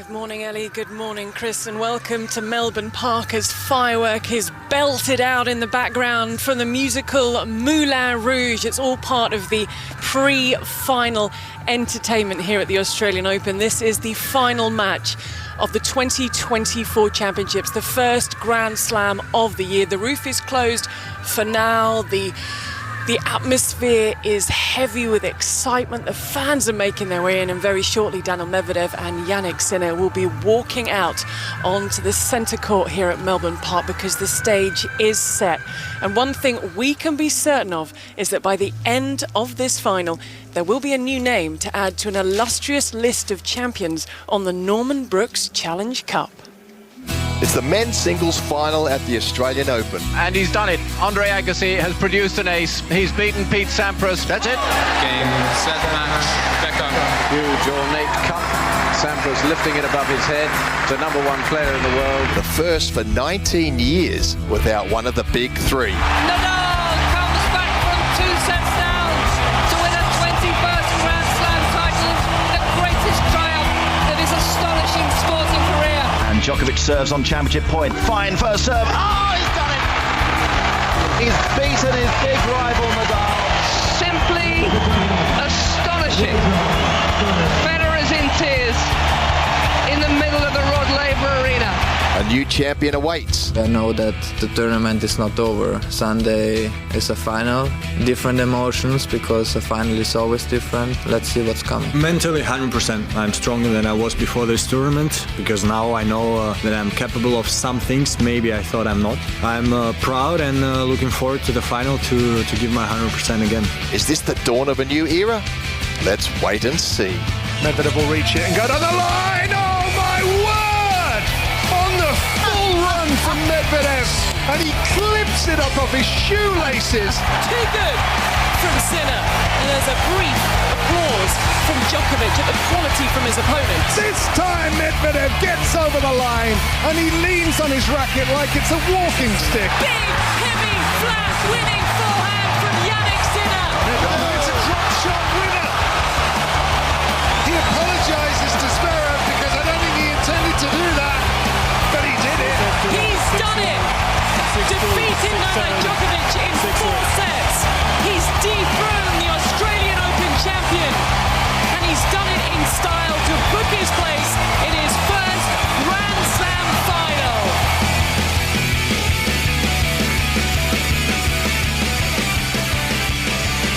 Good morning, Ellie. Good morning, Chris, and welcome to Melbourne Park as firework is belted out in the background from the musical Moulin Rouge. It's all part of the pre-final entertainment here at the Australian Open. This is the final match of the 2024 Championships, the first Grand Slam of the year. The roof is closed for now. The atmosphere is heavy with excitement. The fans are making their way in, and very shortly Daniil Medvedev and Yanik Sinner will be walking out onto the centre court here at Melbourne Park because the stage is set. And one thing we can be certain of is that by the end of this final, there will be a new name to add to an illustrious list of champions on the Norman Brooks Challenge Cup. It's the men's singles final at the Australian Open. And he's done it. Andre Agassi has produced an ace. He's beaten Pete Sampras. That's it. Game, set, match, back on. Huge ornate cup. Sampras lifting it above his head. The #1 player in the world. The first for 19 years without one of the big three. Nadal comes back from 2 sets down to win a 21st Grand Slam title. The greatest triumph of his astonishing sporting career. And Djokovic serves on championship point. Fine first serve. Oh, he's done it! He's beaten his big rival Nadal. Simply astonishing. Federer's in tears in the middle of the Rod Laver Arena. A new champion awaits. I know that the tournament is not over. Sunday is a final. Different emotions because a final is always different. Let's see what's coming. Mentally 100%. I'm stronger than I was before this tournament because now I know that I'm capable of some things maybe I thought I'm not. I'm proud and looking forward to the final to give my 100% again. Is this the dawn of a new era? Let's wait and see. Medvedev will reach it and go down the line. Oh my word! On the full run from Medvedev, and he clips it up off his shoelaces. Too good from Sinner. And there's a brief applause from Djokovic at the quality from his opponent. This time Medvedev gets over the line and he leans on his racket like it's a walking stick. Big, heavy, flat, winning forehand from Yanik Sinner. Oh, it's a drop shot winner. He apologises to Zverev because I don't think he intended to do that, but he did it. He's done it. Defeating Novak Djokovic in 4 sets. He's dethroned the Australian Open champion. And he's done it in style to book his place in his first Grand Slam final.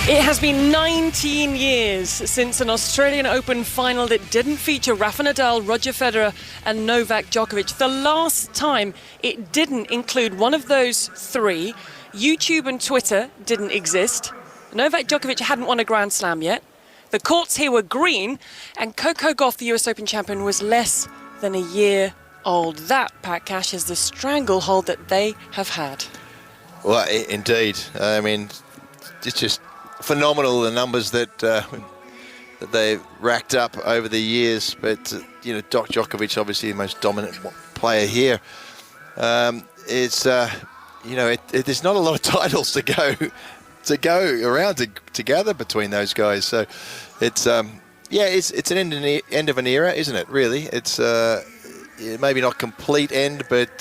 It has been 19 years since an Australian Open final that didn't feature Rafa Nadal, Roger Federer and Novak Djokovic. The last time it didn't include one of those three, YouTube and Twitter didn't exist. Novak Djokovic hadn't won a Grand Slam yet. The courts here were green, and Coco Gauff, the US Open champion, was less than a year old. That, Pat Cash, is the stranglehold that they have had. Well, indeed. I mean, it's just phenomenal, the numbers that that they racked up over the years. But you know, Djokovic, obviously the most dominant player here. It's you know, there's not a lot of titles to go around to gather between those guys. So it's yeah, it's an end of an era, isn't it? Really, it's maybe not complete end, but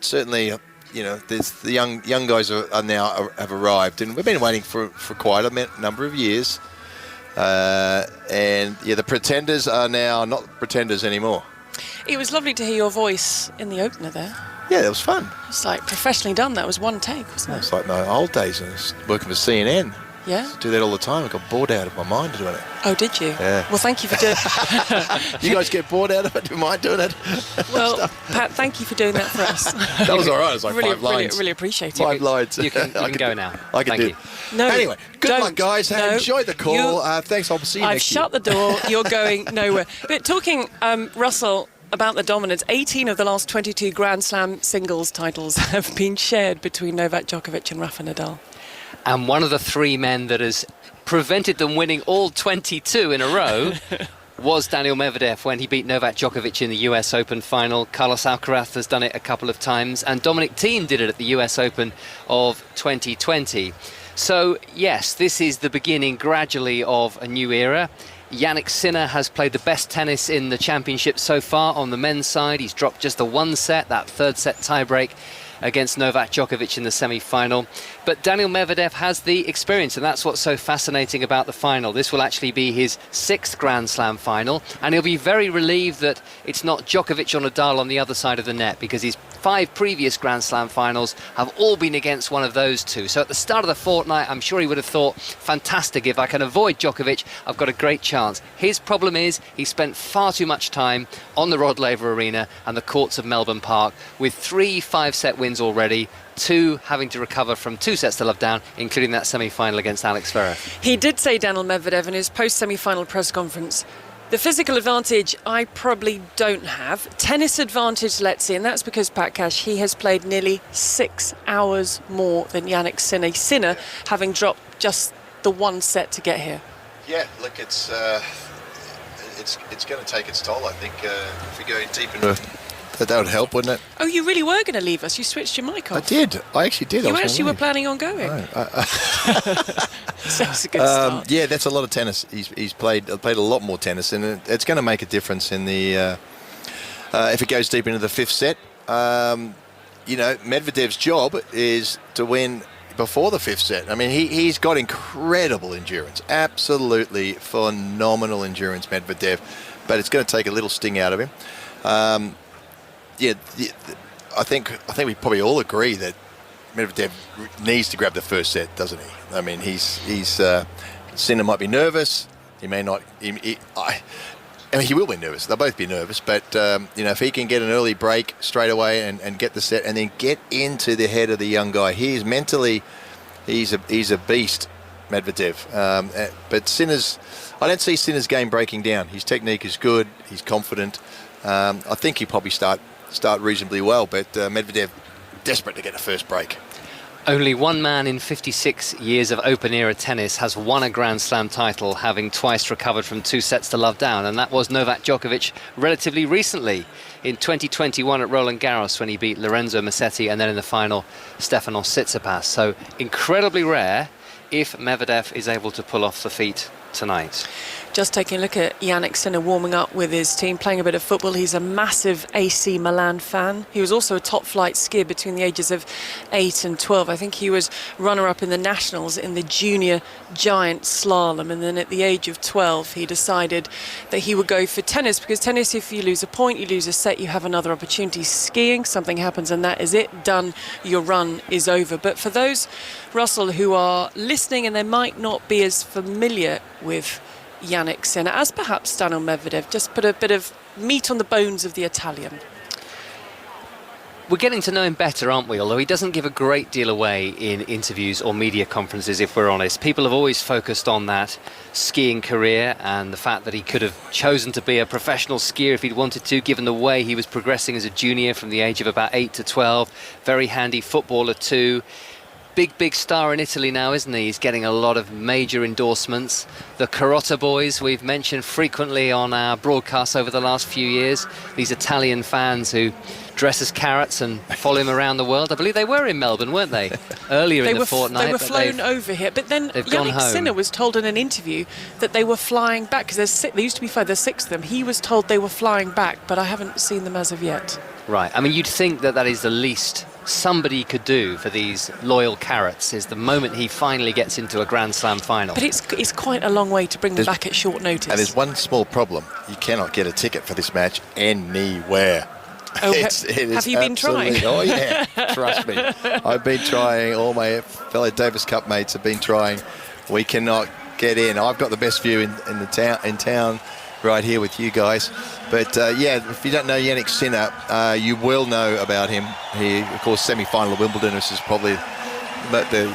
certainly. You know, the young guys are now have arrived, and we've been waiting for quite a number of years. And yeah, the pretenders are now not pretenders anymore. It was lovely to hear your voice in the opener there. Yeah, that was fun. It's like professionally done. That was one take, wasn't it? It's like my old days when I was working for CNN. Yeah. I do that all the time. I got bored out of my mind doing it. Oh, did you? Yeah. Well, thank you for doing You guys get bored out of it? Do you mind doing it? Well, Pat, thank you for doing that for us. That was all right. It was like really, 5 lines. Really appreciate it. 5 lines. You can go now. I can Thank do. you. No, Anyway, good luck, guys. No, Enjoy the call. Thanks. I'll see you I've next year. shut the door. You're going nowhere. But talking, Russell, about the dominance, 18 of the last 22 Grand Slam singles titles have been shared between Novak Djokovic and Rafa Nadal. And one of the 3 men that has prevented them winning all 22 in a row was Daniil Medvedev when he beat Novak Djokovic in the US Open final. Carlos Alcaraz has done it a couple of times, and Dominic Thiem did it at the US Open of 2020. So yes, this is the beginning gradually of a new era. Yanik Sinner has played the best tennis in the championship so far on the men's side. He's dropped just the one set, that third set tiebreak against Novak Djokovic in the semi-final. But Daniil Medvedev has the experience, and that's what's so fascinating about the final. This will actually be his 6th Grand Slam final, and he'll be very relieved that it's not Djokovic or Nadal on the other side of the net, because his 5 previous Grand Slam finals have all been against one of those two. So at the start of the fortnight, I'm sure he would have thought, fantastic, if I can avoid Djokovic, I've got a great chance. His problem is he spent far too much time on the Rod Laver Arena and the courts of Melbourne Park, with 3 5-set wins already, 2 having to recover from 2 sets to love down, including that semi-final against Alex Zverev. He did say, Daniil Medvedev, in his post-semi-final press conference, the physical advantage I probably don't have. Tennis advantage, let's see, and that's because, Pat Cash, he has played nearly 6 hours more than Yanik Sinner. Sinner having dropped just the 1 set to get here. Yeah, look, it's going to take its toll, I think, if we go deep into that would help, wouldn't it? Oh, you really were going to leave us? You switched your mic off. I did. I actually did. You actually were planning on going? No, So it's a good start. yeah, that's a lot of tennis. He's played a lot more tennis, and it's going to make a difference in the if it goes deep into the 5th set. Medvedev's job is to win before the 5th set. I mean, he's got incredible endurance, absolutely phenomenal endurance, Medvedev, but it's going to take a little sting out of him. I think we probably all agree that Medvedev needs to grab the 1st set, doesn't he? I mean, Sinner might be nervous. He may not. He will be nervous. They'll both be nervous. But if he can get an early break straight away and get the set, and then get into the head of the young guy, he's a beast, Medvedev. But Sinner's, I don't see Sinner's game breaking down. His technique is good. He's confident. I think he'll probably start reasonably well, but Medvedev desperate to get the first break. Only one man in 56 years of open-era tennis has won a Grand Slam title, having twice recovered from 2 sets to love down, and that was Novak Djokovic relatively recently in 2021 at Roland Garros, when he beat Lorenzo Musetti, and then in the final Stefanos Tsitsipas. So incredibly rare if Medvedev is able to pull off the feat tonight. Just taking a look at Yanik Sinner warming up with his team, playing a bit of football. He's a massive AC Milan fan. He was also a top-flight skier between the ages of 8 and 12. I think he was runner-up in the nationals in the junior giant slalom. And then at the age of 12, he decided that he would go for tennis, because tennis, if you lose a point, you lose a set, you have another opportunity. Skiing, something happens and that is it. Done. Your run is over. But for those, Russell, who are listening and they might not be as familiar with Yanik Sinner, as perhaps Daniil Medvedev, just put a bit of meat on the bones of the Italian. We're getting to know him better, aren't we? Although he doesn't give a great deal away in interviews or media conferences, if we're honest. People have always focused on that skiing career and the fact that he could have chosen to be a professional skier if he'd wanted to, given the way he was progressing as a junior from the age of about 8 to 12. Very handy footballer too. Big star in Italy now, isn't he? He's getting a lot of major endorsements. The Carota boys, we've mentioned frequently on our broadcasts over the last few years. These Italian fans who dress as carrots and follow him around the world. I believe they were in Melbourne, weren't they? Earlier in the fortnight. They were flown over here. But then Yanik Sinner was told in an interview that they were flying back, because there used to be 5, there's 6 of them. He was told they were flying back, but I haven't seen them as of yet. Right. I mean, you'd think that is the least somebody could do for these loyal carrots, is the moment he finally gets into a Grand Slam final. But it's quite a long way to bring them back at short notice. And there's one small problem. You cannot get a ticket for this match anywhere. Oh, have you been trying? Oh, yeah. Trust me. I've been trying. All my fellow Davis Cup mates have been trying. We cannot get in. I've got the best view in town right here with you guys. But if you don't know Yanik Sinner, you will know about him. He, of course, semi-final of Wimbledon. This is probably the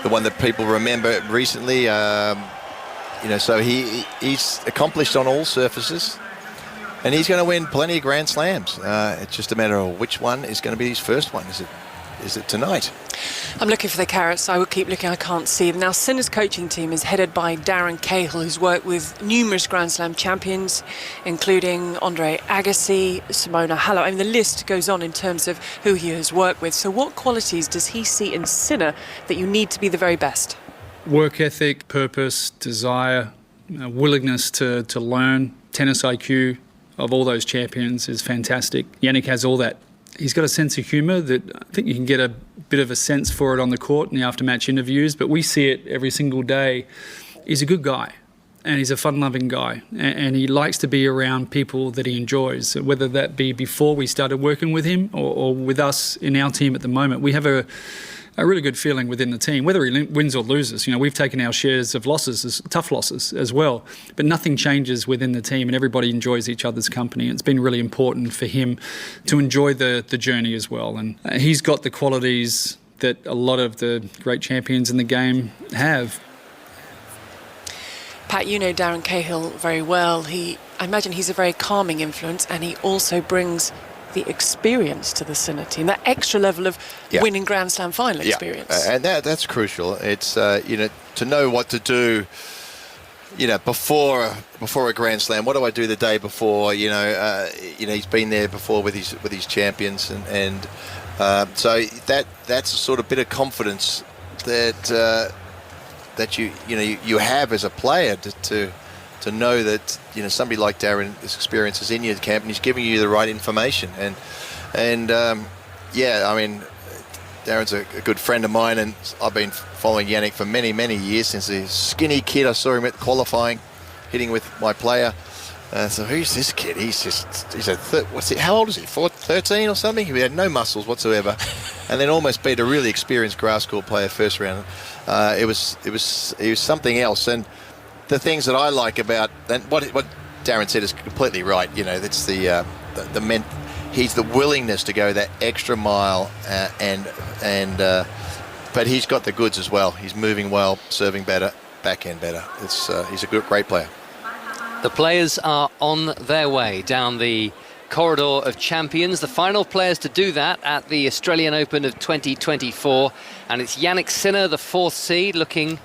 one that people remember recently. So he's accomplished on all surfaces, and he's going to win plenty of Grand Slams. It's just a matter of which one is going to be his first one. Is it tonight? I'm looking for the carrots. I will keep looking. I can't see them. Now, Sinner's coaching team is headed by Darren Cahill, who's worked with numerous Grand Slam champions, including Andre Agassi, Simona Halep. I mean, the list goes on in terms of who he has worked with. So what qualities does he see in Sinner that you need to be the very best? Work ethic, purpose, desire, willingness to learn, tennis IQ of all those champions is fantastic. Jannik has all that. He's got a sense of humour that I think you can get a bit of a sense for it on the court in the after-match interviews, but we see it every single day. He's a good guy, and he's a fun-loving guy, and he likes to be around people that he enjoys, whether that be before we started working with him or with us in our team at the moment. We have a really good feeling within the team, whether he wins or loses. You know, we've taken our shares of losses, tough losses as well, but nothing changes within the team and everybody enjoys each other's company. It's been really important for him to enjoy the journey as well. And he's got the qualities that a lot of the great champions in the game have. Pat, you know Darren Cahill very well. I imagine he's a very calming influence, and he also brings the experience to the Sinner team, that extra level of winning Grand Slam final experience. And that's crucial. It's to know what to do, before a Grand Slam. What do I do the day before? He's been there before with his champions, and so that's a sort of bit of confidence that you have as a player to know that somebody like Darren, his experience is in your camp and he's giving you the right information. And Darren's a good friend of mine, and I've been following Jannik for many years, since a skinny kid. I saw him at qualifying, hitting with my player. So who's this kid? How old is he? 13 or something? He had no muscles whatsoever, and then almost beat a really experienced grass court player first round. It was something else. And the things that I like about, and what Darren said is completely right. That's he's the willingness to go that extra mile, but he's got the goods as well. He's moving well, serving better, backhand better. He's a great player. The players are on their way down the corridor of champions, the final players to do that at the Australian Open of 2024, and it's Yanik Sinner, the 4th seed, looking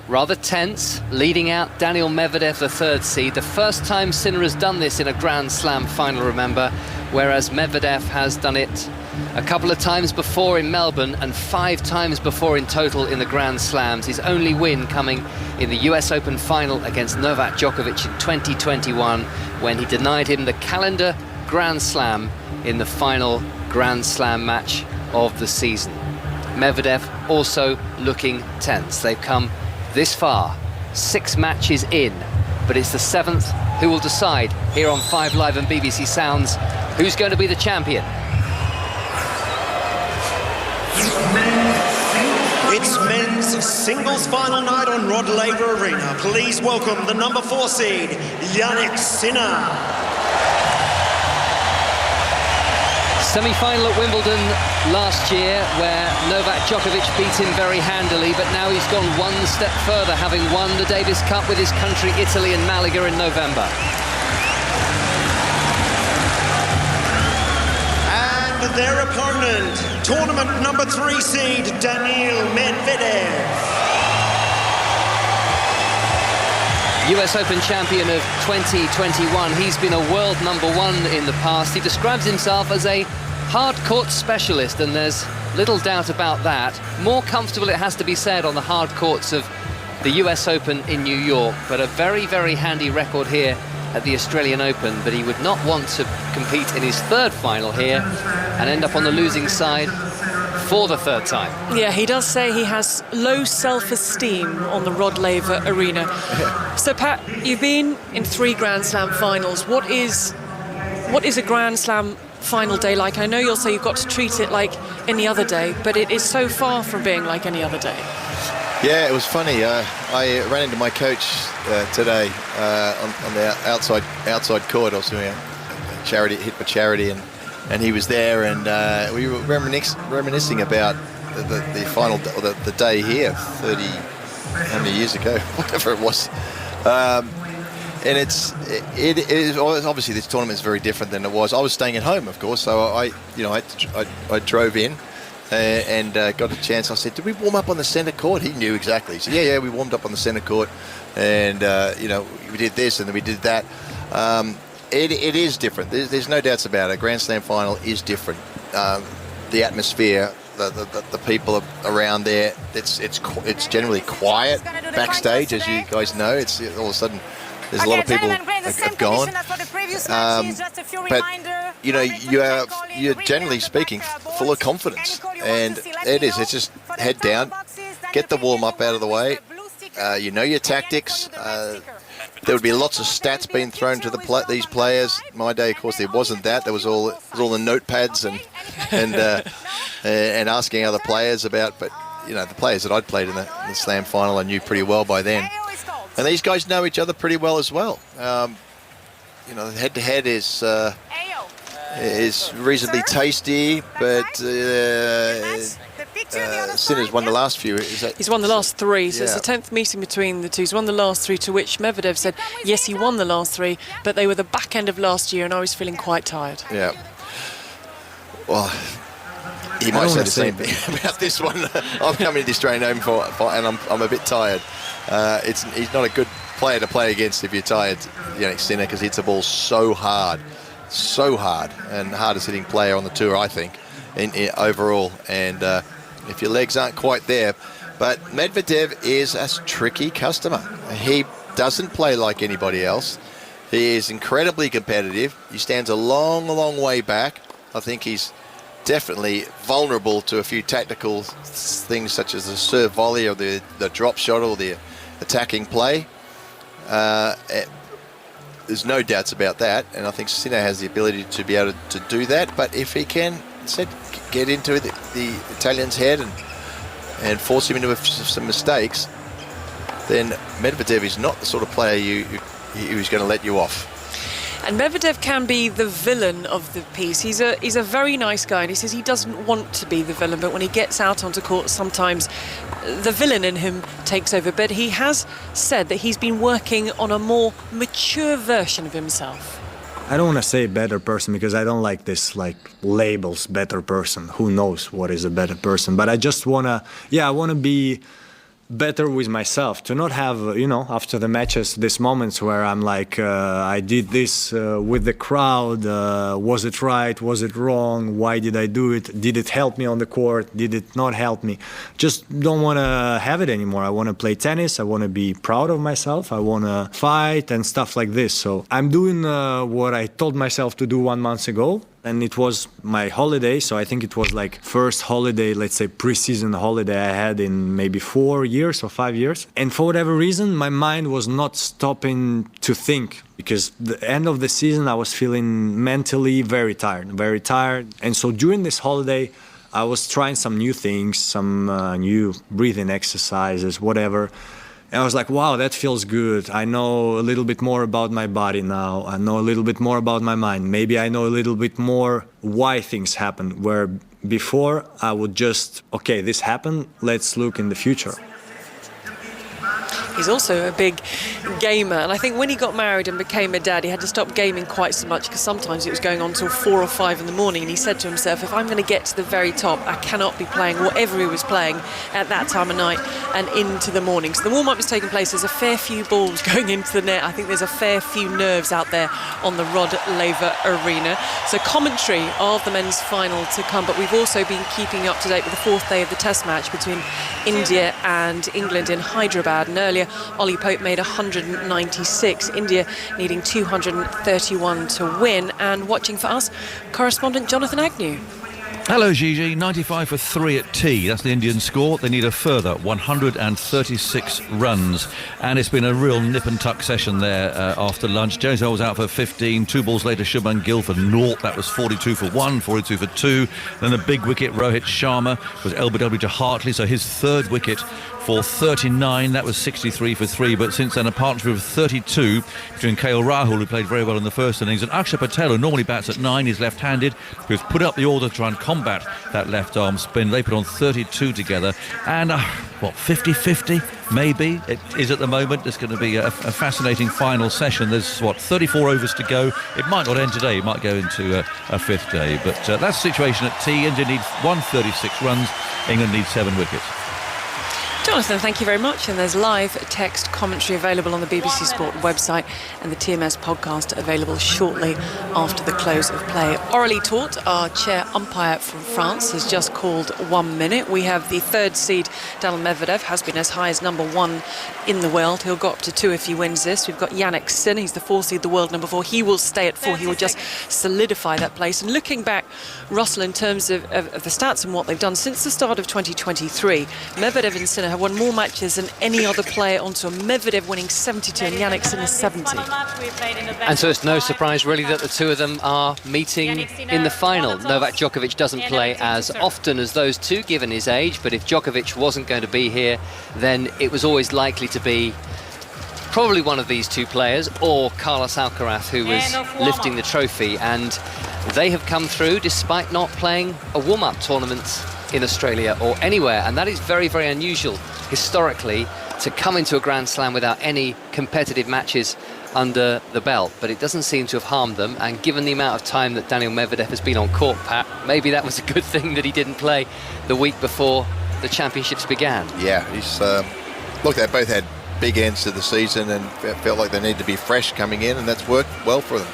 rather tense, leading out Daniil Medvedev, the 3rd seed. The first time Sinner has done this in a Grand Slam final, remember, whereas Medvedev has done it a couple of times before in Melbourne and 5 times before in total in the Grand Slams. His only win coming in the US Open final against Novak Djokovic in 2021, when he denied him the calendar Grand Slam in the final Grand Slam match of the season. Medvedev also looking tense. They've come this far, 6 matches in, but it's the 7th who will decide here on 5 Live and BBC Sounds who's going to be the champion. It's men's singles final night on Rod Laver Arena. Please welcome the number 4 seed, Yanik Sinner. Semi-final at Wimbledon last year, where Novak Djokovic beat him very handily, but now he's gone one step further, having won the Davis Cup with his country Italy in Malaga in November. And their opponent, tournament number 3 seed, Daniil Medvedev. US Open champion of 2021. He's been a world number 1 in the past. He describes himself as a hard court specialist, and there's little doubt about that. More comfortable, it has to be said, on the hard courts of the US Open in New York, but a very handy record here at the Australian Open. But he would not want to compete in his 3rd final here and end up on the losing side for the 3rd time. Yeah, he does say he has low self-esteem on the Rod Laver Arena. So Pat, you've been in 3 Grand Slam finals. What is a Grand Slam final day like? I know you'll say you've got to treat it like any other day, but it is so far from being like any other day. Yeah, it was funny. I ran into my coach today on the outside court. I was doing a hit for charity, and he was there, and we were reminiscing about the final, or the day here, 30, how many years ago, whatever it was. And it is obviously, this tournament is very different than it was. I was staying at home, of course, so I drove in and got a chance. I said, "Did we warm up on the centre court?" He knew exactly. He said, "Yeah, we warmed up on the centre court, and we did this and then we did that." It is different. There's no doubts about it. A Grand Slam final is different. The atmosphere the people around there. It's generally quiet backstage, as you guys know. It's all of a sudden there's a lot of people have gone. But you know, you're generally speaking full of confidence, and it's just head down, get the warm up out of the way. You know your tactics. There would be lots of stats being thrown to these players. My day, of course, there wasn't that. There was all the notepads and asking other players about. But you know, the players that I'd played in the Slam final, I knew pretty well by then. And these guys know each other pretty well as well. You know, head-to-head is reasonably tasty, but Sinner's won the last few. He's won the last 3, so it's the 10th meeting between the two. He's won the last 3, to which Medvedev said, yes, he won the last 3, but they were the back end of last year, and I was feeling quite tired. Yeah. Well, he might say the same thing about this one. I'm coming to the Australian Open and I'm a bit tired. He's not a good player to play against if you're tired, Yanik Sinner, because he hits the ball so hard, and hardest hitting player on the tour, I think, in overall. And if your legs aren't quite there, but Medvedev is a tricky customer. He doesn't play like anybody else. He is incredibly competitive. He stands a long, long way back. I think he's definitely vulnerable to a few tactical things such as the serve volley or the drop shot or the attacking play. There's no doubts about that, and I think Sinner has the ability to be able to do that. But if he can get into the Italian's head and force him into some mistakes, then Medvedev is not the sort of player who's going to let you off. And Medvedev can be the villain of the piece. He's a very nice guy, and he says he doesn't want to be the villain, but when he gets out onto court, sometimes the villain in him takes over. But he has said that he's been working on a more mature version of himself. I don't want to say better person because I don't like this labels, better person. Who knows what is a better person? But I just want to be better with myself, to not have, after the matches, these moments where I'm like, I did this with the crowd, was it right, was it wrong, why did I do it, did it help me on the court, did it not help me? Just don't want to have it anymore. I want to play tennis, I want to be proud of myself, I want to fight and stuff like this. So I'm doing what I told myself to do 1 month ago. And it was my holiday, so I think it was first holiday, let's say pre-season holiday I had in maybe 4 years or 5 years. And for whatever reason, my mind was not stopping to think, because the end of the season I was feeling mentally very tired. And so during this holiday, I was trying some new things, some new breathing exercises, whatever. And I was like, wow, that feels good. I know a little bit more about my body now. I know a little bit more about my mind. Maybe I know a little bit more why things happen, where before I would just, okay, this happened, let's look in the future. He's also a big gamer, and I think when he got married and became a dad, he had to stop gaming quite so much because sometimes it was going on till 4 or 5 in the morning, and he said to himself, if I'm going to get to the very top, I cannot be playing whatever he was playing at that time of night and into the morning. So the warm-up is taking place. There's a fair few balls going into the net. I think there's a fair few nerves out there on the Rod Laver Arena. So commentary of the men's final to come, but we've also been keeping you up to date with the 4th day of the test match between India and England in Hyderabad, and earlier Ollie Pope made 196, India needing 231 to win. And watching for us, correspondent Jonathan Agnew. Hello Gigi, 95 for 3 at tea. That's the Indian score. They need a further 136 runs. And it's been a real nip and tuck session there after lunch. Jones was out for 15. 2 balls later, Shubman Gill for 0. That was 42 for 1, 42 for 2. Then the big wicket, Rohit Sharma, was LBW to Hartley. So his 3rd wicket for 39. That was 63 for 3. But since then, a partnership of 32 between KL Rahul, who played very well in the first innings, and Akshay Patel, who normally bats at 9, is left-handed, who's put up the order to try and combat that left-arm spin. They put on 32 together. And, 50-50? Maybe it is at the moment. It's going to be a fascinating final session. There's 34 overs to go. It might not end today. It might go into a 5th day. But that's the situation at tea. India needs 136 runs. England needs 7 wickets. Jonathan, thank you very much. And there's live text commentary available on the BBC Sport website and the TMS podcast available shortly after the close of play. Orally Taught, our chair umpire from France, has just called 1 minute. We have the third seed, Daniil Medvedev, has been as high as number 1 in the world. He'll go up to 2 if he wins this. We've got Yanik Sinner, he's the 4th seed, the world number 4. He will stay at 4. He will just solidify that place. And looking back, Russell, in terms of the stats and what they've done since the start of 2023, Medvedev and Sinner have won more matches than any other player on tour. Medvedev winning 72 and Yanik Sinner 70. And so it's no surprise really that the two of them are meeting in the final. Novak Djokovic doesn't play as often as those two given his age, but if Djokovic wasn't going to be here, then it was always likely to be probably one of these two players or Carlos Alcaraz, who was lifting the trophy, and they have come through despite not playing a warm-up tournament in Australia or anywhere, and that is very, very unusual historically to come into a Grand Slam without any competitive matches under the belt. But it doesn't seem to have harmed them, and given the amount of time that Daniil Medvedev has been on court, Pat, maybe that was a good thing that he didn't play the week before the championships began. Yeah, he's look, they both had big ends to the season and felt like they needed to be fresh coming in, and that's worked well for them.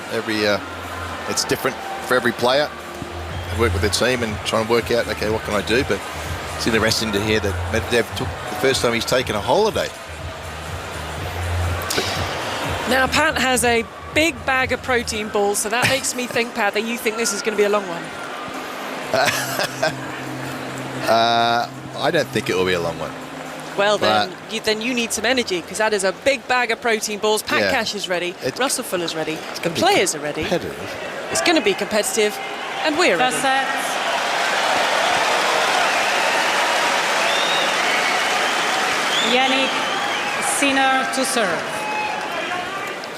It's different for every player. They work with their team and try and work out, okay, what can I do? But it's interesting to hear that Medvedev took the first time he's taken a holiday. Now, Pat has a big bag of protein balls, so that makes me think, Pat, that you think this is going to be a long one. I don't think it will be a long one. Well, then you need some energy, because that is a big bag of protein balls. Pat Cash is ready. Russell Fuller's ready. The players are ready. It's going to be competitive, and we're ready. Yanik Sinner to serve.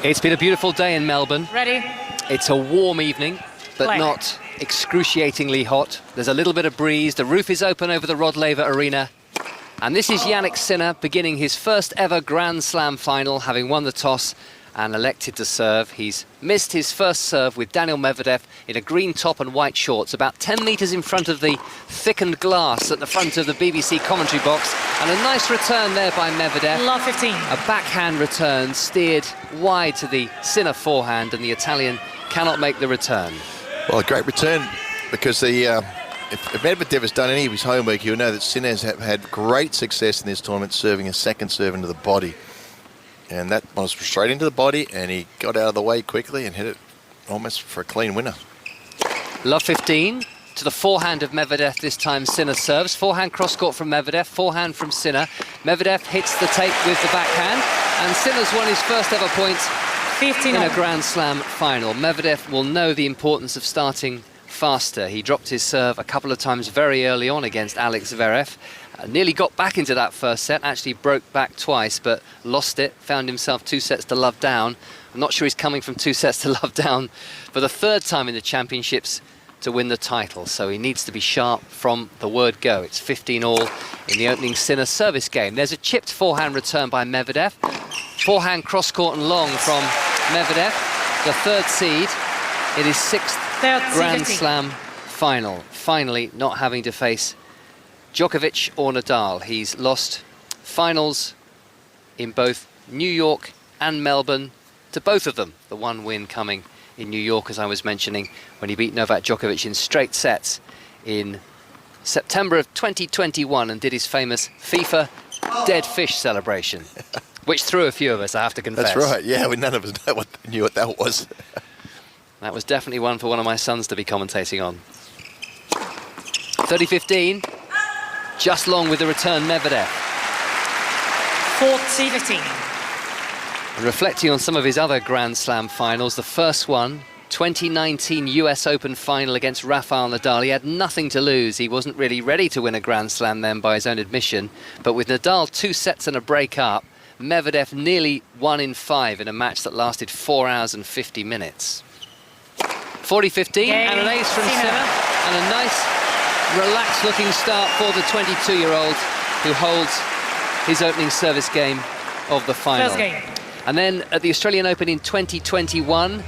It's been a beautiful day in Melbourne. Ready? It's a warm evening, but not excruciatingly hot. There's a little bit of breeze. The roof is open over the Rod Laver Arena. And this is Yanik Sinner beginning his first ever Grand Slam final, having won the toss and elected to serve. He's missed his first serve with Daniil Medvedev in a green top and white shorts, about 10 metres in front of the thickened glass at the front of the BBC commentary box. And a nice return there by Medvedev. Love 15. A backhand return steered wide to the Sinner forehand, and the Italian cannot make the return. Well, a great return, because if Medvedev has done any of his homework, you'll know that Sinner has had great success in this tournament serving a second serve into the body. And that was straight into the body, and he got out of the way quickly and hit it almost for a clean winner. Love 15 to the forehand of Medvedev. This time Sinner serves. Forehand cross-court from Medvedev, forehand from Sinner. Medvedev hits the tape with the backhand, and Sinner's won his first ever points in a Grand Slam final. Medvedev will know the importance of starting faster. He dropped his serve a couple of times very early on against Alex Zverev. Nearly got back into that first set, actually broke back twice, but lost it, found himself 2 sets to love down. I'm not sure he's coming from 2 sets to love down for the third time in the championships to win the title, so he needs to be sharp from the word go. It's 15-all in the opening Sinner service game. There's a chipped forehand return by Medvedev. Forehand cross-court and long from Medvedev, the third seed. It is 6th Grand Slam final. Finally not having to face Djokovic or Nadal. He's lost finals in both New York and Melbourne to both of them. The one win coming in New York, as I was mentioning, when he beat Novak Djokovic in straight sets in September of 2021 and did his famous FIFA dead fish celebration, which threw a few of us, I have to confess. That's right, yeah, none of us knew what that was. That was definitely one for one of my sons to be commentating on. 30-15. Just long with the return, Medvedev. 40-15. And reflecting on some of his other Grand Slam finals, the first one, 2019 US Open final against Rafael Nadal. He had nothing to lose. He wasn't really ready to win a Grand Slam then by his own admission. But with Nadal 2 sets and a break up, Medvedev nearly 1 in 5 in a match that lasted 4 hours and 50 minutes. 40-15 and an ace from Sinner, and a nice relaxed looking start for the 22-year-old who holds his opening service game of the final. First game. And then at the Australian Open in 2021,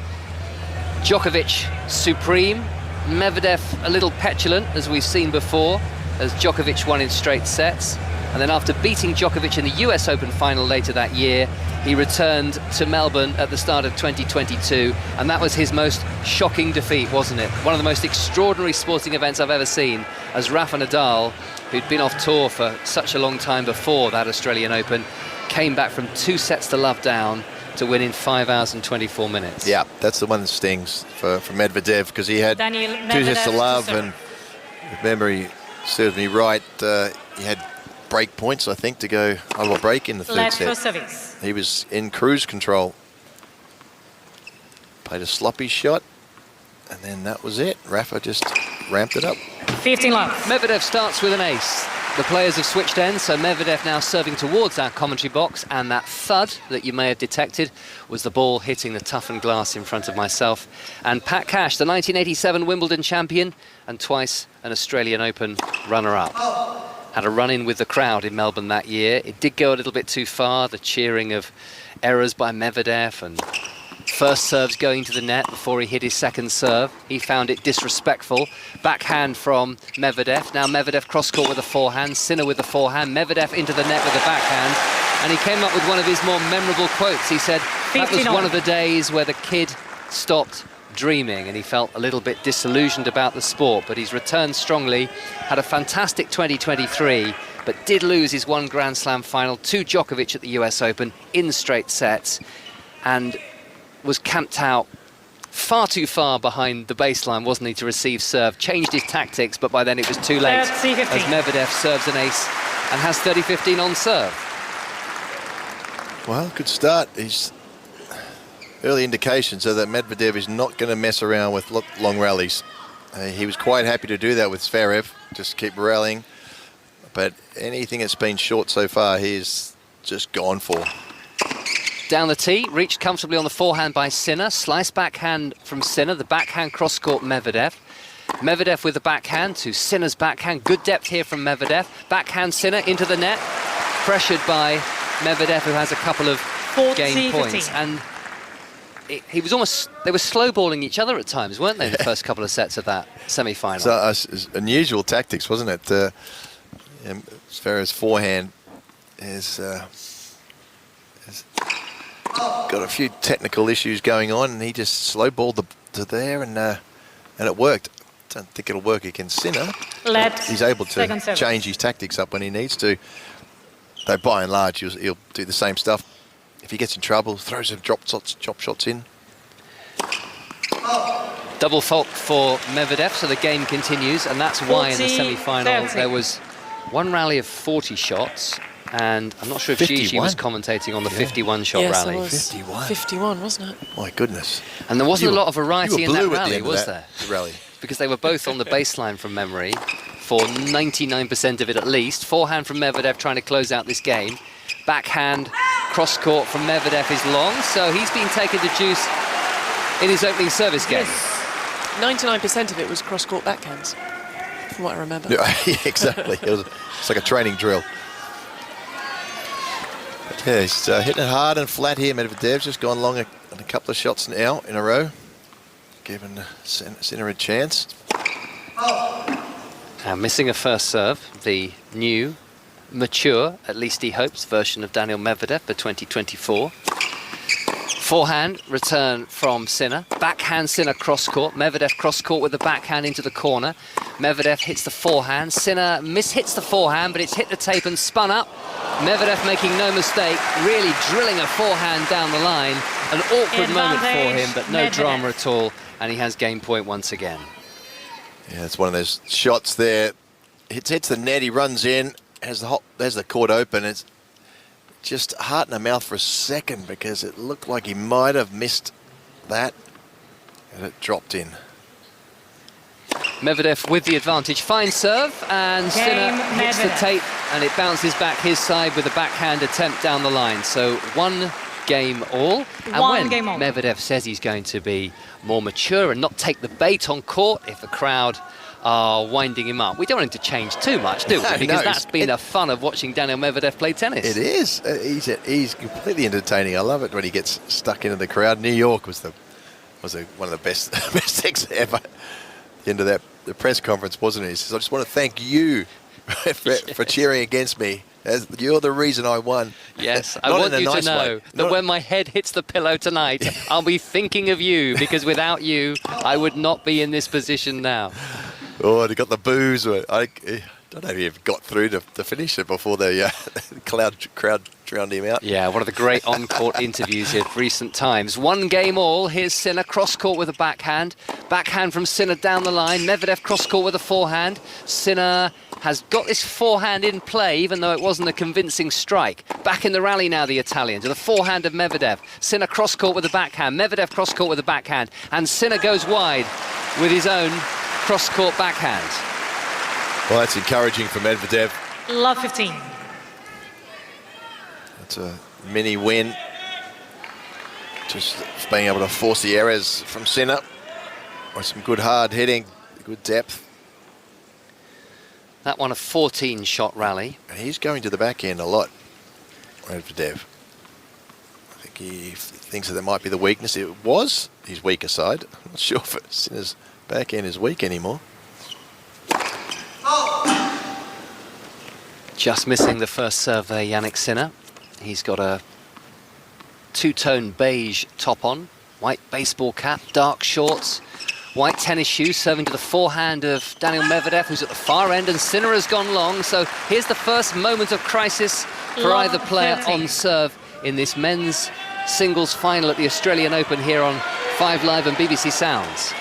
Djokovic supreme, Medvedev a little petulant, as we've seen before, as Djokovic won in straight sets. And then after beating Djokovic in the US Open final later that year, he returned to Melbourne at the start of 2022, and that was his most shocking defeat, wasn't it? One of the most extraordinary sporting events I've ever seen, as Rafa Nadal, who'd been off tour for such a long time before that Australian Open, came back from 2 sets to love down to win in 5 hours and 24 minutes. Yeah, that's the one that stings for Medvedev, because he had Daniil, 2 sets to Medvedev love, to serve. and if memory serves me right, he had break points, I think, to go a break in the third set. He was in cruise control. Played a sloppy shot, and then that was it. Rafa just ramped it up. 15 love. Medvedev starts with an ace. The players have switched ends, so Medvedev now serving towards our commentary box, and that thud that you may have detected was the ball hitting the toughened glass in front of myself. And Pat Cash, the 1987 Wimbledon champion and twice an Australian Open runner-up, had a run-in with the crowd in Melbourne that year. It did go a little bit too far, the cheering of errors by Medvedev and first serves going to the net before he hit his second serve. He found it disrespectful. Backhand from Medvedev. Now Medvedev cross-court with a forehand, Sinner with the forehand, Medvedev into the net with the backhand. And he came up with one of his more memorable quotes. He said, that was one of the days where the kid stopped dreaming, and he felt a little bit disillusioned about the sport, but he's returned strongly, had a fantastic 2023, but did lose his 1 Grand Slam final to Djokovic at the US Open in straight sets, and was camped out far too far behind the baseline, wasn't he, to receive serve. Changed his tactics, but by then it was too late, as Medvedev serves an ace and has 30-15 on serve. Well, good start. He's early indications are that Medvedev is not going to mess around with long rallies. He was quite happy to do that with Zverev, just keep rallying. But anything that's been short so far, he's just gone for. Down the tee, reached comfortably on the forehand by Sinner. Slice backhand from Sinner, the backhand cross-court Medvedev. Medvedev with the backhand to Sinner's backhand. Good depth here from Medvedev. Backhand Sinner into the net. Pressured by Medvedev, who has a couple of game points. And he was almost, they were slow-balling each other at times, weren't they, in the first couple of sets of that semi-final? So, it's unusual tactics, wasn't it? Zverev's forehand has got a few technical issues going on, and he just slow-balled to there, and it worked. Don't think it'll work against Sinner. He's able to change his tactics up when he needs to. Though by and large, he'll do the same stuff. If he gets in trouble, throws some chop shots in. Double fault for Medvedev, so the game continues, and that's why in the semi-final there was one rally of 40 shots, and I'm not sure if 51? Gigi was commentating on the 51-shot rally. Yes, 51, wasn't it? My goodness. And there wasn't a lot of variety in that rally, was there? Rally. Because they were both on the baseline from memory for 99% of it at least. Forehand from Medvedev trying to close out this game. Backhand cross-court from Medvedev is long, so he's been taken to juice in his opening service game. 99% of it was cross-court backhands, from what I remember. Yeah, exactly. It's like a training drill. But yeah, he's hitting it hard and flat here. Medvedev's just gone long a couple of shots now in a row, giving Sinner a chance. Now missing a first serve, the new, mature, at least he hopes, version of Daniil Medvedev for 2024. Forehand return from Sinner. Backhand Sinner cross-court. Medvedev cross-court with the backhand into the corner. Medvedev hits the forehand. Sinner mishits the forehand, but it's hit the tape and spun up. Medvedev making no mistake, really drilling a forehand down the line. An awkward moment for him, but no drama at all. And he has game point once again. Yeah, it's one of those shots there. Hits the net, he runs in, has the court open. It's just heart in the mouth for a second because it looked like he might have missed that, and it dropped in. Medvedev with the advantage. Fine serve, and Sinner hits the tape, and it bounces back his side with a backhand attempt down the line. So one game all. And when Medvedev says he's going to be more mature and not take the bait on court if the crowd are winding him up, we don't want him to change too much, do we? Because that's been the fun of watching Daniil Medvedev play tennis. It is. He's completely entertaining. I love it when he gets stuck into the crowd. New York was one of the best things ever. At the end of the press conference, wasn't it? He says, I just want to thank you for cheering against me. You're the reason I won. Yes, I want you to know that when my head hits the pillow tonight, I'll be thinking of you, because without you, I would not be in this position now. Oh, they got the boos. I don't know if he got through to finish it before the crowd drowned him out. Yeah, one of the great on-court interviews in recent times. 1 game all. Here's Sinner cross-court with a backhand. Backhand from Sinner down the line. Medvedev cross-court with a forehand. Sinner has got this forehand in play, even though it wasn't a convincing strike. Back in the rally now, the Italian, to the forehand of Medvedev. Sinner cross-court with a backhand. Medvedev cross-court with a backhand. And Sinner goes wide with his own cross-court backhand. Well, that's encouraging for Medvedev. Love 15. That's a mini win. Just being able to force the errors from Sinner. Or some good hard hitting, good depth. That one a 14-shot rally. And he's going to the backhand a lot, Medvedev. I think he thinks that might be the weakness. It was his weaker side. I'm not sure if Sinner's backhand is weak anymore. Just missing the first serve there, Yanik Sinner. He's got a two-tone beige top on, white baseball cap, dark shorts, white tennis shoes, serving to the forehand of Daniil Medvedev, who's at the far end, and Sinner has gone long. So here's the first moment of crisis for either player on serve in this men's singles final at the Australian Open here on 5 Live and BBC Sounds.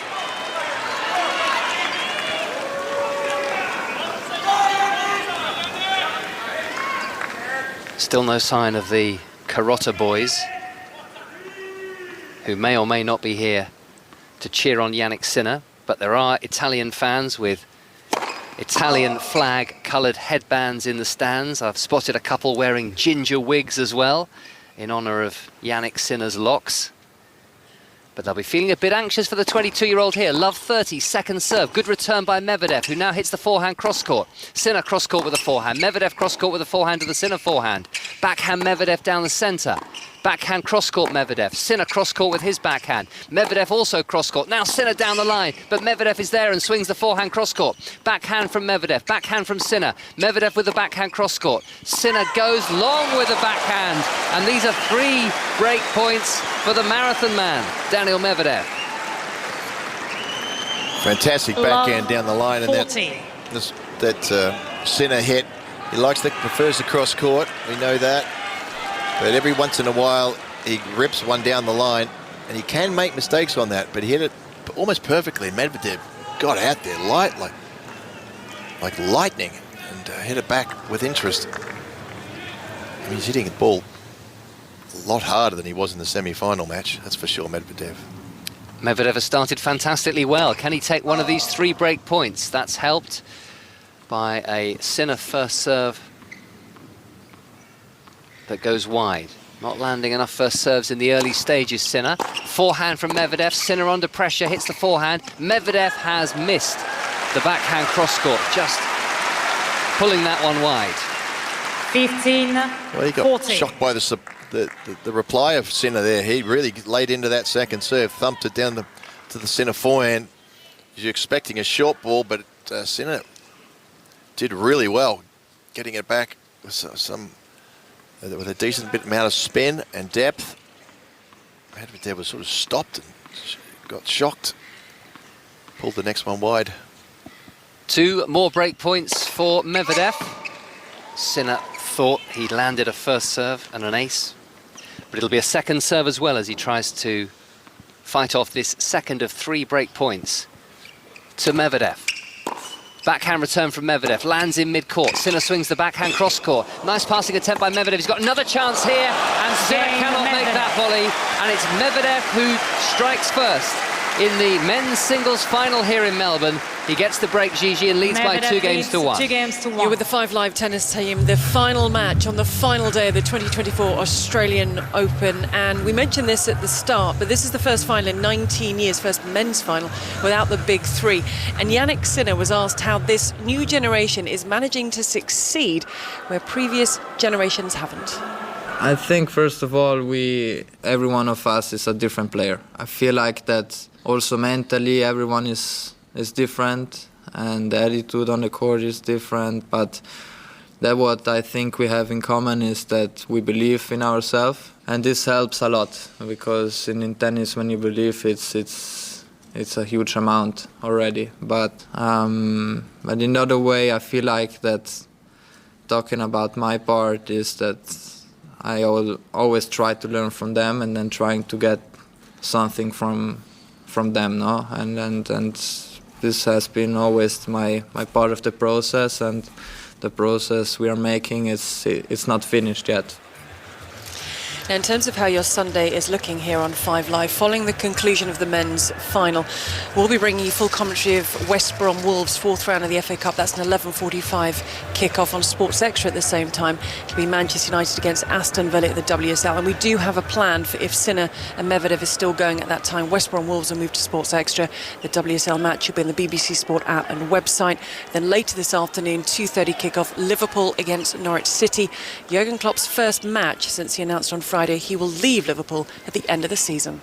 Still no sign of the Carota boys, who may or may not be here to cheer on Yanik Sinner, but there are Italian fans with Italian flag coloured headbands in the stands. I've spotted a couple wearing ginger wigs as well in honour of Yanik Sinner's locks. But they'll be feeling a bit anxious for the 22-year-old here. Love 30, second serve. Good return by Medvedev, who now hits the forehand cross-court. Sinner cross-court with a forehand. Medvedev cross-court with a forehand to the Sinner forehand. Backhand Medvedev down the centre. Backhand cross-court Medvedev. Sinner cross-court with his backhand. Medvedev also cross-court. Now Sinner down the line, but Medvedev is there and swings the forehand cross-court. Backhand from Medvedev. Backhand from Sinner. Medvedev with the backhand cross-court. Sinner goes long with the backhand. And these are 3 break points for the marathon man, Daniil Medvedev. Fantastic backhand down the line, and that Sinner hit. He prefers the cross-court. We know that. But every once in a while, he rips one down the line, and he can make mistakes on that, but he hit it almost perfectly. Medvedev got out there like lightning and hit it back with interest. I mean, he's hitting the ball a lot harder than he was in the semi-final match, that's for sure, Medvedev. Medvedev has started fantastically well. Can he take one of these 3 break points? That's helped by a Sinner first serve that goes wide. Not landing enough first serves in the early stages, Sinner. Forehand from Medvedev. Sinner under pressure, hits the forehand. Medvedev has missed the backhand cross-court, just pulling that one wide. 15, well, he got 14. Shocked by the reply of Sinner there. He really laid into that second serve, thumped it down to the Sinner forehand. You're expecting a short ball, but Sinner did really well, getting it back with with a decent amount of spin and depth. Medvedev was sort of stopped and got shocked. Pulled the next one wide. 2 more break points for Medvedev. Sinner thought he landed a first serve and an ace, but it'll be a second serve as well as he tries to fight off this second of 3 break points to Medvedev. Backhand return from Medvedev, lands in mid-court. Sinner swings the backhand cross-court. Nice passing attempt by Medvedev. He's got another chance here, and Sinner cannot make that volley. And it's Medvedev who strikes first in the men's singles final here in Melbourne. He gets the break, Gigi, and leads by 2 games to 1. 2 games to 1. You're with the 5 Live tennis team, the final match on the final day of the 2024 Australian Open. And we mentioned this at the start, but this is the first final in 19 years, first men's final without the big 3. And Yanik Sinner was asked how this new generation is managing to succeed where previous generations haven't. I think, first of all, every one of us is a different player. I feel like that also mentally everyone is different. and the attitude on the court is different. But that what I think we have in common is that we believe in ourselves, and this helps a lot, because in tennis when you believe, it's a huge amount already. But in the other way, I feel like that talking about my part is that I always try to learn from them, and then trying to get something from them, no? And this has been always my part of the process, and the process we are making it's not finished yet. Now, in terms of how your Sunday is looking here on 5 Live, following the conclusion of the men's final, we'll be bringing you full commentary of West Brom Wolves' 4th round of the FA Cup. That's an 11:45 kick-off on Sports Extra at the same time. It'll be Manchester United against Aston Villa at the WSL. And we do have a plan for if Sinner and Medvedev is still going at that time. West Brom Wolves will move to Sports Extra. The WSL match will be on the BBC Sport app and website. Then later this afternoon, 2:30 kick-off, Liverpool against Norwich City. Jurgen Klopp's first match since he announced on Friday he will leave Liverpool at the end of the season.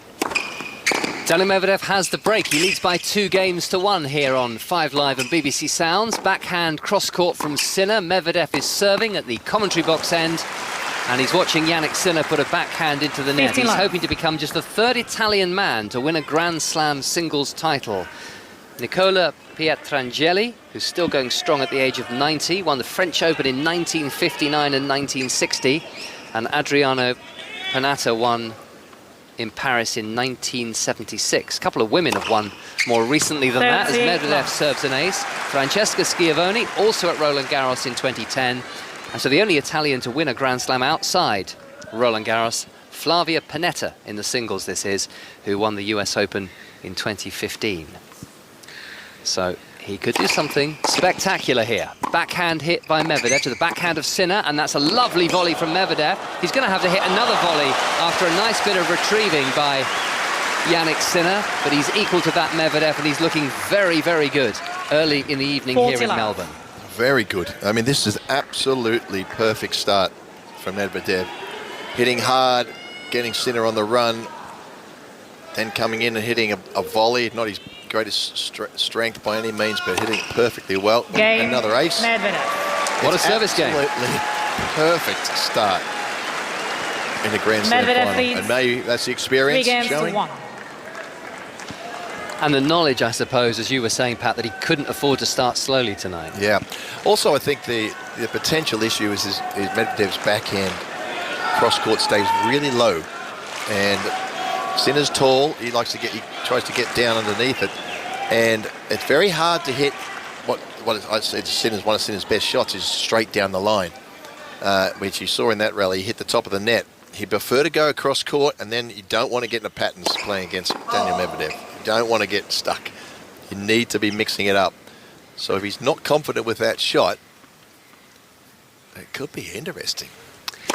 Daniil Medvedev has the break. He leads by 2-1 here on 5 Live and BBC Sounds. Backhand cross-court from Sinner. Medvedev is serving at the commentary box end, and he's watching Yanik Sinner put a backhand into the net. He's hoping to become just the 3rd Italian man to win a Grand Slam singles title. Nicola Pietrangeli, who's still going strong at the age of 90, won the French Open in 1959 and 1960, and Adriano Panatta won in Paris in 1976. A couple of women have won more recently than that, as Medvedev serves an ace. Francesca Schiavone, also at Roland Garros in 2010. And so the only Italian to win a Grand Slam outside Roland Garros, Flavia Pennetta in the singles this is, who won the US Open in 2015. So he could do something spectacular here. Backhand hit by Medvedev to the backhand of Sinner, and that's a lovely volley from Medvedev. He's going to have to hit another volley after a nice bit of retrieving by Yanik Sinner, but he's equal to that Medvedev, and he's looking very, very good early in the evening here in Melbourne. Very good. I mean, this is absolutely perfect start from Medvedev. Hitting hard, getting Sinner on the run, then coming in and hitting a volley, not his greatest strength by any means, but hitting it perfectly well. Game. Another ace. Medvedev. What a service game. Absolutely perfect start in the Grand Slam Medvedev final. leads And maybe that's the experience 3 games showing. to 1. And the knowledge, I suppose, as you were saying, Pat, that he couldn't afford to start slowly tonight. Yeah. Also, I think the potential issue is Medvedev's backhand cross-court stays really low. And Sinner's tall, he tries to get down underneath it, and it's very hard to hit what I said one of Sinner's best shots is straight down the line, which you saw in that rally. He hit the top of the net. He'd prefer to go across court, and then you don't want to get in a pattern playing against Daniil Medvedev. You don't want to get stuck. You need to be mixing it up. So if he's not confident with that shot, it could be interesting.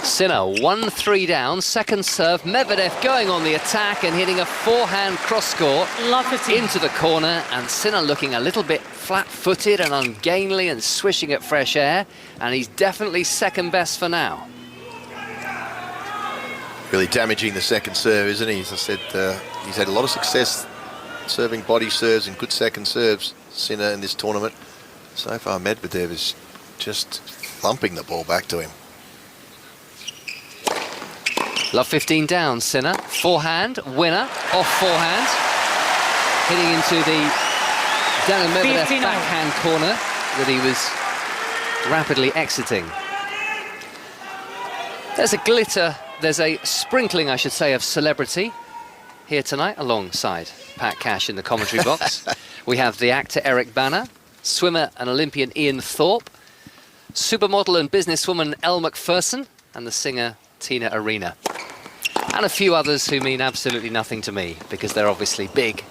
Sinner 1-3 down, second serve. Medvedev going on the attack and hitting a forehand cross-court into the corner, and Sinner looking a little bit flat-footed and ungainly and swishing at fresh air, and he's definitely second best for now. Really damaging the second serve, isn't he? As I said, he's had a lot of success serving body serves and good second serves, Sinner, in this tournament. So far, Medvedev is just thumping the ball back to him. Love 15 down, Sinner. Forehand, winner, off forehand. Hitting into the Daniil Medvedev 59. backhand corner that he was rapidly exiting. There's a glitter, there's a sprinkling, I should say, of celebrity here tonight, alongside Pat Cash in the commentary box. We have the actor Eric Bana, swimmer and Olympian Ian Thorpe, supermodel and businesswoman Elle Macpherson, and the singer Tina Arena. And a few others who mean absolutely nothing to me, because they're obviously big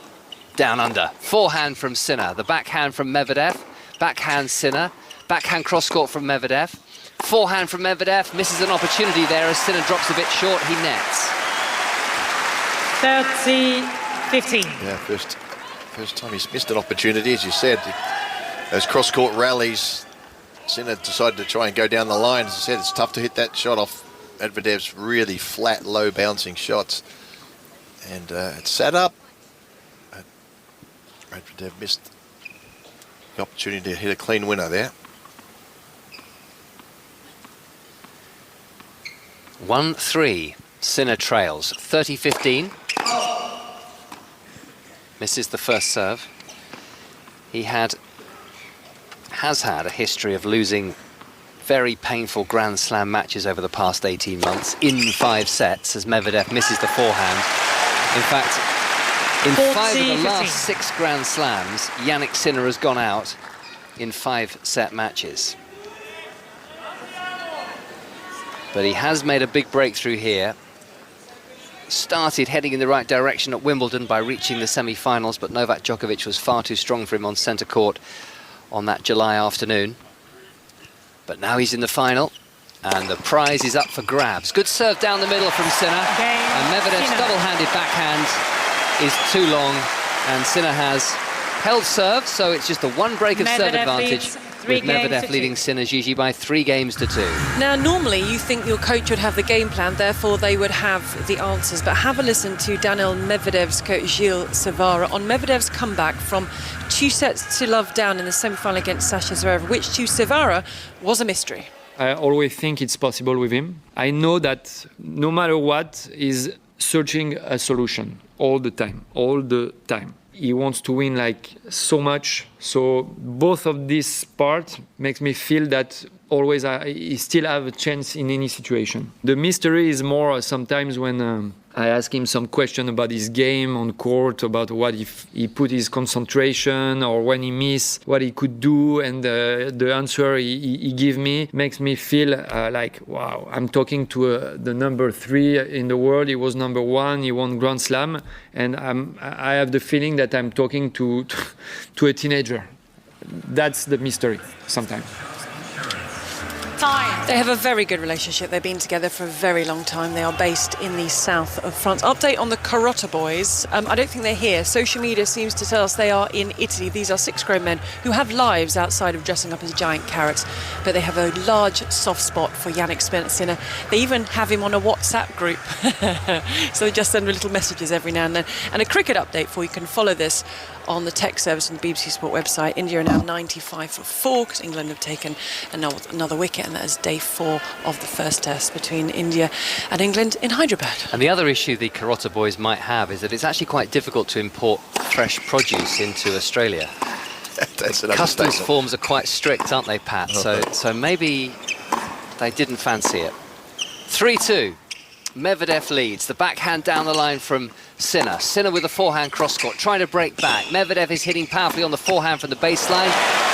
down under. Forehand from Sinner, the backhand from Medvedev, backhand Sinner, backhand cross-court from Medvedev, forehand from Medvedev, misses an opportunity there as Sinner drops a bit short, he nets. 30-15. Yeah, first time he's missed an opportunity, as you said. Those cross-court rallies, Sinner decided to try and go down the line. As I said, it's tough to hit that shot off Medvedev's really flat, low bouncing shots. And it sat up. Medvedev missed the opportunity to hit a clean winner there. 1-3. Sinner trails 30-15. Misses the first serve. He has had a history of losing very painful Grand Slam matches over the past 18 months in 5 sets as Medvedev misses the forehand. In fact, in 5 of the last 6 Grand Slams, Yanik Sinner has gone out in 5-set matches. But he has made a big breakthrough here. Started heading in the right direction at Wimbledon by reaching the semi-finals, but Novak Djokovic was far too strong for him on centre court on that July afternoon. But now he's in the final, and the prize is up for grabs. Good serve down the middle from Sinner, and Medvedev's double-handed backhand is too long, and Sinner has held serve, so it's just a 1 break of serve advantage, with Medvedev leading Sinner Gigi by 3 games to 2. Now, normally you think your coach would have the game plan, therefore they would have the answers. But have a listen to Daniil Medvedev's coach Gilles Savara on Medvedev's comeback from 2 sets to love down in the semi-final against Sasha Zverev, which to Savara was a mystery. I always think it's possible with him. I know that no matter what, he's searching a solution all the time. He wants to win like so much. So both of these parts makes me feel that always he still have a chance in any situation. The mystery is more sometimes when I ask him some question about his game on court, about what if he put his concentration or when he missed, what he could do, and the answer he give me makes me feel like, wow, I'm talking to the number 3 in the world. He was number 1, he won Grand Slam, and I have the feeling that I'm talking to a teenager. That's the mystery sometimes. They have a very good relationship. They've been together for a very long time. They are based in the south of France. Update on the Carota boys. I don't think they're here. Social media seems to tell us they are in Italy. These are 6 grown men who have lives outside of dressing up as giant carrots, but they have a large soft spot for Yanik Sinner. They even have him on a WhatsApp group. So they just send little messages every now and then. And a cricket update for you can follow this on the tech service on the BBC Sport website. India are now 95 for 4 because England have taken another wicket, and that is day 4 of the first test between India and England in Hyderabad. And the other issue the Carota boys might have is that it's actually quite difficult to import fresh produce into Australia. Customs forms are quite strict, aren't they, Pat? So maybe they didn't fancy it. 3-2. Medvedev leads. The backhand down the line from Sinner. Sinner with a forehand cross-court, trying to break back. Medvedev is hitting powerfully on the forehand from the baseline,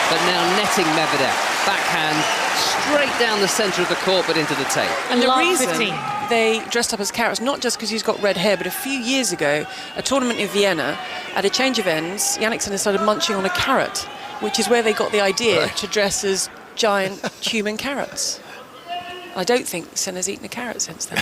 but now netting Medvedev. Backhand straight down the centre of the court, but into the tape. And the reason they dressed up as carrots, not just because he's got red hair, but a few years ago, a tournament in Vienna, at a change of ends, Yanik Sinner started munching on a carrot, which is where they got the idea to dress as giant human carrots. I don't think Sinner's eaten a carrot since then.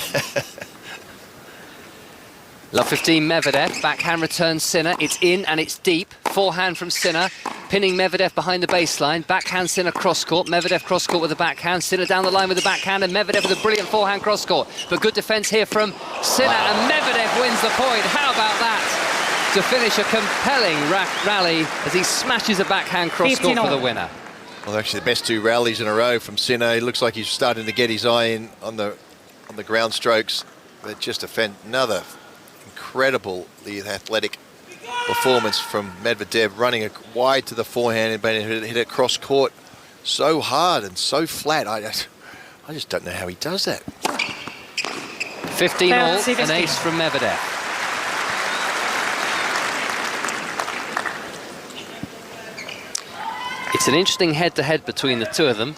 Love 15, Medvedev. Backhand returns Sinner. It's in and it's deep. Forehand from Sinner, pinning Medvedev behind the baseline. Backhand Sinner cross-court. Medvedev cross-court with the backhand. Sinner down the line with the backhand, and Medvedev with a brilliant forehand cross-court. But good defence here from Sinner, and Medvedev wins the point. How about that? To finish a compelling rally as he smashes a backhand cross-court for the winner. Well, actually, the best 2 rallies in a row from Sinner. It looks like he's starting to get his eye in on the ground strokes. But just another incredibly athletic performance from Medvedev, running wide to the forehand and being able to hit it cross court so hard and so flat. I just don't know how he does that. 15 all, an ace from Medvedev. It's an interesting head-to-head between the 2 of them,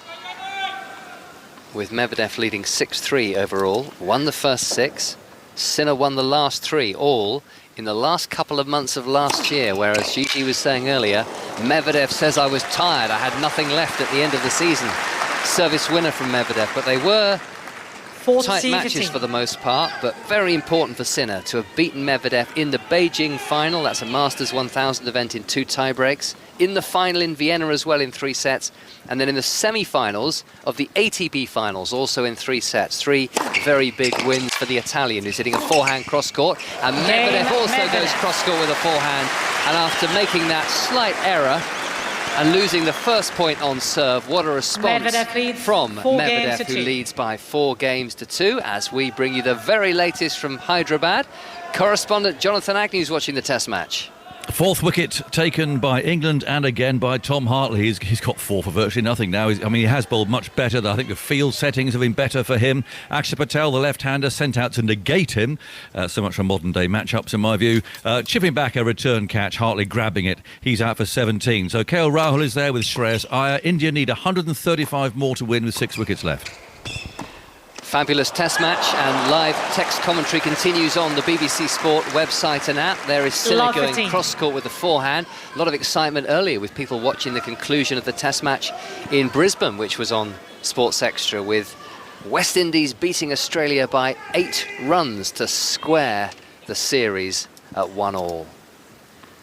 with Medvedev leading 6-3 overall. Won the first 6. Sinner won the last 3, all in the last couple of months of last year, whereas Gigi was saying earlier, Medvedev says, I was tired, I had nothing left at the end of the season. Service winner from Medvedev, but they were tight matches for the most part, but very important for Sinner to have beaten Medvedev in the Beijing final. That's a Masters 1000 event in 2 tie-breaks. In the final in Vienna as well in 3 sets, and then in the semi-finals of the ATP finals, also in 3 sets. 3 very big wins for the Italian, who's hitting a forehand cross-court, and Medvedev also goes cross-court with a forehand, and after making that slight error and losing the first point on serve. What a response from Medvedev, who leads by 4 games to 2, as we bring you the very latest from Hyderabad. Correspondent Jonathan Agnew's watching the test match. 4th wicket taken by England, and again by Tom Hartley. He's got 4 for virtually nothing now. He has bowled much better. I think the field settings have been better for him. Akshar Patel, the left-hander, sent out to negate him. So much for modern-day matchups, in my view. Chipping back a return catch, Hartley grabbing it. He's out for 17. So KL Rahul is there with Shreyas Iyer. India need 135 more to win with 6 wickets left. Fabulous test match, and live text commentary continues on the BBC Sport website and app. There is Sinner going cross-court with the forehand. A lot of excitement earlier with people watching the conclusion of the test match in Brisbane, which was on Sports Extra, with West Indies beating Australia by 8 runs to square the series at 1-1.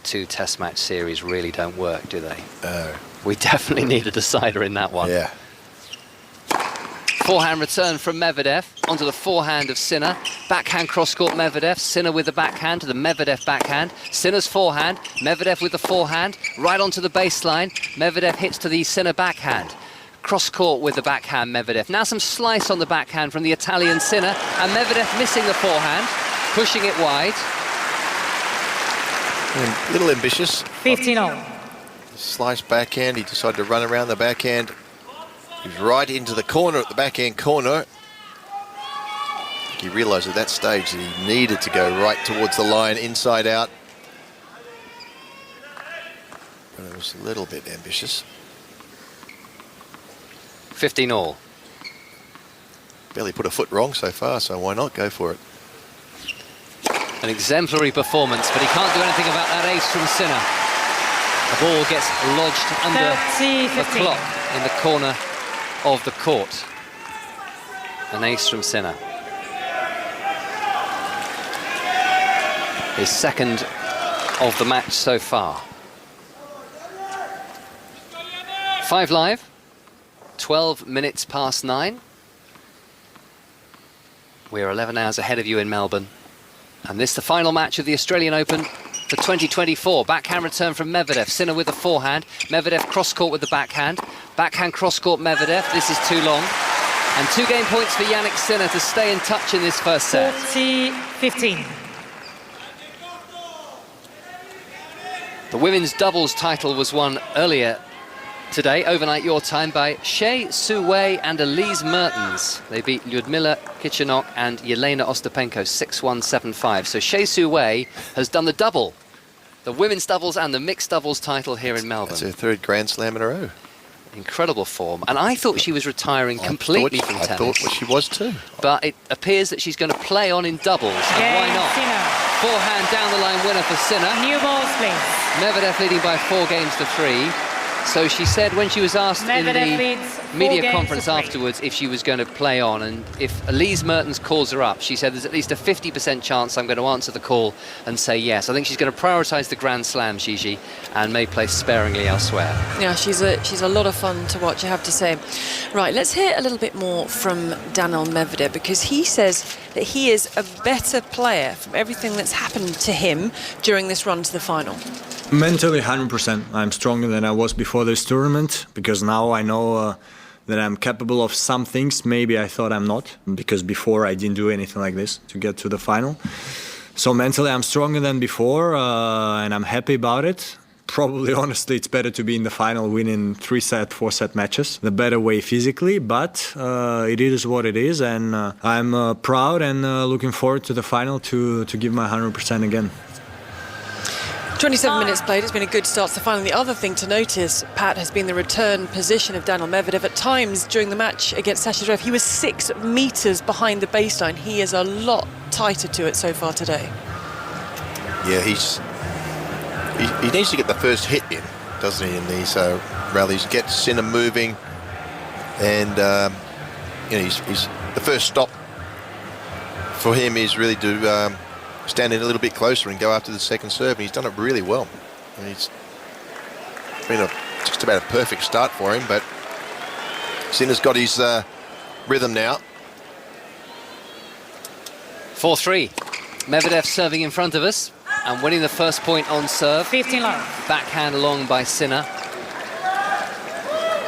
2 test match series really don't work, do they? We definitely need a decider in that one. Yeah. Forehand return from Medvedev onto the forehand of Sinner. Backhand cross-court Medvedev. Sinner with the backhand to the Medvedev backhand. Sinner's forehand. Medvedev with the forehand. Right onto the baseline. Medvedev hits to the Sinner backhand. Cross-court with the backhand Medvedev. Now some slice on the backhand from the Italian Sinner. And Medvedev missing the forehand. Pushing it wide. A little ambitious. 15-all. Slice backhand. He decided to run around the backhand. He's right into the corner at the backhand corner. He realised at that stage that he needed to go right towards the line, inside out. But it was a little bit ambitious. 15-all. Barely put a foot wrong so far, so why not go for it? An exemplary performance, but he can't do anything about that ace from Sinner. The ball gets lodged under the clock in the corner of the court. An ace from Sinner. His 2nd of the match so far. 5 live, 12 minutes past 9. We're 11 hours ahead of you in Melbourne. And this is the final match of the Australian Open for 2024. Backhand return from Medvedev. Sinner with the forehand. Medvedev cross-court with the backhand. Backhand cross-court Medvedev. This is too long. And 2 game points for Yanik Sinner to stay in touch in this first set. 40-15. The women's doubles title was won earlier today, overnight your time, by Shea Su Wei and Elise Mertens. They beat Lyudmila Kichenok and Yelena Ostapenko 6-1, 7-5. So Shea Su Wei has done the double, the women's doubles and the mixed doubles title here in Melbourne. It's her 3rd Grand Slam in a row. Incredible form. And I thought she was retiring completely from tennis. I thought she was too. But it appears that she's going to play on in doubles. And why not? Sinner. Forehand down the line winner for Sinner. New balls, please. Medvedev leading by 4 games to 3. So she said when she was asked in the media conference afterwards if she was going to play on, and if Elise Mertens calls her up, she said there's at least a 50% chance I'm going to answer the call and say yes. I think she's going to prioritise the Grand Slam, Gigi, and may play sparingly elsewhere. Yeah, she's a lot of fun to watch, I have to say. Right, let's hear a little bit more from Daniil Medvedev, because he says that he is a better player from everything that's happened to him during this run to the final. Mentally, 100%. I'm stronger than I was before this tournament, because now I know that I'm capable of some things maybe I thought I'm not, because before I didn't do anything like this to get to the final. So mentally I'm stronger than before, and I'm happy about it. Probably, honestly, it's better to be in the final winning 3-set, 4-set matches, the better way physically, but it is what it is, and I'm proud and looking forward to the final to give my 100% again. 27 minutes played. It's been a good start to the final. The other thing to notice, Pat, has been the return position of Daniil Medvedev. At times during the match against Sasha Zverev, he was 6 metres behind the baseline. He is a lot tighter to it so far today. Yeah, he needs to get the first hit in, doesn't he, in these rallies, get Sinner moving, and you know, he's the first stop for him is really to stand in a little bit closer and go after the second serve, and he's done it really well. And it's been just about a perfect start for him, but Sinner's got his rhythm now. 4-3. Medvedev serving in front of us and winning the first point on serve. 15 love. Backhand along by Sinner.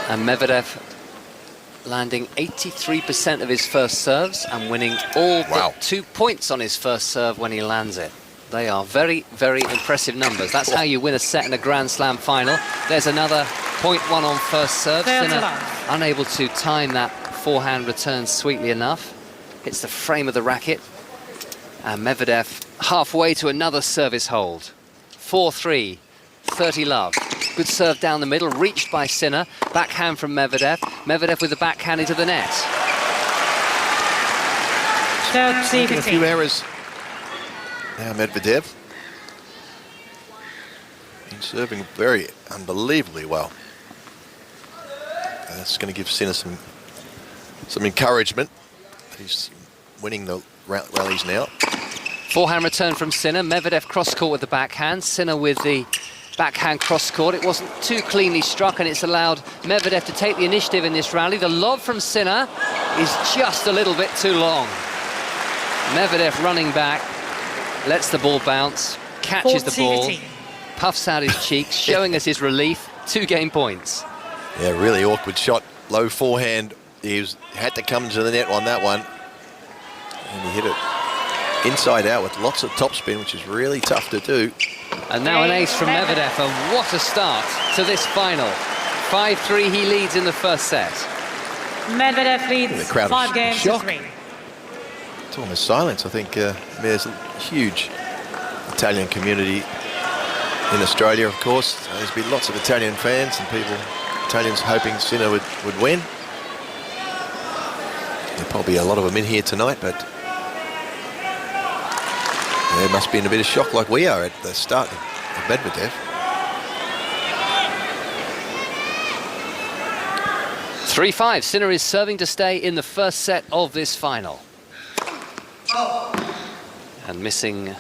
And Medvedev landing 83% of his first serves and winning all but 2 points on his first serve when he lands it. They are very, very impressive numbers. That's how you win a set in a Grand Slam final. There's another 0.1 on first serve. Sinner unable to time that forehand return sweetly enough. Hits the frame of the racket. And Medvedev halfway to another service hold. 4-3, 30 love. Good serve down the middle, reached by Sinner. Backhand from Medvedev. Medvedev with the backhand into the net. Making a few errors. Now Medvedev. He's serving very unbelievably well. That's going to give Sinner some encouragement. He's winning the rallies now. Forehand return from Sinner. Medvedev cross-court with the backhand. Sinner with the backhand cross-court. It wasn't too cleanly struck, and it's allowed Medvedev to take the initiative in this rally. The lob from Sinner is just a little bit too long. Medvedev running back, lets the ball bounce, catches the ball, puffs out his cheeks, showing us his relief. 2 game points. Yeah, really awkward shot. Low forehand. He had to come to the net on that one. And he hit it inside out with lots of topspin, which is really tough to do. And now an ace from Medvedev, and what a start to this final. 5-3 he leads in the first set. Medvedev leads the crowd 5 games to 3. It's almost silence. I think there's a huge Italian community in Australia, of course. There's been lots of Italian fans and Italians hoping Sinner would win. There'll probably be a lot of them in here tonight, but they must be in a bit of shock like we are at the start of Medvedev. 3-5. Sinner is serving to stay in the first set of this final. And missing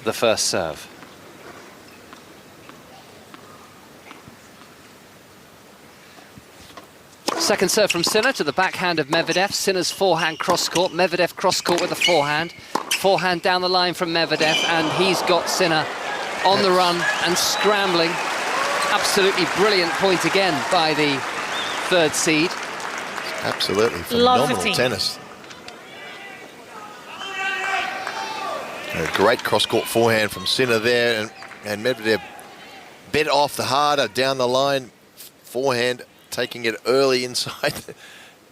the first serve. Second serve from Sinner to the backhand of Medvedev. Sinner's forehand cross-court. Medvedev cross-court with a forehand. Forehand down the line from Medvedev, and he's got Sinner on the run and scrambling. Absolutely brilliant point again by the third seed. Absolutely phenomenal tennis. A great cross-court forehand from Sinner there, and Medvedev bit off the harder down the line forehand, taking it early inside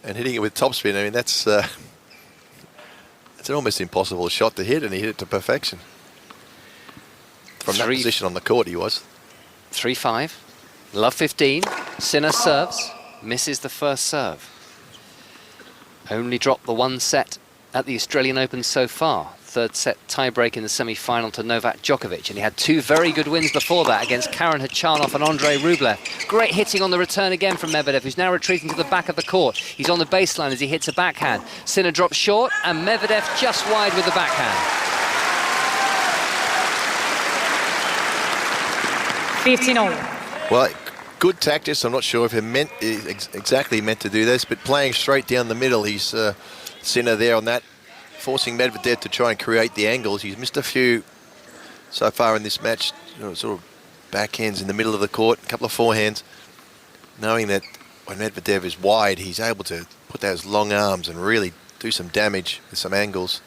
and hitting it with topspin. I mean, it's an almost impossible shot to hit, and he hit it to perfection. From that position on the court, he was. 3-5. Love 15. Sinner serves. Misses the first serve. Only dropped the 1 set at the Australian Open so far. Third set tiebreak in the semi-final to Novak Djokovic, and he had 2 very good wins before that against Karen Khachanov and Andrei Rublev. Great hitting on the return again from Medvedev, who's now retreating to the back of the court. He's on the baseline as he hits a backhand. Sinner drops short, and Medvedev just wide with the backhand. 15-all. Well, good tactics. I'm not sure if he exactly meant to do this, but playing straight down the middle, he's Sinner there on that, forcing Medvedev to try and create the angles. He's missed a few so far in this match, sort of backhands in the middle of the court, a couple of forehands, knowing that when Medvedev is wide, he's able to put those long arms and really do some damage with some angles.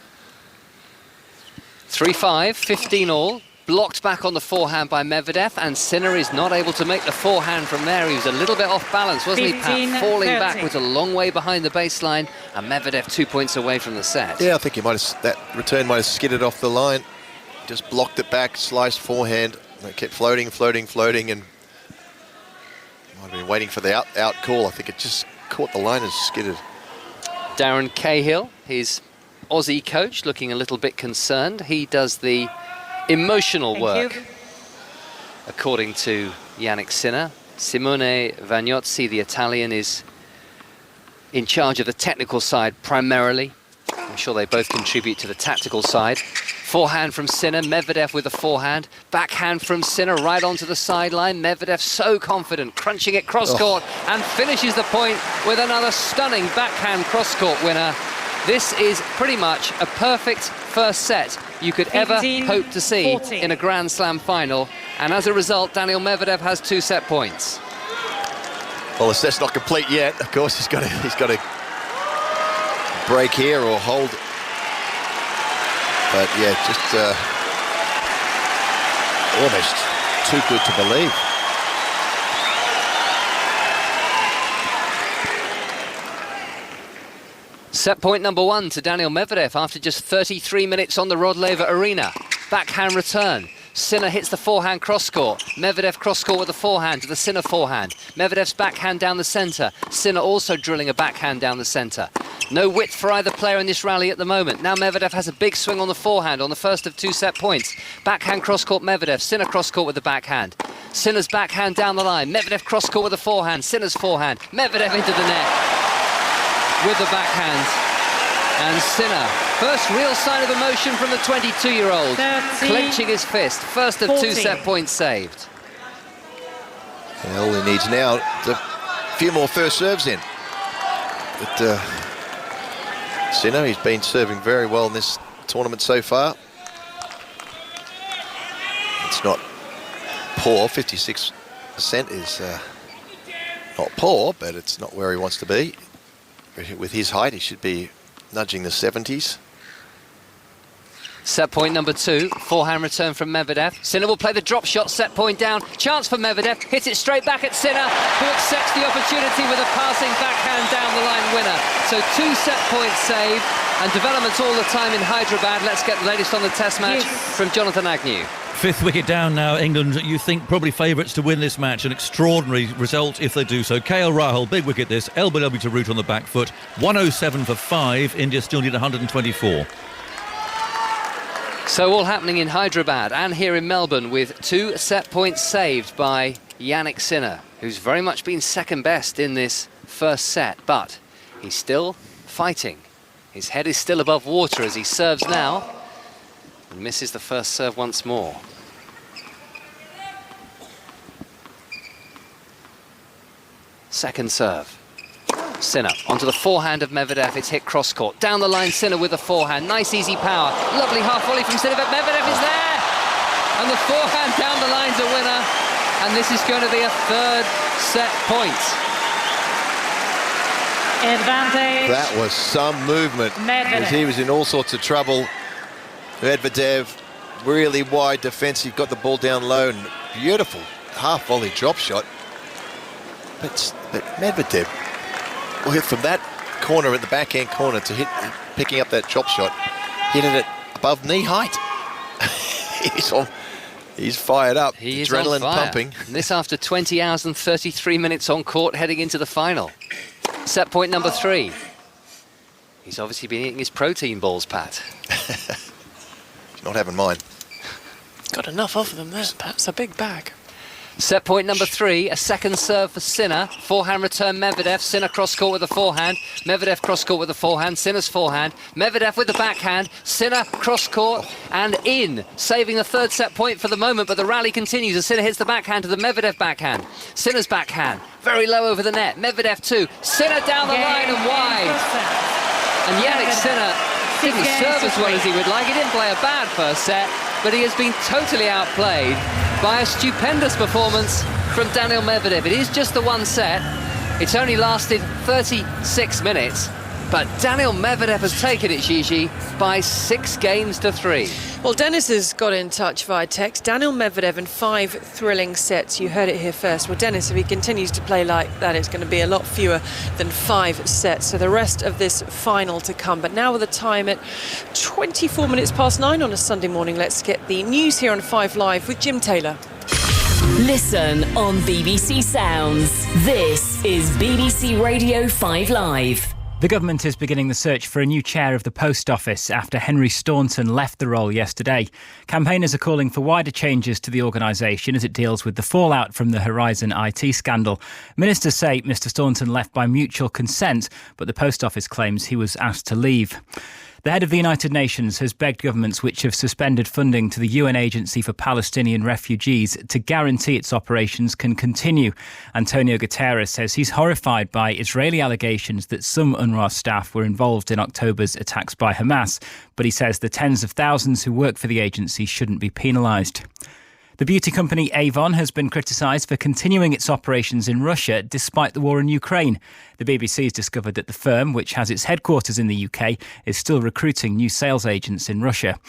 3-5, 15-all. Blocked back on the forehand by Medvedev, and Sinner is not able to make the forehand from there. He was a little bit off balance, wasn't he, Pat? Falling backwards a long way behind the baseline, and Medvedev 2 points away from the set. Yeah, I think that return might have skidded off the line. Just blocked it back, sliced forehand. It kept floating, and might have been waiting for the out call. I think it just caught the line and skidded. Darren Cahill, his Aussie coach, looking a little bit concerned. He does the emotional work, according to Yanik Sinner. Simone Vagnozzi, the Italian, is in charge of the technical side primarily. I'm sure they both contribute to the tactical side. Forehand from Sinner, Medvedev with a forehand. Backhand from Sinner right onto the sideline. Medvedev so confident, crunching it cross-court, and finishes the point with another stunning backhand cross-court winner. This is pretty much a perfect first set you could ever hope to see in a Grand Slam final. And as a result, Daniil Medvedev has 2 set points. Well, the set's not complete yet. Of course, he's got to break here or hold. But yeah, just almost too good to believe. Set point number 1 to Daniil Medvedev after just 33 minutes on the Rod Laver Arena. Backhand return. Sinner hits the forehand cross-court. Medvedev cross-court with the forehand to the Sinner forehand. Medvedev's backhand down the centre. Sinner also drilling a backhand down the centre. No width for either player in this rally at the moment. Now Medvedev has a big swing on the forehand on the first of 2 set points. Backhand cross-court Medvedev. Sinner cross-court with the backhand. Sinner's backhand down the line. Medvedev cross-court with the forehand. Sinner's forehand. Medvedev into the net with the backhand. And Sinner, first real sign of emotion from the 22-year-old, clenching his fist. First of 2 set points saved. And all he needs now is a few more first serves in. But Sinner, he's been serving very well in this tournament so far. It's not poor. 56% is not poor, but it's not where he wants to be. With his height, he should be nudging the 70s. Set point number 2, forehand return from Medvedev. Sinner will play the drop shot, set point down. Chance for Medvedev, hits it straight back at Sinner, who accepts the opportunity with a passing backhand down the line winner. So 2 set points saved, and developments all the time in Hyderabad. Let's get the latest on the test match from Jonathan Agnew. 5th wicket down now, England, you think probably favourites to win this match. An extraordinary result if they do so. KL Rahul, big wicket this. LBW to root on the back foot. 107 for 5. India still need 124. So all happening in Hyderabad and here in Melbourne with 2 set points saved by Yanik Sinner, who's very much been second best in this first set, but he's still fighting. His head is still above water as he serves now and misses the first serve once more. Second serve. Sinner onto the forehand of Medvedev. It's hit cross-court. Down the line, Sinner with the forehand. Nice, easy power. Lovely half volley from Sinner, but Medvedev is there! And the forehand down the line's a winner. And this is going to be a 3rd set point. Advantage. That was some movement. Because he was in all sorts of trouble. Medvedev, really wide defensive, got the ball down low, and beautiful half volley drop shot. But Medvedev, well, hit from that corner at the backhand corner to picking up that drop shot, hit it at above knee height. He's fired up. He is adrenaline on fire. pumping. And this after 20 hours and 33 minutes on court heading into the final. Set point number 3. He's obviously been eating his protein balls, Pat. He's not having mine. Got enough of them there, perhaps a big bag. Set point number 3, a second serve for Sinner. Forehand return Medvedev. Sinner cross-court with the forehand. Medvedev cross-court with the forehand. Sinner's forehand. Medvedev with the backhand. Sinner cross-court and in. Saving the 3rd set point for the moment, but the rally continues as Sinner hits the backhand to the Medvedev backhand. Sinner's backhand. Very low over the net. Medvedev 2. Sinner down the line and wide. And Yanik Sinner didn't serve as well as he would like. He didn't play a bad first set, but he has been totally outplayed by a stupendous performance from Daniil Medvedev. It is just the 1 set. It's only lasted 36 minutes, but Daniil Medvedev has taken it, Gigi, by 6 games to 3. Well, Dennis has got in touch via text. Daniil Medvedev in 5 thrilling sets. You heard it here first. Well, Dennis, if he continues to play like that, it's going to be a lot fewer than 5 sets. So the rest of this final to come. But now with the time at 24 minutes past 9 on a Sunday morning, let's get the news here on 5 Live with Jim Taylor. Listen on BBC Sounds. This is BBC Radio 5 Live. The government is beginning the search for a new chair of the Post Office after Henry Staunton left the role yesterday. Campaigners are calling for wider changes to the organisation as it deals with the fallout from the Horizon IT scandal. Ministers say Mr Staunton left by mutual consent, but the Post Office claims he was asked to leave. The head of the United Nations has begged governments which have suspended funding to the UN Agency for Palestinian Refugees to guarantee its operations can continue. Antonio Guterres says he's horrified by Israeli allegations that some UNRWA staff were involved in October's attacks by Hamas, but he says the tens of thousands who work for the agency shouldn't be penalised. The beauty company Avon has been criticised for continuing its operations in Russia despite the war in Ukraine. The BBC has discovered that the firm, which has its headquarters in the UK, is still recruiting new sales agents in Russia.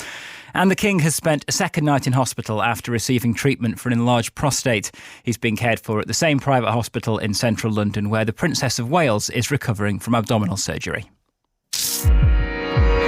And the King has spent a second night in hospital after receiving treatment for an enlarged prostate. He's being cared for at the same private hospital in central London where the Princess of Wales is recovering from abdominal surgery.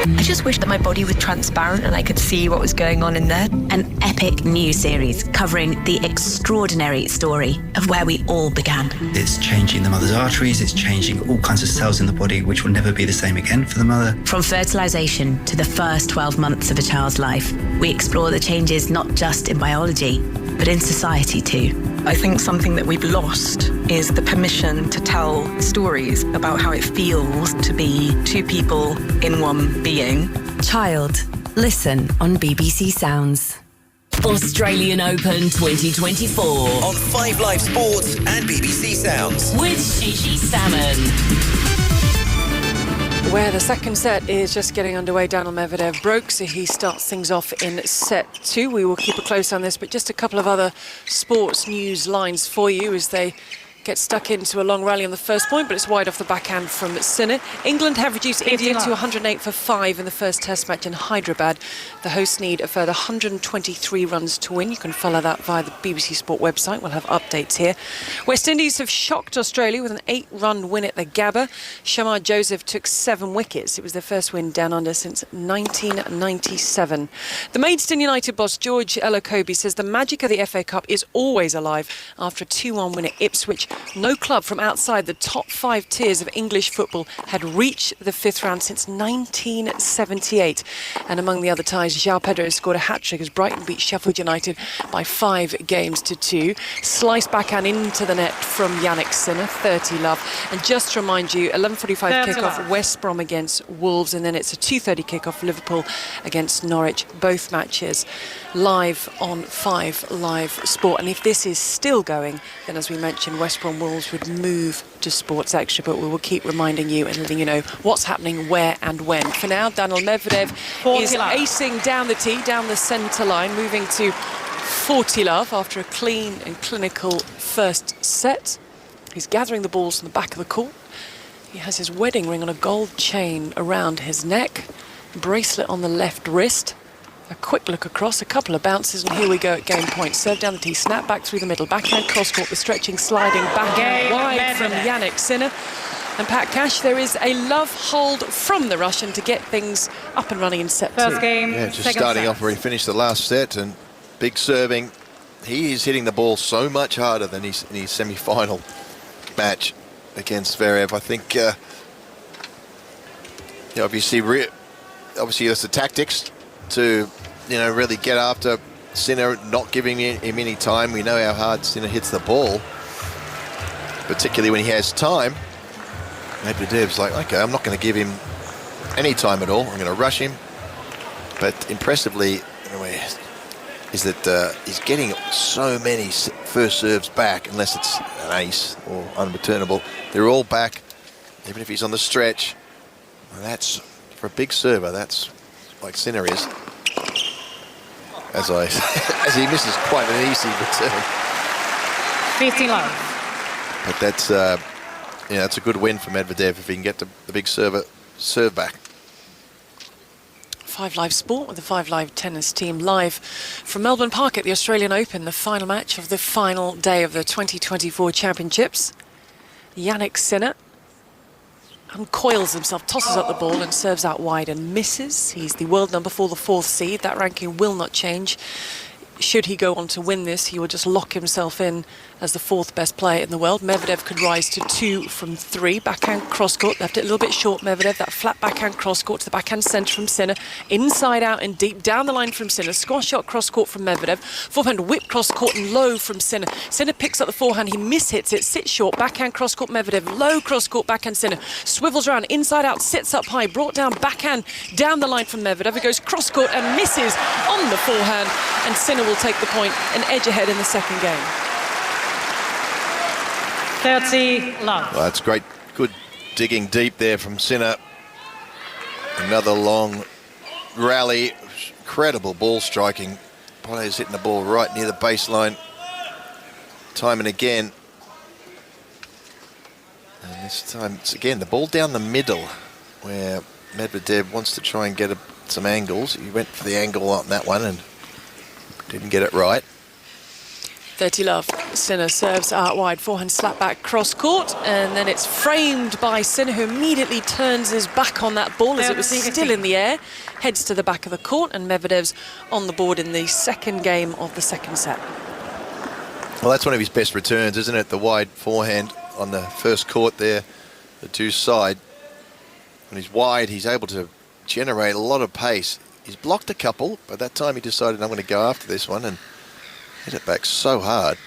I just wish that my body was transparent and I could see what was going on in there. An epic new series covering the extraordinary story of where we all began. It's changing the mother's arteries, it's changing all kinds of cells in the body which will never be the same again for the mother. From fertilisation to the first 12 months of a child's life, we explore the changes not just in biology, but in society too. I think something that we've lost is the permission to tell stories about how it feels to be two people in one being. Child, listen on BBC Sounds. Australian Open 2024 on 5 Live Sports and BBC Sounds with Gigi Salmon. Where the second set is just getting underway, Daniil Medvedev broke, so he starts things off in set 2. We will keep a close on this, but just a couple of other sports news lines for you as they get stuck into a long rally on the first point, but it's wide off the backhand from Sinner. England have reduced India to 108 for 5 in the first test match in Hyderabad. The hosts need a further 123 runs to win. You can follow that via the BBC Sport website. We'll have updates here. West Indies have shocked Australia with an 8-run win at the Gabba. Shamar Joseph took 7 wickets. It was their first win down under since 1997. The Maidstone United boss George Elokobi says the magic of the FA Cup is always alive after a 2-1 win at Ipswich. No club from outside the top 5 tiers of English football had reached the 5th round since 1978. And among the other ties, João Pedro scored a hat-trick as Brighton beat Sheffield United by 5 games to 2. Sliced backhand into the net from Yanik Sinner, 30 love. And just to remind you, 11:45 kickoff, West Brom against Wolves, and then it's a 2:30 kickoff, Liverpool against Norwich. Both matches live on 5 Live Sport. And if this is still going, then as we mentioned, West Brom Wolves would move to Sports Extra, but we will keep reminding you and letting you know what's happening, where and when. For now, Daniil Medvedev is acing down the tee, down the centre line, moving to 40 love after a clean and clinical first set. He's gathering the balls from the back of the court. He has his wedding ring on a gold chain around his neck, bracelet on the left wrist. A quick look across, a couple of bounces, and here we go at game point. Serve down the tee, snap back through the middle, backhand cross court, the stretching, sliding backhand wide from Yanik Sinner. And Pat Cash, there is a love hold from the Russian to get things up and running in set 2. First game, yeah, just starting off where he finished the last set, and big serving. He is hitting the ball so much harder than in his semi-final match against Zverev. I think, obviously that's the tactics to, really get after Sinner, not giving him any time. We know how hard Sinner hits the ball, particularly when he has time. Medvedev's like, okay, I'm not going to give him any time at all. I'm going to rush him. But impressively, anyway, is that he's getting so many first serves back, unless it's an ace or unreturnable. They're all back, even if he's on the stretch. And that's, for a big server, that's like Sinner is, as he misses quite an easy return. 15 love. But that's that's a good win for Medvedev if he can get the big serve back. 5 Live Sport with the 5 Live tennis team live from Melbourne Park at the Australian Open, the final match of the final day of the 2024 championships. Yanik Sinner uncoils himself, tosses up the ball and serves out wide and misses. He's the world number 4, the 4th seed. That ranking will not change. Should he go on to win this, he will just lock himself in as the 4th best player in the world. Medvedev could rise to 2 from 3. Backhand cross-court, left it a little bit short, Medvedev. That flat backhand cross-court to the backhand centre from Sinner. Inside out and deep, down the line from Sinner. Squash shot cross-court from Medvedev. Forehand whip cross-court and low from Sinner. Sinner picks up the forehand, he mishits it, sits short. Backhand cross-court Medvedev, low cross-court backhand Sinner. Swivels around, inside out, sits up high, brought down backhand, down the line from Medvedev. It goes cross-court and misses on the forehand. And Sinner will take the point and edge ahead in the second game. 30 love. Well, that's great. Good digging deep there from Sinner. Another long rally. Incredible ball striking players hitting the ball right near the baseline time and again. And this time, it's again the ball down the middle where Medvedev wants to try and get some angles. He went for the angle on that one and didn't get it right. 30 love. Sinner serves out wide, forehand slap back cross court, and then it's framed by Sinner, who immediately turns his back on that ball as it was still in the air, heads to the back of the court, and Medvedev's on the board in the second game of the second set. Well, that's one of his best returns, isn't it? The wide forehand on the first court there, the deuce side. When he's wide, he's able to generate a lot of pace. He's blocked a couple, but that time he decided, I'm going to go after this one, and hit it back so hard.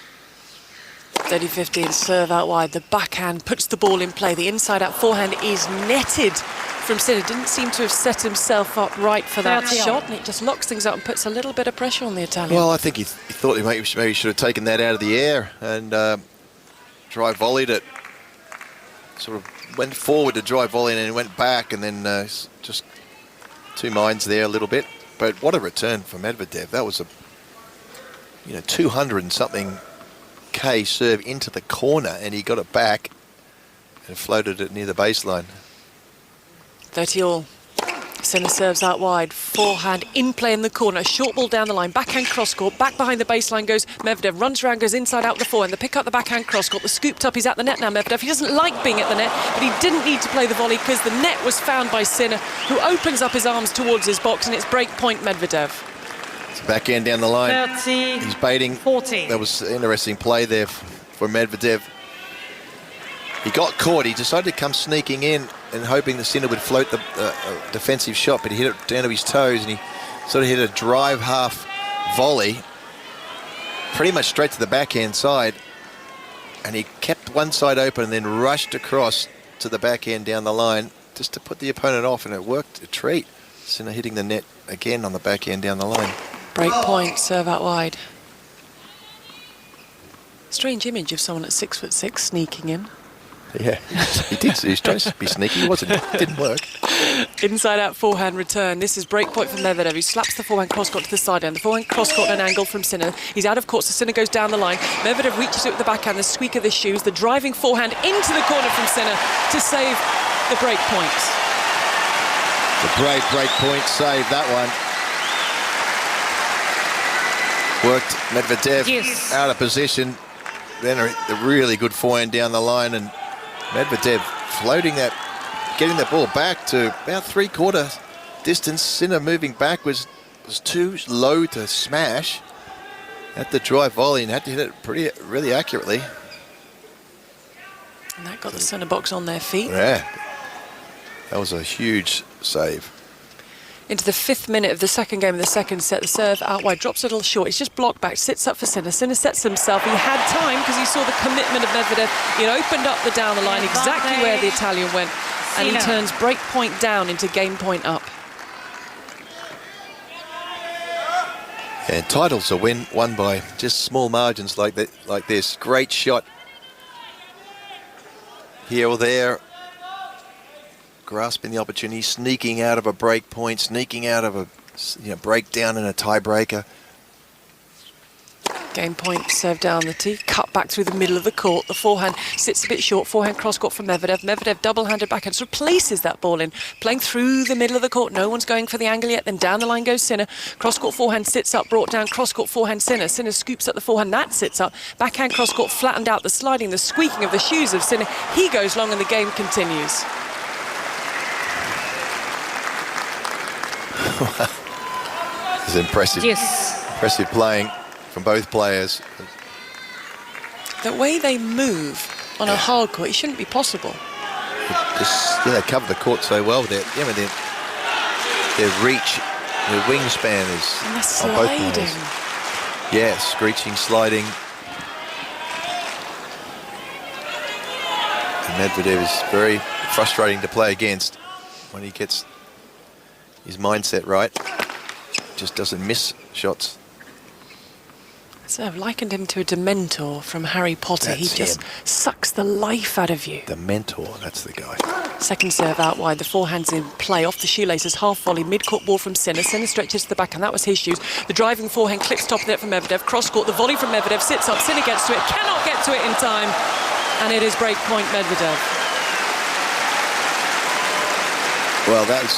30-15 serve out wide. The backhand puts the ball in play. The inside-out forehand is netted from Sinner. Didn't seem to have set himself up right for that shot, and it just locks things up and puts a little bit of pressure on the Italian. Well, I think he thought he maybe should have taken that out of the air and dry volleyed it. Sort of went forward to dry volley and then went back, and then just two minds there a little bit. But what a return for Medvedev. That was a 200 and something K serve into the corner, and he got it back and floated it near the baseline. 30 all. Sinner serves out wide, forehand in play in the corner, short ball down the line, backhand cross court, back behind the baseline goes Medvedev, runs around, goes inside out the forehand, the pick up the backhand cross court, the scooped up, he's at the net now, Medvedev. He doesn't like being at the net, but he didn't need to play the volley because the net was found by Sinner, who opens up his arms towards his box, and it's break point Medvedev. It's backhand down the line. 30, he's baiting. 40. That was an interesting play there for Medvedev. He got caught. He decided to come sneaking in and hoping the Sinner would float the defensive shot, but he hit it down to his toes, and he sort of hit a drive half volley pretty much straight to the backhand side, and he kept one side open and then rushed across to the backhand down the line just to put the opponent off, and it worked a treat. Sinner hitting the net again on the backhand down the line. Break point, serve out wide. Strange image of someone at 6'6" sneaking in. Yeah, he did. He was trying to be sneaky. He wasn't. It didn't work. Inside out forehand return. This is break point from Medvedev. He slaps the forehand cross court to the side end. The forehand cross court at an angle from Sinner. He's out of court, so Sinner goes down the line. Medvedev reaches it with the backhand, the squeak of the shoes, the driving forehand into the corner from Sinner to save the break point. The great break point save, that one. Worked Medvedev out of position. Then a really good forehand down the line, and Medvedev floating that, getting the ball back to about three-quarter distance. Sinner moving back was too low to smash at the drive volley and had to hit it really accurately. And that got the centre box on their feet. Yeah, that was a huge save. Into the 5th minute of the second game of the second set, the serve out wide, drops a little short. He's just blocked back, sits up for Sinner. Sinner sets himself. He had time because he saw the commitment of Medvedev. He opened up the down the line, exactly where the Italian went, and he turns break point down into game point up. And titles are won by just small margins like this. Great shot here or there. Grasping the opportunity, sneaking out of a break point, sneaking out of a breakdown in a tiebreaker. Game point, serve down the tee, cut back through the middle of the court. The forehand sits a bit short, forehand cross court from Medvedev. Medvedev double-handed backhand, sort of places that ball in, playing through the middle of the court. No one's going for the angle yet. Then down the line goes Sinner. Cross court forehand sits up, brought down, cross court forehand Sinner. Sinner scoops up the forehand, that sits up. Backhand cross court flattened out, the sliding, the squeaking of the shoes of Sinner. He goes long and the game continues. It's impressive. Impressive playing from both players. The way they move on a hard court, it shouldn't be possible. They cover the court so well. Their reach, their wingspan is on both players. Yeah, screeching, sliding. And Medvedev is very frustrating to play against when he gets his mindset right. Just doesn't miss shots. So I've likened him to a Dementor from Harry Potter. That's he just him. sucks the life out of you. The mentor, that's the guy. Second serve out wide, the forehand's in play, off the shoelaces, half volley, mid-court ball from Sinner. Sinner stretches to the back, and that was his shoes. The driving forehand clips top of the net from Medvedev. Cross-court, the volley from Medvedev, sits up, Sinner gets to it, cannot get to it in time, and it is break point Medvedev. Well, that's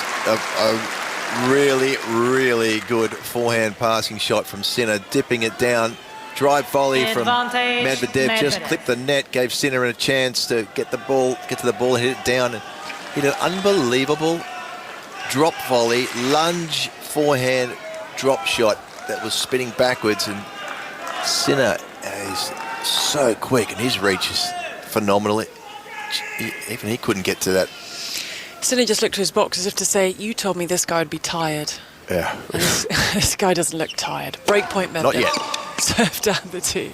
a really, really good forehand passing shot from Sinner, dipping it down. Drive volley from Medvedev, just clipped the net, gave Sinner a chance to get to the ball, hit it down, and hit an unbelievable drop volley, lunge forehand drop shot that was spinning backwards, and Sinner is so quick, and his reach is phenomenal. Even he couldn't get to that. Sinner just looked to his box as if to say, you told me this guy would be tired. Yeah. And this guy doesn't look tired. Break point Medvedev. Not yet. Serve down the tee.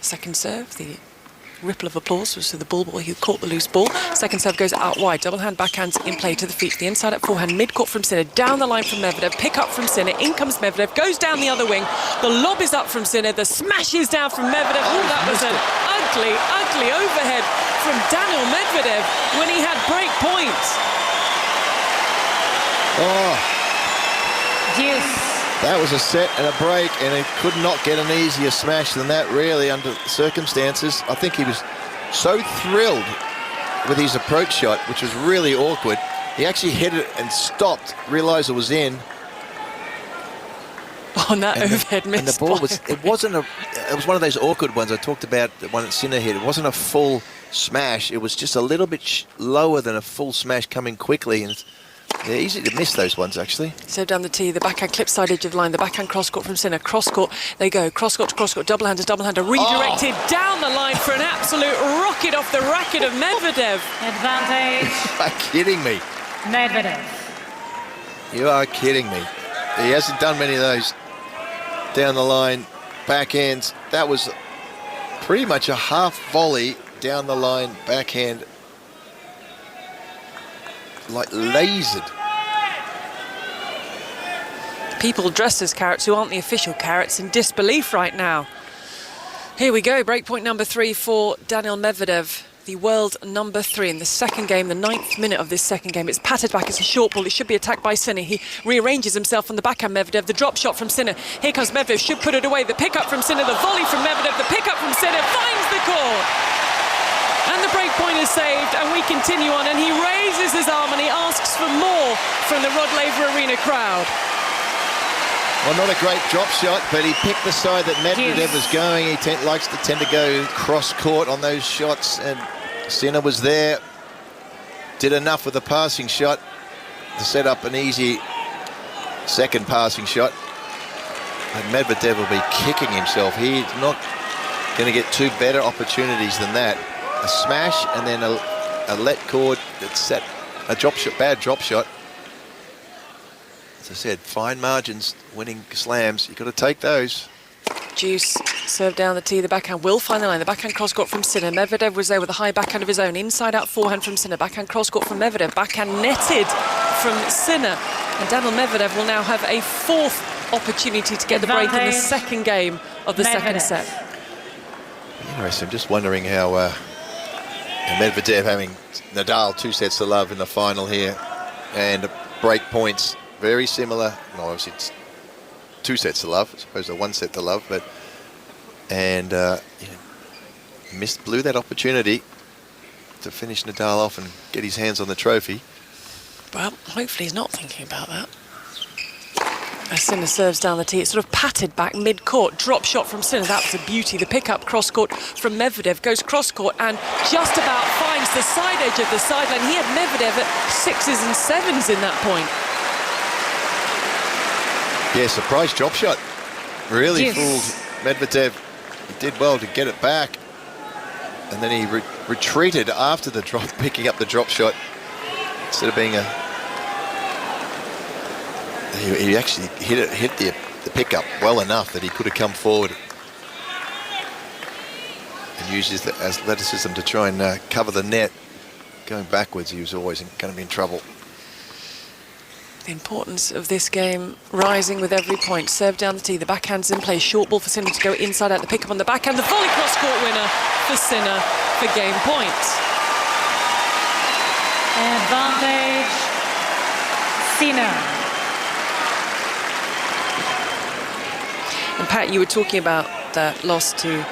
Second serve, the ripple of applause was to the ball boy who caught the loose ball. Second serve goes out wide, double hand backhands in play to the feet. The inside up forehand, mid-court from Sinner, down the line from Medvedev, pick up from Sinner, in comes Medvedev, goes down the other wing. The lob is up from Sinner, the smash is down from Medvedev. Oh, that was an ugly, ugly overhead from Daniil Medvedev when he had break point. Oh. Deuce. That was a set and a break, and it could not get an easier smash than that, really, under the circumstances. I think he was so thrilled with his approach shot, which was really awkward. He actually hit it and stopped, realised it was in. On that overhead miss. And the ball was, it was one of those awkward ones I talked about, the one that Sinner hit. It wasn't a full smash, it was just a little bit lower than a full smash coming quickly, and they're easy to miss, those ones, actually. Serve down the tee, the backhand clip side edge of the line, the backhand cross-court from Sinner. Cross-court, they go. Cross-court to cross-court, double-hander, redirected down the line for an absolute rocket off the racket of Medvedev. Advantage. You are kidding me. Medvedev. You are kidding me. He hasn't done many of those down the line backhands. That was pretty much a half volley down the line backhand, like lasered. People dressed as carrots who aren't the official carrots in disbelief right now. Here we go, breakpoint number 3 for Daniil Medvedev, the world number 3 in the second game, the 9th minute of this second game. It's patted back, it's a short ball, it should be attacked by Sinner. He rearranges himself on the backhand Medvedev, the drop shot from Sinner. Here comes Medvedev, should put it away, the pick up from Sinner, the volley from Medvedev, the pick up from Sinner, finds the court. And the break point is saved, and we continue on, and he raises his arm and he asks for more from the Rod Laver Arena crowd. Well, not a great drop shot, but he picked the side that Medvedev was going. He likes to tend to go cross-court on those shots, and Sinner was there, did enough with the passing shot to set up an easy second passing shot. And Medvedev will be kicking himself. He's not going to get two better opportunities than that. A smash and then a let cord that set a drop shot, bad drop shot. As I said, fine margins, winning slams. You've got to take those. Juice, serve down the tee, the backhand will find the line. The backhand cross-court from Sinner. Medvedev was there with a high backhand of his own. Inside-out forehand from Sinner. Backhand cross-court from Medvedev. Backhand netted from Sinner. And Daniil Medvedev will now have a fourth opportunity to get the break in the second game of the second set. Interesting. I'm just wondering how Medvedev having Nadal 2 sets to love in the final here, and break points very similar. No, obviously it's 2 sets to love, as opposed to 1 set to love, but blew that opportunity to finish Nadal off and get his hands on the trophy. Well, hopefully he's not thinking about that. As Sinner serves down the tee, it's sort of patted back mid-court. Drop shot from Sinner, that was a beauty. The pick-up cross-court from Medvedev goes cross-court and just about finds the side edge of the sideline. He had Medvedev at 6s and 7s in that point. Yeah, surprise drop shot. Really fooled Medvedev. He did well to get it back. And then he retreated after the drop, picking up the drop shot. Instead of being a... He actually hit the pickup well enough that he could have come forward and used his athleticism to try and cover the net. Going backwards, he was always going to be in trouble. The importance of this game rising with every point. Serve down the tee, the backhand's in play. Short ball for Sinner to go inside out, the pick up on the backhand. The volley cross-court winner for Sinner for game point. Advantage, Sinner. And Pat, you were talking about that loss to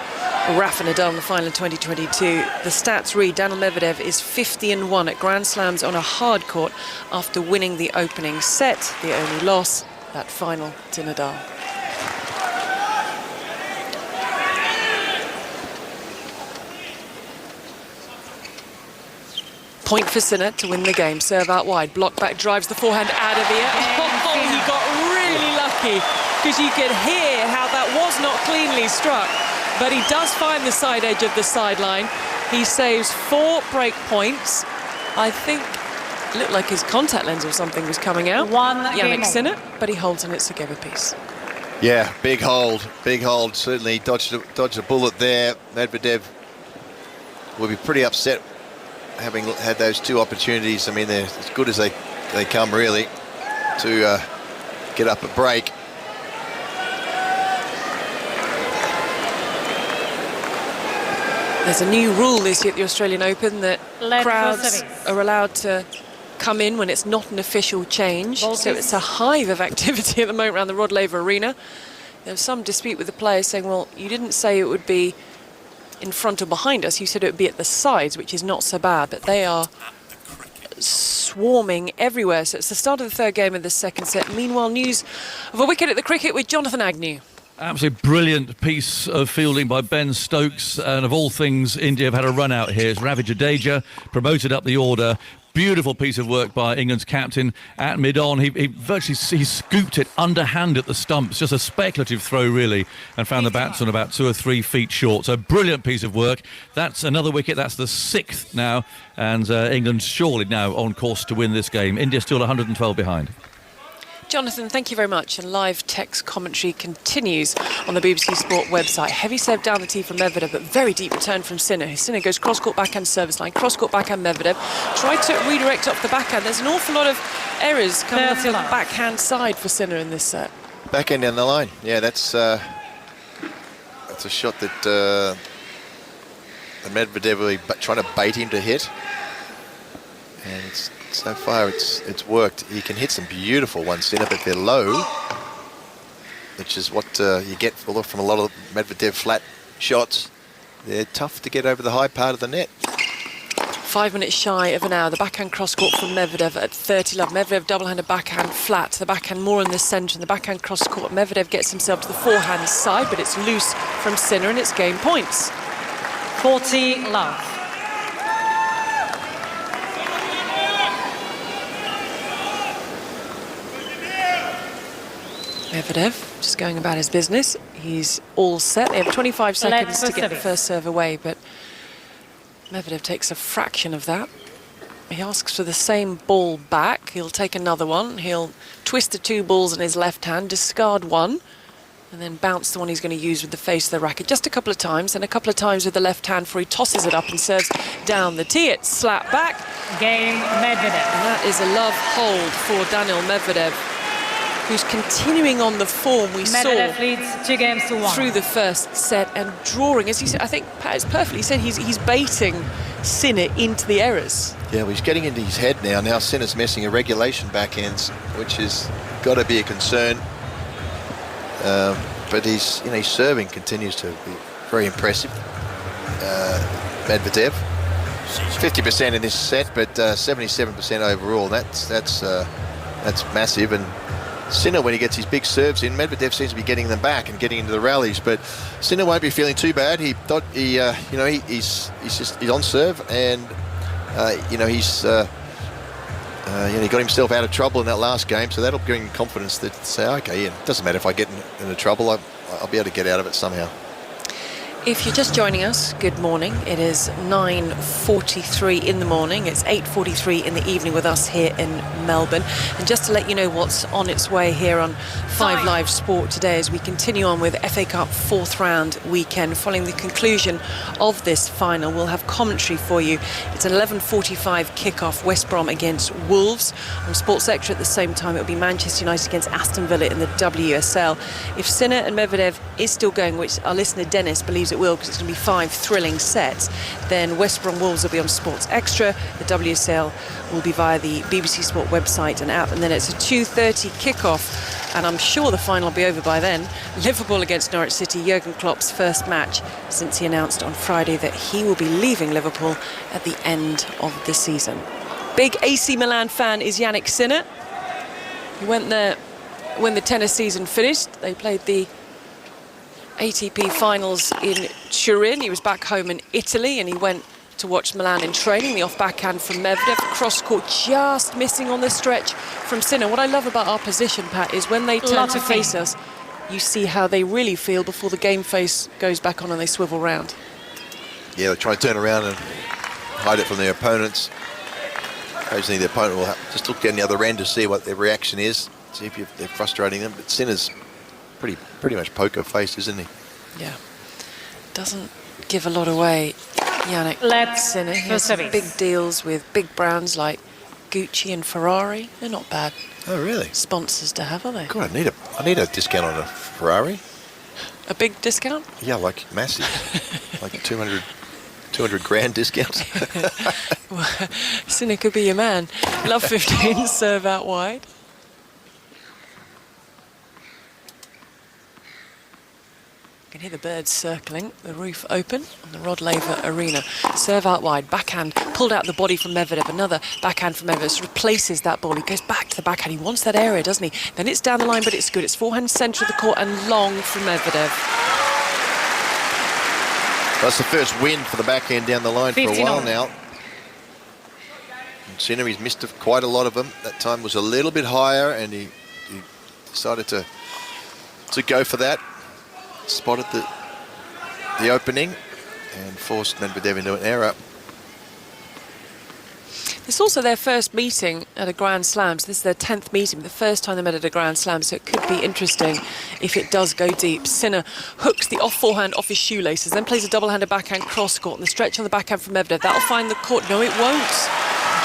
Rafa Nadal in the final of 2022. The stats read Daniil Medvedev is 50-1 at Grand Slams on a hard court after winning the opening set. The only loss, that final to Nadal. Point for Sinner to win the game. Serve out wide, block back, drives the forehand out of the air. Oh, he got really lucky, because you could hear how that was not cleanly struck. But he does find the side edge of the sideline. He saves 4 break points. I think it looked like his contact lens or something was coming out. Yanik Sinner, but he holds and it's a give piece. Yeah, big hold. Certainly dodged a bullet there. Medvedev will be pretty upset having had those 2 opportunities. I mean, they're as good as they come, really, to get up a break. There's a new rule this year at the Australian Open that crowds are allowed to come in when it's not an official change. So it's a hive of activity at the moment around the Rod Laver Arena. There's some dispute with the players saying, well, you didn't say it would be in front or behind us. You said it would be at the sides, which is not so bad. But they are swarming everywhere. So it's the start of the 3rd game of the 2nd set. Meanwhile, news of a wicket at the cricket with Jonathan Agnew. Absolutely brilliant piece of fielding by Ben Stokes, and of all things, India have had a run out here. It's Ravi Jadeja promoted up the order. Beautiful piece of work by England's captain at mid-on. He scooped it underhand at the stumps, just a speculative throw really, and found the batsman about 2 or 3 feet short. So brilliant piece of work. That's another wicket. That's the 6th now, and England surely now on course to win this game. India still 112 behind. Jonathan, thank you very much. And live text commentary continues on the BBC Sport website. Heavy serve down the tee from Medvedev, but very deep return from Sinner. Sinner goes cross-court backhand service line, cross-court backhand Medvedev. Tried to redirect off the backhand. There's an awful lot of errors coming off the backhand side for Sinner in this set. Backhand down the line. Yeah, that's a shot that Medvedev really trying to bait him to hit. And so far it's worked. He can hit some beautiful ones, Sinner, but they're low, which is what you get from a lot of Medvedev flat shots. They're tough to get over the high part of the net. 5 minutes shy of an hour. The backhand cross-court from Medvedev at 30 love. Medvedev double-handed backhand flat. The backhand more in the centre. And the backhand cross-court. Medvedev gets himself to the forehand side, but it's loose from Sinner and it's game points. 40 love. Medvedev just going about his business. He's all set. They have 25 seconds to get the first serve away, but Medvedev takes a fraction of that. He asks for the same ball back. He'll take another one. He'll twist the 2 balls in his left hand, discard one, and then bounce the one he's going to use with the face of the racket just a couple of times, and a couple of times with the left hand before he tosses it up and serves down the tee. It's slap back. Game Medvedev. And that is a love hold for Daniil Medvedev, who's continuing on the form we Medvedev saw leads 2 games to 1 through the first set and drawing, as he said. I think Pat has perfectly said he's baiting Sinner into the errors. Yeah, well, he's getting into his head now. Now Sinner's missing a regulation backhands, which has got to be a concern. But his serving continues to be very impressive. Medvedev, 50% in this set, but 77% overall. That's massive. And Sinner, when he gets his big serves in, Medvedev seems to be getting them back and getting into the rallies. But Sinner won't be feeling too bad. He thought he's on serve, and he got himself out of trouble in that last game. So that'll give him confidence that say, okay, yeah, it doesn't matter if I get into trouble, I'll be able to get out of it somehow. If you're just joining us, good morning. It is 9:43 in the morning. It's 8:43 in the evening with us here in Melbourne. And just to let you know what's on its way here on 5 Live Sport today as we continue on with FA Cup 4th round weekend. Following the conclusion of this final, we'll have commentary for you. It's an 11:45 kickoff, West Brom against Wolves. On Sports Extra at the same time, it'll be Manchester United against Aston Villa in the WSL. If Sinner and Medvedev is still going, which our listener Dennis believes it will because it's going to be 5 thrilling sets, then West Brom Wolves will be on Sports Extra. The WSL will be via the BBC Sport website and app, and then it's a 2:30 kickoff, and I'm sure the final will be over by then. Liverpool against Norwich City, Jurgen Klopp's first match since he announced on Friday that he will be leaving Liverpool at the end of the season. Big AC Milan fan is Yanik Sinner. He went there when the tennis season finished. They played the ATP finals in Turin. He was back home in Italy and he went to watch Milan in training. The off backhand from Medvedev, cross court just missing on the stretch from Sinner. What I love about our position, Pat, is when they turn to face us, you see how they really feel before the game face goes back on and they swivel round. Yeah, they try to turn around and hide it from their opponents. Occasionally the opponent will just look down the other end to see what their reaction is, see if they're frustrating them. But Sinner's pretty much poker face, isn't he? Yeah. Doesn't give a lot away, Yanik Sinner. He has some big deals with big brands like Gucci and Ferrari. They're not bad. Oh, really? Sponsors to have, are they? God, I need a discount on a Ferrari. A big discount? Yeah, like massive. Like 200 grand discount. Well, Sinner could be your man. Love 15, serve out wide. You can hear the birds circling, the roof open on the Rod Laver Arena. Serve out wide, backhand, pulled out the body from Medvedev, another backhand from Medvedev, sort of places that ball. He goes back to the backhand, he wants that area, doesn't he? Then it's down the line, but it's good. It's forehand centre of the court and long from Medvedev. That's the first win for the backhand down the line for a while now. And Sinner, he's missed quite a lot of them. That time was a little bit higher and he decided to go for that. Spotted the opening and forced Medvedev into an error. It's also their first meeting at a Grand Slam. So this is their 10th meeting, the first time they met at a Grand Slam, so it could be interesting if it does go deep. Sinner hooks the off forehand off his shoelaces, then plays a double-handed backhand cross-court, and the stretch on the backhand from Medvedev. That'll find the court. No, it won't.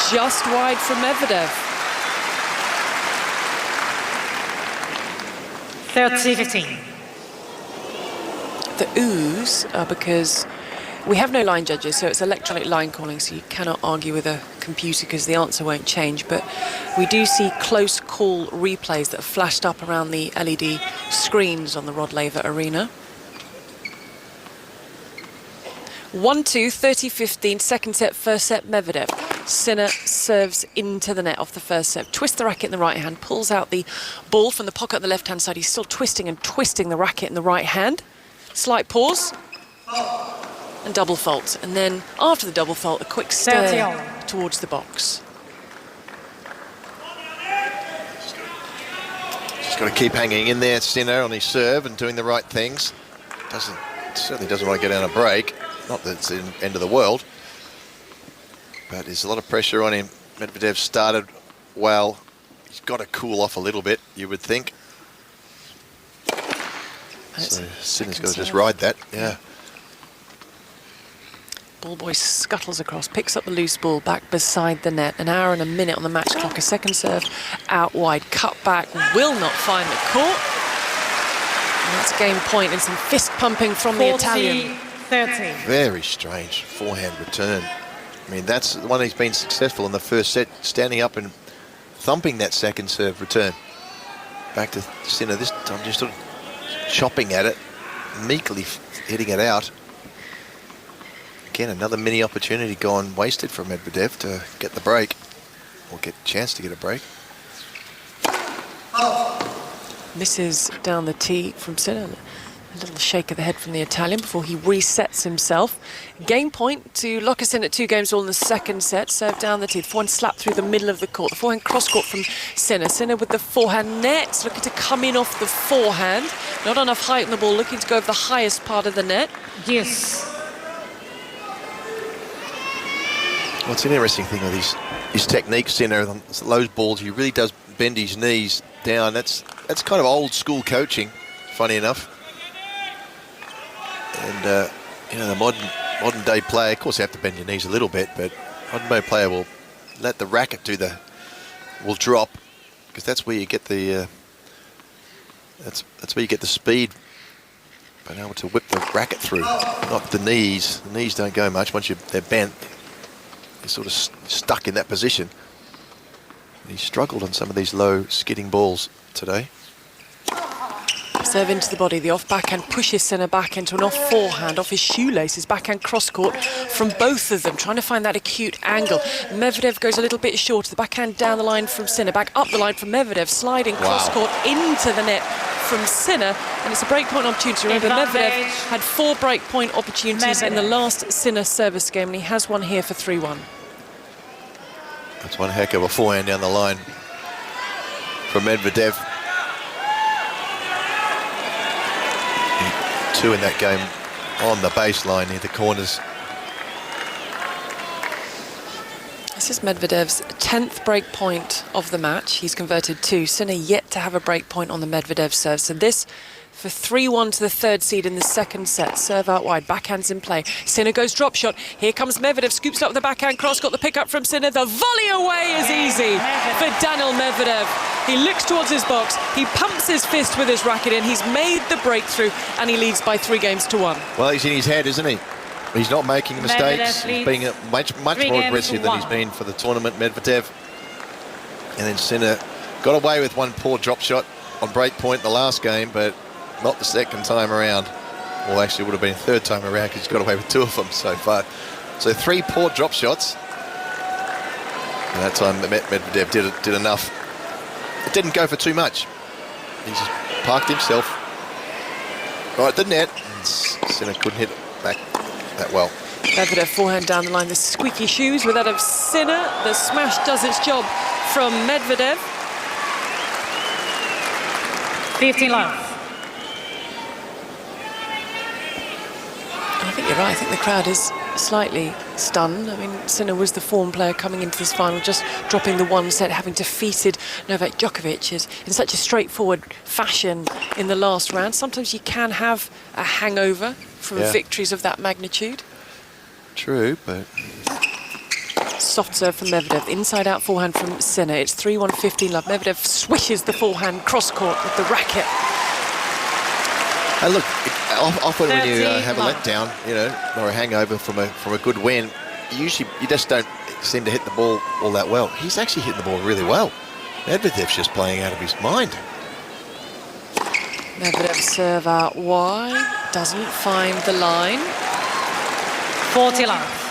Just wide from Medvedev. 30-15. The oohs are because we have no line judges, so it's electronic line calling, so you cannot argue with a computer because the answer won't change. But we do see close call replays that are flashed up around the LED screens on the Rod Laver Arena. 1-2, 30-15, second set, first set, Medvedev. Sinner serves into the net off the first set. Twists the racket in the right hand, pulls out the ball from the pocket on the left-hand side. He's still twisting and twisting the racket in the right hand. Slight pause and double fault, and then after the double fault, a quick stir towards the box. Just got to keep hanging in there, Sinner, on his serve and doing the right things. Certainly doesn't want to get on a break. Not that it's the end of the world, but there's a lot of pressure on him. Medvedev started well. He's got to cool off a little bit, you would think. So Sinner's got to just ride that, yeah. Ball boy scuttles across, picks up the loose ball back beside the net. An hour and a minute on the match clock. A second serve out wide, cut back, will not find the court. And that's game point and some fist pumping from the Italian. 30. Very strange forehand return. I mean, that's the one he's been successful in the first set, standing up and thumping that second serve return. Back to Sinner this time, just sort of chopping at it, meekly hitting it out. Again, another mini opportunity gone wasted for Medvedev to get the break, or get a chance to get a break. Misses down the tee from Sinner. A little shake of the head from the Italian before he resets himself. Game point to lock us in at 2 games all in the second set. Serve down the teeth. Forehand slap through the middle of the court. The forehand cross-court from Sinner. Sinner with the forehand net, looking to come in off the forehand. Not enough height on the ball, looking to go over the highest part of the net. Yes. What's an interesting thing with his technique, Sinner, on those balls, he really does bend his knees down. That's kind of old school coaching, funny enough. And the modern day player, of course, you have to bend your knees a little bit, but modern day player will let the racket will drop, because that's where you get the that's where you get the speed, being able to whip the racket through, not the knees. The knees don't go much once they're bent. You're sort of stuck in that position. And he struggled on some of these low skidding balls today. Serve into the body, the off backhand pushes Sinner back into an off forehand, off his shoelaces, backhand cross court from both of them, trying to find that acute angle. Medvedev goes a little bit short, the backhand down the line from Sinner, back up the line from Medvedev, sliding cross court into the net from Sinner, and it's a breakpoint opportunity. Remember, Medvedev had 4 breakpoint opportunities in the last Sinner service game, and he has one here for 3-1. That's one heck of a forehand down the line from Medvedev. 2 in that game on the baseline near the corners. This is Medvedev's 10th break point of the match. He's converted 2. Sinner yet to have a break point on the Medvedev serve. So this for 3-1 to the 3rd seed in the second set. Serve out wide, backhand's in play. Sinner goes drop shot. Here comes Medvedev, scoops up the backhand cross, got the pick up from Sinner. The volley away is easy for Daniil Medvedev. He looks towards his box, he pumps his fist with his racket in, he's made the breakthrough, and he leads by 3 games to 1. Well, he's in his head, isn't he? He's not making mistakes. He's being much more aggressive than he's been for the tournament, Medvedev. And then Sinner got away with one poor drop shot on break point the last game, but not the second time around. Well, actually, it would have been 3rd time around because he's got away with 2 of them so far. So 3 poor drop shots. And that time Medvedev did enough. It didn't go for too much. He just parked himself right at the net, and Sinner couldn't hit it back that well. Medvedev forehand down the line, the squeaky shoes with that of Sinner. The smash does its job from Medvedev. 15 love. I think you're right. I think the crowd is slightly stunned. I mean, Sinner was the form player coming into this final, just dropping the 1 set, having defeated Novak Djokovic in such a straightforward fashion in the last round. Sometimes you can have a hangover from victories of that magnitude. True, but... Soft serve from Medvedev, inside-out forehand from Sinner. It's 3-1, 15 love. Medvedev swishes the forehand cross-court with the racket. And look, often when you have a letdown, or a hangover from a good win, you just don't seem to hit the ball all that well. He's actually hitting the ball really well. Medvedev's just playing out of his mind. Medvedev serve out wide, doesn't find the line. 40 love.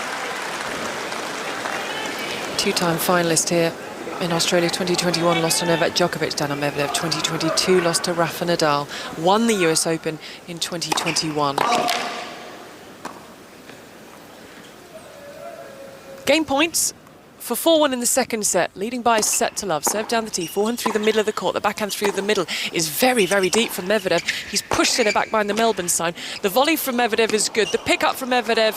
2-time finalist here in Australia. 2021 lost to Novak Djokovic. Daniil Medvedev 2022 lost to Rafa Nadal. Won the US Open in 2021. Game points for 4-1 in the second set, leading by a set to love. Serve down the tee, forehand through the middle of the court. The backhand through the middle is very, very deep from Medvedev. He's pushed Sinner back behind the Melbourne side. The volley from Medvedev is good. The pick-up from Medvedev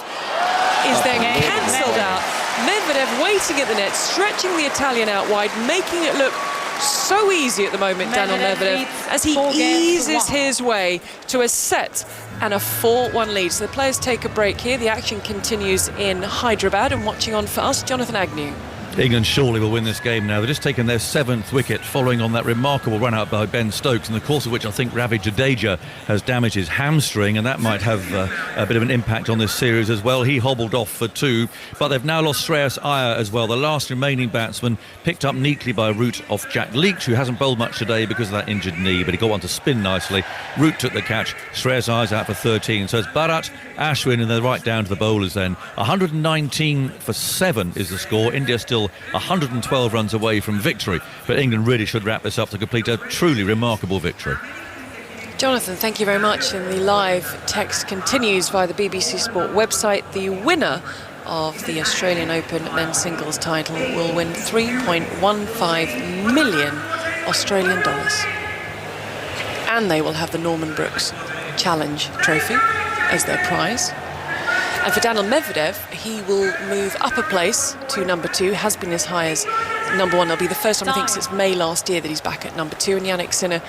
is then cancelled out. Medvedev waiting at the net, stretching the Italian out wide, making it look so easy at the moment, Daniil Medvedev, as he eases his way to a set and a 4-1 lead. So the players take a break here. The action continues in Hyderabad, and watching on for us, Jonathan Agnew. England surely will win this game now. They've just taken their 7th wicket following on that remarkable run out by Ben Stokes, in the course of which I think Ravi Jadeja has damaged his hamstring, and that might have a bit of an impact on this series as well. He hobbled off for 2, but they've now lost Shreyas Iyer as well, the last remaining batsman, picked up neatly by Root off Jack Leach, who hasn't bowled much today because of that injured knee, but he got one to spin nicely. Root took the catch. Shreyas Iyer's out for 13, so it's Bharat, Ashwin, and they're right down to the bowlers then. 119 for 7 is the score. India still 112 runs away from victory, but England really should wrap this up to complete a truly remarkable victory. Jonathan, thank you very much. And the live text continues via the BBC Sport website. The winner of the Australian Open men's singles title will win 3.15 million Australian dollars. And they will have the Norman Brooks Challenge trophy as their prize. And for Daniil Medvedev, he will move up a place to number 2, has been as high as number 1. It'll be the first time, I think, since May last year that he's back at number 2. And Yanik Sinner,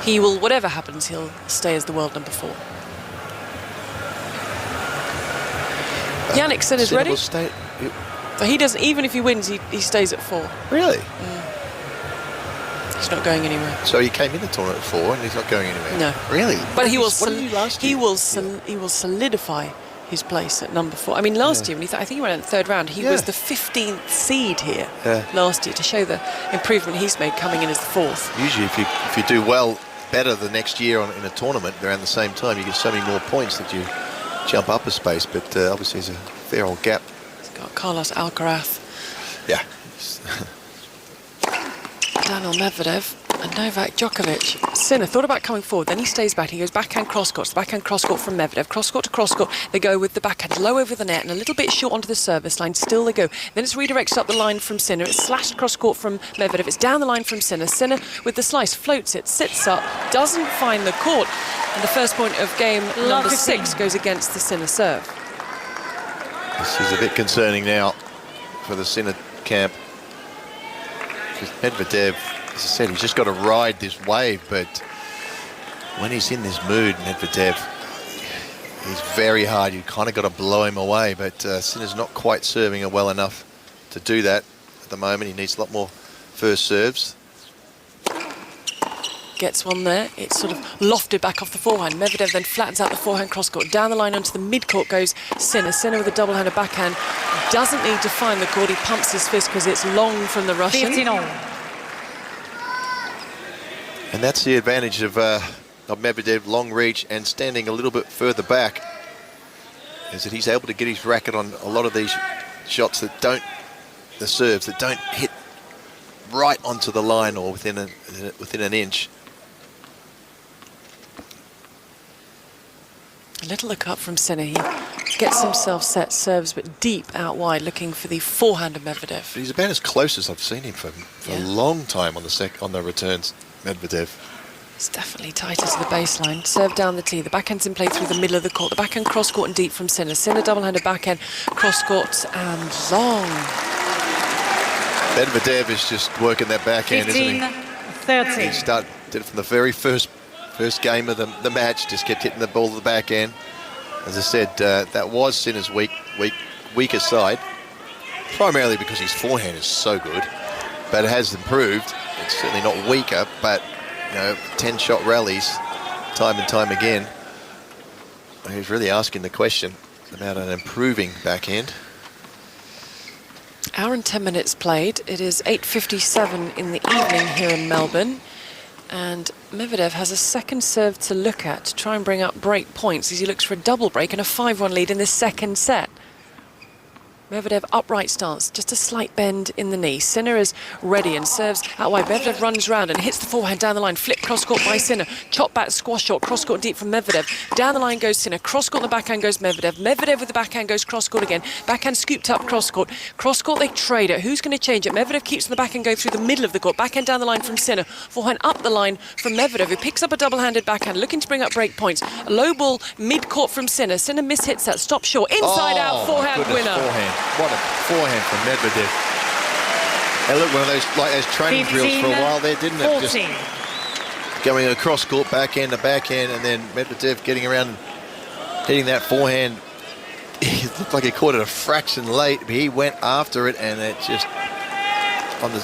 he will, whatever happens, he'll stay as the world number 4. Yanik Sinner's ready. But he doesn't, even if he wins, he stays at 4. Really? He's not going anywhere. So he came in the tournament at 4 and he's not going anywhere? No. Really? But he will solidify his place at number 4. I mean, last year, when I think he went in the 3rd round, he was the 15th seed here last year, to show the improvement he's made coming in as the 4th. Usually, if you do well, better the next year in a tournament around the same time, you get so many more points that you jump up a space. But obviously, there's a fair old gap. He's got Carlos Alcaraz. Yeah. Daniil Medvedev and Novak Djokovic. Sinner thought about coming forward, then he stays back. He goes backhand cross-court. The backhand cross-court from Medvedev. Cross-court to cross-court. They go with the backhand low over the net and a little bit short onto the service line. Still they go. Then it's redirected up the line from Sinner. It's slashed cross-court from Medvedev. It's down the line from Sinner. Sinner with the slice floats it, sits up, doesn't find the court. And the first point of game number 6 goes against the Sinner serve. This is a bit concerning now for the Sinner camp. Medvedev, as I said, he's just got to ride this wave, but when he's in this mood, Medvedev, he's very hard. You kind of got to blow him away, but Sinner's not quite serving it well enough to do that at the moment. He needs a lot more first serves. Gets one there. It's sort of lofted back off the forehand. Medvedev then flattens out the forehand cross-court. Down the line onto the mid-court goes Sinner. Sinner with a double-handed backhand. Doesn't need to find the court. He pumps his fist because it's long from the Russian. 15 all. And that's the advantage of Medvedev, long reach and standing a little bit further back, is that he's able to get his racket on a lot of these shots that don't, the serves that don't hit right onto the line or within an inch. A little look up from Sinner. He gets himself set, serves but deep out wide, looking for the forehand of Medvedev. But he's about as close as I've seen him for a long time on the returns, Medvedev. It's definitely tighter to the baseline. Serve down the tee. The backhand's in play through the middle of the court. The backhand cross-court and deep from Sinner. Sinner double-handed backhand, cross-court and long. Medvedev is just working that backhand, 15, isn't he? 30. He did it from the very first game of the match, just kept hitting the ball to the backhand. As I said, that was Sinner's weaker side, primarily because his forehand is so good, but it has improved. It's certainly not weaker, but 10-shot rallies, time and time again. He's really asking the question about an improving backhand. Hour and 10 minutes played. It is 8:57 in the evening here in Melbourne. And Medvedev has a second serve to look at to try and bring up break points as he looks for a double break and a 5-1 lead in this second set. Medvedev upright stance, just a slight bend in the knee. Sinner is ready and serves out wide. Medvedev runs round and hits the forehand down the line. Flip cross-court by Sinner. Chop back, squash shot, cross-court deep from Medvedev. Down the line goes Sinner. Cross-court on the backhand goes Medvedev. Medvedev with the backhand goes cross-court again. Backhand scooped up cross-court. Cross-court they trade it. Who's going to change it? Medvedev keeps on the backhand going through the middle of the court. Backhand down the line from Sinner. Forehand up the line from Medvedev, who picks up a double-handed backhand, looking to bring up break points. A low ball mid-court from Sinner. Sinner mishits that. Stop short. Inside out forehand winner. Forehand. What a forehand from Medvedev. They looked one of those training drills for a while there, didn't it? 14. Just going across court, backhand to backhand, and then Medvedev getting around and hitting that forehand. It looked like he caught it a fraction late, but he went after it, and it just on an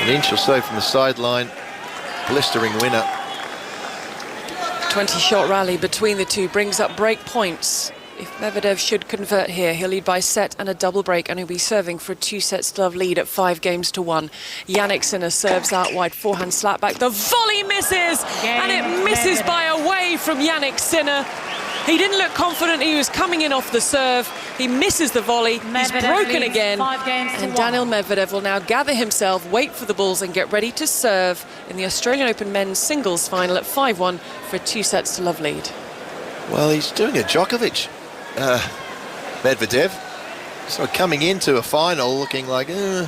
inch or so from the sideline, blistering winner. 20-shot rally between the two brings up break points. If Medvedev should convert here, he'll lead by set and a double break, and he'll be serving for a 2-set-to-love lead at 5-1. Yanik Sinner serves out wide, forehand slap back. The volley misses, and it misses by a way from Yanik Sinner. He didn't look confident. He was coming in off the serve. He misses the volley. He's broken again. And Daniil Medvedev will now gather himself, wait for the balls and get ready to serve in the Australian Open men's singles final at 5-1 for a 2-sets-to-love lead. Well, he's doing a Djokovic. Medvedev sort of coming into a final looking like, I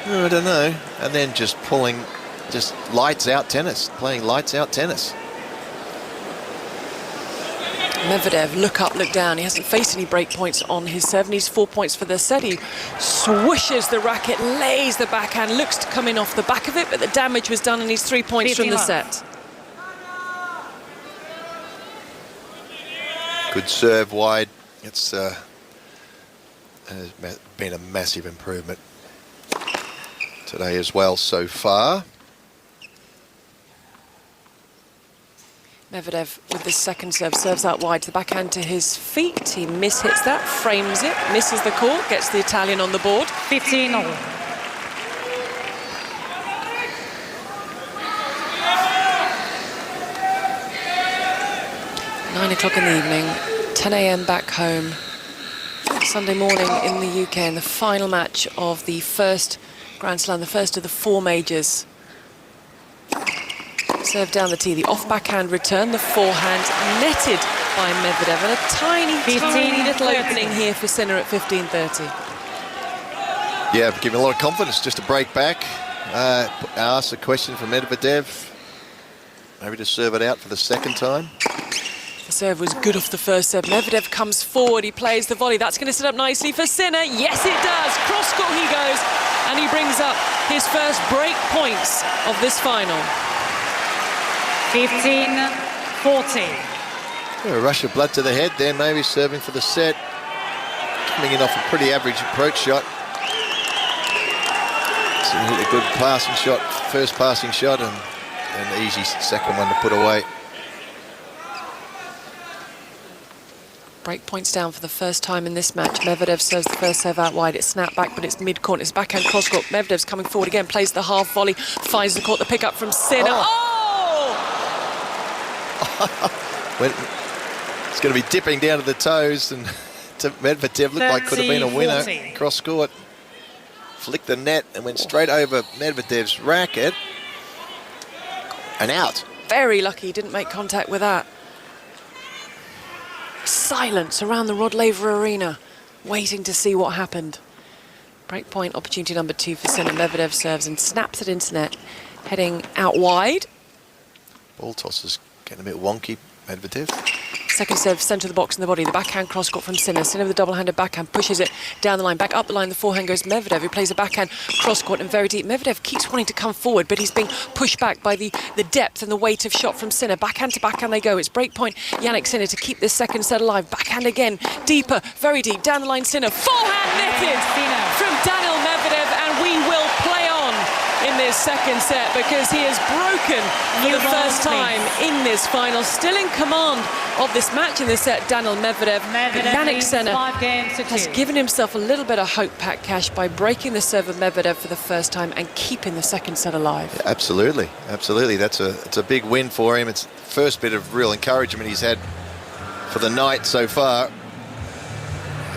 don't know, and then just pulling just lights out tennis, playing lights out tennis. Medvedev, look up, look down. He hasn't faced any break points on his serve. Needs 4 points for the set. He swooshes the racket, lays the backhand, looks to come in off the back of it, but the damage was done and he's 3 points from the set. Good serve wide. It's has been a massive improvement today as well so far. Medvedev with the second serve, serves out wide to the backhand to his feet. He mishits that, frames it, misses the court, gets the Italian on the board. 15-all. Nine o'clock in the evening, 10 a.m. back home. Sunday morning in the UK, and the final match of the first Grand Slam, the first of the 4 majors. Serve down the tee, the off backhand return, the forehand netted by Medvedev, and a tiny little opening here for Sinner at 15:30. Yeah, giving a lot of confidence just to break back. Ask a question from Medvedev. Maybe to serve it out for the second time. The serve was good off the first serve. Medvedev comes forward, he plays the volley. That's going to set up nicely for Sinner. Yes, it does. Cross-court he goes, and he brings up his first break points of this final. 15-14. A rush of blood to the head there, maybe serving for the set. Coming in off a pretty average approach shot. So he hit a good passing shot, first passing shot, and an easy second one to put away. Break points down for the first time in this match. Medvedev serves the first serve out wide. It's snapped back, but it's mid-court. It's backhand cross-court. Medvedev's coming forward again, plays the half volley, finds the court, the pick-up from Sinner. It's going to be dipping down to the toes, and to Medvedev looked like could have been a winner. Cross-court, flicked the net and went straight over Medvedev's racket and out. Very lucky he didn't make contact with that. Silence around the Rod Laver Arena, waiting to see what happened. Breakpoint opportunity number 2 for Sinner. Medvedev serves and snaps it into net, heading out wide. Ball toss is getting a bit wonky, Medvedev. Second serve, centre of the box in the body. The backhand cross-court from Sinner. Sinner with the double-handed backhand, pushes it down the line, back up the line. The forehand goes Medvedev, who plays a backhand cross-court and very deep. Medvedev keeps wanting to come forward, but he's being pushed back by the depth and the weight of shot from Sinner. Backhand to backhand they go. It's breakpoint Yanik Sinner to keep this second set alive. Backhand again, deeper, very deep, down the line Sinner. Forehand netted from Daniil Medvedev, and we will play on in this second set because he has broken for the first time in this final. Still in command of this match in this set, Daniil Medvedev. Yanik Sinner has given himself a little bit of hope, Pat Cash, by breaking the serve of Medvedev for the first time and keeping the second set alive. Yeah, absolutely, absolutely. It's a big win for him. It's the first bit of real encouragement he's had for the night so far.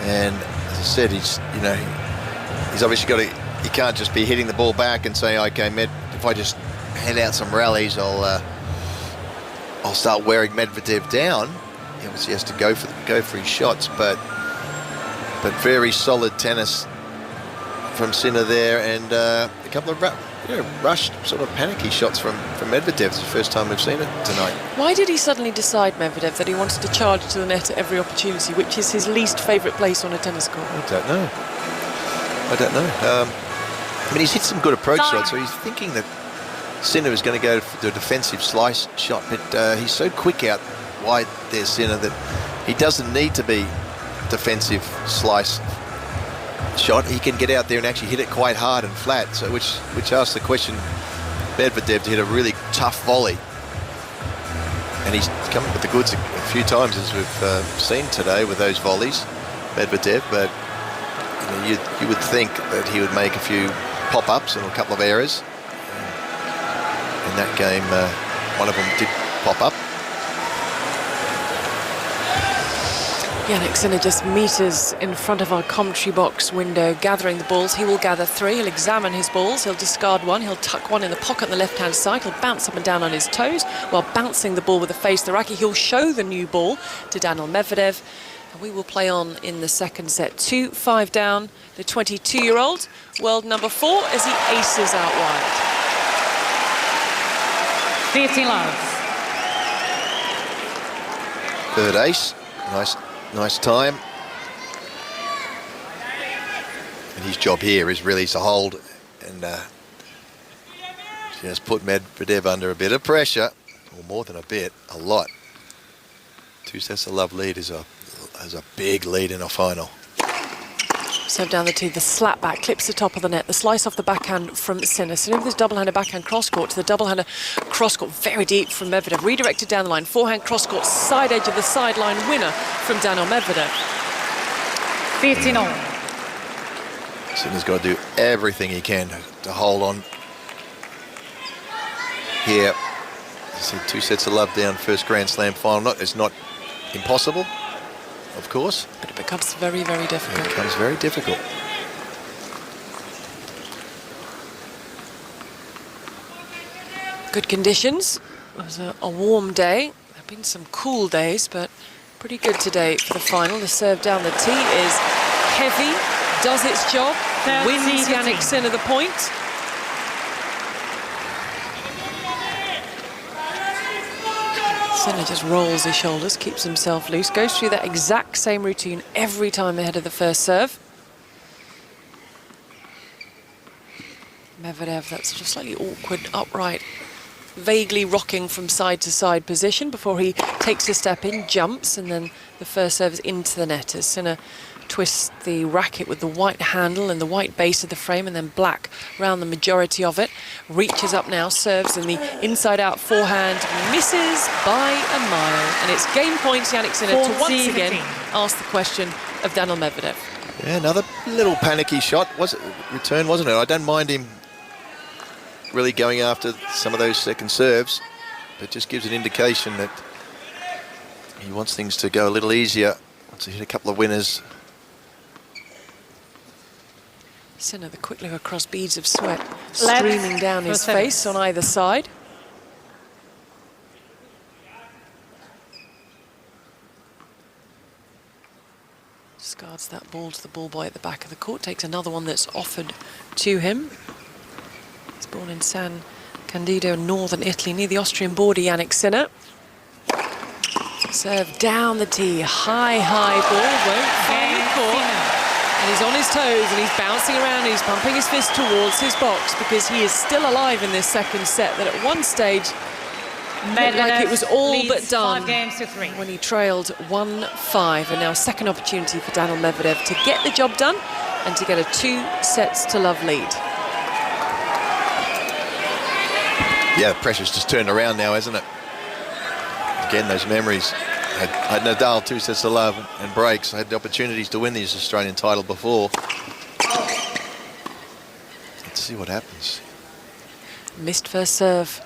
And as I said, he's obviously got to. You can't just be hitting the ball back and say, okay, if I just hand out some rallies, I'll start wearing Medvedev down. He obviously has to go for his shots, but very solid tennis from Sinner there, and a couple of rushed, sort of panicky shots from Medvedev. It's the first time we've seen it tonight. Why did he suddenly decide, Medvedev, that he wanted to charge to the net at every opportunity, which is his least favourite place on a tennis court? I don't know. I mean, he's hit some good approach shots, so he's thinking that Sinner is going to go for the defensive slice shot, but he's so quick out wide there, Sinner, that he doesn't need to be defensive slice shot. He can get out there and actually hit it quite hard and flat, so which asks the question, Medvedev to hit a really tough volley. And he's come up with the goods a few times, as we've seen today with those volleys, Medvedev, but you would think that he would make a few pop-ups and a couple of errors. In that game, one of them did pop up. Yanik Sinner just meters in front of our commentary box window, gathering the balls. He will gather 3. He'll examine his balls. He'll discard 1. He'll tuck 1 in the pocket on the left-hand side. He'll bounce up and down on his toes while bouncing the ball with the face of the racket. He'll show the new ball to Daniil Medvedev. And we will play on in the second set. 2-5 down. The 22-year-old, world number 4, as he aces out wide. 15 love. Third ace. Nice time. And his job here is really to hold and just put Medvedev under a bit of pressure, or more than a bit, a lot. 2 sets of love lead is a big lead in a final. Serve down the tee, the slap back, clips the top of the net, the slice off the backhand from Sinner. Sinner with his double-hander backhand cross-court to the double-hander cross-court, very deep from Medvedev, redirected down the line, forehand cross-court, side edge of the sideline winner from Daniil Medvedev. 15-all. Sinner's got to do everything he can to hold on here. You see 2 sets of love down, first Grand Slam final. It's not impossible, of course. But it becomes very, very difficult. It becomes very difficult. Good conditions. It was a warm day. There have been some cool days, but pretty good today for the final. The serve down the tee is heavy, does its job, wins Yanik Sinner the point. Sinner just rolls his shoulders, keeps himself loose, goes through that exact same routine every time ahead of the first serve. Medvedev, that's just slightly awkward, upright, vaguely rocking from side to side position before he takes a step in, jumps, and then the first serve is into the net as Sinner twists the racket with the white handle and the white base of the frame and then black around the majority of it. Reaches up now, serves in the inside-out forehand, misses by a mile. And it's game points, Yanik Sinner, to once again ask the question of Daniil Medvedev. Yeah, another little panicky shot. Return, wasn't it? I don't mind him really going after some of those second serves. It just gives an indication that he wants things to go a little easier. Wants to hit a couple of winners. Sinner, the quick look across, beads of sweat streaming down his face on either side. Discards that ball to the ball boy at the back of the court, takes another one that's offered to him. He's born in San Candido, northern Italy, near the Austrian border, Yanik Sinner. Serve down the tee, high ball, won't find the court. And he's on his toes and he's bouncing around and he's pumping his fist towards his box because he is still alive in this second set that at one stage looked like it was all but done 5 games to 3. when he trailed 1-5. And now a second opportunity for Daniil Medvedev to get the job done and to get a 2 sets to love lead. Yeah, the pressure's just turned around now, hasn't it? Again, those memories. I had Nadal 2 sets to love and breaks. I had the opportunities to win the Australian title before. Let's see what happens. Missed first serve.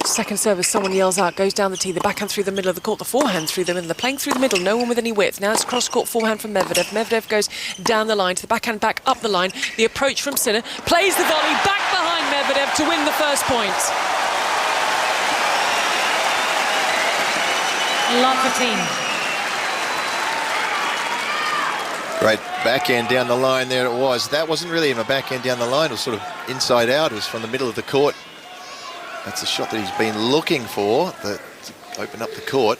Second serve as someone yells out, goes down the tee, the backhand through the middle of the court, the forehand through the middle, the playing through the middle, no one with any width. Now it's cross-court forehand from Medvedev. Medvedev goes down the line to the backhand, back up the line. The approach from Sinner, plays the volley back behind Medvedev to win the first point. Love 15. Great backhand down the line there it was. That wasn't really even a backhand down the line. It was sort of inside out. It was from the middle of the court. That's the shot that he's been looking for, to open up the court.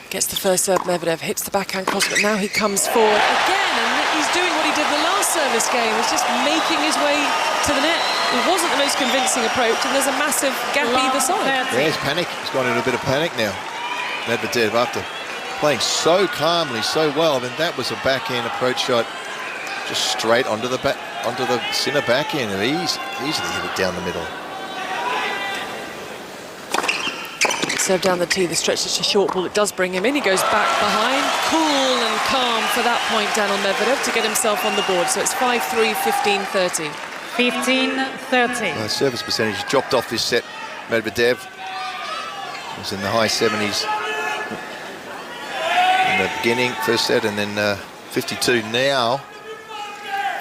Gets the first serve, Medvedev hits the backhand cross, but now he comes forward again, and he's doing what he did the last service game. He's just making his way to the net. It wasn't the most convincing approach, and there's a massive gap either side. Yeah, he's panic. He's gone into a bit of panic now. Medvedev, after playing so calmly, so well. I mean, that was a backhand approach shot, just straight onto the Sinner backhand, and easily hit it down the middle. Serve down the tee, the stretch is a short ball. It does bring him in. He goes back behind, cool and calm for that point, Daniil Medvedev, to get himself on the board. So it's 5-3, 15-30. 15-30. Service percentage dropped off this set. Medvedev was in the high 70s the beginning, first set, and then 52 now.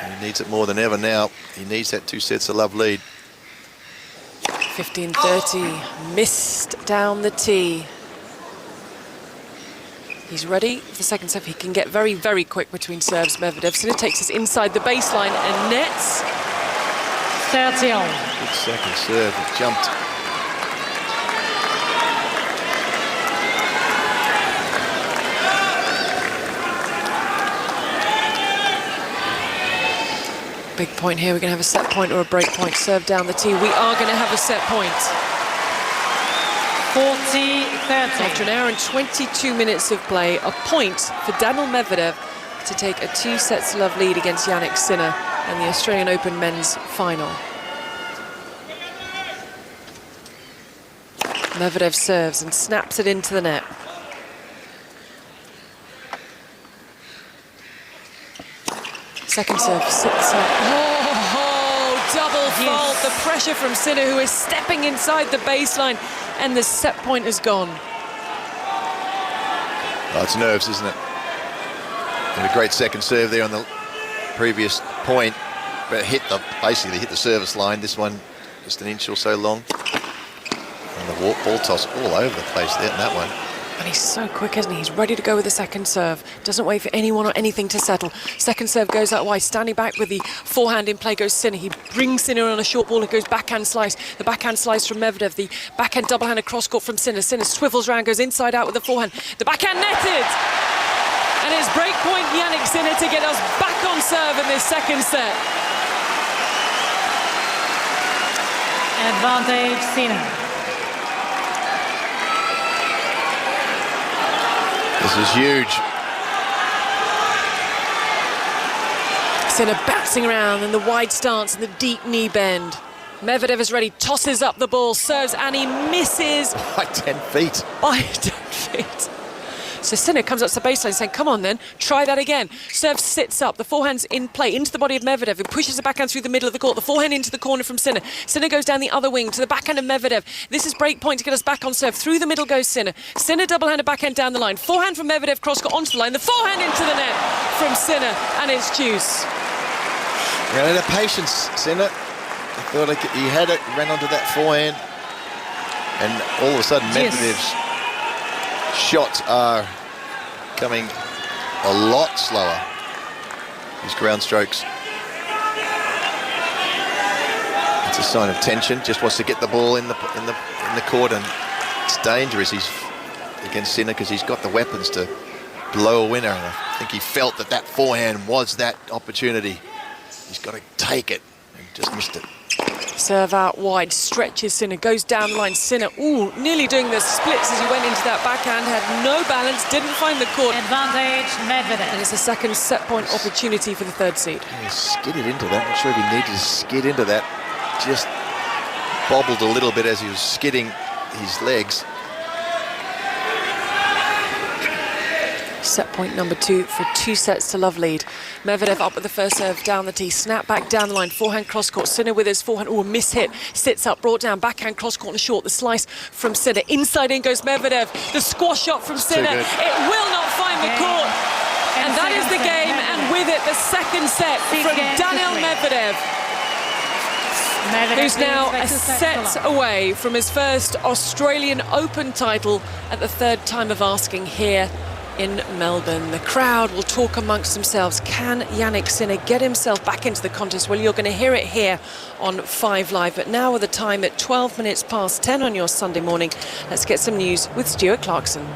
He needs it more than ever now. He needs that 2 sets of love lead. 15-30, missed down the tee. He's ready for the second serve. He can get very, very quick between serves, Medvedev. Sinner takes us inside the baseline and nets. 30-all. Good second serve, it jumped. Big point here. We're going to have a set point or a break point. Serve down the tee. We are going to have a set point. 40-30. After an hour and 22 minutes of play, a point for Daniil Medvedev to take a 2 sets to love lead against Yanik Sinner in the Australian Open men's final. Medvedev serves and snaps it into the net. Second serve, sits up. Oh, double fault. The pressure from Sinner, who is stepping inside the baseline, and the set point is gone. Oh, it's nerves, isn't it? And a great second serve there on the previous point, but basically hit the service line. This one just an inch or so long. And the ball toss all over the place there in that one. And he's so quick, isn't he? He's ready to go with the second serve. Doesn't wait for anyone or anything to settle. Second serve goes out wide. Standing back with the forehand in play goes Sinner. He brings Sinner on a short ball. It goes backhand slice. The backhand slice from Medvedev. The backhand double-handed cross-court from Sinner. Sinner swivels round, goes inside out with the forehand. The backhand netted! And it's break point Yanik Sinner to get us back on serve in this second set. Advantage Sinner. This is huge. Sinner bouncing around in the wide stance and the deep knee bend. Medvedev is ready, tosses up the ball, serves, and he misses. By 10 feet. By 10 feet. So Sinner comes up to the baseline saying, come on then, try that again. Serve sits up, the forehand's in play, into the body of Medvedev, who pushes the backhand through the middle of the court, the forehand into the corner from Sinner. Sinner goes down the other wing to the backhand of Medvedev. This is break point to get us back on serve. Through the middle goes Sinner. Sinner double-handed backhand down the line. Forehand from Medvedev, cross-court onto the line. The forehand into the net from Sinner, and it's juice. Ran out of patience, Sinner. I thought he had it, ran onto that forehand, and all of a sudden Medvedev's shots are coming a lot slower. His ground strokes. It's a sign of tension. Just wants to get the ball in the court, and it's dangerous. He's against Sinner because he's got the weapons to blow a winner. And I think he felt that forehand was that opportunity. He's got to take it, and just missed it. Serve out wide, stretches Sinner, goes down the line. Sinner, nearly doing the splits as he went into that backhand, had no balance, didn't find the court. Advantage Medvedev. And it's a second set point opportunity for the third seed. He skidded into that. Not sure if he needed to skid into that. Just bobbled a little bit as he was skidding his legs. Set point number 2 for 2 sets to love lead. Medvedev up with the first serve down the tee, snap back down the line, forehand cross court. Sinner with his forehand, a miss hit, sits up, brought down, backhand cross court and short. The slice from Sinner, inside in goes Medvedev. The squash shot from Sinner, it will not find the court, and that is the game. And with it, the second set from Daniil Medvedev, who's now a set away from his first Australian Open title at the third time of asking here in Melbourne. The crowd will talk amongst themselves. Can Yanik Sinner get himself back into the contest? Well, you're going to hear it here on 5 Live. But now with the time at 12 minutes past 10 on your Sunday morning, let's get some news with Stuart Clarkson.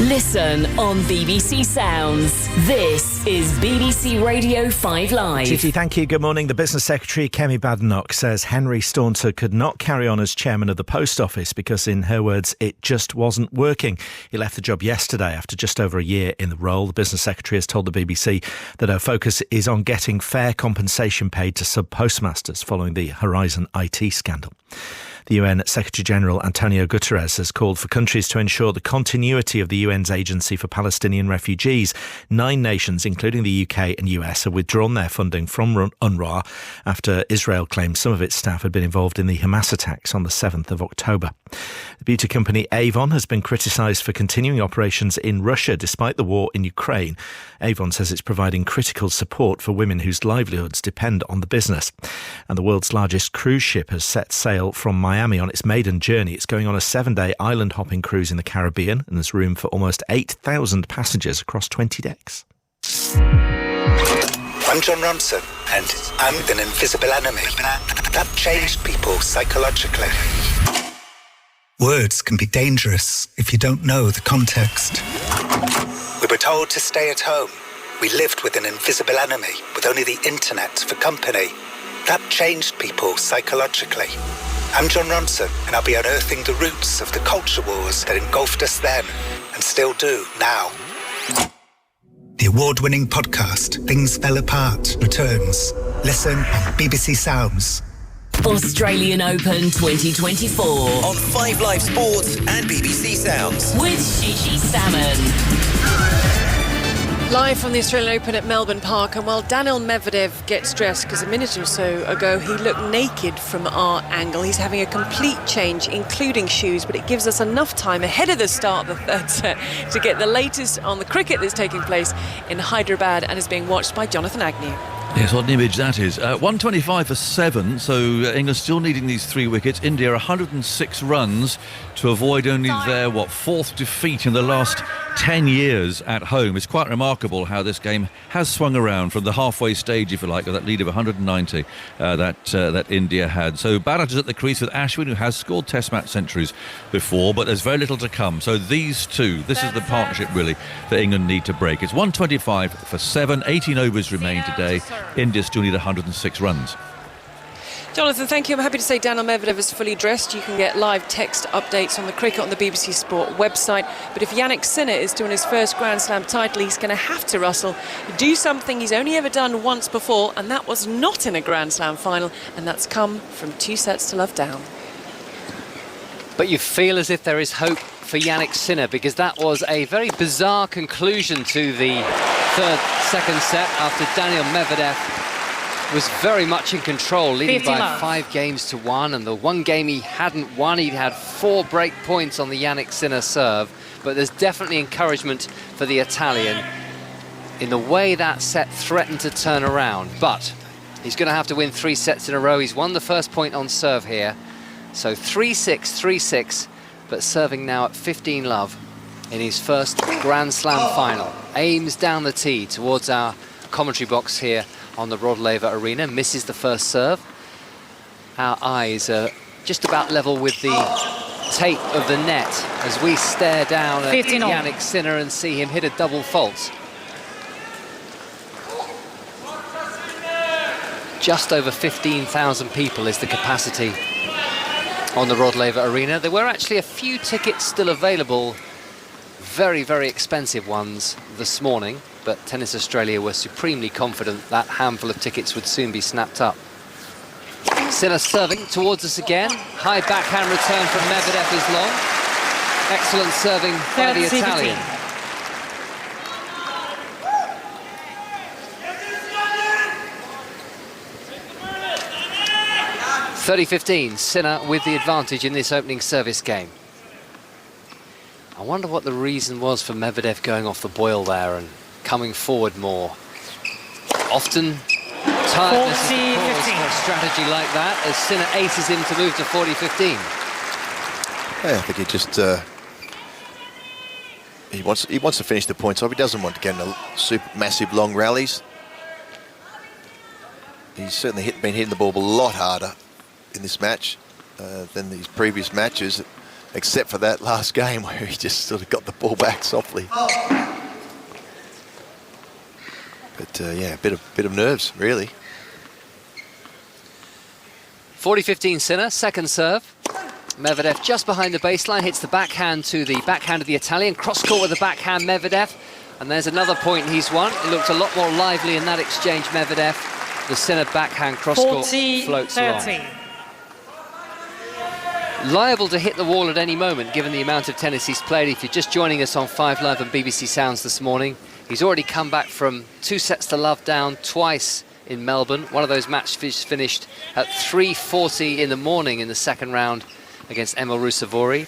Listen on BBC Sounds. This is BBC Radio 5 Live. Gigi, thank you. Good morning. The Business Secretary, Kemi Badenoch, says Henry Staunton could not carry on as chairman of the Post Office because, in her words, it just wasn't working. He left the job yesterday after just over a year in the role. The Business Secretary has told the BBC that her focus is on getting fair compensation paid to sub-postmasters following the Horizon IT scandal. The UN Secretary-General Antonio Guterres has called for countries to ensure the continuity of the UN's Agency for Palestinian Refugees. 9 nations, including the UK and US, have withdrawn their funding from UNRWA after Israel claimed some of its staff had been involved in the Hamas attacks on the 7th of October. The beauty company Avon has been criticised for continuing operations in Russia despite the war in Ukraine. Avon says it's providing critical support for women whose livelihoods depend on the business. And the world's largest cruise ship has set sail from Miami on its maiden journey. It's going on a 7-day island-hopping cruise in the Caribbean, and there's room for almost 8,000 passengers across 20 decks. I'm John Ronson, and I'm an invisible enemy that changed people psychologically. Words can be dangerous if you don't know the context. We were told to stay at home. We lived with an invisible enemy, with only the internet for company. That changed people psychologically. I'm John Ronson, and I'll be unearthing the roots of the culture wars that engulfed us then, and still do now. The award-winning podcast, Things Fell Apart, returns. Listen on BBC Sounds. Australian Open 2024. On 5 Live Sports and BBC Sounds. With Shishi Salmon. Live from the Australian Open at Melbourne Park, and while Daniil Medvedev gets dressed, because a minute or so ago he looked naked from our angle, he's having a complete change, including shoes, but it gives us enough time ahead of the start of the third set to get the latest on the cricket that's taking place in Hyderabad and is being watched by Jonathan Agnew. Yes, what an image that is. 125 for 7, so England still needing these 3 wickets. India 106 runs to avoid only their, 4th defeat in the last 10 years at home. It's quite remarkable how this game has swung around from the halfway stage, if you like, of that lead of 190 that India had. So Bharat is at the crease with Ashwin, who has scored Test match centuries before, but there's very little to come. So these two, this is the partnership really that England need to break. It's 125 for 7, 18 overs remain today. India still need 106 runs. Jonathan, thank you. I'm happy to say Daniil Medvedev is fully dressed. You can get live text updates on the cricket on the BBC Sport website. But if Yanik Sinner is to win his first Grand Slam title, he's going to have to, Russell, do something he's only ever done once before, and that was not in a Grand Slam final, and that's come from 2 sets to love down. But you feel as if there is hope for Yanik Sinner, because that was a very bizarre conclusion to the second set after Daniil Medvedev was very much in control, leading by 5 games to 1, and the one game he hadn't won, he'd had 4 break points on the Yanik Sinner serve. But there's definitely encouragement for the Italian in the way that set threatened to turn around. But he's going to have to win 3 sets in a row. He's won the first point on serve here, so 3-6, 3-6, but serving now at 15 love in his first Grand Slam final. Aims down the tee towards our commentary box here on the Rod Laver Arena, misses the first serve. Our eyes are just about level with the tape of the net as we stare down at Yanik Sinner and see him hit a double fault. Just over 15,000 people is the capacity on the Rod Laver Arena. There were actually a few tickets still available, very, very expensive ones this morning, but Tennis Australia were supremely confident that handful of tickets would soon be snapped up. Sinner serving towards us again. High backhand return from Medvedev is long. Excellent serving by the Italian. (30-15), Sinner with the advantage in this opening service game. I wonder what the reason was for Medvedev going off the boil there and coming forward more. Often tiredness is the cause for a strategy like that, as Sinner aces him to move to 40-15. Yeah, I think he just he wants to finish the points off. He doesn't want to get into super massive long rallies. He's certainly been hitting the ball a lot harder in this match than these previous matches, except for that last game where he just sort of got the ball back softly. But yeah, a bit of nerves, really. 40-15 Sinner, second serve. Medvedev just behind the baseline, hits the backhand to the backhand of the Italian. Cross court with the backhand, Medvedev. And there's another point he's won. It looked a lot more lively in that exchange, Medvedev. The Sinner backhand cross court floats along. liable to hit the wall at any moment, given the amount of tennis he's played. If you're just joining us on 5 Live and BBC Sounds this morning, he's already come back from 2 sets to love down twice in Melbourne. One of those matches finished at 3:40 in the morning in the second round against Emil Rusevori,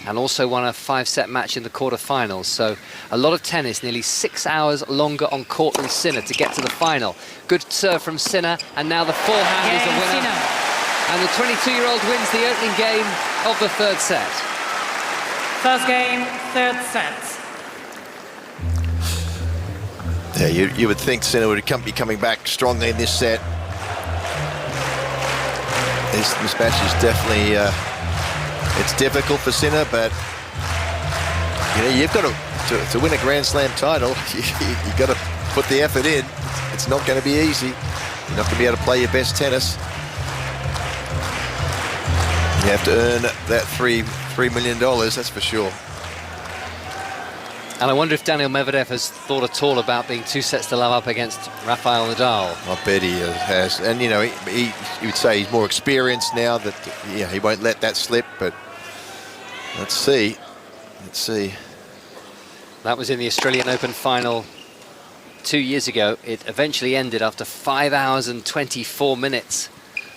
and also won a 5-set match in the quarterfinals. So a lot of tennis, nearly 6 hours longer on court than Sinner to get to the final. Good serve from Sinner, and now the forehand is a winner. Sinner. And the 22-year-old wins the opening game of the third set. First game, third set. Yeah, you would think Sinner would be coming back strongly in this set. This match is definitely it's difficult for Sinner, but you know, you've got to win a Grand Slam title. You've got to put the effort in. It's not going to be easy. You're not going to be able to play your best tennis. You have to earn that $3 million, that's for sure. And I wonder if Daniil Medvedev has thought at all about being 2 sets to love up against Rafael Nadal. I bet he has. And, you know, he would say he's more experienced now, that he won't let that slip, but let's see. Let's see. That was in the Australian Open final 2 years ago. It eventually ended after 5 hours and 24 minutes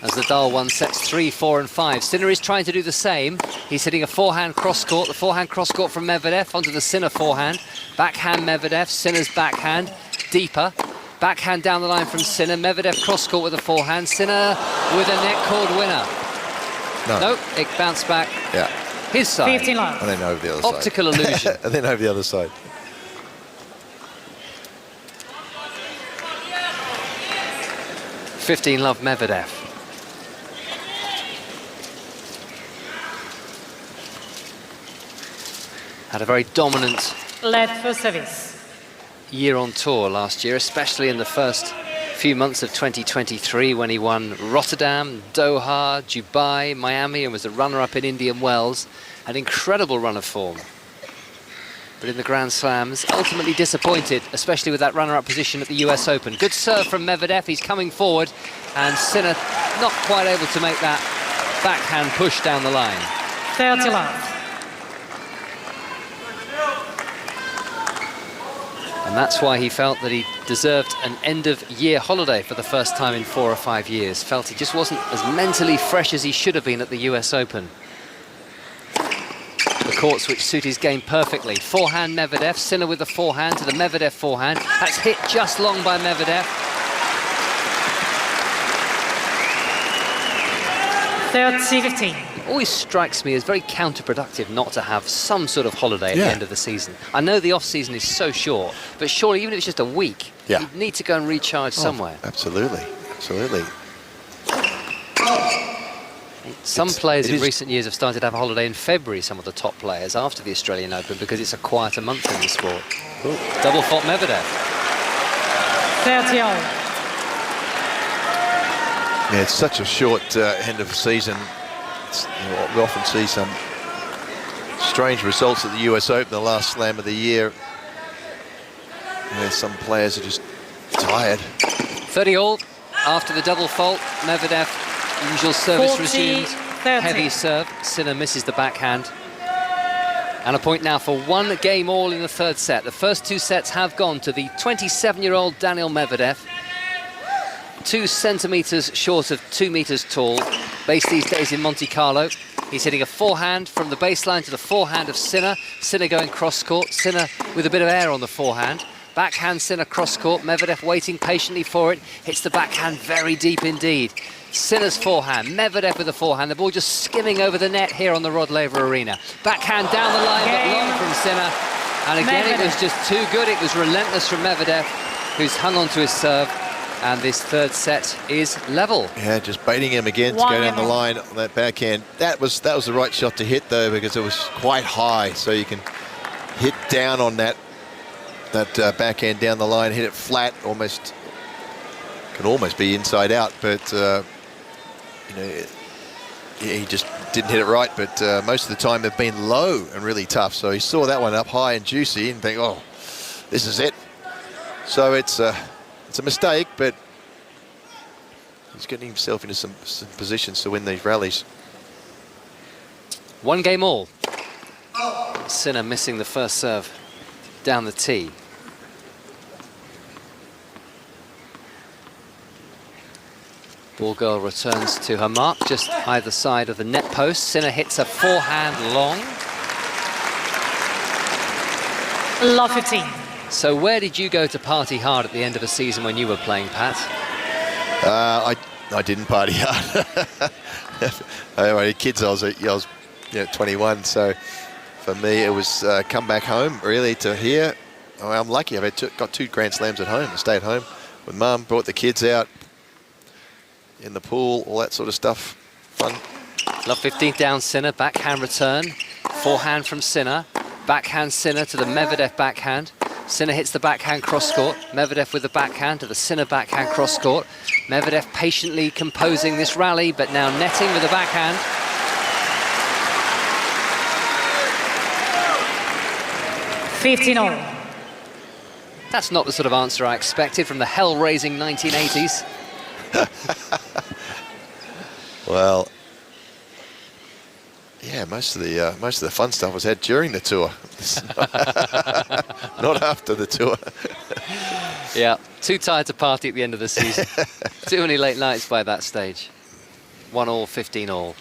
as Nadal won sets 3, 4 and 5. Sinner is trying to do the same. He's hitting a forehand cross-court. The forehand cross-court from Medvedev onto the Sinner forehand. Backhand Medvedev, Sinner's backhand, deeper. Backhand down the line from Sinner. Medvedev cross-court with a forehand. Sinner with a net cord winner. No, it bounced back. Yeah. His side. 15 love. And then over the other Optical side. illusion. And then over the other side. Love Medvedev. Had a very dominant Let for service. year on tour last year, especially in the first few months of 2023 when he won Rotterdam, Doha, Dubai, Miami, and was a runner-up in Indian Wells. An incredible run of form. But in the Grand Slams, ultimately disappointed, especially with that runner-up position at the US Open. Good serve from Medvedev, he's coming forward, and Sinner not quite able to make that backhand push down the line. 30 love. And that's why he felt that he deserved an end-of-year holiday for the first time in 4 or 5 years. Felt he just wasn't as mentally fresh as he should have been at the US Open. The courts which suit his game perfectly. Forehand Medvedev, Sinner with the forehand to the Medvedev forehand. That's hit just long by Medvedev. 30-15. Always strikes me as very counterproductive not to have some sort of holiday at the end of the season. I know the off-season is so short, but surely even if it's just a week, you need to go and recharge somewhere. Absolutely, absolutely. Some players in recent years have started to have a holiday in February, some of the top players, after the Australian Open, because it's a quieter month in the sport. Double fault Medvedev. 30 all. Yeah, it's such a short end of the season. We often see some strange results at the US Open, the last slam of the year, where some players are just tired. 30 all after the double fault. Medvedev, usual service resumes. 30. Heavy serve. Sinner misses the backhand. And a point now for 1 game all in the third set. The first 2 sets have gone to the 27-year-old Daniil Medvedev. 2 centimetres short of 2 metres tall, based these days in Monte Carlo. He's hitting a forehand from the baseline to the forehand of Sinner. Sinner going cross-court, Sinner with a bit of air on the forehand. Backhand Sinner cross-court, Medvedev waiting patiently for it. Hits the backhand very deep indeed. Sinner's forehand, Medvedev with the forehand. The ball just skimming over the net here on the Rod Laver Arena. Backhand down the line, but long from Sinner. And again, it was just too good. It was relentless from Medvedev, who's hung on to his serve. And this third set is level. Yeah, just baiting him again to go down the line on that backhand. That was the right shot to hit, though, because it was quite high. So you can hit down on that backhand down the line, hit it flat, can almost be inside out. But he just didn't hit it right. But most of the time they've been low and really tough. So he saw that one up high and juicy and think, oh, this is it. So it's a mistake, but he's getting himself into some positions to win these rallies. 1 game all. Sinner missing the first serve down the tee. Ball girl returns to her mark just either side of the net post. Sinner hits a forehand long. Love 15. So where did you go to party hard at the end of a season when you were playing, Pat? I didn't party hard. I had kids. I was 21. So for me, it was come back home really to here. I'm lucky. I've got 2 Grand Slams at home. I stayed home with Mum, brought the kids out in the pool, all that sort of stuff. Fun. Love 15 down Sinner, backhand return. Forehand from Sinner. Backhand Sinner to the Medvedev backhand. Sinner hits the backhand cross-court. Medvedev with the backhand to the Sinner backhand cross-court. Medvedev patiently composing this rally, but now netting with the backhand. $15. That's not the sort of answer I expected from the hell-raising 1980s. Well, yeah, most of the fun stuff was had during the tour, not after the tour. Yeah, too tired to party at the end of the season. Too many late nights by that stage. 1 all, 15 all.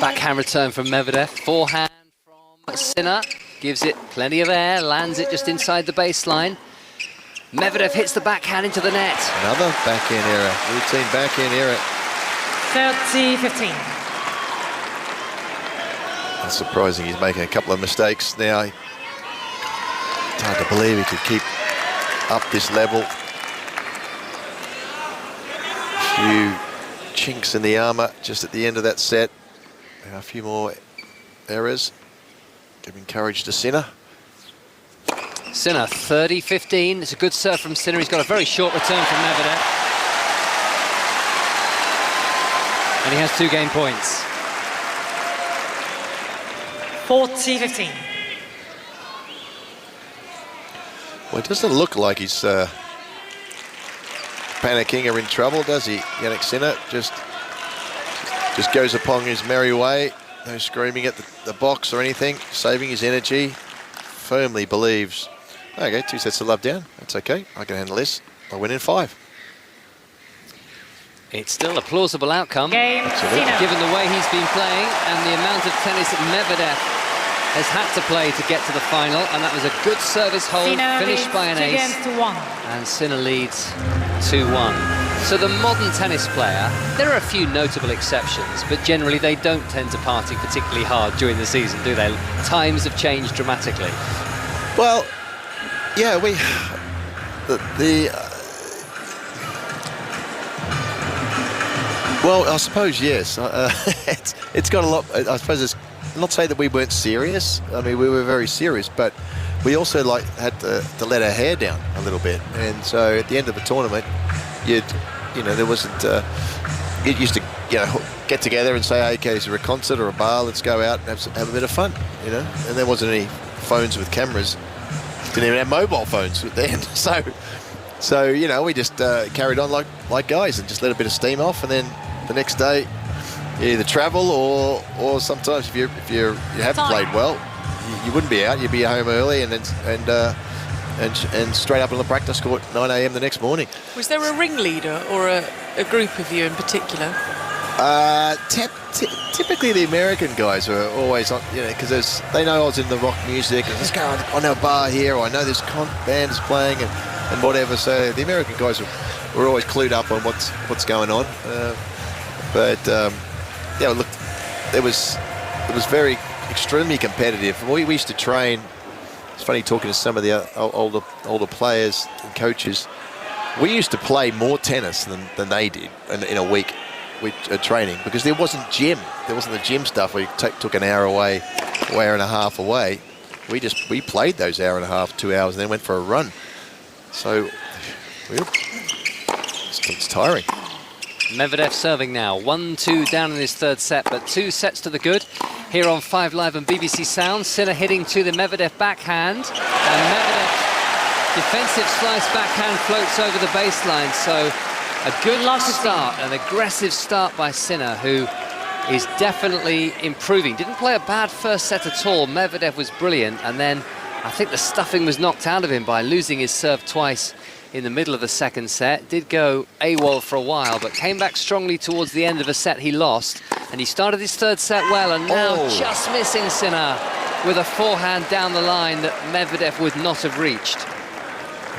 Backhand return from Medvedev. Forehand from Sinner. Gives it plenty of air, lands it just inside the baseline. Medvedev hits the backhand into the net. Another backhand error, routine backhand error. 30-15. That's surprising. He's making a couple of mistakes now. It's hard to believe he could keep up this level. A few chinks in the armour just at the end of that set. And a few more errors. Giving courage to Sinner. Sinner, 30-15. It's a good serve from Sinner. He's got a very short return from Medvedev. And he has 2 game points. 40-15. Well, it doesn't look like he's panicking or in trouble, does he? Yanik Sinner just goes upon his merry way. No screaming at the box or anything, saving his energy. Firmly believes, okay, 2 sets of love down. That's okay. I can handle this. I win in 5. It's still a plausible outcome, Game, given the way he's been playing and the amount of tennis that Medvedev has had to play to get to the final. And that was a good service hold, finished by an ace. And Sinner leads 2-1. So the modern tennis player, there are a few notable exceptions, but generally they don't tend to party particularly hard during the season, do they? Times have changed dramatically. Well, yeah, well, I suppose yes. It's got a lot. I suppose it's not say that we weren't serious. I mean, we were very serious, but we also had to let our hair down a little bit. And so at the end of the tournament, there wasn't. It used to, get together and say, okay, is there a concert or a bar? Let's go out and have a bit of fun, And there wasn't any phones with cameras. Didn't even have mobile phones then. So we just carried on like guys and just let a bit of steam off, and then the next day you either travel or sometimes if you haven't played well, you wouldn't be out. You'd be home early and straight up on the practice court 9 a.m. the next morning. Was there a ringleader or a group of you in particular? Typically the American guys are always on, because they know I was in the rock music. And let's go on our bar here, or I know this band is playing and whatever. So the American guys were always clued up on what's going on. But look, it was very extremely competitive. We used to train. It's funny talking to some of the older players and coaches. We used to play more tennis than they did in a week with training, because there wasn't gym. There wasn't the gym stuff where you took an hour away, or hour and a half away. We played those hour and a half, 2 hours, and then went for a run. So it's tiring. Medvedev serving now. 1-2 down in his 3rd set, but 2 sets to the good. Here on 5 Live and BBC Sound, Sinner hitting to the Medvedev backhand. And Medvedev, defensive slice backhand, floats over the baseline. So a good start, an aggressive start by Sinner, who is definitely improving. Didn't play a bad first set at all. Medvedev was brilliant, and then I think the stuffing was knocked out of him by losing his serve twice in the middle of the second set. Did go AWOL for a while, but came back strongly towards the end of a set he lost, and he started his third set well, and now just missing Sinner with a forehand down the line that Medvedev would not have reached.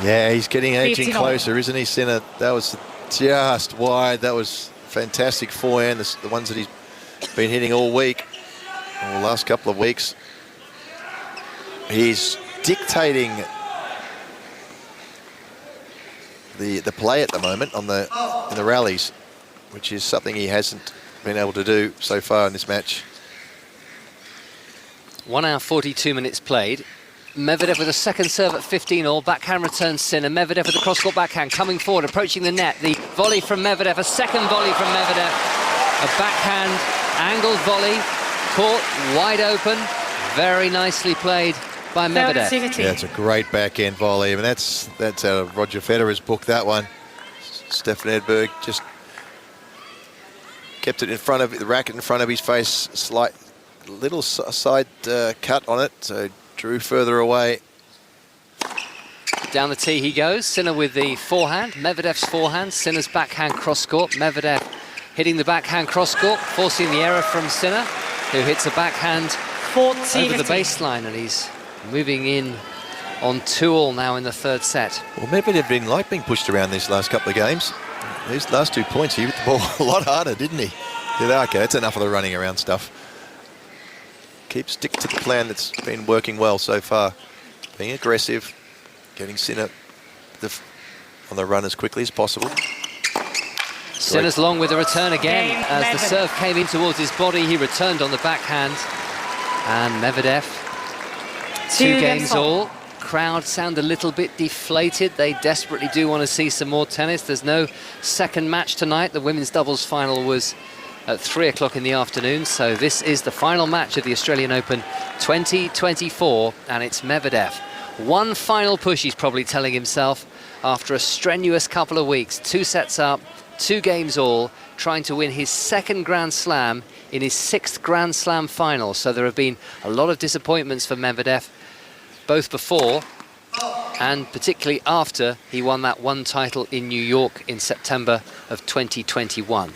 Yeah, he's getting edging closer, isn't he, Sinner? That was just wide. That was fantastic forehand, the ones that he's been hitting all week, or the last couple of weeks. He's dictating the play at the moment in the rallies, which is something he hasn't been able to do so far in this match. 1 hour 42 minutes played. Medvedev with a second serve at 15-all. Backhand returns Sinner. Medvedev with a cross-court backhand coming forward, approaching the net. The volley from Medvedev, a second volley from Medvedev. A backhand angled volley, caught wide open. Very nicely played by Medvedev. Yeah, it's a great backhand volley. I mean, that's out of Roger Federer's book, that one. Stefan Edberg just kept it in front of the racket in front of his face. Slight little side cut on it, so drew further away. Down the tee he goes. Sinner with the forehand. Medvedev's forehand. Sinner's backhand cross-court. Medvedev hitting the backhand cross-court, forcing the error from Sinner, who hits a backhand over the baseline, and he's moving in on 2-all now in the third set. Well, Medvedev didn't like being pushed around these last couple of games. These last 2 points, he hit the ball a lot harder, didn't he? Yeah, okay, that's enough of the running around stuff. Stick to the plan that's been working well so far. Being aggressive, getting Sinner on the run as quickly as possible. Sinner's long with a return again. As the serve came in towards his body, he returned on the backhand. And Medvedev, 2 games all. Crowd sound a little bit deflated. They desperately do want to see some more tennis. There's no second match tonight. The women's doubles final was at 3 o'clock in the afternoon, so this is the final match of the Australian Open 2024, and it's Medvedev. One final push, he's probably telling himself, after a strenuous couple of weeks. 2 sets up, 2 games all, trying to win his second Grand Slam in his 6th Grand Slam final. So there have been a lot of disappointments for Medvedev, both before and particularly after he won that one title in New York in September of 2021.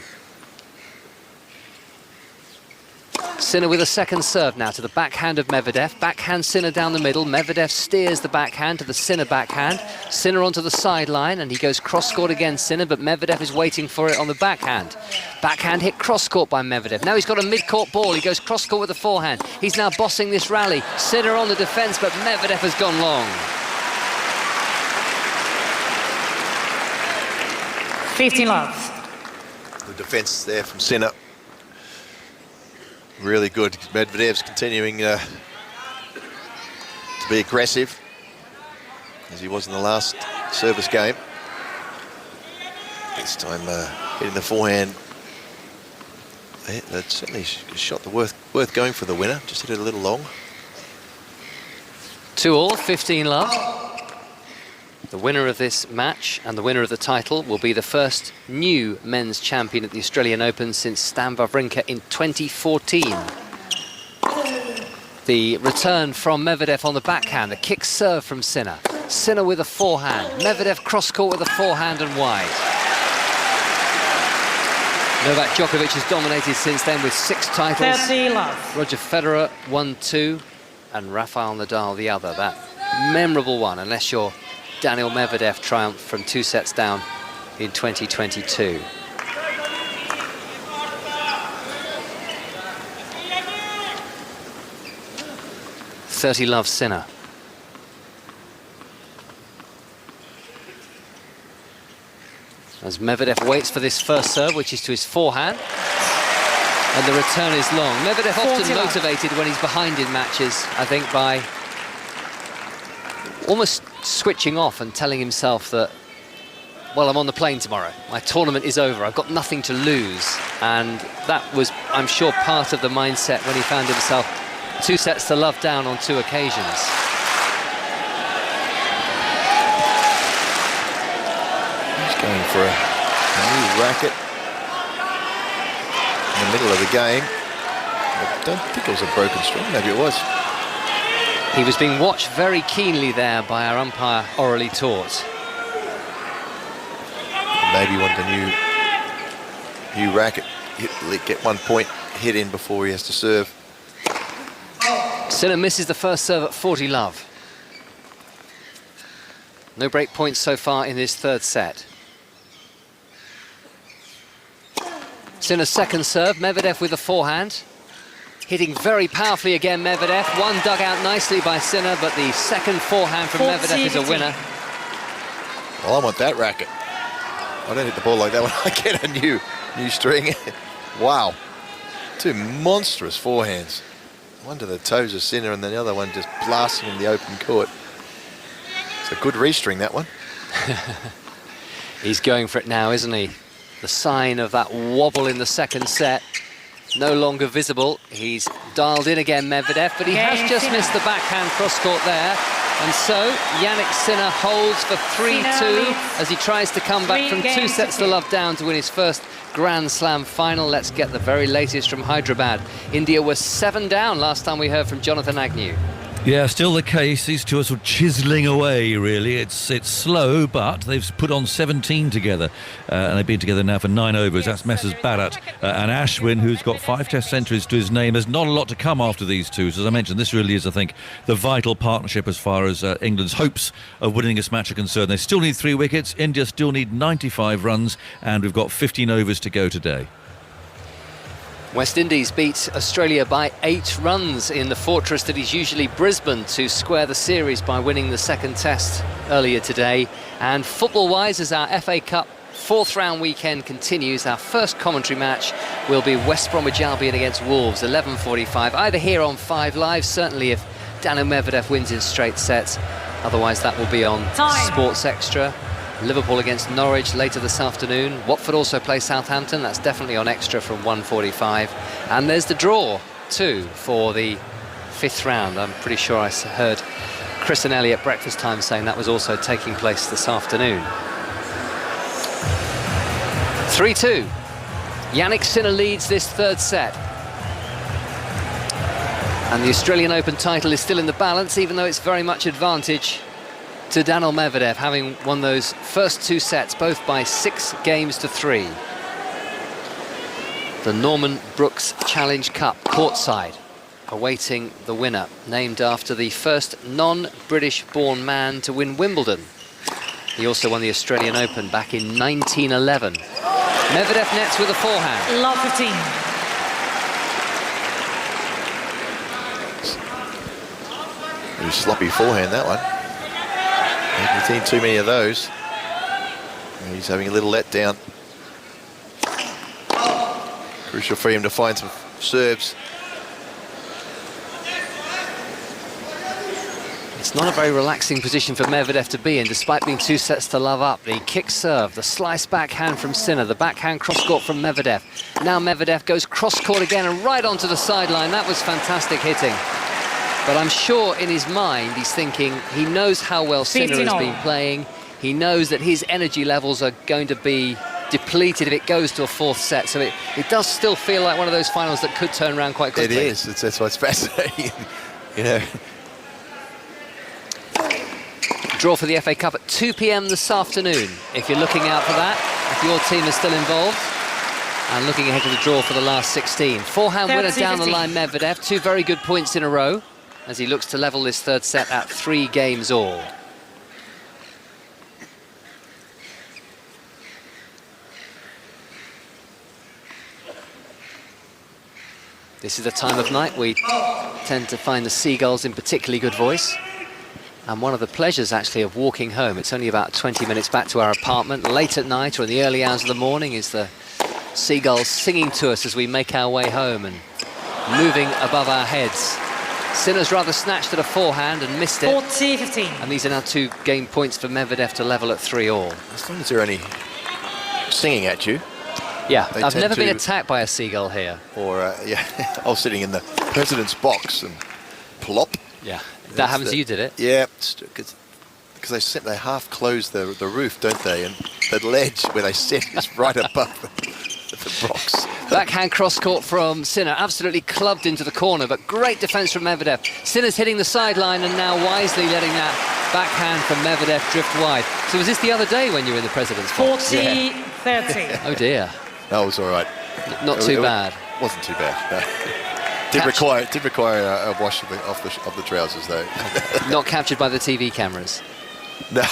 Sinner with a second serve now to the backhand of Medvedev. Backhand Sinner down the middle. Medvedev steers the backhand to the Sinner backhand. Sinner onto the sideline, and he goes cross-court again, Sinner, but Medvedev is waiting for it on the backhand. Backhand hit cross-court by Medvedev. Now he's got a mid-court ball. He goes cross-court with the forehand. He's now bossing this rally. Sinner on the defence, but Medvedev has gone long. 15-love. The defence there from Sinner. Really good. Medvedev's continuing to be aggressive, as he was in the last service game. This time hitting the forehand. That's certainly a shot worth going for the winner. Just hit it a little long. 2-all, 15-love. The winner of this match and the winner of the title will be the first new men's champion at the Australian Open since Stan Wawrinka in 2014. The return from Medvedev on the backhand, the kick serve from Sinner. Sinner with a forehand. Medvedev cross-court with a forehand and wide. Novak Djokovic has dominated since then with 6 titles. 30-love. Roger Federer 1-2 and Rafael Nadal the other. That memorable one, unless you're Daniil Medvedev, triumphed from 2 sets down in 2022. .30-love Sinner. As Medvedev waits for this first serve, which is to his forehand. And the return is long. Medvedev often motivated when he's behind in matches, I think, by almost switching off and telling himself that, well, I'm on the plane tomorrow. My tournament is over. I've got nothing to lose. And that was, I'm sure, part of the mindset when he found himself 2 sets to love down on 2 occasions. He's going for a new racket. the middle of the game. I don't think it was a broken string, maybe it was. He was being watched very keenly there by our umpire, orally taught. Maybe he wanted a new racket, get 1 point hit in before he has to serve. Sinner misses the first serve at 40 love. No break points so far in this third set. Sinner's second serve, Medvedev with the forehand. Hitting very powerfully again, Medvedev. One dug out nicely by Sinner, but the second forehand from Medvedev is a winner. Well, I want that racket. I don't hit the ball like that when I get a new string. Wow. Two monstrous forehands. One to the toes of Sinner and the other one just blasting in the open court. It's a good restring, that one. He's going for it now, isn't he? The sign of that wobble in the second set. No longer visible. He's dialed in again, Medvedev, but he has just missed the backhand cross-court there. And so, Yanik Sinner holds for 3-2 as he tries to come back from 2 sets to love down to win his first Grand Slam final. Let's get the very latest from Hyderabad. India was 7 down last time we heard from Jonathan Agnew. Yeah, still the case. These two are sort of chiselling away, really. It's slow, but they've put on 17 together. And they've been together now for 9 overs. That's Messrs Bharat and Ashwin, who's got 5 Test centuries to his name. There's not a lot to come after these two. So as I mentioned, this really is, I think, the vital partnership as far as England's hopes of winning this match are concerned. They still need 3 wickets. India still need 95 runs. And we've got 15 overs to go today. West Indies beat Australia by 8 runs in the fortress that is usually Brisbane to square the series by winning the second test earlier today. And football-wise, as our FA Cup 4th round weekend continues, our first commentary match will be West Bromwich Albion against Wolves, 11:45, either here on 5 Live, certainly if Daniil Medvedev wins in straight sets. Otherwise, that will be on Sports Extra. Liverpool against Norwich later this afternoon. Watford also play Southampton. That's definitely on Extra from 1:45. And there's the draw, too, for the 5th round. I'm pretty sure I heard Chris and Ellie at breakfast time saying that was also taking place this afternoon. 3-2. Yanik Sinner leads this third set. And the Australian Open title is still in the balance, even though it's very much advantage to Daniil Medvedev, having won those first 2 sets, both by 6 games to 3. The Norman Brooks Challenge Cup, courtside, awaiting the winner, named after the first non-British-born man to win Wimbledon. He also won the Australian Open back in 1911. Medvedev nets with a forehand. Love 15. Very sloppy forehand, that one. Haven't seen too many of those. He's having a little letdown. Crucial for him to find some serves. It's not a very relaxing position for Medvedev to be in, despite being 2 sets to love up. The kick serve, the slice backhand from Sinner, the backhand cross-court from Medvedev. Now Medvedev goes cross-court again and right onto the sideline. That was fantastic hitting. But I'm sure in his mind he's thinking he knows how well Sinner has been playing. He knows that his energy levels are going to be depleted if it goes to a 4th set. So it does still feel like one of those finals that could turn around quite quickly. It is. That's what's fascinating. You know. Draw for the FA Cup at 2 p.m. this afternoon. If you're looking out for that, if your team is still involved. And looking ahead to the draw for the last 16. Forehand winner down the line, Medvedev. 2 very good points in a row as he looks to level this third set at 3 games all. This is the time of night we tend to find the seagulls in particularly good voice. And one of the pleasures, actually, of walking home, it's only about 20 minutes back to our apartment, late at night or in the early hours of the morning, is the seagulls singing to us as we make our way home and moving above our heads. Sinner's rather snatched at a forehand and missed it. 40-15. And these are now 2 game points for Medvedev to level at 3 all. As long as they're only singing at you. Yeah, I've never been attacked by a seagull here. Or, yeah, I was sitting in the president's box and plop. Yeah, that happens to you, did it? Yeah, because they half close the roof, don't they? And the ledge where they sit is right above the box. Backhand cross-court from Sinner, absolutely clubbed into the corner, but great defence from Medvedev. Sinner's hitting the sideline and now wisely letting that backhand from Medvedev drift wide. So was this the other day when you were in the President's box? 40-30. Oh dear. That was all right. Not too bad. Wasn't too bad. No. Did require a wash of the trousers though. Not captured by the TV cameras. No.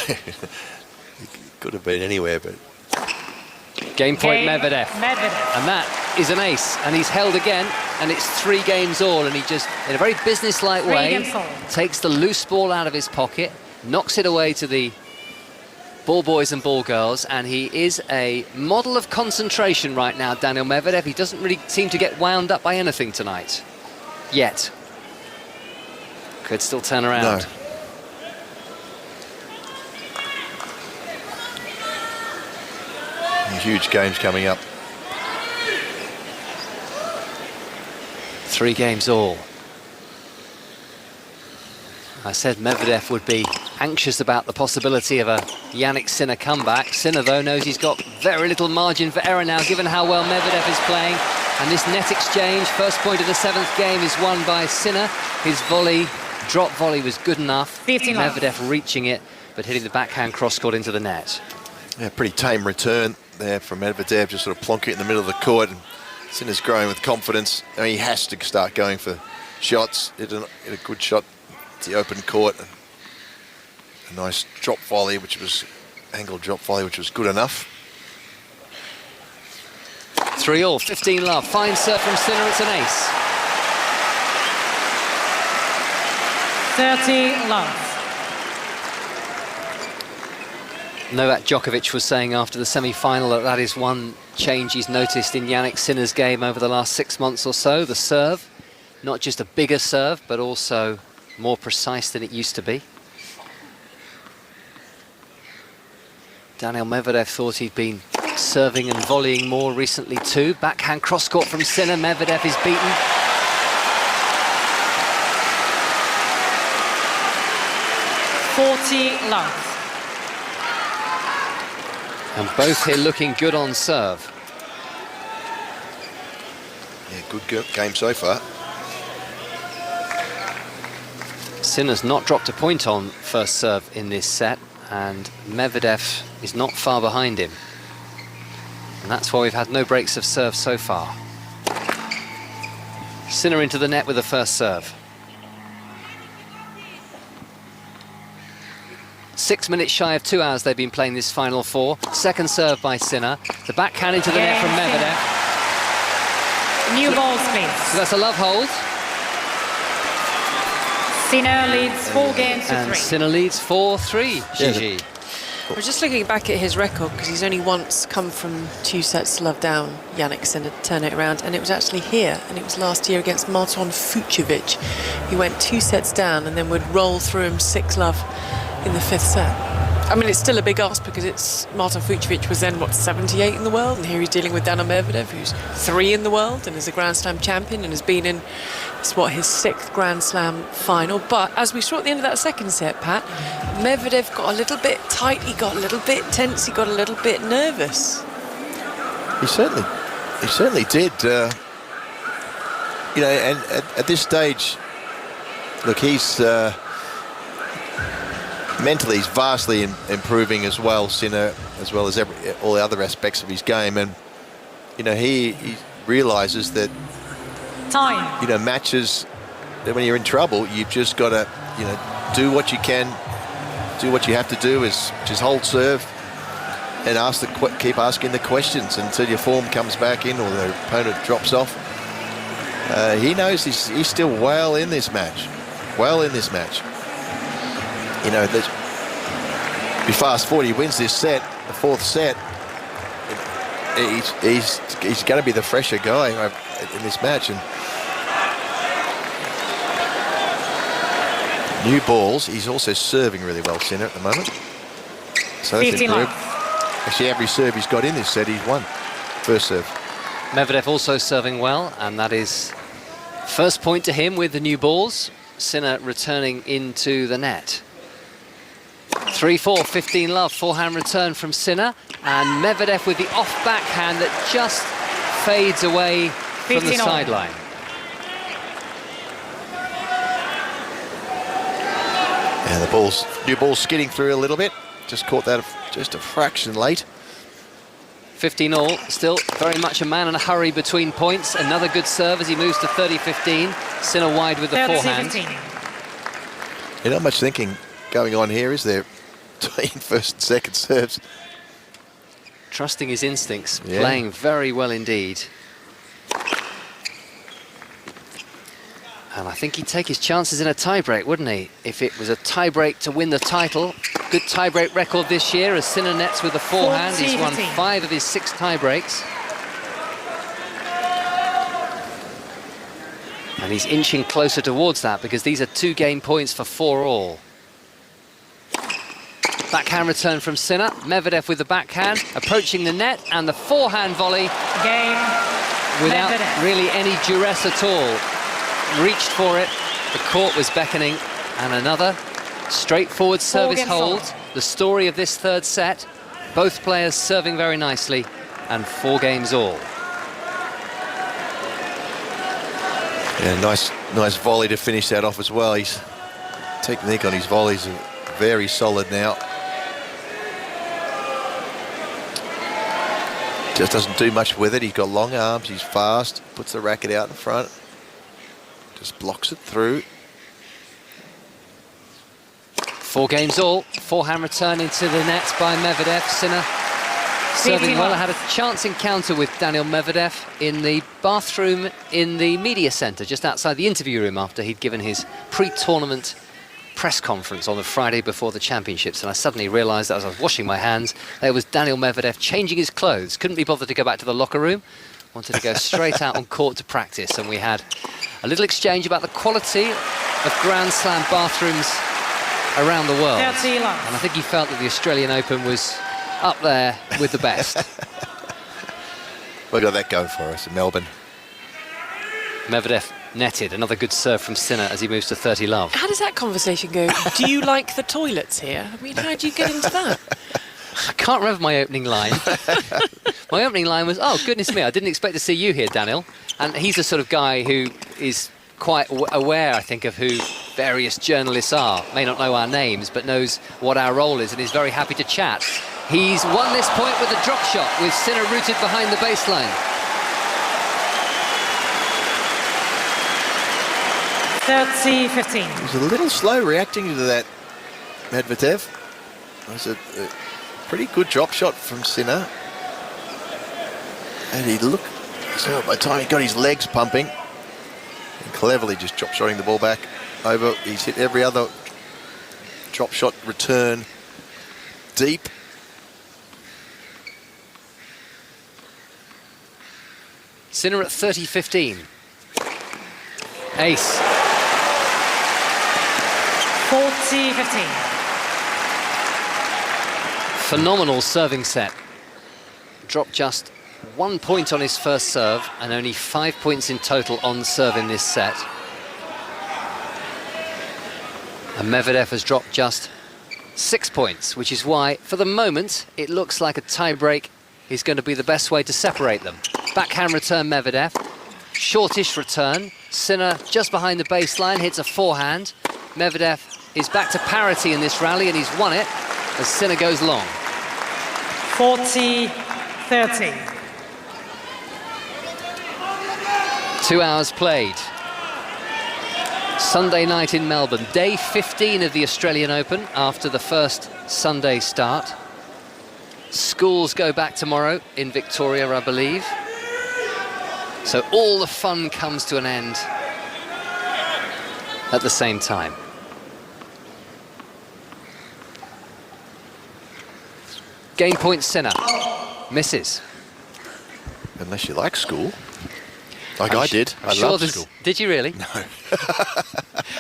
Could have been anywhere, but. Game point, Medvedev. And that is an ace. And he's held again, and it's 3 games all. And he just, in a very business-like way, takes the loose ball out of his pocket, knocks it away to the ball boys and ball girls, and he is a model of concentration right now, Daniil Medvedev. He doesn't really seem to get wound up by anything tonight. Yet. Could still turn around. No. Huge games coming up. 3 games all. I said Medvedev would be anxious about the possibility of a Yanik Sinner comeback. Sinner, though, knows he's got very little margin for error now, given how well Medvedev is playing. And this net exchange, first point of the 7th game, is won by Sinner. His volley, drop volley, was good enough. Medvedev reaching it, but hitting the backhand cross-court into the net. Yeah, pretty tame return there from Medvedev, just sort of plonking it in the middle of the court. And Sinner's growing with confidence. I mean, he has to start going for shots. Hit a good shot to the open court. A nice drop volley, angled drop volley, which was good enough. 3-all, 15-love. Fine serve from Sinner, it's an ace. 30-love. Novak Djokovic was saying after the semi-final that is one change he's noticed in Yanik Sinner's game over the last 6 months or so. The serve, not just a bigger serve, but also more precise than it used to be. Daniil Medvedev thought he'd been serving and volleying more recently too. Backhand cross-court from Sinner. Medvedev is beaten. Love. And both here looking good on serve. Yeah, good game so far. Sinner's not dropped a point on first serve in this set, and Medvedev is not far behind him. And that's why we've had no breaks of serve so far. Sinner into the net with the first serve. 6 minutes shy of 2 hours they've been playing this final 4. Second serve by Sinner. The backhand into the net from Medvedev. New balls, please. So that's a love hold. Sinner leads 4 games to 3. And Sinner leads 4-3, Gigi. We're just looking back at his record, because he's only once come from 2 sets to love down Yanik Sinner to turn it around, and it was actually here, and it was last year against Marton Fucsovic. He went 2 sets down and then would roll through him 6-love in the 5th set. I mean, it's still a big ask, because it's Marton Fucsovic was then, 78 in the world, and here he's dealing with Daniil Medvedev, who's 3 in the world and is a Grand Slam champion and has been in, his 6th Grand Slam final. But as we saw at the end of that second set, Pat, Medvedev got a little bit tight, he got a little bit tense, he got a little bit nervous. He certainly did. You know, and at this stage, look, he's mentally he's vastly improving as well, Sinner, as well as all the other aspects of his game. And you know, he realizes that matches, that when you're in trouble, you've just got to do what you can, do what you have to do, is just hold serve and keep asking the questions until your form comes back in or the opponent drops off. He knows he's still well in this match. You know, be fast forward, he wins this set, the 4th set. He's going to be the fresher guy in this match. And new balls. He's also serving really well, Sinner, at the moment. So that's improved. Actually, every serve he's got in this set, he's won. First serve. Medvedev also serving well, and that is first point to him with the new balls. Sinner returning into the net. 3-4, 15-love, forehand return from Sinner, and Medvedev with the off backhand that just fades away from the 15 all. sideline. And the new ball's skidding through a little bit. Just caught that just a fraction late. 15 all, still very much a man in a hurry between points. Another good serve as he moves to 30-15. Sinner wide with the forehand. 30-15. Not much thinking going on here, is there? Between first and second serves. Trusting his instincts, Yeah. playing very well indeed. And I think he'd take his chances in a tie-break, wouldn't he? If it was a tie-break to win the title. Good tie-break record this year as Sinner nets with the forehand. He's won 5 of his 6 tie-breaks. And he's inching closer towards that because these are 2 game points for 4 all. Backhand return from Sinner. Medvedev with the backhand, approaching the net, and the forehand volley. Game. Without Medvedev. really any duress at all. Reached for it, the court was beckoning, and another straightforward service hold. The story of this third set, both players serving very nicely, and 4 games all. Yeah, nice volley to finish that off as well. His technique on his volleys are very solid now. Just doesn't do much with it. He's got long arms, he's fast, puts the racket out in front. Just blocks it through. 4 games all. Forehand return into the net by Medvedev. Sinner serving well. I had a chance encounter with Daniil Medvedev in the bathroom in the media centre, just outside the interview room, after he'd given his pre-tournament press conference on the Friday before the championships, and I suddenly realised that as I was washing my hands, there was Daniil Medvedev changing his clothes. Couldn't be bothered to go back to the locker room. Wanted to go straight out on court to practice, and we had a little exchange about the quality of Grand Slam bathrooms around the world. And I think he felt that the Australian Open was up there with the best. We got that going for us in Melbourne. Medvedev netted. Another good serve from Sinner as he moves to 30 love. How does that conversation go? Do you like the toilets here? I mean, how do you get into that? I can't remember my opening line. My opening line was, oh, goodness me, I didn't expect to see you here, Daniil. And he's the sort of guy who is quite aware, I think, of who various journalists are. May not know our names, but knows what our role is and is very happy to chat. He's won this point with a drop shot, with Sinner rooted behind the baseline. 30-15. He was a little slow reacting to that, Medvedev. It was a pretty good drop shot from Sinner. And he looked, so by the time he got his legs pumping, and cleverly just drop shotting the ball back over. He's hit every other drop shot return deep. Sinner at 30-15. Ace. 40-15. Phenomenal serving set. Dropped just 1 point on his first serve and only 5 points in total on serve in this set. And Medvedev has dropped just 6 points, which is why, for the moment, it looks like a tie-break is going to be the best way to separate them. Backhand return Medvedev. Shortish return. Sinner just behind the baseline, hits a forehand. Medvedev is back to parity in this rally, and he's won it as Sinner goes long. 40-30. 2 hours played. Sunday night in Melbourne, day 15 of the Australian Open after the first Sunday start. Schools go back tomorrow in Victoria, I believe. So all the fun comes to an end at the same time. Game point Sinner. Misses. Unless you like school. Like I did. I sure loved school. Did you really? No.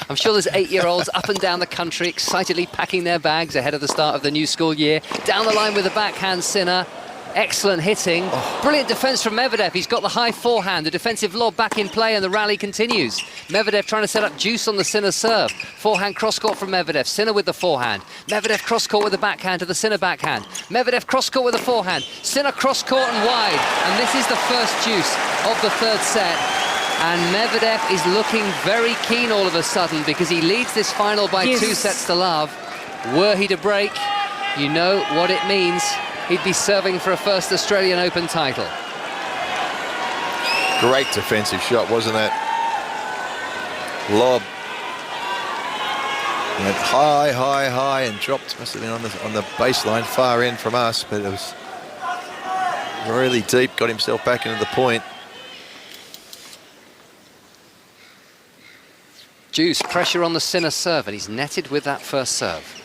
I'm sure there's 8-year-olds up and down the country excitedly packing their bags ahead of the start of the new school year. Down the line with a backhand Sinner. Excellent hitting. Brilliant defence from Medvedev. He's got the high forehand. The defensive lob back in play, and the rally continues. Medvedev trying to set up juice on the Sinner serve. Forehand cross-court from Medvedev. Sinner with the forehand. Medvedev cross-court with the backhand to the Sinner backhand. Medvedev cross-court with the forehand. Sinner cross-court and wide. And this is the first juice of the third set. And Medvedev is looking very keen all of a sudden, because he leads this final by 2 sets to love. Were he to break, you know what it means. He'd be serving for a first Australian Open title. Great defensive shot, wasn't it? Lob. Went high, high, high, and dropped. Must have been on the baseline, far in from us, but it was really deep. Got himself back into the point. Juice, pressure on the Sinner serve, and he's netted with that first serve.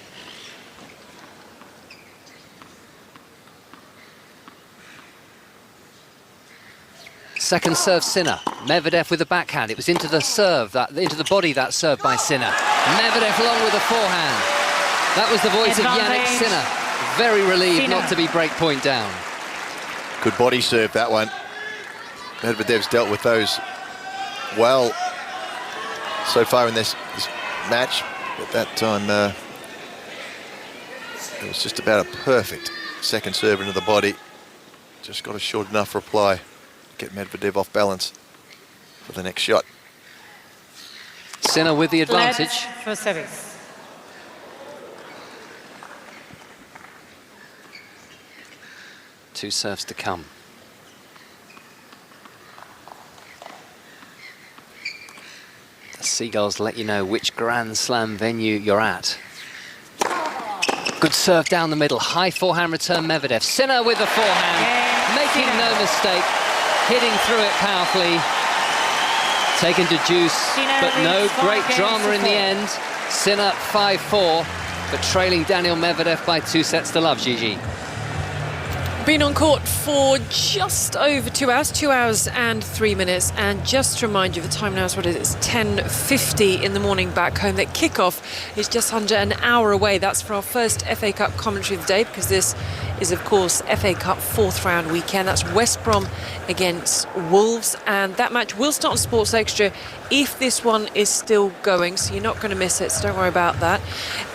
Second serve, Sinner. Medvedev with the backhand. It was into the serve, into the body, that serve by Sinner. Medvedev long with the forehand. That was the voice of Yanik Sinner. Very relieved not to be break point down. Good body serve, that one. Medvedev's dealt with those well so far in this match. At that time, it was just about a perfect second serve into the body. Just got a short enough reply. Get Medvedev off balance for the next shot. Sinner with the advantage. For service. Two serves to come. The Seagulls let you know which Grand Slam venue you're at. Good serve down the middle. High forehand return, Medvedev. Sinner with the forehand. Making no mistake. Hitting through it powerfully, taken to juice, but no great drama in the end. Sinner 5-4, but trailing Daniil Medvedev by 2 sets to love, Gigi. Been on court for just over 2 hours, 2 hours and 3 minutes. And just to remind you, the time now is what it is, 10:50 in the morning back home. That kickoff is just under an hour away. That's for our first FA Cup commentary of the day, because this is, of course, FA Cup 4th round weekend. That's West Brom against Wolves, and that match will start on Sports Extra if this one is still going, so you're not going to miss it, so don't worry about that.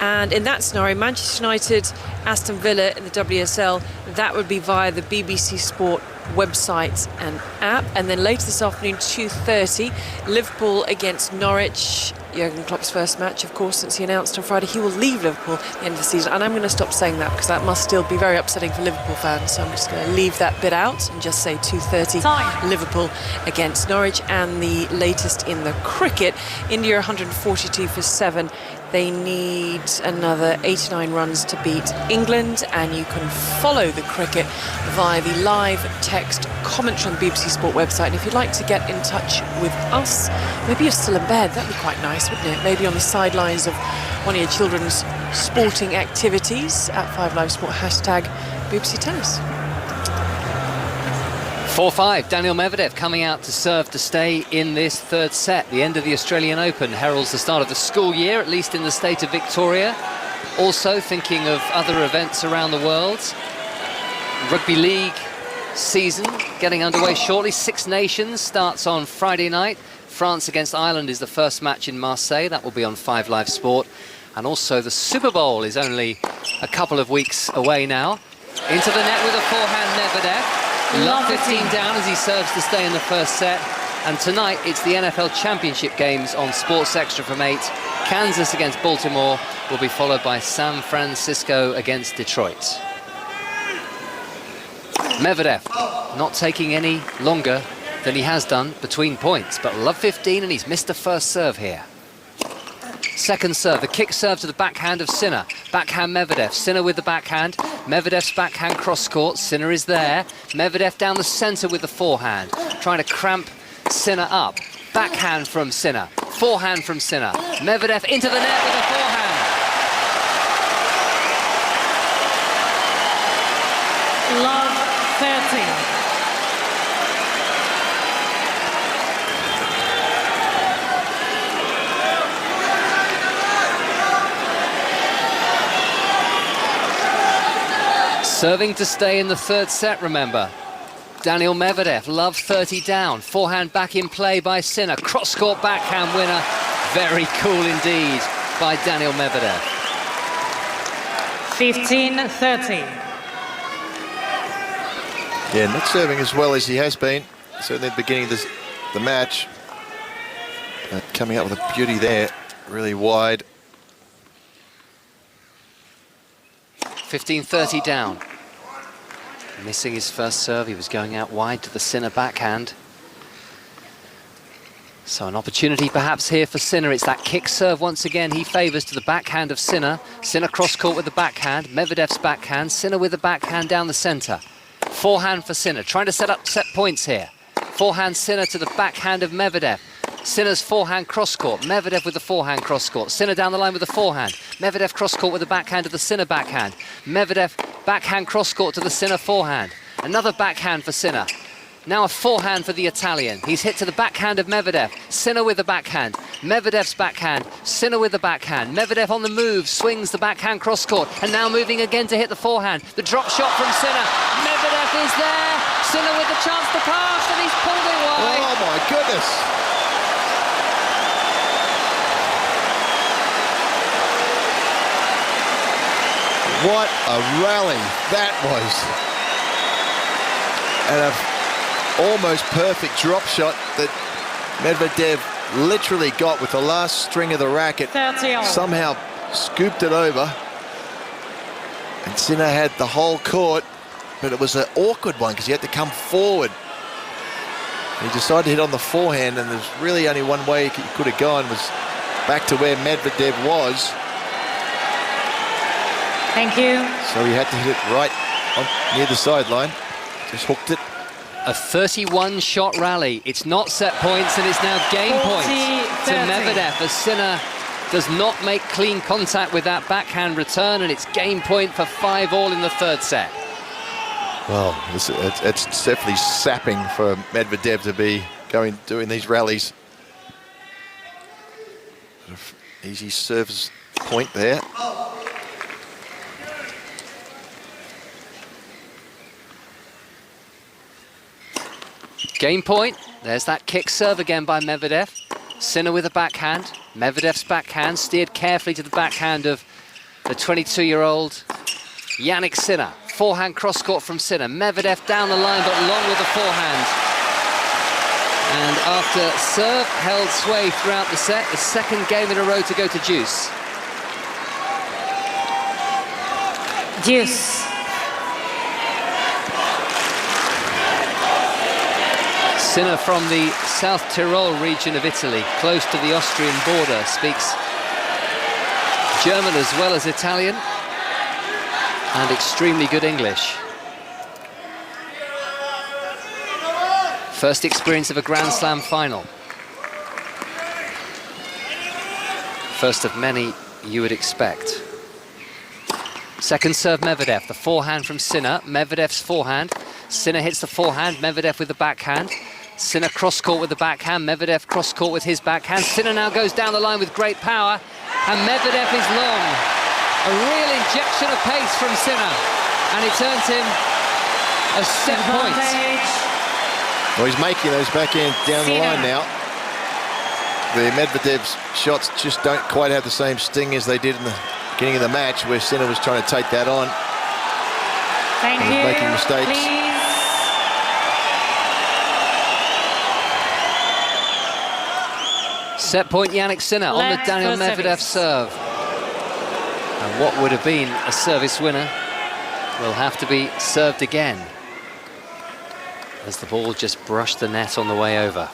And in that scenario, Manchester United, Aston Villa in the WSL, that would be via the BBC Sport website and app. And then later this afternoon, 2:30, Liverpool against Norwich. Jurgen Klopp's first match, of course, since he announced on Friday he will leave Liverpool at the end of the season. And I'm going to stop saying that, because that must still be very upsetting for Liverpool fans. So I'm just going to leave that bit out and just say 2:30, Liverpool against Norwich. And the latest in the cricket, India 142 for 7. They need another 89 runs to beat England, and you can follow the cricket via the live text commentary on the BBC Sport website. And if you'd like to get in touch with us, maybe you're still in bed, that'd be quite nice, wouldn't it? Maybe on the sidelines of one of your children's sporting activities, at 5Live Sport, hashtag BBC Tennis. 4-5, Daniil Medvedev coming out to serve to stay in this third set. The end of the Australian Open heralds the start of the school year, at least in the state of Victoria. Also thinking of other events around the world. Rugby League season getting underway shortly. Six Nations starts on Friday night. France against Ireland is the first match in Marseille. That will be on 5Live Sport. And also the Super Bowl is only a couple of weeks away now. Into the net with a forehand, Medvedev. Love 15 down as he serves to stay in the first set. And tonight it's the NFL Championship games on Sports Extra from 8. Kansas against Baltimore will be followed by San Francisco against Detroit. Medvedev not taking any longer than he has done between points, but love 15, and he's missed the first serve here. Second serve, the kick serve to the backhand of Sinner. Backhand Medvedev, Sinner with the backhand. Medvedev's backhand cross-court, Sinner is there. Medvedev down the centre with the forehand, trying to cramp Sinner up. Backhand from Sinner, forehand from Sinner. Medvedev into the net with a forehand. Love 13. Serving to stay in the third set, remember. Daniil Medvedev, love 30 down. Forehand back in play by Sinner. Cross-court backhand winner. Very cool indeed by Daniil Medvedev. 15-30. Yeah, not serving as well as he has been. Certainly at the beginning of the match. Coming up with a beauty there. Really wide. 15-30 down. Missing his first serve, he was going out wide to the Sinner backhand. So an opportunity perhaps here for Sinner. It's that kick serve once again he favours to the backhand of Sinner. Sinner cross-court with the backhand, Medvedev's backhand, Sinner with the backhand down the centre. Forehand for Sinner, trying to set up set points here. Forehand Sinner to the backhand of Medvedev. Sinner's forehand cross-court, Medvedev with the forehand cross-court. Sinner down the line with the forehand. Medvedev cross-court with the backhand of the Sinner backhand. Medvedev backhand cross-court to the Sinner forehand. Another backhand for Sinner. Now a forehand for the Italian. He's hit to the backhand of Medvedev. Sinner with the backhand. Medvedev's backhand. Sinner with the backhand. Medvedev on the move, swings the backhand cross-court. And now moving again to hit the forehand. The drop shot from Sinner. Medvedev is there. Sinner with the chance to pass, and he's pulled it wide. Oh my goodness. What a rally that was. And an almost perfect drop shot that Medvedev literally got with the last string of the racket. 30. Somehow scooped it over. And Sinner had the whole court, but it was an awkward one because he had to come forward. He decided to hit on the forehand, and there's really only one way he could have gone, was back to where Medvedev was. Thank you. So he had to hit it right near the sideline. Just hooked it. A 31-shot rally. It's not set points, and it's now game points to Medvedev as Sinner does not make clean contact with that backhand return, and it's game point for 5-all in the third set. Well, it's definitely sapping for Medvedev to be doing these rallies. Easy service point there. Game point. There's that kick serve again by Medvedev. Sinner with a backhand. Medvedev's backhand steered carefully to the backhand of the 22-year-old Yanik Sinner. Forehand cross-court from Sinner. Medvedev down the line, but long with the forehand. And after serve held sway throughout the set, the second game in a row to go to deuce. Deuce. Sinner from the South Tyrol region of Italy, close to the Austrian border, speaks German as well as Italian, and extremely good English. First experience of a Grand Slam final. First of many you would expect. Second serve Medvedev, the forehand from Sinner. Medvedev's forehand. Sinner hits the forehand, Medvedev with the backhand. Sinner cross-court with the backhand, Medvedev cross-court with his backhand. Sinner now goes down the line with great power, and Medvedev is long. A real injection of pace from Sinner, and it earns him a set point. Well, he's making those backhands down the line now. The Medvedev's shots just don't quite have the same sting as they did in the beginning of the match, where Sinner was trying to take that on. Thank you. Making mistakes. Please. Set point Yanik Sinner on the Daniil Medvedev serve. And what would have been a service winner will have to be served again, as the ball just brushed the net on the way over.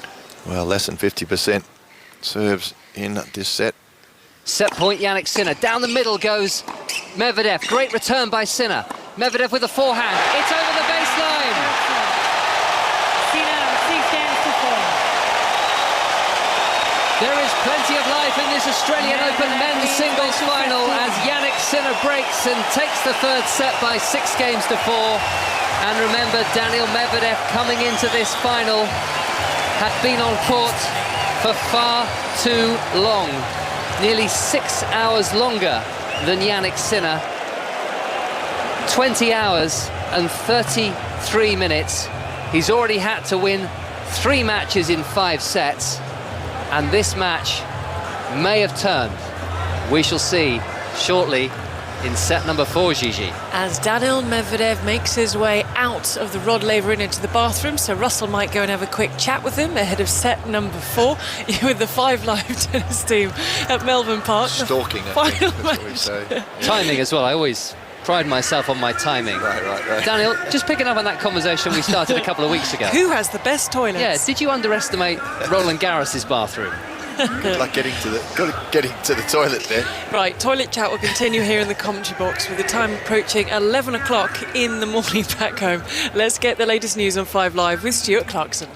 Well, less than 50% serves in this set. Set point Yanik Sinner. Down the middle goes Medvedev. Great return by Sinner. Medvedev with a forehand. It's over the baseline. There is plenty of life in this Australian Open men's singles final as Yanik Sinner breaks and takes the third set by 6 games to 4. And remember, Daniil Medvedev coming into this final had been on court for far too long. Nearly 6 hours longer than Yanik Sinner. 20 hours and 33 minutes. He's already had to win 3 matches in 5 sets, and this match may have turned. We shall see shortly in set number 4, Gigi. As Daniil Medvedev makes his way out of the Rod Laver Inn into the bathroom, so Russell might go and have a quick chat with him ahead of set number 4 with the 5 Live tennis team at Melbourne Park. Stalking, I think, that's what we say. Timing as well. I always pride myself on my timing. Right. Daniil, just picking up on that conversation we started a couple of weeks ago. Who has the best toilets? Yeah, did you underestimate Roland Garros' bathroom? Good luck getting to the toilet there. Right, toilet chat will continue here in the commentary box with the time approaching 11 o'clock in the morning back home. Let's get the latest news on 5 Live with Stuart Clarkson.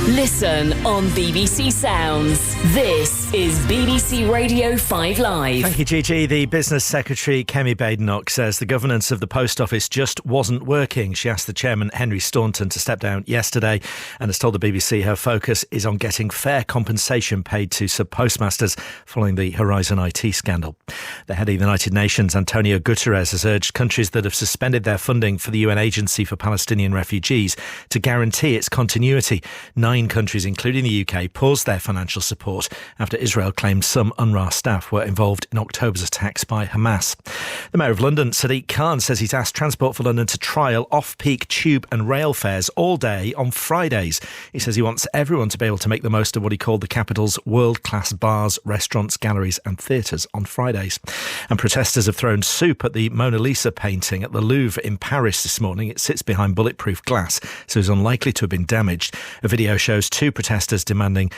Listen on BBC Sounds. This is BBC Radio 5 Live. Thank you, Gigi. The Business Secretary, Kemi Badenoch, says the governance of the Post Office just wasn't working. She asked the chairman, Henry Staunton, to step down yesterday and has told the BBC her focus is on getting fair compensation paid to sub-postmasters following the Horizon IT scandal. The head of the United Nations, Antonio Guterres, has urged countries that have suspended their funding for the UN Agency for Palestinian Refugees to guarantee its continuity. 9 countries, including the UK, paused their financial support after Israel claimed some UNRWA staff were involved in October's attacks by Hamas. The Mayor of London, Sadiq Khan, says he's asked Transport for London to trial off-peak tube and rail fares all day on Fridays. He says he wants everyone to be able to make the most of what he called the capital's world-class bars, restaurants, galleries and theatres on Fridays. And protesters have thrown soup at the Mona Lisa painting at the Louvre in Paris this morning. It sits behind bulletproof glass, so is unlikely to have been damaged. A video shows 2 protesters demanding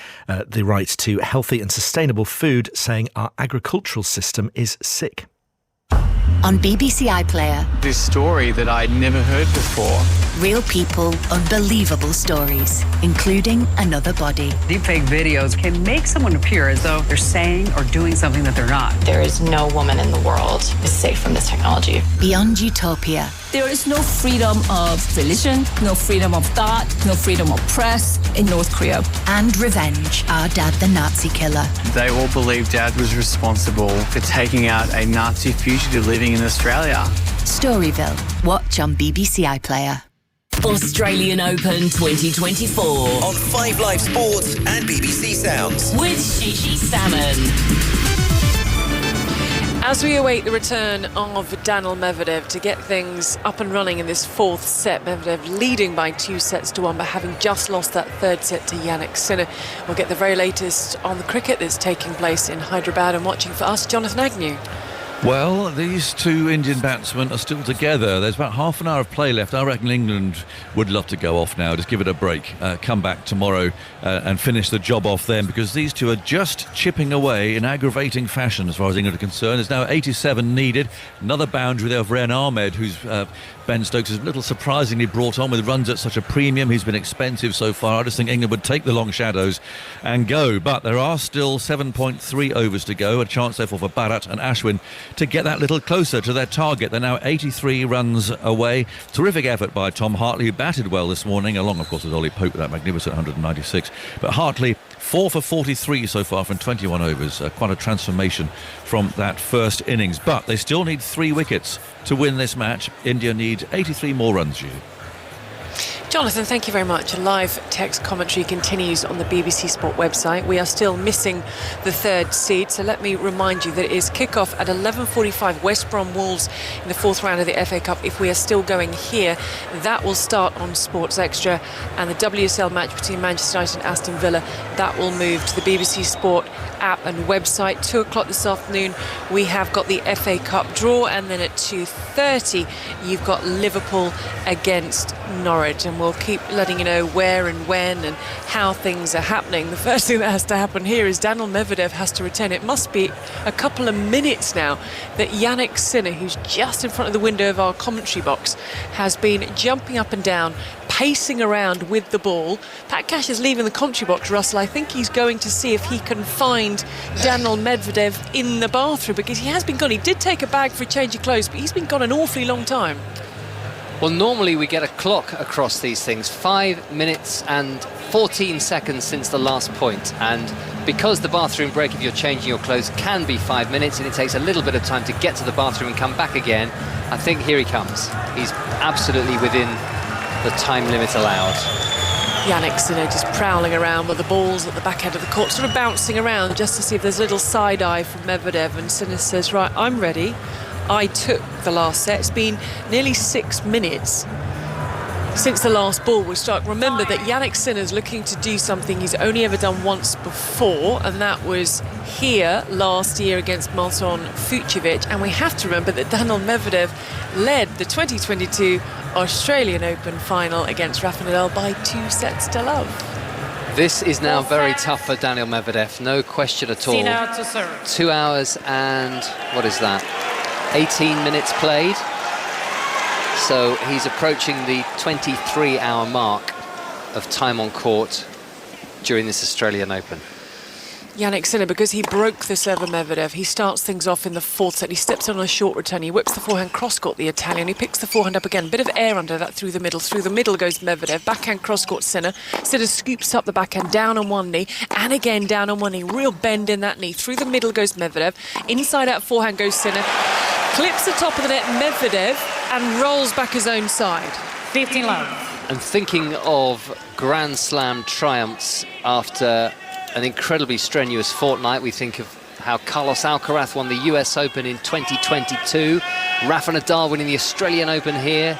the right to healthy and sustainable food, saying our agricultural system is sick. On BBC iPlayer. This story that I'd never heard before. Real people, unbelievable stories, including another body. Deepfake videos can make someone appear as though they're saying or doing something that they're not. There is no woman in the world who's safe from this technology. Beyond Utopia. There is no freedom of religion, no freedom of thought, no freedom of press in North Korea. And Revenge, Our Dad the Nazi Killer. They all believe Dad was responsible for taking out a Nazi fugitive living in Australia. Storyville. Watch on BBC iPlayer. Australian Open 2024. On 5 Live Sports and BBC Sounds. With Gigi Salmon. As we await the return of Daniil Medvedev to get things up and running in this 4th set, Medvedev leading by 2-1, but having just lost that 3rd set to Yanik Sinner. We'll get the very latest on the cricket that's taking place in Hyderabad, and watching for us, Jonathan Agnew. Well, these 2 Indian batsmen are still together. There's about half an hour of play left. I reckon England would love to go off now, just give it a break, come back tomorrow and finish the job off then, because these 2 are just chipping away in aggravating fashion as far as England are concerned. There's now 87 needed. Another boundary there of Rehan Ahmed, who's Ben Stokes has a little surprisingly brought on with runs at such a premium. He's been expensive so far. I just think England would take the long shadows and go. But there are still 7.3 overs to go. A chance, therefore, for Bharat and Ashwin to get that little closer to their target. They're now 83 runs away. Terrific effort by Tom Hartley, who batted well this morning, along, of course, with Ollie Pope with that magnificent 196. But Hartley, 4 for 43 so far from 21 overs. Quite a transformation from that first innings. But they still need 3 wickets to win this match. India need 83 more runs, Julie. Jonathan, thank you very much. Live text commentary continues on the BBC Sport website. We are still missing the 3rd seed, so let me remind you that it is kick-off at 11:45, West Brom Wolves in the 4th round of the FA Cup. If we are still going here, that will start on Sports Extra, and the WSL match between Manchester United and Aston Villa, that will move to the BBC Sport app and website. 2 o'clock this afternoon, we have got the FA Cup draw, and then at 2:30, you've got Liverpool against Norwich, and we'll keep letting you know where and when and how things are happening. The first thing that has to happen here is Daniil Medvedev has to return. It must be a couple of minutes now that Yanik Sinner, who's just in front of the window of our commentary box, has been jumping up and down, pacing around with the ball. Pat Cash is leaving the commentary box, Russell. I think he's going to see if he can find Daniil Medvedev in the bathroom, because he has been gone. He did take a bag for a change of clothes, but he's been gone an awfully long time. Well, normally we get a clock across these things, 5 minutes and 14 seconds since the last point, and because the bathroom break, if you're changing your clothes, can be 5 minutes, and it takes a little bit of time to get to the bathroom and come back again. I think here he comes. He's absolutely within the time limit allowed. Yanik Sinner just prowling around with the balls at the back end of the court, sort of bouncing around just to see if there's a little side eye from Medvedev, and Sinner says, right, I'm ready. I took the last set. It's been nearly 6 minutes since the last ball was struck. Remember that Yanik Sinner's looking to do something he's only ever done once before, and that was here last year against Marton Fucsovics. And we have to remember that Daniil Medvedev led the 2022 Australian Open final against Rafa Nadal by 2 sets to love. This is now very tough for Daniil Medvedev, no question at all. 2 hours and, what is that, 18 minutes played. So he's approaching the 23-hour mark of time on court during this Australian Open. Yanik Sinner, because he broke the serve of Medvedev, he starts things off in the fourth set. He steps on a short return, he whips the forehand cross-court, the Italian. He picks the forehand up again, bit of air under that through the middle. Through the middle goes Medvedev, backhand cross-court Sinner. Sinner scoops up the backhand down on one knee, and again down on one knee. Real bend in that knee. Through the middle goes Medvedev. Inside out forehand goes Sinner. Clips the top of the net, Medvedev, and rolls back his own side. 15 love. And thinking of Grand Slam triumphs after an incredibly strenuous fortnight, we think of how Carlos Alcaraz won the US Open in 2022, Rafa Nadal winning the Australian Open here,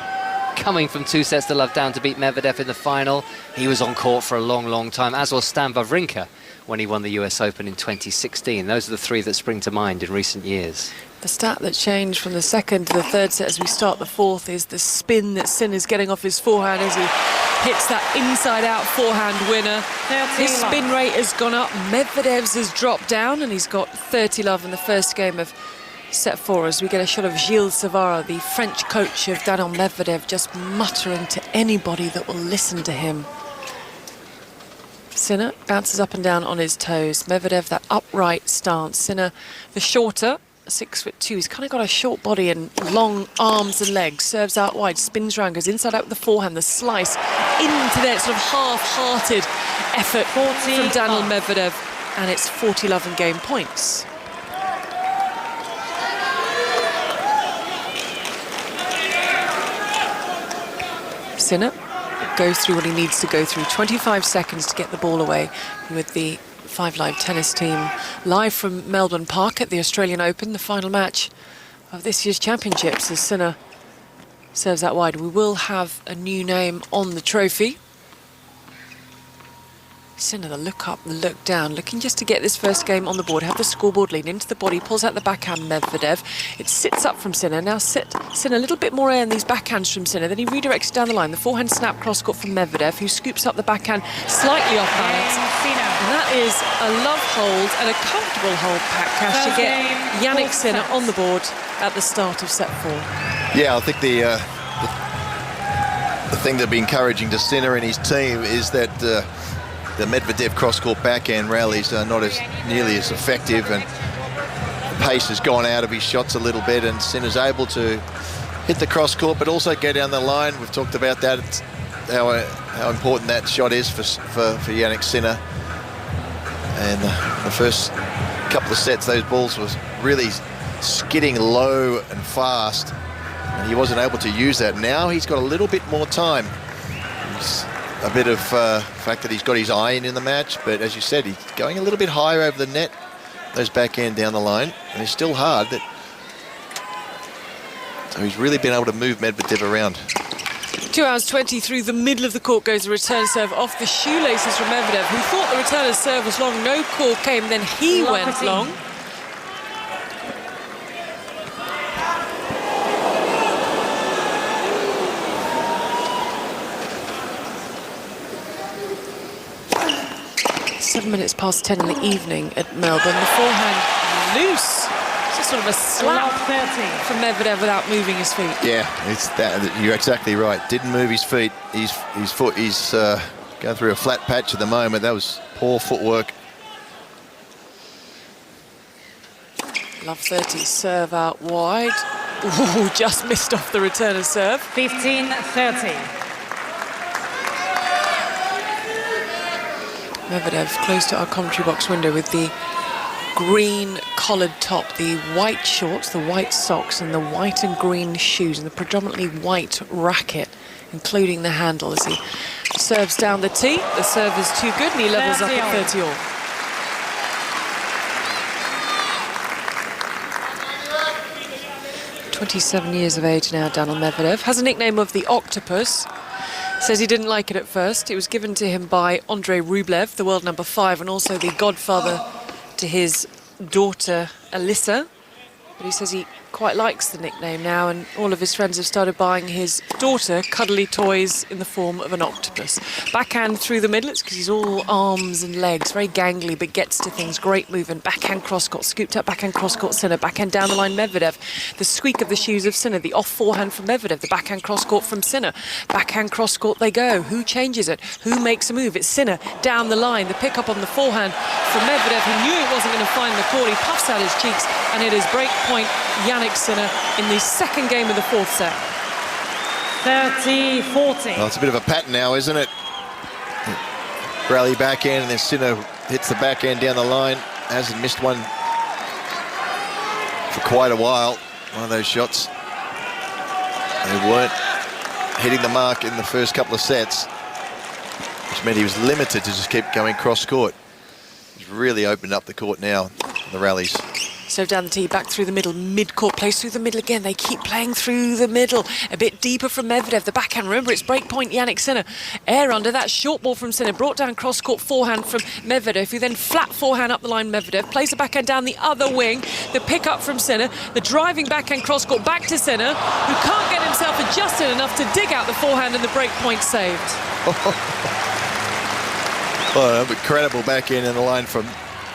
coming from 2 sets to love down to beat Medvedev in the final. He was on court for a long, long time, as was Stan Wawrinka when he won the US Open in 2016. Those are the 3 that spring to mind in recent years. The stat that changed from the second to the third set as we start the fourth is the spin that Sinner's getting off his forehand as he hits that inside-out forehand winner. His spin rate has gone up. Medvedev's has dropped down, and he's got 30 love in the first game of set 4 as we get a shot of Gilles Savara, the French coach of Daniil Medvedev, just muttering to anybody that will listen to him. Sinner bounces up and down on his toes. Medvedev, that upright stance. Sinner, the shorter, 6'2". He's kind of got a short body and long arms and legs. Serves out wide, spins round, goes inside out with the forehand. The slice into that sort of half-hearted effort from Daniil Medvedev, and it's 40 love and game points. Sinner goes through what he needs to go through. 25 seconds to get the ball away with the 5 Live tennis team live from Melbourne Park at the Australian Open, the final match of this year's championships as Sinner serves out wide. We will have a new name on the trophy. Sinner, the look up, the look down, looking just to get this first game on the board, have the scoreboard lean into the body, pulls out the backhand Medvedev. It sits up from Sinner. Now Sinner, a little bit more air in these backhands from Sinner. Then he redirects down the line. The forehand snap cross-court from Medvedev, who scoops up the backhand slightly off balance. And that is a love hold and a comfortable hold, Pat Cash, to get Yanik Sinner on the board at the start of set 4. Yeah, I think the thing that'd be encouraging to Sinner and his team is that the Medvedev cross-court backhand rallies are not nearly as effective, and the pace has gone out of his shots a little bit, and Sinner's able to hit the cross-court but also go down the line. We've talked about that, how important that shot is for Yanik Sinner. And the first couple of sets, those balls was really skidding low and fast, and he wasn't able to use that. Now he's got a little bit more time. He's a bit of fact that he's got his iron in the match, but as you said, he's going a little bit higher over the net, those backhand down the line, and it's still hard. So he's really been able to move Medvedev around. 2 hours 20 through the middle of the court goes the return serve off the shoelaces from Medvedev, who thought the returner's serve was long. No call came, then he went long. Seven minutes past 10 in the evening at Melbourne. The forehand loose. It's just sort of a slap from Medvedev without moving his feet. Yeah, it's that. You're exactly right. Didn't move his feet. His foot. He's going through a flat patch at the moment. That was poor footwork. Love 30. Serve out wide. Ooh, just missed off the returner's serve. 15-30. Medvedev close to our commentary box window with the green collared top, the white shorts, the white socks and the white and green shoes and the predominantly white racket, including the handle as he serves down the tee. The serve is too good and he levels up at 30 all. .27 years of age now, Daniil Medvedev. Has a nickname of the Octopus. Says he didn't like it at first. It was given to him by Andrei Rublev, the world number 5, and also the godfather to his daughter, Alyssa. But he says he quite likes the nickname now, and all of his friends have started buying his daughter cuddly toys in the form of an octopus. Backhand through the middle, it's because he's all arms and legs, very gangly, but gets to things. Great movement. Backhand cross-court, scooped up backhand cross-court Sinner. Backhand down the line Medvedev. The squeak of the shoes of Sinner. The off forehand from Medvedev. The backhand cross-court from Sinner. Backhand cross-court they go. Who changes it? Who makes a move? It's Sinner down the line. The pick-up on the forehand from Medvedev, who knew it wasn't going to find the court. He puffs out his cheeks, and it is break point Yanik Sinner in the second game of the fourth set. 30-40. Well, it's a bit of a pattern now, isn't it? Rally backhand and then Sinner hits the backhand down the line. Hasn't missed one for quite a while. One of those shots. They weren't hitting the mark in the first couple of sets, which meant he was limited to just keep going cross-court. He's really opened up the court now in the rallies. So down the tee, back through the middle, mid-court, plays through the middle again. They keep playing through the middle. A bit deeper from Medvedev. The backhand, remember, it's break point Yanik Sinner. Air under that short ball from Sinner. Brought down cross-court forehand from Medvedev, who then flat forehand up the line Medvedev. Plays the backhand down the other wing. The pick-up from Sinner. The driving backhand cross-court back to Sinner, who can't get himself adjusted enough to dig out the forehand and the break point saved. Oh, incredible backhand in the line from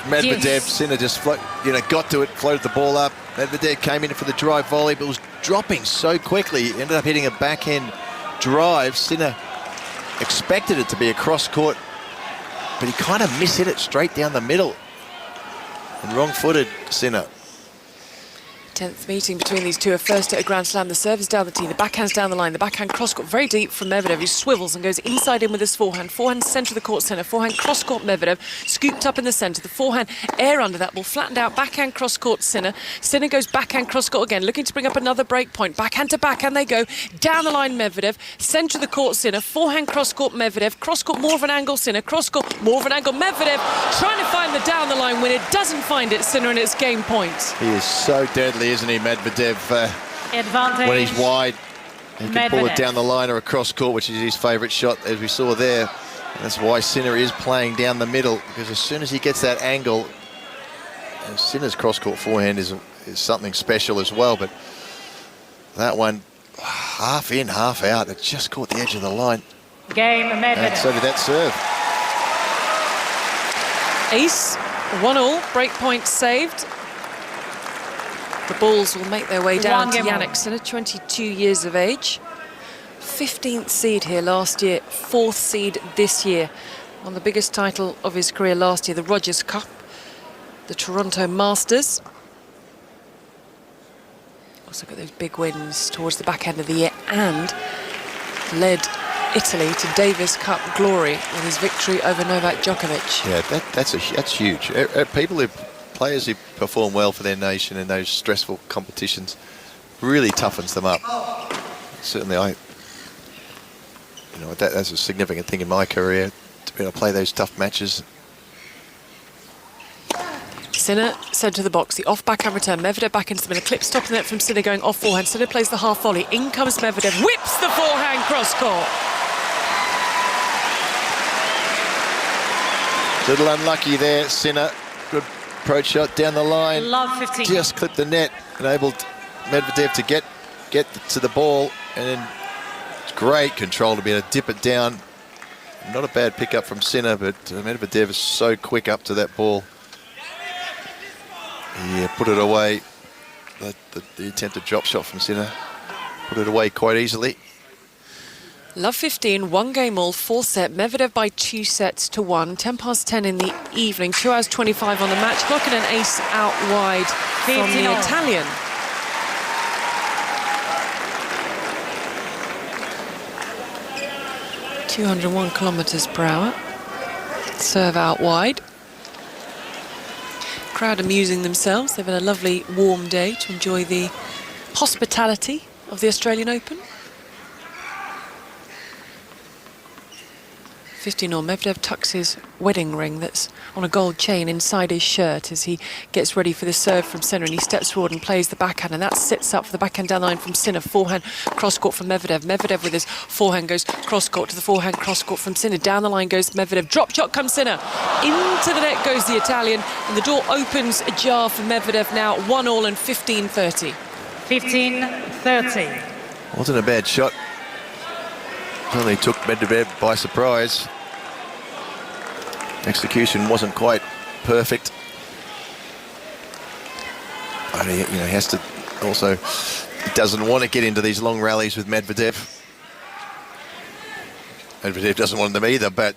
Medvedev. Yes. Sinner just got to it, floated the ball up. Medvedev came in for the drive volley, but was dropping so quickly. Ended up hitting a backhand drive. Sinner expected it to be a cross-court, but he kind of mishit it straight down the middle. And wrong-footed Sinner. 10th meeting between these two. A first at a Grand Slam. The serve is down the tee. The backhand's down the line. The backhand cross-court very deep from Medvedev, who swivels and goes inside in with his forehand. Forehand centre of the court Sinner. Forehand cross-court Medvedev. Scooped up in the centre. The forehand air under that ball. Flattened out. Backhand cross-court Sinner. Sinner goes backhand cross-court again, looking to bring up another break point. Backhand to backhand they go. Down the line Medvedev. Centre of the court Sinner. Forehand cross-court Medvedev. Cross-court more of an angle Sinner. Cross-court more of an angle Medvedev. Trying to find the down the line winner. Doesn't find it. Sinner, and it's game point. He is so deadly, isn't he, Medvedev? Advantage. When he's wide, he can pull it down the line or across court, which is his favourite shot, as we saw there. And that's why Sinner is playing down the middle, because as soon as he gets that angle, and Sinner's cross-court forehand is something special as well, but that one, half in, half out, it just caught the edge of the line. Game Medvedev. And so did that serve. Ace, 1-all, break point saved. The balls will make their way down to Yanik Sinner, 22 years of age. 15th seed here last year, 4th seed this year. Won the biggest title of his career last year, the Rogers Cup, the Toronto Masters. Also got those big wins towards the back end of the year and led Italy to Davis Cup glory with his victory over Novak Djokovic. Yeah, that's huge. Players who perform well for their nation in those stressful competitions really toughens them up. Certainly, that's a significant thing in my career, to be able to play those tough matches. Sinner sent to the box, the off backhand return. Medvedev back into the middle, clip stopping the net from Sinner going off forehand. Sinner plays the half volley. In comes Medvedev, whips the forehand cross court. Little unlucky there, Sinner. Good approach shot down the line. Love 15. Just clipped the net, enabled Medvedev to get to the ball, and then it's great control to be able to dip it down. Not a bad pickup from Sinner, but Medvedev is so quick up to that ball. Yeah, put it away. The attempted drop shot from Sinner, put it away quite easily. Love 15, 1 game all, 4th set. Medvedev by 2 sets to 1. 10 past 10 in the evening. 2 hours 25 on the match clock, and an ace out wide from the Italian. .201 kilometres per hour. Serve out wide. Crowd amusing themselves. They've had a lovely warm day to enjoy the hospitality of the Australian Open. 15-all. Medvedev tucks his wedding ring that's on a gold chain inside his shirt as he gets ready for the serve from Sinner, and he steps forward and plays the backhand, and that sets up for the backhand down the line from Sinner. Forehand cross-court from Medvedev. Medvedev with his forehand goes cross-court to the forehand cross-court from Sinner. Down the line goes Medvedev. Drop shot comes Sinner. Into the net goes the Italian, and the door opens ajar for Medvedev now. 1-all and 15-30. 15-30. Wasn't a bad shot. Only took Medvedev by surprise. Execution wasn't quite perfect. But he has to also, he doesn't want to get into these long rallies with Medvedev. Medvedev doesn't want them either, but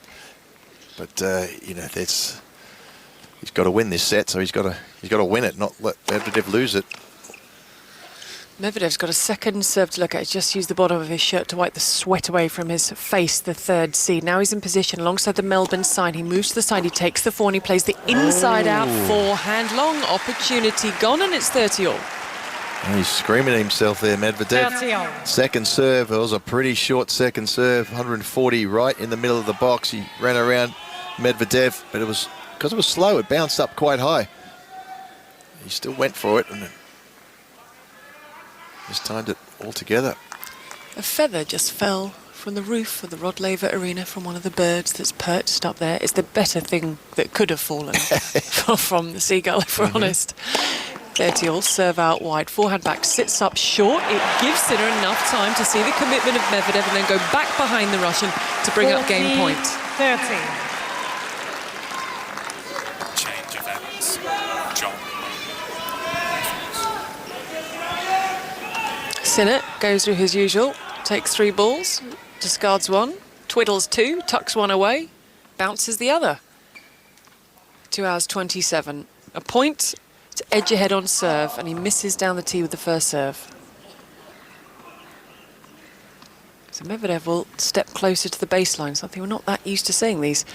he's got to win this set, so he's got to win it, not let Medvedev lose it. Medvedev's got a second serve to look at. He's just used the bottom of his shirt to wipe the sweat away from his face, the third seed. Now he's in position alongside the Melbourne side. He moves to the side, he takes the forehand, he plays the inside-out forehand. Long opportunity gone, and it's 30-all. He's screaming at himself there, Medvedev. 30-all. Second serve, it was a pretty short second serve, 140 right in the middle of the box. He ran around Medvedev, but it was, because it was slow, it bounced up quite high. He still went for it, and just timed it all together. A feather just fell from the roof of the Rod Laver Arena from one of the birds that's perched up there. It's the better thing that could have fallen from the seagull, if we're honest. 30-all, serve out wide. Forehand back, sits up short. It gives Sinner enough time to see the commitment of Medvedev and then go back behind the Russian to bring up game point. 30. Change of ends. John. Sinner goes through his usual, takes 3 balls, discards 1, twiddles 2, tucks 1 away, bounces the other. 2 hours 27. A point to edge ahead on serve, and he misses down the tee with the first serve. So Medvedev will step closer to the baseline, something we're not that used to seeing these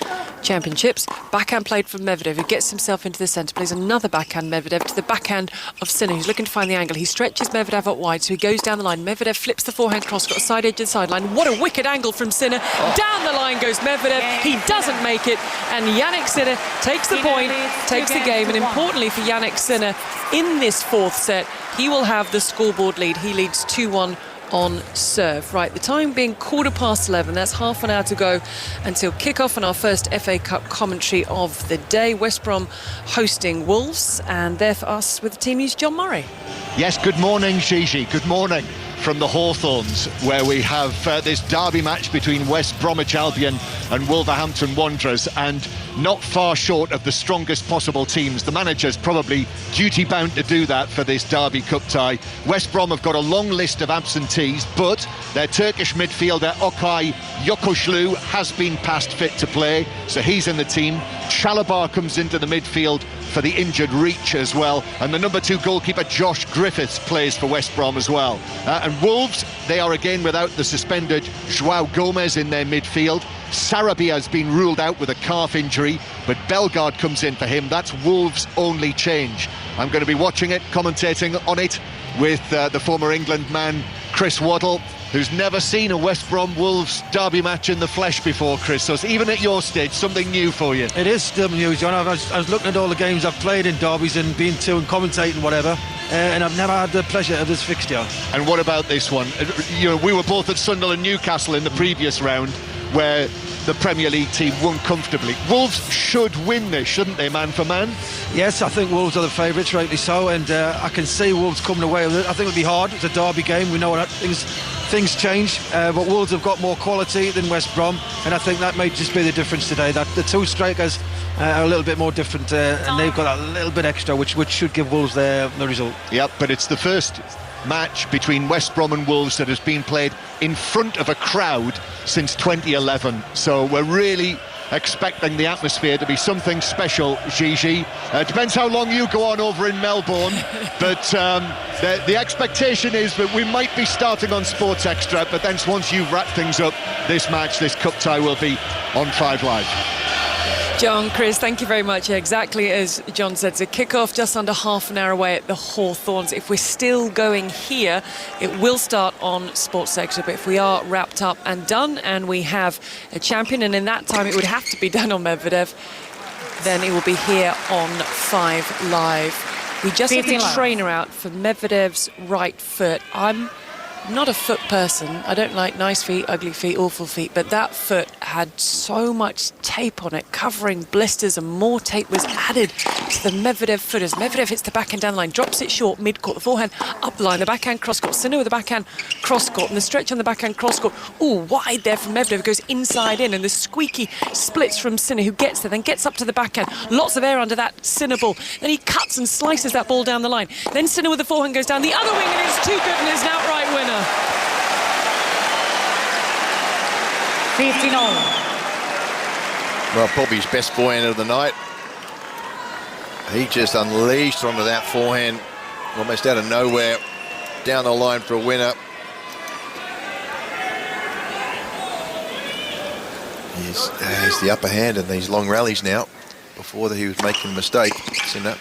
championships. Backhand played from Medvedev, who gets himself into the centre, plays another backhand Medvedev to the backhand of Sinner, who's looking to find the angle. He stretches Medvedev up wide, so he goes down the line. Medvedev flips the forehand cross, got a side edge of the sideline. What a wicked angle from Sinner. Down the line goes Medvedev. He doesn't make it, and Yanik Sinner takes the point, takes the game, and importantly for Yanik Sinner, in this fourth set, he will have the scoreboard lead. He leads 2-1 on serve. Right, the time being 11:15. That's half an hour to go until kick-off and our first FA Cup commentary of the day. West Brom hosting Wolves, and there for us with the team news, John Murray. Yes, good morning, Gigi. Good morning from the Hawthorns, where we have this derby match between West Bromwich Albion and Wolverhampton Wanderers, and not far short of the strongest possible teams. The manager's probably duty-bound to do that for this Derby Cup tie. West Brom have got a long list of absentees, but their Turkish midfielder Okay Yokushlu has been past fit to play, so he's in the team. Chalabar comes into the midfield for the injured Reach as well, and the number 2 goalkeeper Josh Griffiths plays for West Brom as well. And Wolves, they are again without the suspended Joao Gomez in their midfield. Sarabia has been ruled out with a calf injury, but Bellegarde comes in for him. That's Wolves' only change. I'm going to be watching it, commentating on it with the former England man Chris Waddle, who's never seen a West Brom Wolves derby match in the flesh before, Chris. So even at your stage, something new for you. It is still new, John. I was looking at all the games I've played in derbies and been to and commentating whatever, and I've never had the pleasure of this fixture. And what about this one? We were both at Sunderland Newcastle in the previous round, where the Premier League team won comfortably. Wolves should win this, shouldn't they, man for man? Yes, I think Wolves are the favourites, rightly so, and I can see Wolves coming away with it. I think it'll be hard. It's a derby game. We know that things change, but Wolves have got more quality than West Brom, and I think that may just be the difference today, that the 2 strikers are a little bit more different, and they've got a little bit extra, which should give Wolves the result. Yep, but it's the first match between West Brom and Wolves that has been played in front of a crowd since 2011, so we're really expecting the atmosphere to be something special, Gigi. Depends how long you go on over in Melbourne, but the expectation is that we might be starting on Sports Extra, but then once you wrap things up, this match, this cup tie, will be on 5 Live. John, Chris, thank you very much. Exactly as John said, it's a kickoff just under half an hour away at the Hawthorns. If we're still going here, it will start on Sports Sector, but if we are wrapped up and done and we have a champion, and in that time it would have to be Daniil Medvedev, then it will be here on 5 Live. We just had the trainer out for Medvedev's right foot. I'm not a foot person. I don't like nice feet, ugly feet, awful feet, but that foot had so much tape on it, covering blisters, and more tape was added to the Medvedev foot as Medvedev hits the backhand down the line, drops it short, mid-court, the forehand up the line, the backhand cross-court, Sinner with the backhand cross-court, and the stretch on the backhand cross-court, wide there from Medvedev, goes inside in, and the squeaky splits from Sinner, who gets there, then gets up to the backhand, lots of air under that Sinner ball, then he cuts and slices that ball down the line, then Sinner with the forehand goes down the other wing, and it's too good, and it's an outright winner. 15 all. Well, probably his best forehand of the night. He just unleashed onto that forehand, almost out of nowhere, down the line for a winner. He has the upper hand in these long rallies now. Before that, he was making a mistake. Seen that?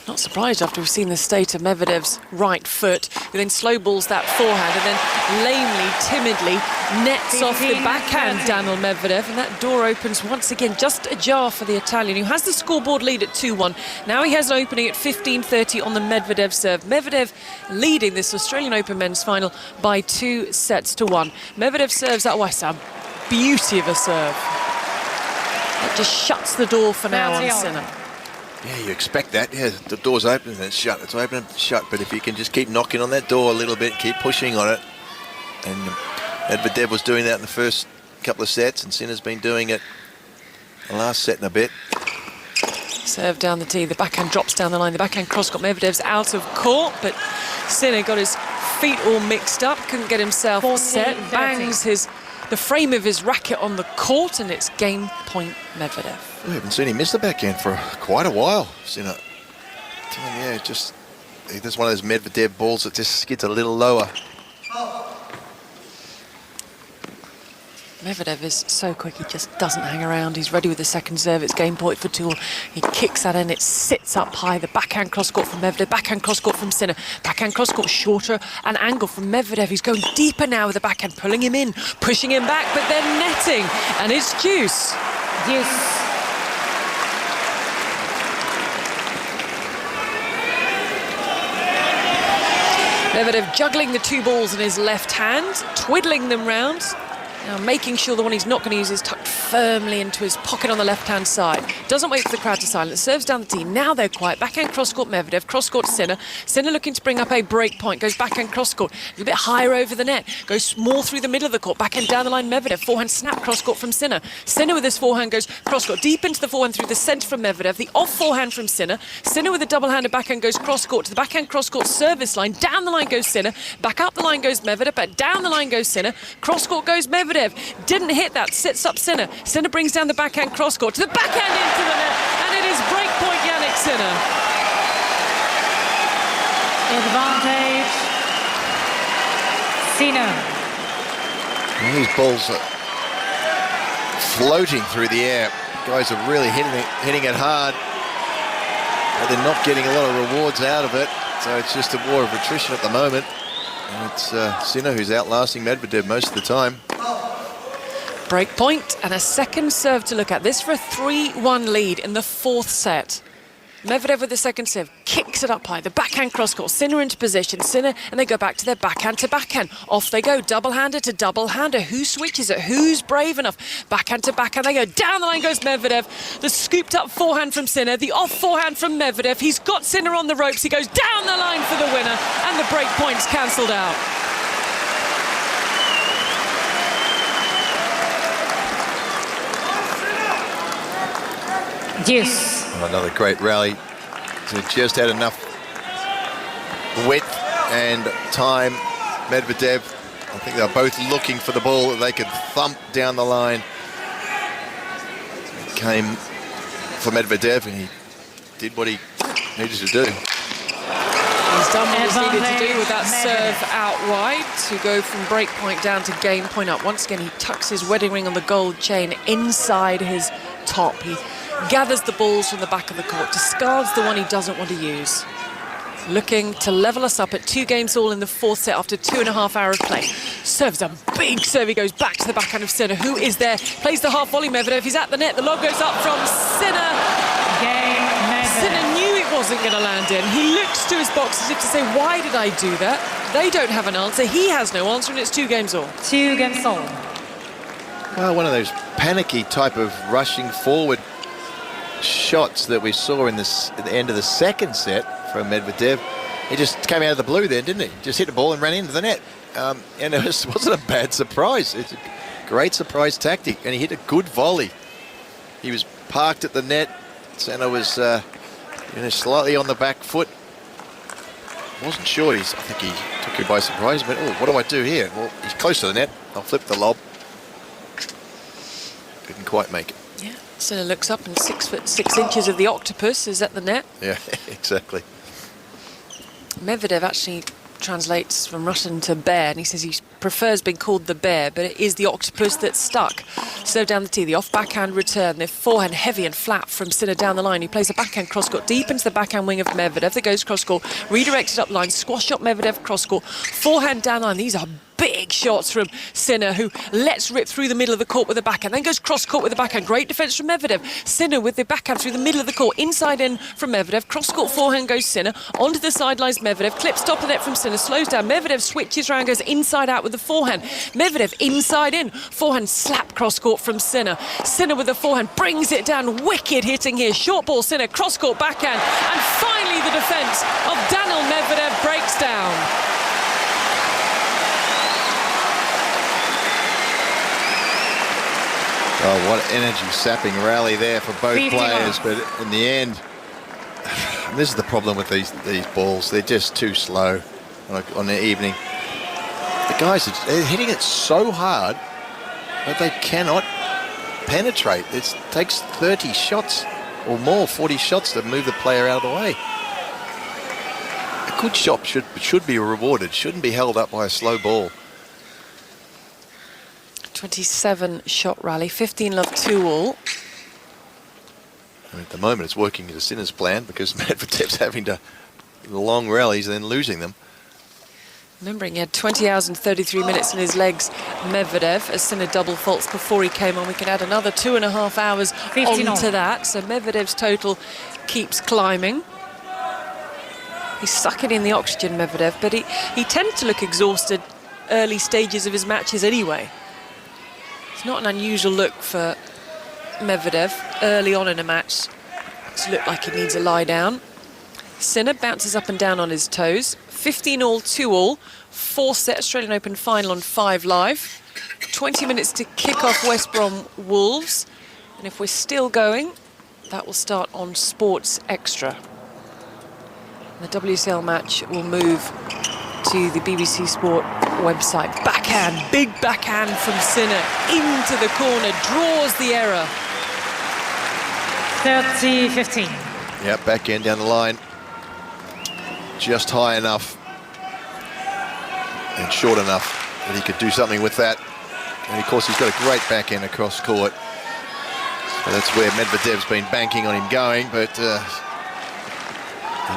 Not surprised after we've seen the state of Medvedev's right foot, who then slow balls that forehand and then lamely, timidly nets off the backhand Daniil Medvedev, and that door opens once again, just ajar for the Italian, who has the scoreboard lead at 2-1. Now he has an opening at 15:30 on the Medvedev serve. Medvedev leading this Australian Open men's final by 2-1. Medvedev serves that way, a beauty of a serve. It just shuts the door for now on Sinner. Yeah, you expect that. Yeah, the door's open and it's shut. It's open and shut. But if you can just keep knocking on that door a little bit, keep pushing on it. And Medvedev was doing that in the first couple of sets, and Sinner's been doing it the last set and a bit. Serve down the tee, the backhand drops down the line, the backhand cross got Medvedev's out of court, but Sinner got his feet all mixed up, couldn't get himself set, bangs the frame of his racket on the court, and it's game point Medvedev. We haven't seen him miss the backhand for quite a while, Sinner. Yeah, just there's one of those Medvedev balls that just skids a little lower. Medvedev is so quick, he just doesn't hang around. He's ready with the second serve. It's game point for 2. He kicks that in, it sits up high. The backhand cross-court from Medvedev, backhand cross-court from Sinner. Backhand cross-court shorter an angle from Medvedev. He's going deeper now with the backhand, pulling him in, pushing him back, but then netting. And it's deuce. Deuce. Medvedev juggling the 2 balls in his left hand, twiddling them round. Now making sure the one he's not going to use is tucked firmly into his pocket on the left-hand side. Doesn't wait for the crowd to silence. Serves down the tee. Now they're quiet. Backhand cross-court Medvedev. Cross-court Sinner. Sinner looking to bring up a break point. Goes backhand cross-court. A little bit higher over the net. Goes more through the middle of the court. Backhand down the line Medvedev. Forehand snap cross-court from Sinner. Sinner with his forehand goes cross-court. Deep into the forehand through the centre from Medvedev. The off forehand from Sinner. Sinner with a double-handed backhand goes cross-court to the backhand cross-court service line. Down the line goes Sinner. Back up the line goes Medvedev. But down the line goes Sinner. Cross-court goes Medvedev. Didn't hit that, sits up Sinner. Sinner brings down the backhand cross-court to the backhand into the net, and it is break point Yanik Sinner. Advantage. Sinner. These balls are floating through the air. Guys are really hitting it hard, but they're not getting a lot of rewards out of it. So it's just a war of attrition at the moment. And it's Sinner who's outlasting Medvedev most of the time. Break point and a second serve to look at. This for a 3-1 lead in the 4th set. Medvedev with the second serve, kicks it up high. The backhand cross-court, Sinner into position. Sinner, and they go back to their backhand to backhand. Off they go, double-hander to double-hander. Who switches it? Who's brave enough? Backhand to backhand they go. Down the line goes Medvedev. The scooped-up forehand from Sinner. The off forehand from Medvedev. He's got Sinner on the ropes. He goes down the line for the winner, and the break point's cancelled out. Deuce. Another great rally. So just had enough width and time. Medvedev, I think they're both looking for the ball that they could thump down the line. It came for Medvedev, and he did what he needed to do. He's done what he's needed to do with that serve out wide to go from break point down to game point up. Once again, he tucks his wedding ring on the gold chain inside his top. He gathers the balls from the back of the court, discards the one he doesn't want to use. Looking to level us up at 2 games all in the fourth set after 2.5 hours of play. Serves a big serve. He goes back to the backhand of Sinner, who is there. Plays the half volley Medvedev. He's at the net. The lob goes up from Sinner. Game Medvedev. Sinner knew it wasn't going to land in. He looks to his box as if to say, why did I do that? They don't have an answer. He has no answer, and it's 2 games all. 2 games all. Well, one of those panicky type of rushing forward shots that we saw at the end of the second set from Medvedev. He just came out of the blue then, didn't he? Just hit the ball and ran into the net. And it wasn't a bad surprise. It's a great surprise tactic, and he hit a good volley. He was parked at the net. Sinner was slightly on the back foot. Wasn't sure. I think he took him by surprise. But what do I do here? Well, he's close to the net. I'll flip the lob. Didn't quite make it. Yeah. Sinner looks up, and 6'6" of the octopus is at the net. Yeah, exactly. Medvedev actually translates from Russian to bear, and he says he prefers being called the bear, but it is the octopus that's stuck. So down the tee, the off backhand return, the forehand heavy and flat from Sinner down the line. He plays a backhand cross court deep into the backhand wing of Medvedev that goes cross court, redirected up line, squash shot Medvedev cross court, forehand down the line. These are big shots from Sinner, who lets rip through the middle of the court with the backhand, then goes cross court with the backhand. Great defence from Medvedev. Sinner with the backhand through the middle of the court, inside in from Medvedev. Cross court forehand goes Sinner, onto the sidelines Medvedev, clips top of net from Sinner, slows down. Medvedev switches round, goes inside out with the forehand. Medvedev inside in, forehand slap cross court from Sinner. Sinner with the forehand brings it down, wicked hitting here. Short ball Sinner, cross court backhand, and finally the defence of Daniil Medvedev breaks down. Oh, what energy-sapping rally there for both 51. players. But in the end, this is the problem with these balls. They're just too slow on the evening. The guys are hitting it so hard that they cannot penetrate. It takes 30 shots or more, 40 shots to move the player out of the way. A good shot should be rewarded, shouldn't be held up by a slow ball. 27 shot rally, 15 love 2 all. At the moment it's working to Sinner's plan because Medvedev's having to long rallies and then losing them. Remembering he had 20 hours and 33 minutes in his legs, Medvedev, as Sinner double faults before he came on. We can add another 2.5 hours onto that. So Medvedev's total keeps climbing. He's sucking in the oxygen, Medvedev, but he tends to look exhausted early stages of his matches anyway. It's not an unusual look for Medvedev early on in a match to look like he needs a lie down. Sinner bounces up and down on his toes. 15 all, 2 all, 4-set Australian Open final on 5 Live. 20 minutes to kick off West Brom Wolves. And if we're still going, that will start on Sports Extra. And the WCL match will move to the BBC Sport website. Backhand, big backhand from Sinner into the corner, draws the error. 30-15. Yeah, backhand down the line. Just high enough and short enough that he could do something with that. And of course he's got a great backhand across court. So that's where Medvedev's been banking on him going, but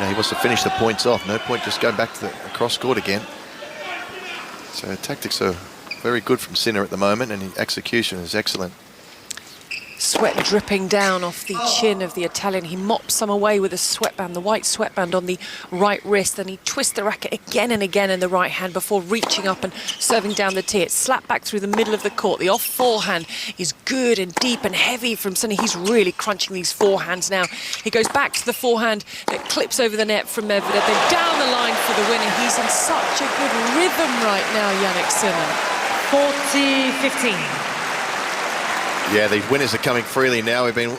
he wants to finish the points off. No point just going back to the cross court again. So tactics are very good from Sinner at the moment, and the execution is excellent. Sweat dripping down off the chin of the Italian. He mops some away with a sweatband, the white sweatband on the right wrist. Then he twists the racket again and again in the right hand before reaching up and serving down the tee. It's slapped back through the middle of the court. The off forehand is good and deep and heavy from Sinner. He's really crunching these forehands now. He goes back to the forehand that clips over the net from Medvedev. Then down the line for the winner. He's in such a good rhythm right now, Yanik Sinner. 40-15. Yeah, these winners are coming freely now. We've been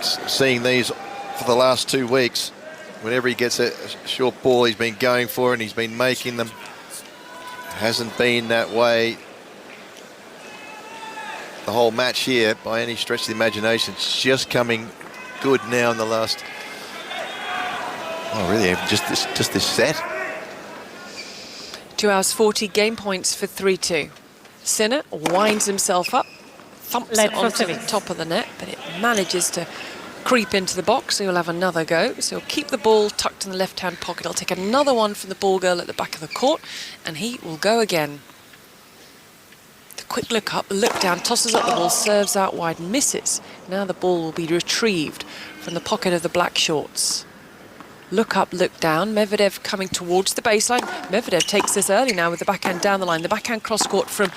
seeing these for the last 2 weeks. Whenever he gets a short ball, he's been going for it and he's been making them. Hasn't been that way the whole match here by any stretch of the imagination. It's just coming good now in the last, really, just this set. 2 hours 40 game points for 3-2. Sinner winds himself up, thumps it onto the top of the net, but it manages to creep into the box, so he'll have another go. So he'll keep the ball tucked in the left-hand pocket. He'll take another one from the ball girl at the back of the court, and he will go again. The quick look up, the look down, tosses up the ball, serves out wide, misses. Now the ball will be retrieved from the pocket of the black shorts. Look up, look down. Medvedev coming towards the baseline. Medvedev takes this early now with the backhand down the line. The backhand cross-court from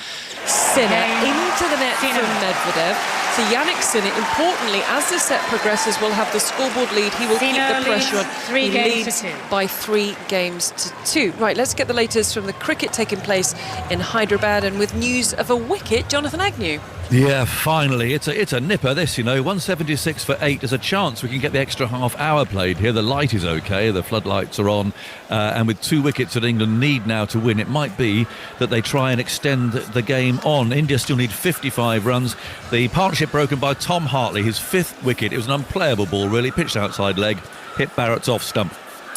Sinner into the net from Medvedev. So Yanik Sinner, importantly, as the set progresses, will have the scoreboard lead. He will keep the pressure on. He leads by 3 games to 2. Right, let's get the latest from the cricket taking place in Hyderabad, and with news of a wicket, Jonathan Agnew. Yeah, finally. It's a nipper, this, 176 for 8. There's a chance we can get the extra half hour played here. The light is okay, the floodlights are on, and with 2 wickets that England need now to win, it might be that they try and extend the game on. India still need 55 runs. The partnership broken by Tom Hartley, his 5th wicket. It was an unplayable ball, really, pitched outside leg, hit Barrett's off stump,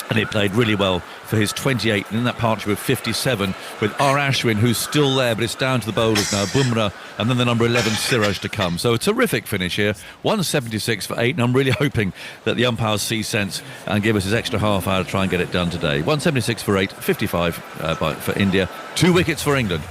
and he played really well for his 28, and in that partnership with 57 with R. Ashwin, who's still there, but it's down to the bowlers now, Bumrah, and then the number 11 Siraj to come. So a terrific finish here, 176 for 8, and I'm really hoping that the umpires see sense and give us his extra half hour to try and get it done today. 176 for 8, 55 for India, 2 wickets for England.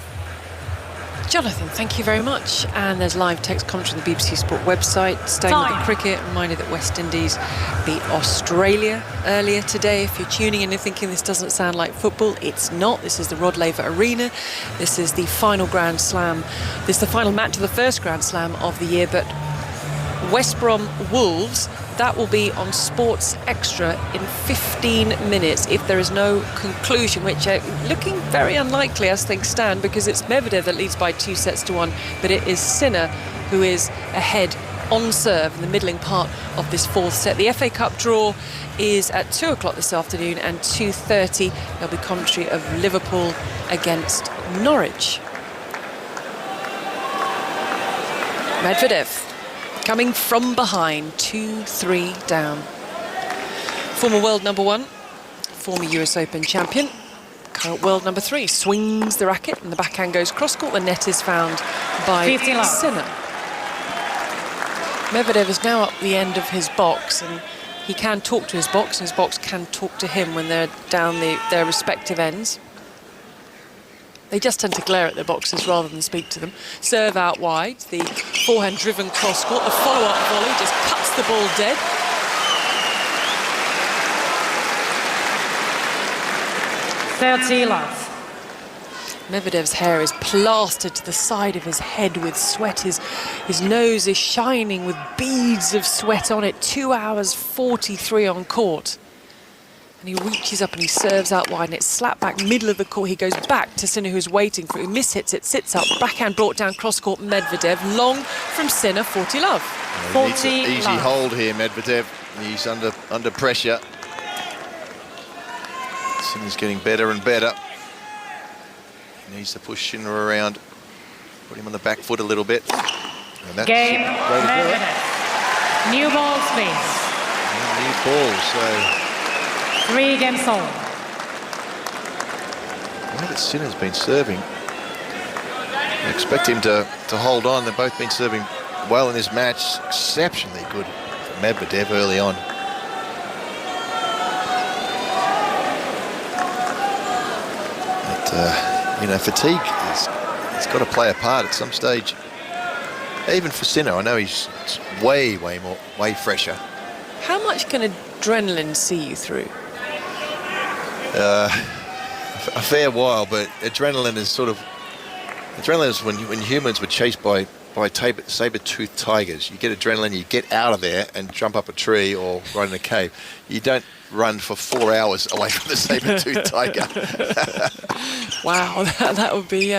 Jonathan, thank you very much. And there's live text commentary on the BBC Sport website. Staying with the cricket, reminder that West Indies beat Australia earlier today. If you're tuning in and thinking this doesn't sound like football, it's not. This is the Rod Laver Arena. This is the final Grand Slam. This is the final match of the first Grand Slam of the year. But West Brom Wolves, that will be on Sports Extra in 15 minutes if there is no conclusion, which are looking very unlikely as things stand, because it's Medvedev that leads by 2-1, but it is Sinner who is ahead on serve in the middling part of this 4th set. The FA Cup draw is at 2 o'clock this afternoon, and 2:30 there'll be commentary of Liverpool against Norwich. Medvedev coming from behind, 2-3 down. Former world number 1, former US Open champion, current world number 3, swings the racket and the backhand goes cross-court. The net is found by Sinner. Medvedev is now up the end of his box, and he can talk to his box, and his box can talk to him when they're down their respective ends. They just tend to glare at their boxes rather than speak to them. Serve out wide, the forehand-driven cross-court, the follow-up volley just cuts the ball dead. Medvedev's hair is plastered to the side of his head with sweat. His nose is shining with beads of sweat on it. 2 hours 43 on court. And he reaches up and he serves out wide, and it's slapped back middle of the court. He goes back to Sinner, who's waiting for it. He mishits it, sits up, backhand brought down cross-court. Medvedev, long from Sinner, 40 love. He needs an easy hold here, Medvedev. He's under pressure. Sinner's getting better and better. He needs to push Sinner around, put him on the back foot a little bit. And that's Game, Medvedev. New ball space. New ball, so 3 games all. The way that Sinner's been serving, I expect him to hold on. They've both been serving well in this match. Exceptionally good for Medvedev early on. But, fatigue it's got to play a part at some stage. Even for Sinner, I know he's way fresher. How much can adrenaline see you through? A fair while, but adrenaline is when humans were chased by saber-toothed tigers. You get adrenaline, you get out of there and jump up a tree or run in a cave. You don't run for 4 hours away from the saber-toothed tiger. Wow, that would be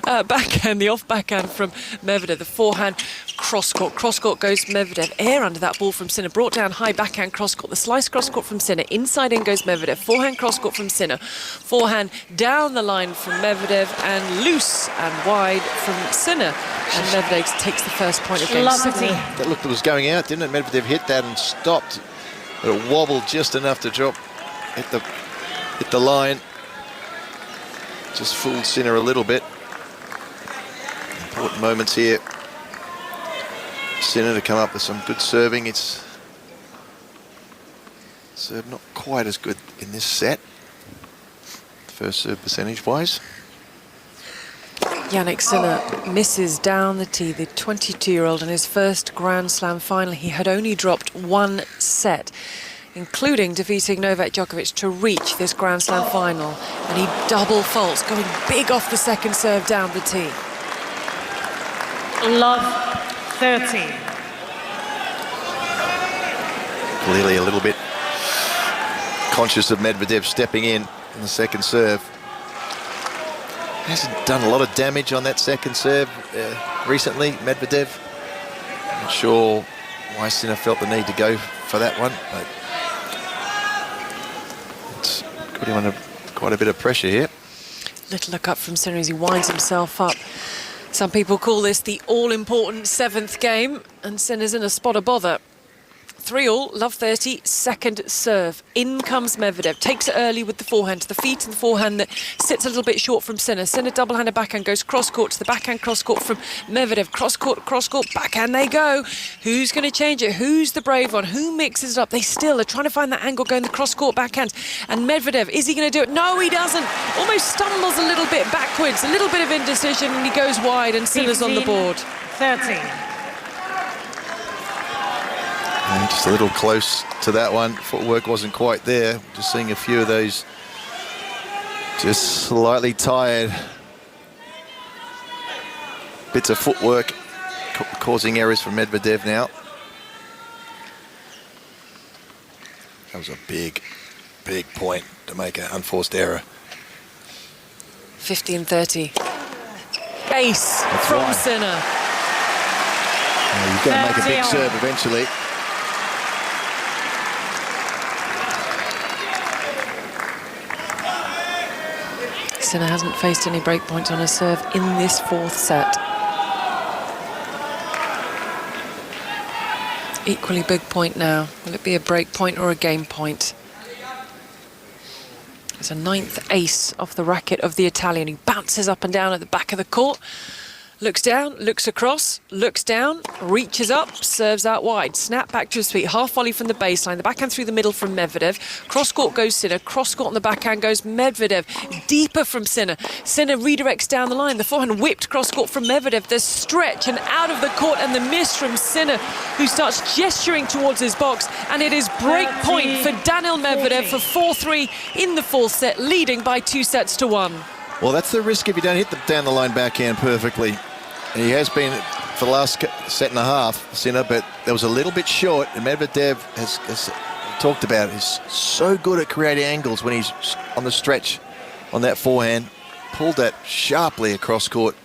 backhand, the off backhand from Medvedev, the forehand cross-court. Cross-court goes Medvedev, air under that ball from Sinner, brought down high backhand cross-court, the slice cross-court from Sinner, inside in goes Medvedev, forehand cross-court from Sinner, forehand down the line from Medvedev and loose and wide from Sinner. And Medvedev takes the first point of game 7. That looked was going out, didn't it? Medvedev hit that and stopped, but it wobbled just enough to drop, hit the line. Just fooled Sinner a little bit. Important moments here Sinner to come up with some good serving. It's serve not quite as good in this set. First serve percentage-wise. Yanik Sinner misses down the tee, the 22-year-old, in his first Grand Slam final. He had only dropped one set, including defeating Novak Djokovic to reach this Grand Slam final. And he double faults, going big off the second serve down the tee. Love 30. Clearly a little bit conscious of Medvedev stepping in the second serve. Hasn't done a lot of damage on that second serve recently, Medvedev. Not sure why Sinner felt the need to go for that one, but it's put him under quite a bit of pressure here. Little look up from Sinner as he winds himself up. Some people call this the all-important 7th game, and Sinner's in a spot of bother. 3-all, love 30, second serve. In comes Medvedev, takes it early with the forehand to the feet, and the forehand that sits a little bit short from Sinner. Sinner double-handed backhand goes cross-court to the backhand cross-court from Medvedev. Cross-court, backhand they go. Who's going to change it? Who's the brave one? Who mixes it up? They still are trying to find that angle going the cross-court backhand. And Medvedev, is he going to do it? No, he doesn't. Almost stumbles a little bit backwards, a little bit of indecision, and he goes wide, and Sinner's on the board. 30. And just a little close to that one. Footwork wasn't quite there. Just seeing a few of those just slightly tired bits of footwork causing errors for Medvedev now. That was a big point to make an unforced error. 15-30. Ace from Sinner. You've got to make a big serve eventually. Sinner hasn't faced any break points on a serve in this 4th set. Equally big point now. Will it be a break point or a game point? It's a 9th ace off the racket of the Italian, who bounces up and down at the back of the court. Looks down, looks across, looks down, reaches up, serves out wide. Snap back to his feet, half volley from the baseline. The backhand through the middle from Medvedev. Cross-court goes Sinner, cross-court on the backhand goes Medvedev. Deeper from Sinner. Sinner redirects down the line. The forehand whipped cross-court from Medvedev. The stretch and out of the court, and the miss from Sinner, who starts gesturing towards his box. And it is break point for Daniil Medvedev for 4-3 in the 4th set, leading by 2-1. Well, that's the risk if you don't hit the down the line backhand perfectly. And he has been for the last set and a half, Sinner, but there was a little bit short. And Medvedev has talked about it. He's so good at creating angles when he's on the stretch on that forehand. Pulled that sharply across court.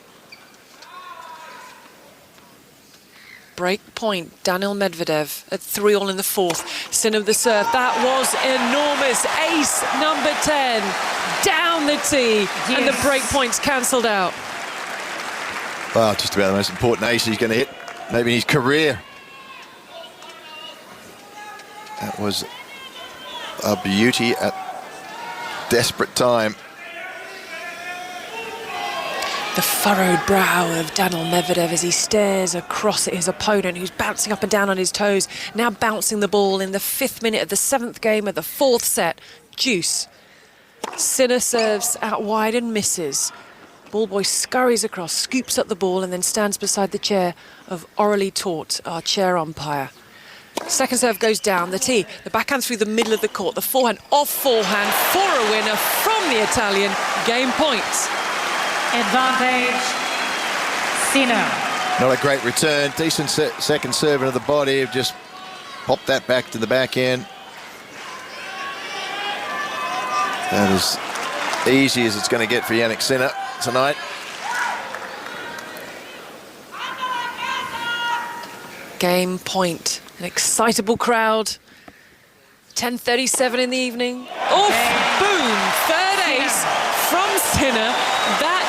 Break point, Daniil Medvedev at 3-all in the 4th. Sinner with the serve. That was enormous. Ace number 10 down the tee, and the break point's cancelled out. Well, just about the most important ace he's going to hit, maybe in his career. That was a beauty at desperate time. The furrowed brow of Daniil Medvedev as he stares across at his opponent, who's bouncing up and down on his toes, now bouncing the ball in the 5th minute of the 7th game of the 4th set. Deuce. Sinner serves out wide and misses. Ballboy scurries across, scoops up the ball, and then stands beside the chair of Aurélie Tort, our chair umpire. Second serve goes down the tee. The backhand through the middle of the court. The forehand off forehand for a winner from the Italian. Game points. Advantage, Sinner. Not a great return. Decent second serve into the body. Just popped that back to the backhand. That is easy as it's going to get for Yanik Sinner tonight. Game point. An excitable crowd. 10:37 in the evening. Oof! Boom! Third ace from Sinner. That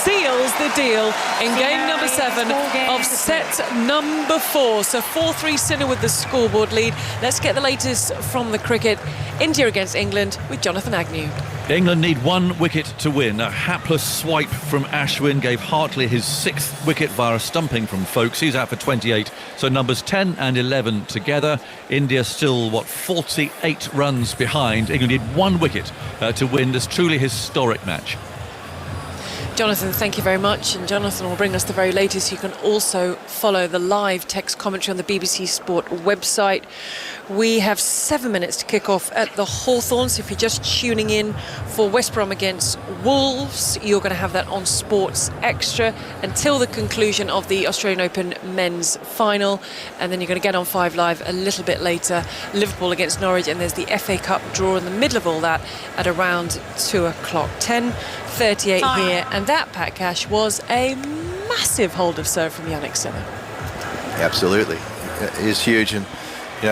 seals the deal in game number 7 of set number 4. So 4-3 Sinner with the scoreboard lead. Let's get the latest from the cricket. India against England with Jonathan Agnew. England need 1 wicket to win. A hapless swipe from Ashwin gave Hartley his 6th wicket via a stumping from Folkes. He's out for 28. So numbers 10 and 11 together. India still, 48 runs behind. England need 1 wicket to win this truly historic match. Jonathan, thank you very much. And Jonathan will bring us the very latest. You can also follow the live text commentary on the BBC Sport website. We have 7 minutes to kick off at the Hawthorns. If you're just tuning in for West Brom against Wolves, you're going to have that on Sports Extra until the conclusion of the Australian Open men's final. And then you're going to get on 5 Live a little bit later. Liverpool against Norwich, and there's the FA Cup draw in the middle of all that at around 2 o'clock. 10:38 here, and that, Pat Cash, was a massive hold of serve from Yanik Sinner. Absolutely. It is huge, and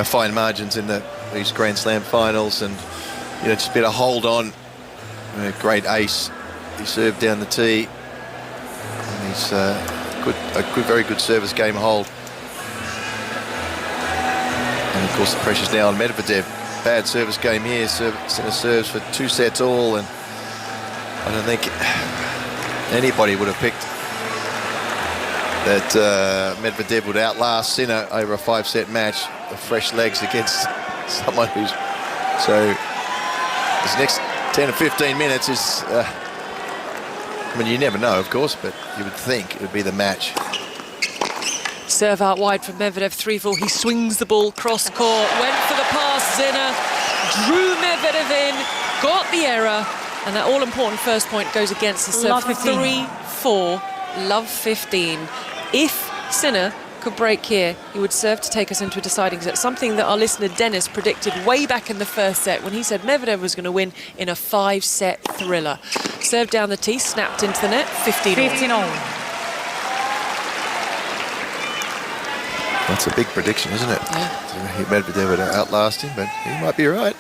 fine margins in these Grand Slam finals, and just a bit of hold on. Great ace. He served down the tee, and he's very good service game hold. And of course the pressure's now on Medvedev. Bad service game here. Sinner serves for 2 sets all, and I don't think anybody would have picked that Medvedev would outlast Sinner over a 5-set match. The fresh legs against someone who's... So this next 10 or 15 minutes is... I mean, you never know, of course, but you would think it would be the match. Serve out wide from Medvedev, 3-4. He swings the ball cross court, went for the pass. Sinner drew Medvedev in, got the error, and that all-important first point goes against the serve. 3-4, love 15. If Sinner could break here, he would serve to take us into a deciding set, something that our listener Dennis predicted way back in the first set when he said Medvedev was going to win in a 5-set thriller. Served down the tee, snapped into the net, 15 all. That's a big prediction, isn't it? Yeah. Medvedev would outlast him, but he might be right.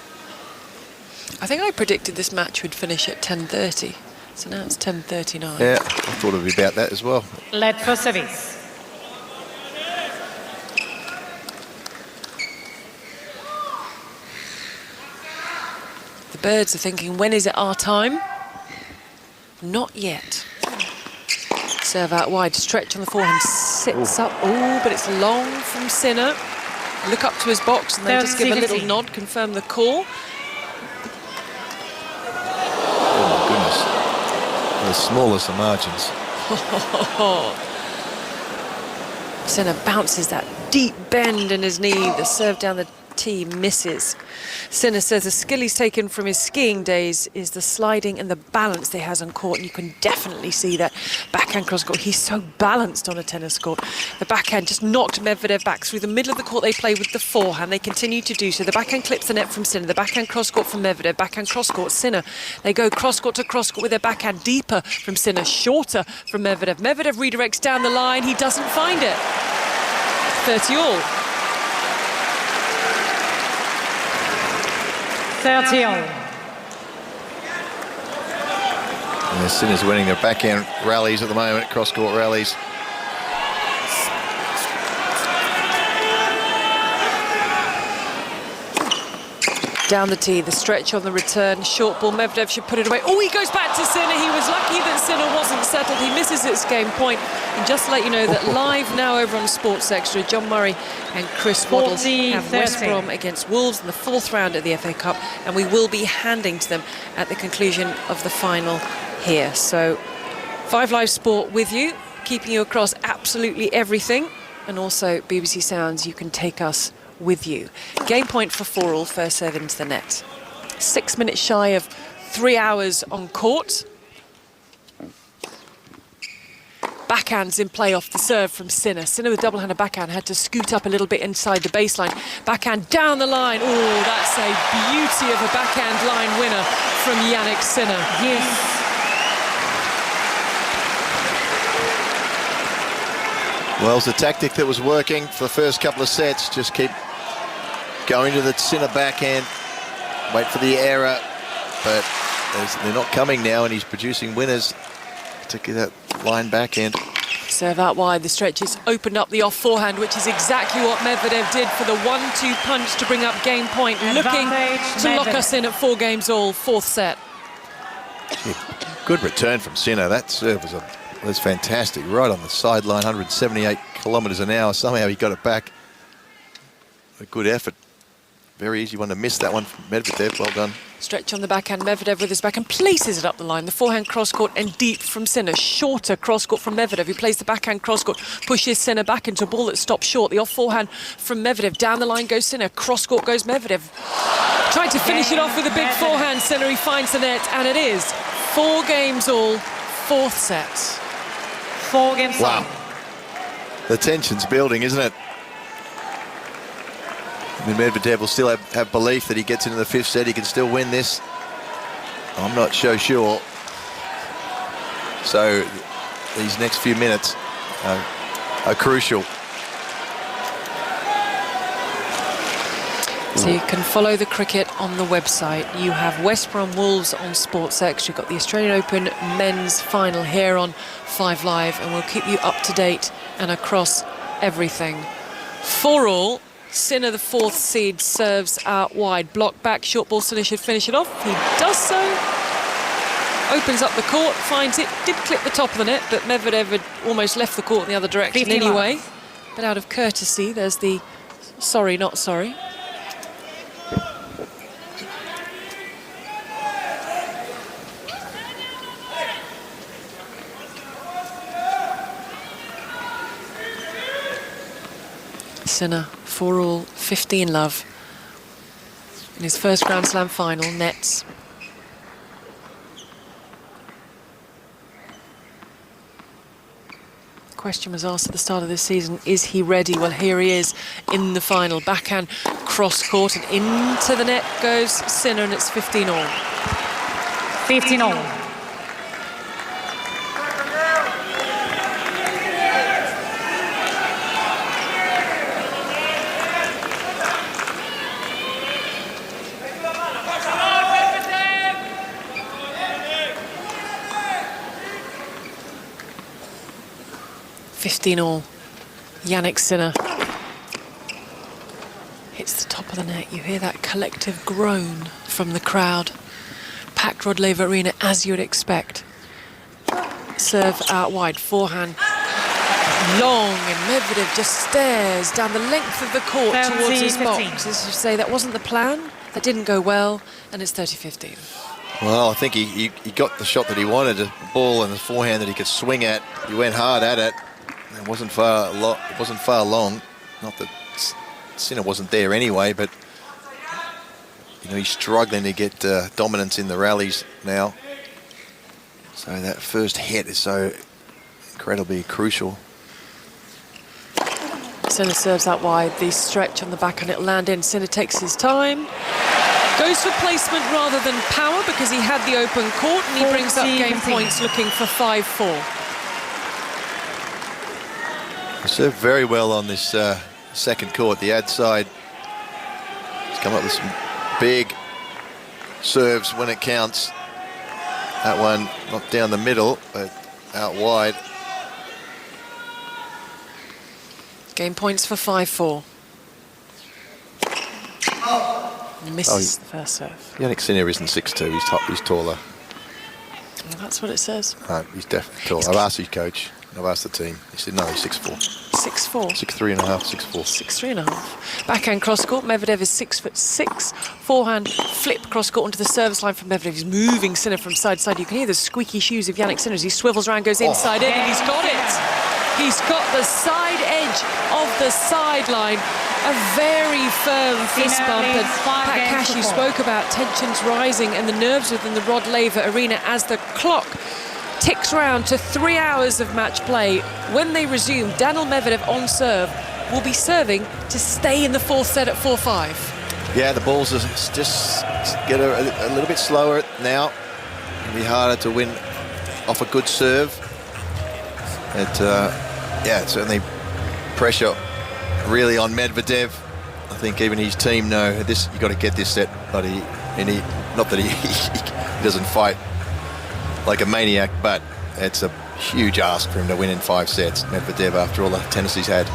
I think I predicted this match would finish at 10:30, so now it's 10:39. Yeah, I thought it would be about that as well. Led for service. The birds are thinking, when is it our time? Not yet. Serve out wide, stretch on the forehand, sits up. Oh, but it's long from Sinner. Look up to his box and they just give a little nod, confirm the call. Oh my goodness. The smallest of margins. Sinner bounces that deep bend in his knee. The serve down the tee misses. Sinner says the skill he's taken from his skiing days is the sliding and the balance that he has on court, and you can definitely see that backhand cross court. He's so balanced on a tennis court. The backhand just knocked Medvedev back through the middle of the court. They play with the forehand. They continue to do so. The backhand clips the net from Sinner. The backhand cross court from Medvedev. Backhand cross court Sinner. They go cross court to cross court with their backhand, deeper from Sinner, shorter from Medvedev. Medvedev redirects down the line. He doesn't find it. 30 all. 30 all. Sinner's winning their backhand rallies at the moment, cross-court rallies. Down the tee, the stretch on the return, short ball, Medvedev should put it away. Oh, he goes back to Sinner. He was lucky that Sinner wasn't settled. He misses its game point. And just to let you know that live now over on Sports Extra, John Murray and Chris Waddles have West Brom against Wolves in the 4th round of the FA Cup, and we will be handing to them at the conclusion of the final here. So 5 Live Sport with you, keeping you across absolutely everything, and also BBC Sounds, you can take us with you. Game point for 4 all, first serve into the net. 6 minutes shy of 3 hours on court. Backhands in play off the serve from Sinner. Sinner with double-handed backhand had to scoot up a little bit inside the baseline. Backhand down the line. Oh, that's a beauty of a backhand line winner from Yanik Sinner. Yes. Well, it's a tactic that was working for the first couple of sets. Just keep going to the Sinner backhand, wait for the error, but they're not coming now, and he's producing winners to get that line backhand. Serve out wide, the stretch is opened up the off forehand, which is exactly what Medvedev did for the 1-2 punch to bring up game point, looking to lock us in at 4 games all, 4th set. Yeah, good return from Sinner. That serve was fantastic, right on the sideline, 178 kilometres an hour. Somehow he got it back. A good effort. Very easy one to miss that one from Medvedev. Well done. Stretch on the backhand, Medvedev with his backhand places it up the line. The forehand cross-court and deep from Sinner. Shorter cross-court from Medvedev, who plays the backhand cross-court, pushes Sinner back into a ball that stops short. The off-forehand from Medvedev. Down the line goes Sinner. Cross-court goes Medvedev. Trying to finish it off with a big forehand. Sinner, he finds the net, and it is 4 games all, 4th set. 4 games all. Wow. The tension's building, isn't it? I mean, Medvedev will still have belief that he gets into the 5th set, he can still win this. I'm not so sure. So these next few minutes are crucial. So you can follow the cricket on the website. You have West Brom Wolves on SportsX. You've got the Australian Open men's final here on 5 Live, and we'll keep you up to date and across everything. 4 all. Sinner, the 4th seed, serves out wide. Block back, short ball. Sinner should finish it off. He does so. Opens up the court, finds it. Did clip the top of the net, but Medvedev had almost left the court in the other direction anyway. But out of courtesy, there's the sorry, not sorry. Sinner, 4 all, 15 love. In his first Grand Slam final, nets. The question was asked at the start of this season, is he ready? Well, here he is in the final. Backhand, cross-court, and into the net goes Sinner, and it's 15 all. 15 all. All. Yanik Sinner hits the top of the net. You hear that collective groan from the crowd. Packed Rod Laver Arena, as you would expect. Serve out wide, forehand long, and Medvedev just stares down the length of the court towards his box. As you say, that wasn't the plan. That didn't go well, and it's 30-15. Well, I think he got the shot that he wanted, a ball and the forehand that he could swing at. He went hard at it. It wasn't far long. Not that Sinner wasn't there anyway, but you know, he's struggling to get dominance in the rallies now. So that first hit is so incredibly crucial. Sinner serves out wide. The stretch on the back and it'll land in. Sinner takes his time. Goes for placement rather than power because he had the open court, and he brings up game points looking for 5-4. He served very well on this second court. The ad side has come up with some big serves when it counts. That one not down the middle, but out wide. Game points for 5-4. Misses the first serve. Yanik Sinner isn't 6'2", he's taller. Well, that's what it says. No, he's definitely taller. I've asked his coach, I've asked the team. He said no, he's 6'4". 6'4". 6'3 and a half, 6'4". 6'3 and a half. Backhand cross court. Medvedev is 6'6". Forehand flip cross court onto the service line from Medvedev. He's moving Sinner from side to side. You can hear the squeaky shoes of Yanik Sinner as he swivels around, goes inside in, and he's got it. He's got the side edge of the sideline. A very firm fist bump, and Pat Cash, you spoke about tensions rising and the nerves within the Rod Laver Arena as the clock ticks round to 3 hours of match play. When they resume, Daniil Medvedev on serve will be serving to stay in the 4th set at 4-5. Yeah, the balls are just get a little bit slower now. It'll be harder to win off a good serve. Yeah, certainly pressure really on Medvedev. I think even his team know this. You got to get this set, but not that he doesn't fight like a maniac, but it's a huge ask for him to win in 5 sets, Medvedev, after all the tennis he's had.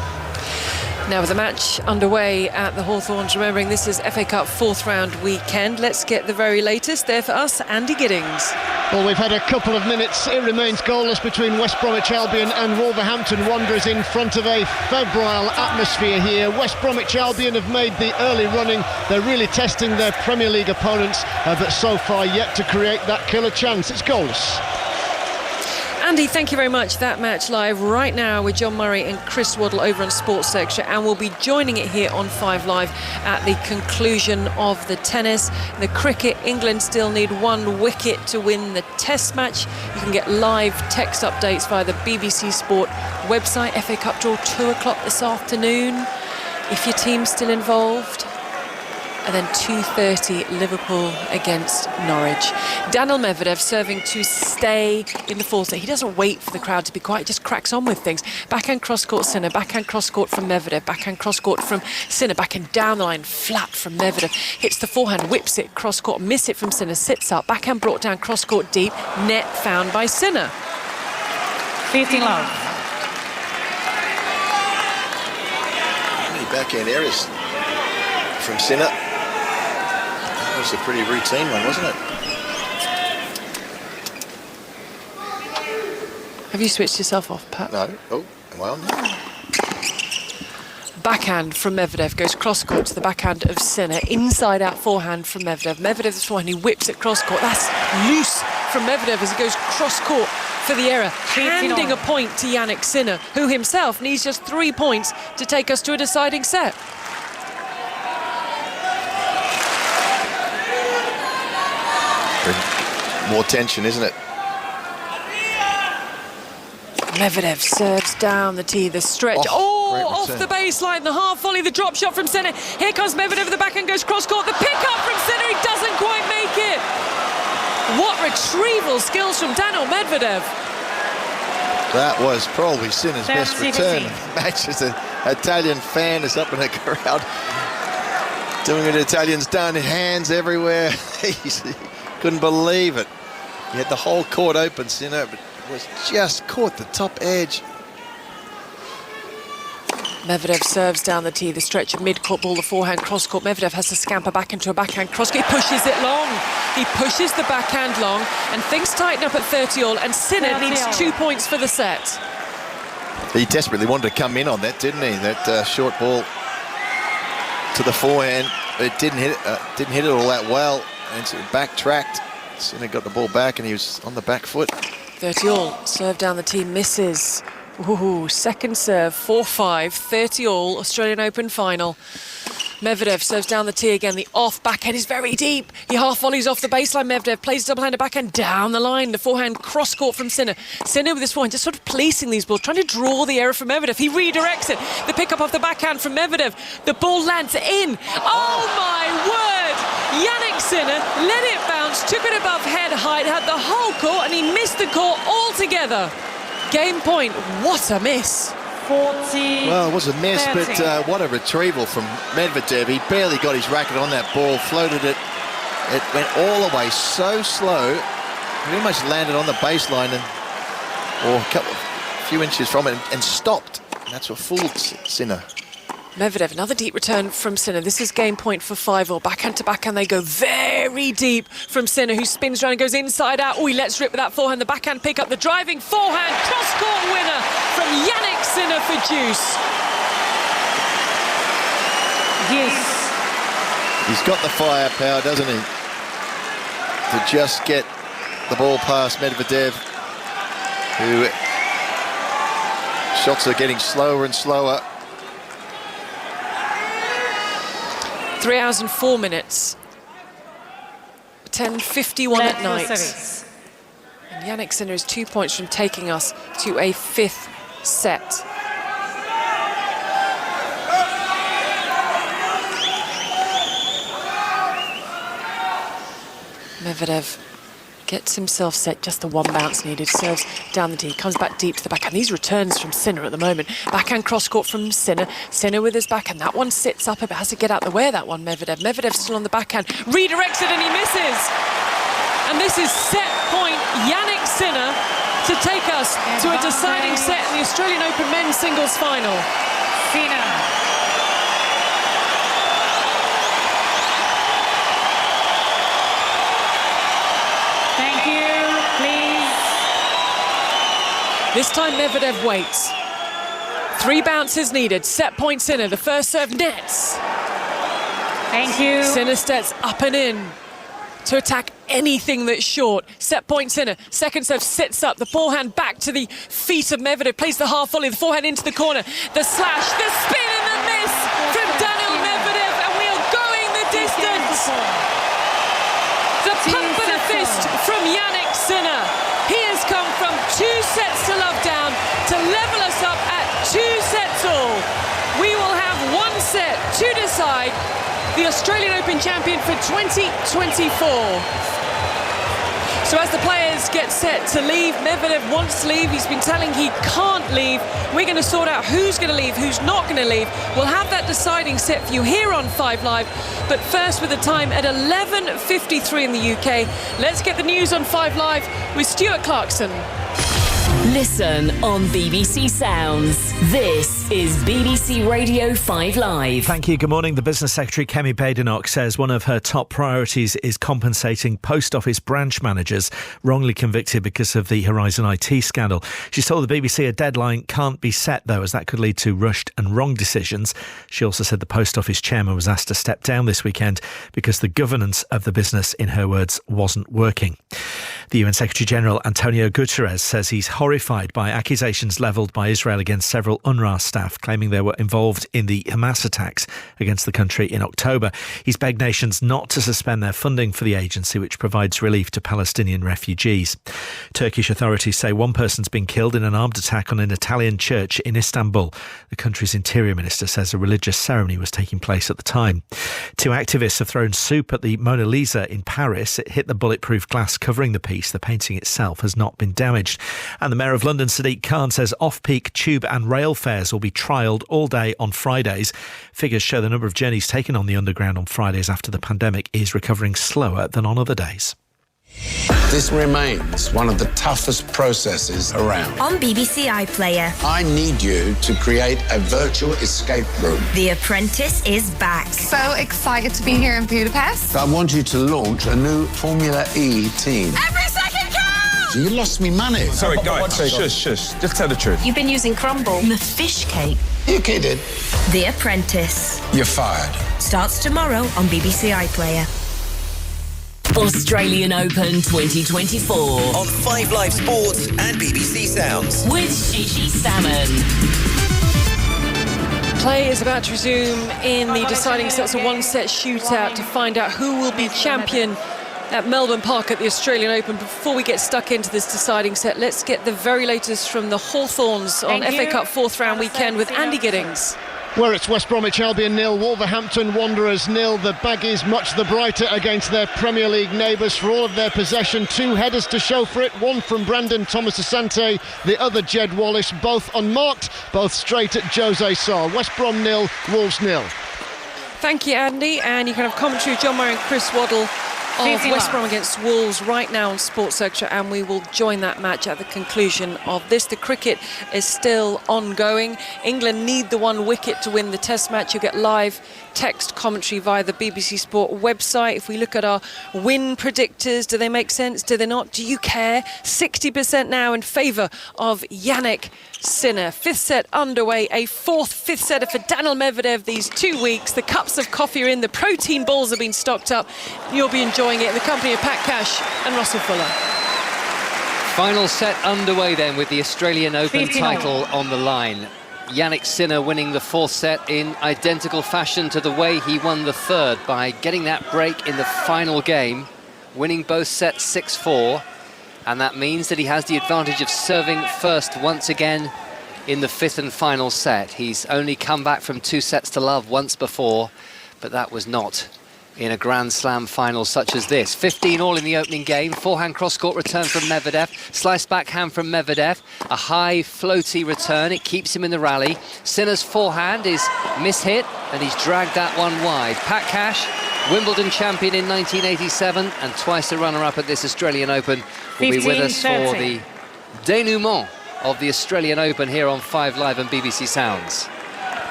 Now with the match underway at the Hawthorns, remembering this is FA Cup 4th round weekend, let's get the very latest. There for us, Andy Giddings. Well, we've had a couple of minutes. It remains goalless between West Bromwich Albion and Wolverhampton Wanderers in front of a febrile atmosphere here. West Bromwich Albion have made the early running. They're really testing their Premier League opponents, but so far yet to create that killer chance. It's goalless. Andy, thank you very much. That match live right now with John Murray and Chris Waddle over on Sports Extra, and we'll be joining it here on 5 Live at the conclusion of the tennis. The cricket, England still need 1 wicket to win the Test match. You can get live text updates via the BBC Sport website. FA Cup draw 2 o'clock this afternoon if your team's still involved. And then 2:30 Liverpool against Norwich. Daniil Medvedev serving to stay in the 4th set. He doesn't wait for the crowd to be quiet, just cracks on with things. Backhand cross-court Sinner, backhand cross-court from Medvedev, backhand cross-court from Sinner, backhand down the line, flat from Medvedev. Hits the forehand, whips it cross-court, miss it from Sinner, sits up, backhand brought down cross-court deep, net found by Sinner. 15 love. How many backhand errors from Sinner? That was a pretty routine one, wasn't it? Have you switched yourself off, Pat? No. Oh, am I on now? Backhand from Medvedev goes cross-court to the backhand of Sinner. Inside-out forehand from Medvedev. Medvedev's forehand, he whips it cross-court. That's loose from Medvedev as he goes cross-court for the error. Handing a point to Yanik Sinner, who himself needs just 3 points to take us to a deciding set. More tension, isn't it? Medvedev serves down the tee, the stretch. Off the baseline, the half volley, the drop shot from Sinner. Here comes Medvedev, the backhand goes cross-court. The pick-up from Sinner, he doesn't quite make it. What retrieval skills from Daniil Medvedev. That was probably Sinner's best return match as an Italian fan is up in the crowd. Doing what Italians done, hands everywhere. He couldn't believe it. He had the whole court open, Sinner, but was just caught the top edge. Medvedev serves down the tee, the stretch of mid-court ball, the forehand cross-court. Medvedev has to scamper back into a backhand cross-court. He pushes it long. He pushes the backhand long, and things tighten up at 30-all, and Sinner needs 2 points for the set. He desperately wanted to come in on that, didn't he? That short ball to the forehand. It didn't hit it all that well, and so it backtracked. Sinner got the ball back, and he was on the back foot. 30-all, serve down the tee, misses. Ooh, second serve, 4-5, 30-all, Australian Open final. Medvedev serves down the tee again. The off backhand is very deep. He half volleys off the baseline. Medvedev plays double-handed backhand down the line. The forehand cross-court from Sinner. Sinner with his forehand just sort of policing these balls, trying to draw the error from Medvedev. He redirects it. The pick-up off the backhand from Medvedev. The ball lands in. Oh, my word! Yanik Sinner let it bounce, took it above head height, had the whole court, and he missed the court altogether. Game point. What a miss. 40. Well, it was a miss, 30. but what a retrieval from Medvedev. He barely got his racket on that ball, floated it. It went all the way so slow. He almost landed on the baseline or a few inches from it and stopped. And that's what fooled Sinner. Medvedev, another deep return from Sinner. This is game point for 5-all. Backhand to backhand, they go very deep from Sinner, who spins around and goes inside out. Oh, he lets rip with that forehand. The backhand pick up, the driving forehand. Cross-court winner from Yanik Sinner for deuce. Yes. He's got the firepower, doesn't he? To just get the ball past Medvedev, who shots are getting slower and slower. 3 hours and 4 minutes. 10:51 at night. And Yanik Sinner is 2 points from taking us to a 5th set. Medvedev gets himself set, just the one bounce needed, serves down the tee, comes back deep to the backhand. These returns from Sinner at the moment. Backhand cross-court from Sinner. Sinner with his backhand. That one sits up a bit, has to get out the way of that one, Medvedev. Medvedev's still on the backhand, redirects it and he misses. And this is set point, Yanik Sinner, to take us to a deciding set in the Australian Open men's singles final. Sinner. Thank you, please. This time Medvedev waits. 3 bounces needed. Set point Sinner. The first serve nets. Thank you. Sinner steps up and in to attack anything that's short. Set point Sinner. Second serve sits up. The forehand back to the feet of Medvedev. Plays the half volley. The forehand into the corner. The slash. The spin and the miss from Daniil Medvedev. And we are going the distance. The pump and a fist from Yanik Sinner. He has come from 2 sets to love down to level us up at 2 sets all. We will have 1 set to decide the Australian Open champion for 2024. So as the players get set to leave, Medvedev wants to leave. He's been telling he can't leave. We're going to sort out who's going to leave, who's not going to leave. We'll have that deciding set for you here on 5 Live. But first, with the time at 11:53 in the UK, let's get the news on 5 Live with Stuart Clarkson. Listen on BBC Sounds. This is BBC Radio 5 Live. Thank you. Good morning. The Business Secretary, Kemi Badenoch, says one of her top priorities is compensating post office branch managers wrongly convicted because of the Horizon IT scandal. She's told the BBC a deadline can't be set, though, as that could lead to rushed and wrong decisions. She also said the post office chairman was asked to step down this weekend because the governance of the business, in her words, wasn't working. The UN Secretary-General Antonio Guterres says he's horrified by accusations levelled by Israel against several UNRWA staff, claiming they were involved in the Hamas attacks against the country in October. He's begged nations not to suspend their funding for the agency, which provides relief to Palestinian refugees. Turkish authorities say one person's been killed in an armed attack on an Italian church in Istanbul. The country's interior minister says a religious ceremony was taking place at the time. 2 activists have thrown soup at the Mona Lisa in Paris. It hit the bulletproof glass covering the piece. The painting itself has not been damaged. And the Mayor of London, Sadiq Khan, says off-peak tube and rail fares will be trialled all day on Fridays. Figures show the number of journeys taken on the Underground on Fridays after the pandemic is recovering slower than on other days. This remains one of the toughest processes around. On BBC iPlayer, I need you to create a virtual escape room. The Apprentice is back. So excited to be here in Budapest. I want you to launch a new Formula E team. Every second counts! You lost me money. Sorry, guys, shush. Just tell the truth. You've been using crumble. The fish cake. You kidding? The Apprentice. You're fired. Starts tomorrow on BBC iPlayer. Australian Open 2024 on 5 Live Sports and BBC Sounds with Gigi Salmon. Play is about to resume in the deciding sets, a 1-set shootout to find out who will be champion at Melbourne Park at the Australian Open. Before we get stuck into this deciding set, let's get the very latest from the Hawthorns on FA Cup 4th round weekend with Andy Giddings. Where it's West Bromwich Albion 0, Wolverhampton Wanderers 0. The Baggies much the brighter against their Premier League neighbours for all of their possession. 2 headers to show for it, one from Brandon Thomas Asante, the other Jed Wallace, both unmarked, both straight at Jose Sarr. West Brom 0, Wolves 0. Thank you, Andy, and you can have commentary with John Murray and Chris Waddle of West Brom against Wolves right now on Sports Extra, and we will join that match at the conclusion of this. The cricket is still ongoing. England need the 1 wicket to win the Test match. You'll get live text commentary via the BBC Sport website. If we look at our win predictors, do they make sense? Do they not? Do you care? 60% now in favour of Yanik Sinner. 5th set underway, a 4th 5th setter for Daniil Medvedev these 2 weeks. The cups of coffee are in, the protein balls have been stocked up. You'll be enjoying it in the company of Pat Cash and Russell Fuller. Final set underway then with the Australian Open title on the line. Yanik Sinner winning the 4th set in identical fashion to the way he won the 3rd by getting that break in the final game, winning both sets 6-4. And that means that he has the advantage of serving first once again in the 5th and final set. He's only come back from 2 sets to love once before, but that was not in a Grand Slam final such as this. 15 all in the opening game. Forehand cross-court return from Medvedev. Slice backhand from Medvedev. A high floaty return. It keeps him in the rally. Sinner's forehand is mishit, and he's dragged that one wide. Pat Cash, Wimbledon champion in 1987 and twice a runner-up at this Australian Open, will be with us for the denouement of the Australian Open here on 5 Live and BBC Sounds.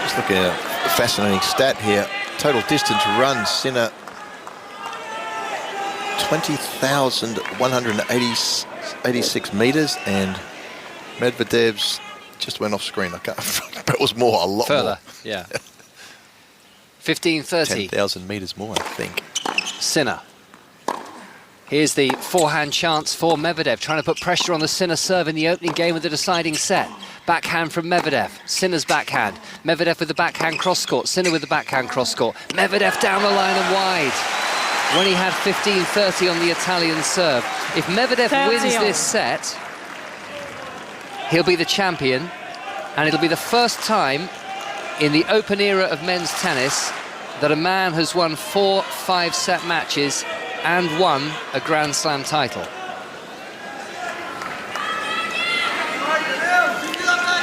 Just looking at a fascinating stat here. Total distance run, Sinner 20,186 metres, and Medvedev's just went off screen. I can't. But it was more, a lot further, more. Yeah. 15:30. 10,000 metres more, I think. Sinner. Here's the forehand chance for Medvedev, trying to put pressure on the Sinner serve in the opening game of the deciding set. Backhand from Medvedev. Sinner's backhand. Medvedev with the backhand cross-court. Sinner with the backhand cross-court. Medvedev down the line and wide. When he had 15:30 on the Italian serve. If Medvedev wins this set, he'll be the champion, and it'll be the first time in the Open era of men's tennis that a man has won 4 5-set matches and won a Grand Slam title.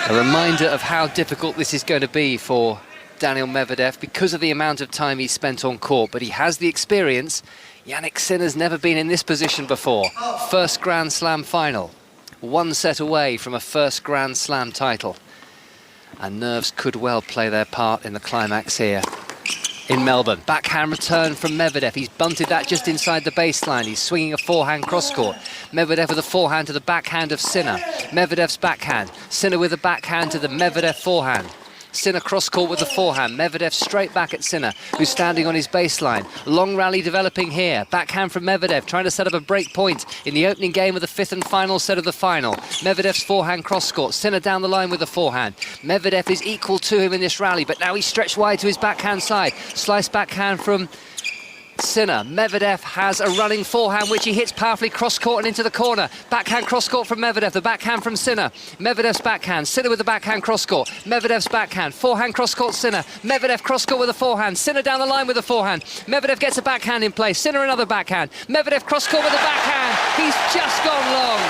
A reminder of how difficult this is going to be for Daniil Medvedev because of the amount of time he's spent on court, but he has the experience. Yanik Sinner's never been in this position before. First Grand Slam final. 1 set away from a first Grand Slam title. And nerves could well play their part in the climax here in Melbourne. Backhand return from Medvedev. He's bunted that just inside the baseline. He's swinging a forehand cross-court. Medvedev with a forehand to the backhand of Sinner. Medvedev's backhand. Sinner with a backhand to the Medvedev forehand. Sinner cross-court with the forehand. Medvedev straight back at Sinner, who's standing on his baseline. Long rally developing here. Backhand from Medvedev, trying to set up a break point in the opening game of the 5th and final set of the final. Medvedev's forehand cross-court. Sinner down the line with the forehand. Medvedev is equal to him in this rally, but now he's stretched wide to his backhand side. Slice backhand from Sinner. Medvedev has a running forehand which he hits powerfully cross-court and into the corner. Backhand cross-court from Medvedev, the backhand from Sinner. Medvedev's backhand, Sinner with the backhand cross-court. Medvedev's backhand, forehand cross-court Sinner. Medvedev cross-court with a forehand. Sinner down the line with a forehand. Medvedev gets a backhand in play. Sinner another backhand. Medvedev cross-court with a backhand. He's just gone long.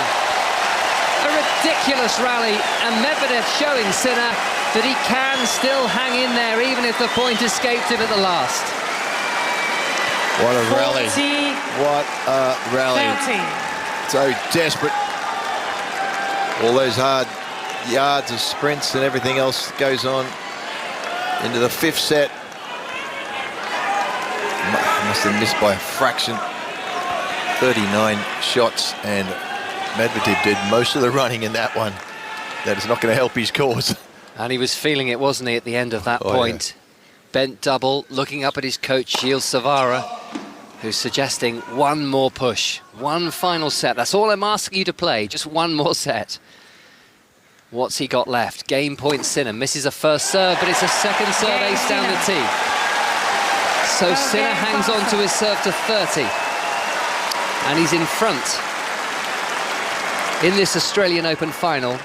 A ridiculous rally, and Medvedev showing Sinner that he can still hang in there even if the point escaped him at the last. What a rally. 40, what a rally. 30. So desperate. All those hard yards of sprints and everything else goes on into the 5th set. Must have missed by a fraction. 39 shots, and Medvedev did most of the running in that one. That is not going to help his cause. And he was feeling it, wasn't he, at the end of that point? Yeah. Bent double, looking up at his coach, Gilles Savara, who's suggesting one more push, one final set. That's all I'm asking you to play, just one more set. What's he got left? Game point Sinner, misses a first serve, but it's a second serve ace down the tee. So Sinner hangs on to his serve to 30. And he's in front in this Australian Open final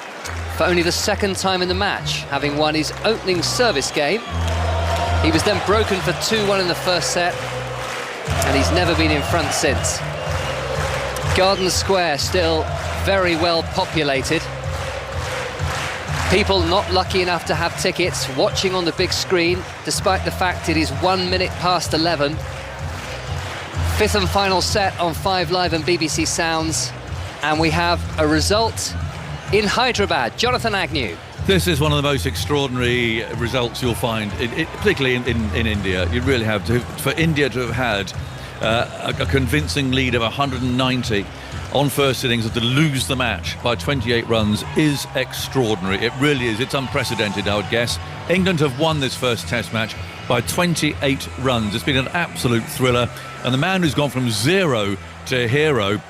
for only the 2nd time in the match, having won his opening service game. He was then broken for 2-1 in the first set, and he's never been in front since. Garden Square still very well populated. People not lucky enough to have tickets watching on the big screen, despite the fact it is 1 minute past 11. 5th and final set on 5 Live and BBC Sounds, and we have a result in Hyderabad. Jonathan Agnew. This is one of the most extraordinary results you'll find, particularly in India. You really have to. For India to have had a convincing lead of 190 on first innings and to lose the match by 28 runs is extraordinary. It really is. It's unprecedented, I would guess. England have won this first Test match by 28 runs. It's been an absolute thriller. And the man who's gone from 0 to hero,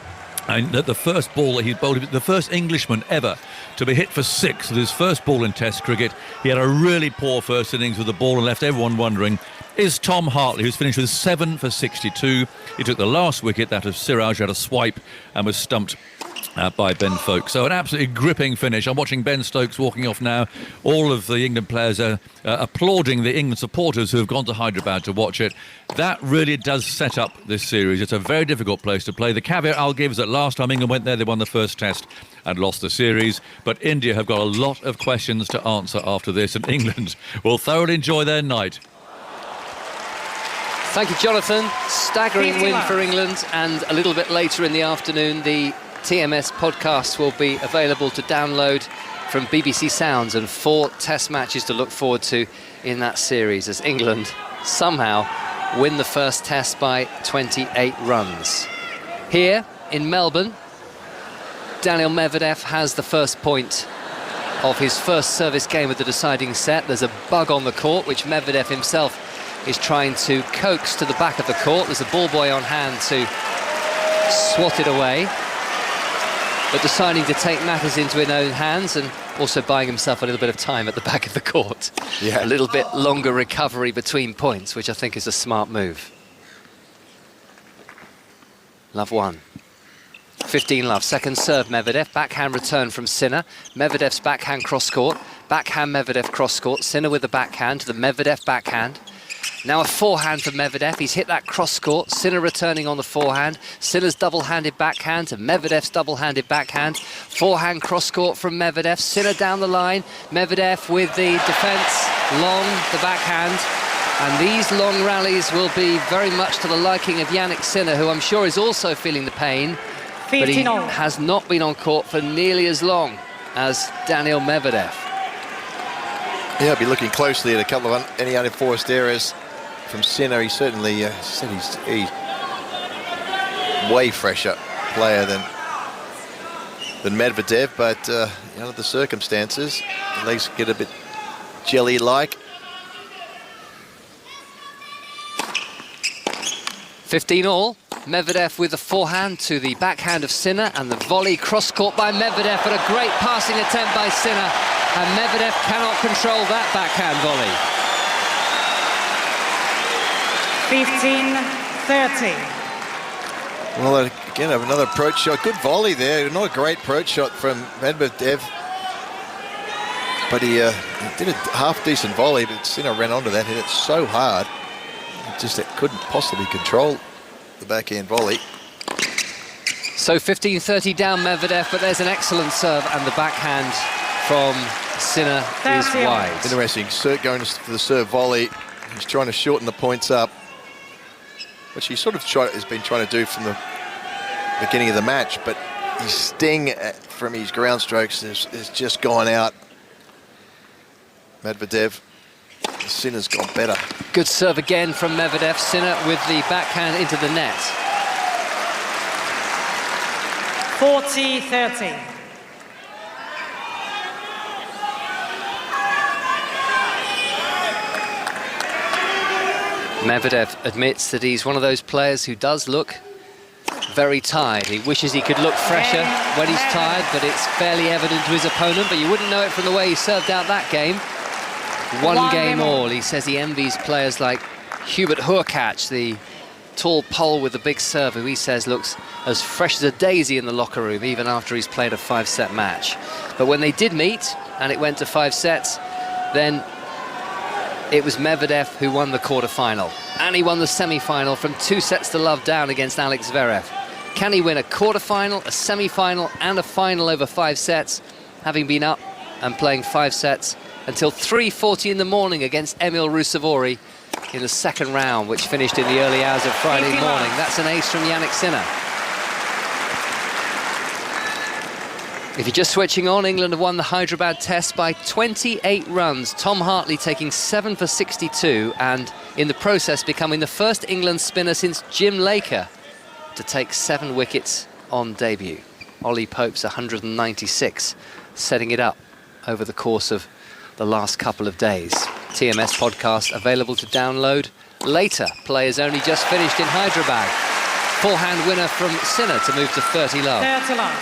and the first ball that he bowled, the first Englishman ever to be hit for 6 with his first ball in Test cricket. He had a really poor first innings with the ball and left everyone wondering, is Tom Hartley, who's finished with 7 for 62. He took the last wicket, that of Siraj, had a swipe and was stumped by Ben Foakes. So an absolutely gripping finish. I'm watching Ben Stokes walking off now. All of the England players are applauding the England supporters who have gone to Hyderabad to watch it. That really does set up this series. It's a very difficult place to play. The caveat I'll give is that last time England went there, they won the first Test and lost the series. But India have got a lot of questions to answer after this, and England will thoroughly enjoy their night. Thank you, Jonathan. Staggering win for England, and a little bit later in the afternoon, the TMS podcasts will be available to download from BBC Sounds, and 4 test matches to look forward to in that series as England somehow win the first test by 28 runs. Here in Melbourne, Daniil Medvedev has the first point of his first service game of the deciding set. There's a bug on the court, which Medvedev himself is trying to coax to the back of the court. There's a ball boy on hand to swat it away, but deciding to take matters into his own hands and also buying himself a little bit of time at the back of the court. Yeah. A little bit longer recovery between points, which I think is a smart move. Love 1. 15 love. Second serve, Medvedev. Backhand return from Sinner. Medvedev's backhand cross-court. Backhand Medvedev cross-court. Sinner with the backhand to the Medvedev backhand. Now a forehand for Medvedev. He's hit that cross-court. Sinner returning on the forehand. Sinner's double-handed backhand to Medvedev's double-handed backhand. Forehand cross-court from Medvedev. Sinner down the line. Medvedev with the defence. Long, the backhand. And these long rallies will be very much to the liking of Yanik Sinner, who I'm sure is also feeling the pain. But he has not been on court for nearly as long as Daniil Medvedev. Yeah, I'll be looking closely at a couple of any unenforced errors from Sinner. He certainly said he's way fresher player than Medvedev, but under the circumstances, the legs get a bit jelly-like. 15 all. Medvedev with the forehand to the backhand of Sinner, and the volley cross-court by Medvedev, but a great passing attempt by Sinner, and Medvedev cannot control that backhand volley. 15-30. Well, again, another approach shot. Good volley there. Not a great approach shot from Medvedev, but he did a half-decent volley, but Sinner ran onto that, hit it so hard. Just it couldn't possibly control the backhand volley. So 15-30 down Medvedev, but there's an excellent serve, and the backhand from Sinner is wide. Interesting, going for the serve volley. He's trying to shorten the points up, which he sort of has been trying to do from the beginning of the match, but his sting from his ground strokes has just gone out. Medvedev, Sinner's gone better. Good serve again from Medvedev. Sinner with the backhand into the net. 40-30. Medvedev admits that he's one of those players who does look very tired. He wishes he could look fresher when he's tired, but it's fairly evident to his opponent, but you wouldn't know it from the way he served out that game. One game all. He says he envies players like Hubert Hurkacz, the tall Pole with the big serve, who he says looks as fresh as a daisy in the locker room, even after he's played a 5-set match. But when they did meet, and it went to 5 sets, then it was Medvedev who won the quarter-final. And he won the semi-final from 2-0 down against Alex Zverev. Can he win a quarter-final, a semi-final, and a final over 5 sets, having been up and playing 5 sets until 3:40 in the morning against Emil Rusevori in the second round, which finished in the early hours of Friday morning? That's an ace from Yanik Sinner. If you're just switching on, England have won the Hyderabad Test by 28 runs. Tom Hartley taking 7 for 62, and in the process becoming the first England spinner since Jim Laker to take 7 wickets on debut. Ollie Pope's 196, setting it up over the course of the last couple of days. TMS podcast available to download later. Players only just finished in Hyderabad. Forehand winner from Sinner to move to 30 love. 30 love.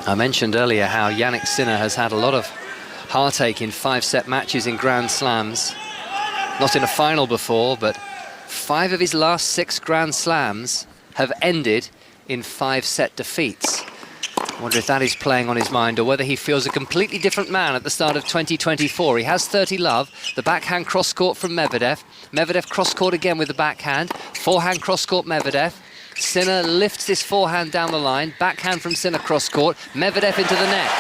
I mentioned earlier how Yanik Sinner has had a lot of heartache in 5-set matches in Grand Slams. Not in a final before, but 5 of his last 6 Grand Slams have ended in 5-set defeats. I wonder if that is playing on his mind, or whether he feels a completely different man at the start of 2024. He has 30 love. The backhand cross-court from Medvedev. Medvedev cross-court again with the backhand. Forehand cross-court Medvedev. Sinner lifts this forehand down the line. Backhand from Sinner cross-court. Medvedev into the net.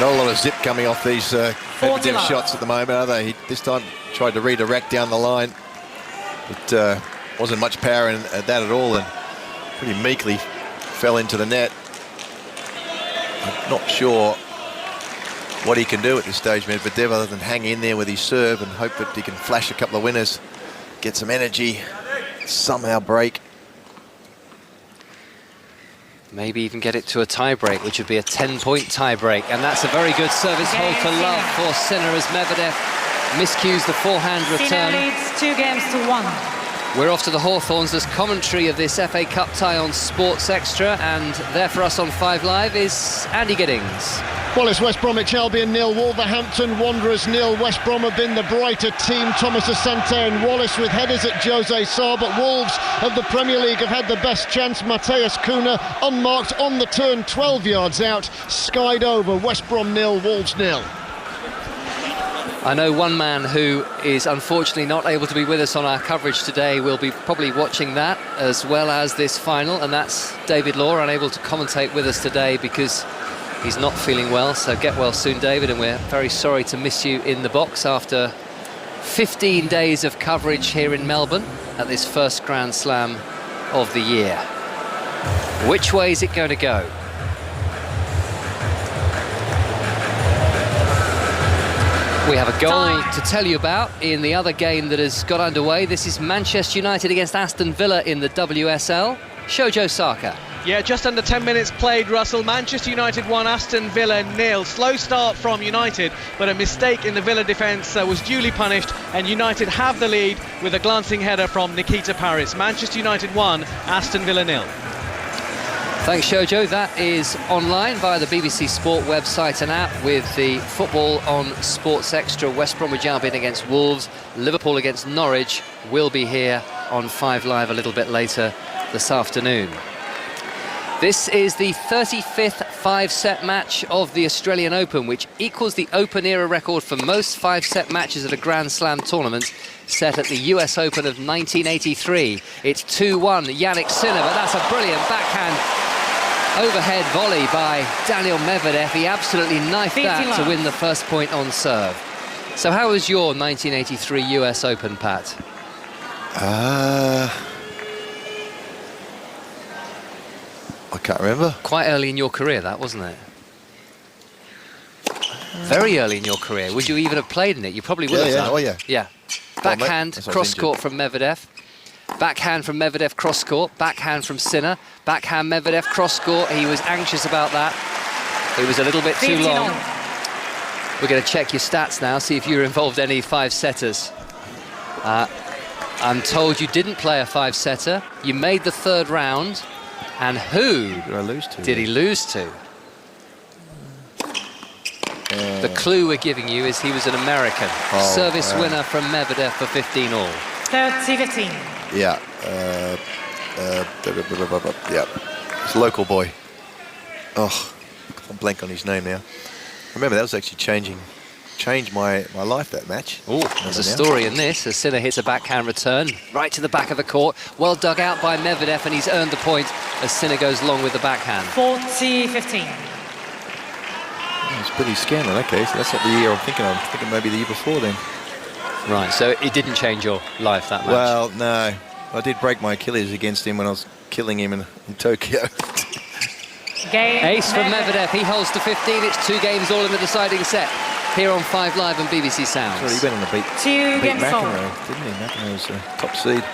Not a lot of zip coming off these Medvedev shots at the moment, are they? He this time tried to redirect down the line, but wasn't much power in that at all, and pretty meekly fell into the net. I'm not sure what he can do at this stage, Medvedev, other than hang in there with his serve and hope that he can flash a couple of winners, get some energy, somehow break. Maybe even get it to a tie-break, which would be a 10-point tie-break. And that's a very good service hold to love for Sinner as Medvedev miscues the forehand return. Sinner leads 2-1. We're off to the Hawthorns. There's commentary of this FA Cup tie on Sports Extra, and there for us on 5 Live is Andy Giddings. Well, it's West Bromwich Albion 0, Wolverhampton Wanderers 0. West Brom have been the brighter team. Thomas Asante and Wallace with headers at Jose Sarr, but Wolves of the Premier League have had the best chance. Mateus Cunha unmarked on the turn, 12 yards out, skied over. West Brom 0, Wolves 0. I know one man who is unfortunately not able to be with us on our coverage today. Will be probably watching that as well as this final, and that's David Law, unable to commentate with us today because he's not feeling well. So get well soon, David, and we're very sorry to miss you in the box after 15 days of coverage here in Melbourne at this first Grand Slam of the year. Which way is it going to go? We have a goal to tell you about in the other game that has got underway. This is Manchester United against Aston Villa in the WSL. Shojo Saka. Yeah, just under 10 minutes played, Russell. Manchester United 1, Aston Villa 0. Slow start from United, but a mistake in the Villa defence was duly punished, and United have the lead with a glancing header from Nikita Paris. Manchester United 1, Aston Villa 0. Thanks, Shojo. That is online via the BBC Sport website and app with the football on Sports Extra. West Bromwich Albion against Wolves, Liverpool against Norwich will be here on 5 Live a little bit later this afternoon. This is the 35th 5-set match of the Australian Open, which equals the Open era record for most 5-set matches at a Grand Slam tournament, set at the US Open of 1983. It's 2-1, Yanik Sinner, but that's a brilliant backhand overhead volley by Daniil Medvedev. He absolutely knifed that to win the first point on serve. So how was your 1983 US Open, Pat? I can't remember. Quite early in your career, that, wasn't it? Very early in your career. Would you even have played in it? You probably would have done. Oh, yeah. Yeah. Backhand, cross-court from Medvedev. Backhand from Medvedev, cross-court. Backhand from Sinner. Backhand Medvedev, cross-court. He was anxious about that. It was a little bit too long. We're going to check your stats now, see if you were involved in any 5-setters. I'm told you didn't play a 5-setter. You made the third round. And who did I lose to? Did he lose to? The clue we're giving you is he was an American. Service winner from Medvedev for 15 all. 30-15. Yeah. Yeah. It's a local boy. Oh, I'm blank on his name now. Remember, that was actually changed my life, that match. Oh, there's a story in this as Sinner hits a backhand return right to the back of the court. Well dug out by Medvedev, and he's earned the point as Sinner goes long with the backhand. 40-15. It's Billy Scanlon. Okay, so that's not the year I'm thinking of. I'm thinking maybe the year before then. Right, so it didn't change your life, that match? Well, no. I did break my Achilles against him when I was killing him in Tokyo. Ace from Medvedev. He holds to 15. It's 2 games all in the deciding set. Here on 5 Live on BBC Sounds. Sorry, he went on to beat McEnroe, didn't he? McEnroe's top seed.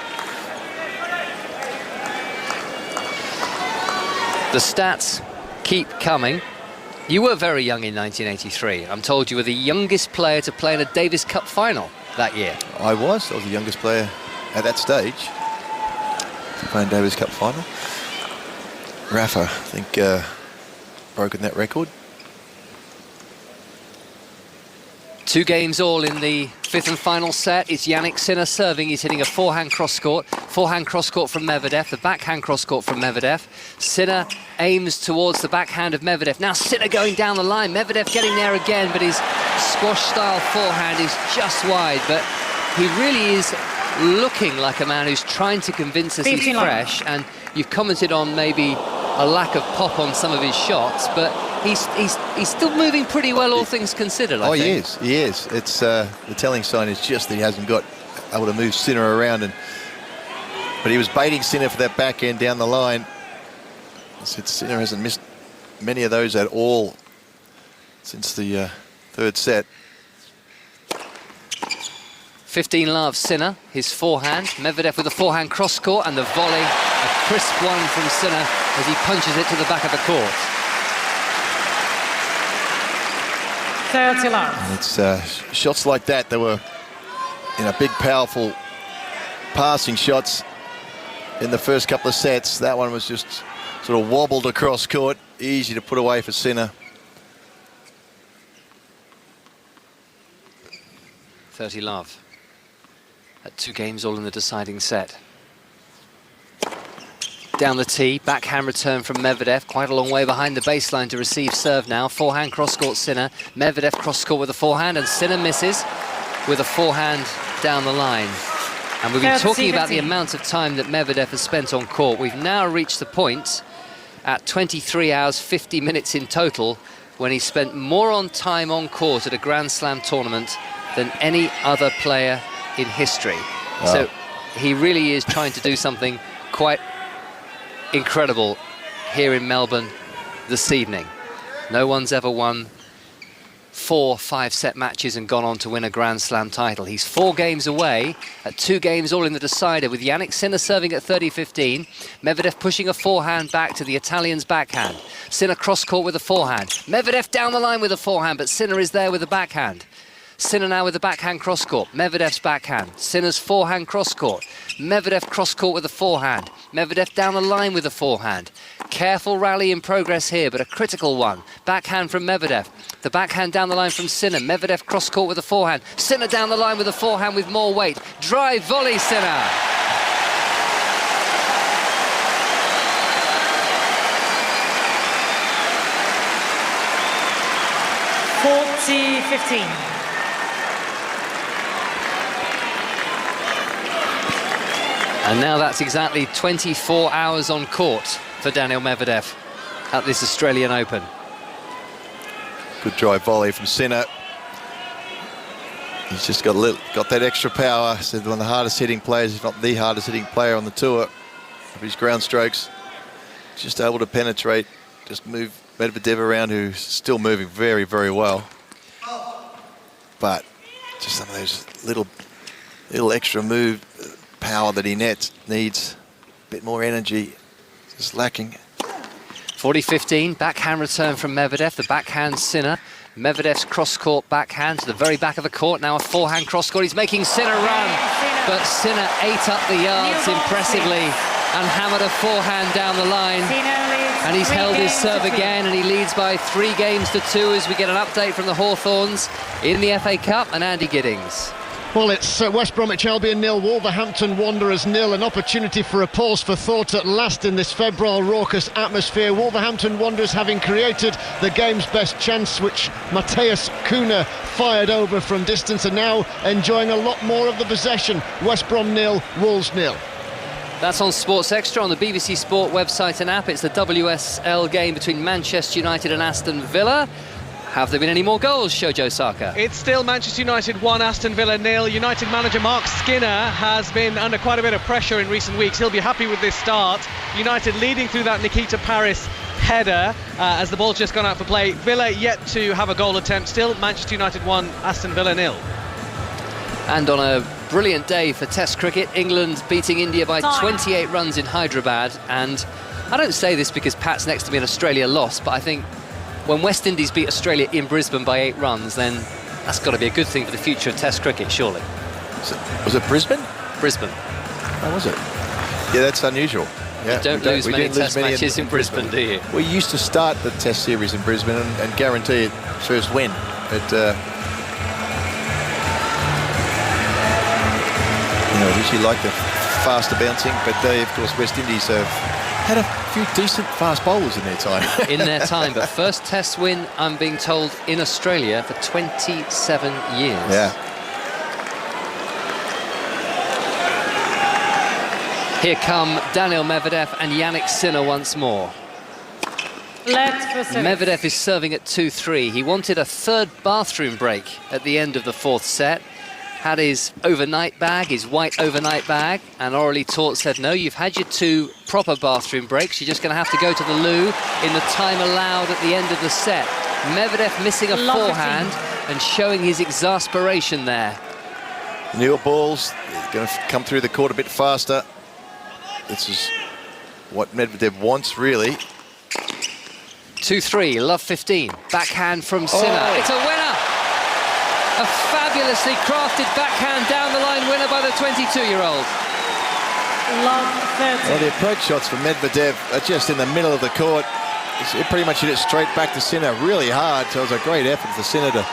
The stats keep coming. You were very young in 1983. I'm told you were the youngest player to play in a Davis Cup final that year. I was the youngest player at that stage to play in Davis Cup final. Rafa, I think, broken that record. 2 games all in the 5th and final set. It's Yanik Sinner serving. He's hitting a forehand cross-court. Forehand cross-court from Medvedev. The backhand cross-court from Medvedev. Sinner aims towards the backhand of Medvedev. Now Sinner going down the line. Medvedev getting there again, but his squash-style forehand is just wide. But he really is looking like a man who's trying to convince us he's fresh. And you've commented on maybe a lack of pop on some of his shots, but he's still moving pretty well, all things considered, I think. He is. It's the telling sign is just that he hasn't got able to move Sinner around, but he was baiting Sinner for that backhand down the line. Sinner hasn't missed many of those at all since the third set. 15 love, Sinner, his forehand. Medvedev with a forehand cross-court, and the volley, a crisp one from Sinner as he punches it to the back of the court. 30 love. And it's shots like that were, big, powerful passing shots in the first couple of sets. That one was just sort of wobbled across court, easy to put away for Sinner. 30 love. At 2 games all in the deciding set. Down the tee, backhand return from Medvedev, quite a long way behind the baseline to receive serve now. Forehand cross-court Sinner. Medvedev cross-court with a forehand, and Sinner misses with a forehand down the line. And we've been talking about the amount of time that Medvedev has spent on court. We've now reached the point at 23 hours, 50 minutes in total, when he spent more on time on court at a Grand Slam tournament than any other player in history. Wow. So he really is trying to do something quite incredible here in Melbourne this evening. No one's ever won 4 5-set matches and gone on to win a Grand Slam title. He's 4 games away at 2 games all in the decider, with Yanik Sinner serving at 30-15. Medvedev pushing a forehand back to the Italian's backhand. Sinner cross-court with a forehand. Medvedev down the line with a forehand, but Sinner is there with a backhand. Sinner now with the backhand cross-court. Medvedev's backhand. Sinner's forehand cross-court. Medvedev cross-court with a forehand. Medvedev down the line with a forehand. Careful rally in progress here, but a critical one. Backhand from Medvedev. The backhand down the line from Sinner. Medvedev cross-court with a forehand. Sinner down the line with a forehand with more weight. Drive volley, Sinner. (40-15). And now that's exactly 24 hours on court for Daniil Medvedev at this Australian Open. Good drive volley from Sinner. He's just got that extra power. He's one of the hardest hitting players, if not the hardest hitting player on the tour of his ground strokes. Just able to penetrate, just move Medvedev around, who's still moving very, very well. But just some of those little extra power that he needs. A bit more energy, just lacking. 40-15, backhand return from Medvedev, the backhand Sinner. Medvedev's cross-court backhand to the very back of the court. Now a forehand cross-court. He's making Sinner run, but Sinner ate up the yards impressively and hammered a forehand down the line. And he's held his serve again, and he leads by 3 games to 2 as we get an update from the Hawthorns in the FA Cup and Andy Giddings. Well, it's West Bromwich Albion 0, Wolverhampton Wanderers 0. An opportunity for a pause for thought at last in this febrile, raucous atmosphere. Wolverhampton Wanderers having created the game's best chance, which Matheus Cunha fired over from distance, and now enjoying a lot more of the possession. West Brom 0, Wolves 0. That's on Sports Extra on the BBC Sport website and app. It's the WSL game between Manchester United and Aston Villa. Have there been any more goals, Shojo Saka? It's still Manchester United 1, Aston Villa 0. United manager Mark Skinner has been under quite a bit of pressure in recent weeks. He'll be happy with this start. United leading through that Nikita Paris header as the ball's just gone out for play. Villa yet to have a goal attempt. Still Manchester United 1, Aston Villa 0. And on a brilliant day for Test cricket, England beating India by 28 runs in Hyderabad. And I don't say this because Pat's next to me and Australia lost, but I think when West Indies beat Australia in Brisbane by 8 runs, then that's got to be a good thing for the future of Test cricket, surely. Was it Brisbane? Brisbane. Oh, was it? Yeah, that's unusual. Yeah, you don't lose many Test matches in Brisbane, do you? We used to start the Test series in Brisbane and guarantee it first win. But usually like the faster bouncing, but they, of course, West Indies have had a few decent fast bowlers in their time. But first Test win, I'm being told, in Australia for 27 years. Yeah. Here come Daniil Medvedev and Yanik Sinner once more. Let for service. Medvedev is serving at 2-3. He wanted a third bathroom break at the end of the fourth set. Had his overnight bag, his white overnight bag, and orally taught said, no, you've had your 2 proper bathroom breaks. You're just going to have to go to the loo in the time allowed at the end of the set. Medvedev missing a forehand and showing his exasperation there. New balls going to come through the court a bit faster. This is what Medvedev wants, really. 2-3, love 15. Backhand from Sinner. Oh. It's a winner! A fabulously crafted backhand down the line winner by the 22-year-old. Love 30. Well, the approach shots for Medvedev are just in the middle of the court. He pretty much hit it straight back to Sinner really hard, so it was a great effort for Sinner to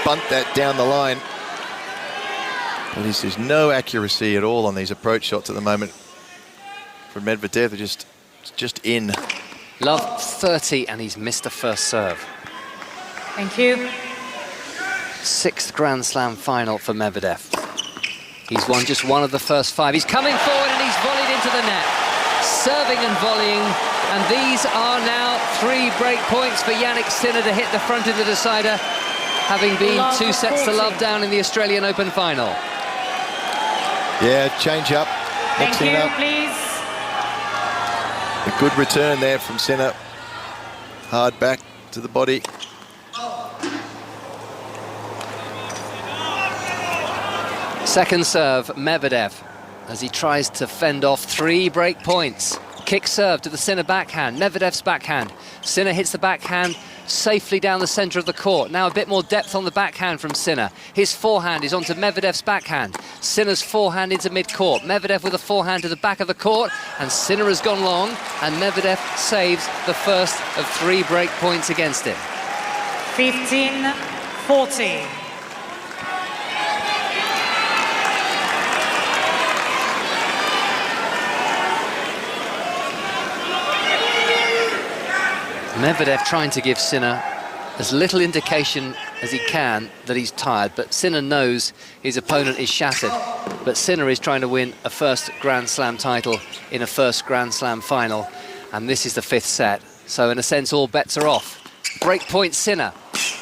bunt that down the line. But there's no accuracy at all on these approach shots at the moment from Medvedev. They're just in. Love 30, and he's missed the first serve. Thank you. 6th Grand Slam final for Medvedev. He's won just one of the first 5. He's coming forward and he's volleyed into the net. Serving and volleying, and these are now 3 break points for Yanik Sinner to hit the front of the decider, having been 2 sets to love down in the Australian Open final. Yeah, change up. Thank you, please. A good return there from Sinner. Hard back to the body. Second serve, Medvedev, as he tries to fend off 3 break points. Kick serve to the Sinner backhand, Medvedev's backhand. Sinner hits the backhand safely down the centre of the court. Now a bit more depth on the backhand from Sinner. His forehand is onto Medvedev's backhand. Sinner's forehand into mid-court. Medvedev with a forehand to the back of the court, and Sinner has gone long, and Medvedev saves the first of 3 break points against him. 15-40. Medvedev trying to give Sinner as little indication as he can that he's tired, but Sinner knows his opponent is shattered. But Sinner is trying to win a first Grand Slam title in a first Grand Slam final, and this is the 5th set. So in a sense, all bets are off. Break point Sinner.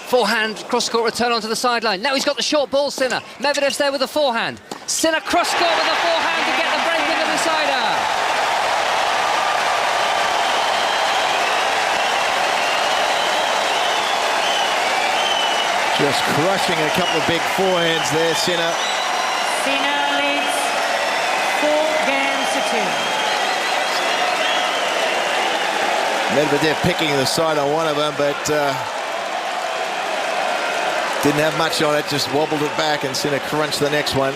Forehand, cross-court return onto the sideline. Now he's got the short ball, Sinner. Medvedev's there with the forehand. Sinner cross-court with the forehand to get the break in the decider. Just crushing a couple of big forehands there, Sinner. Sinner leads 4-2. Medvedev picking the side on one of them, but didn't have much on it, just wobbled it back, and Sinner crunched the next one.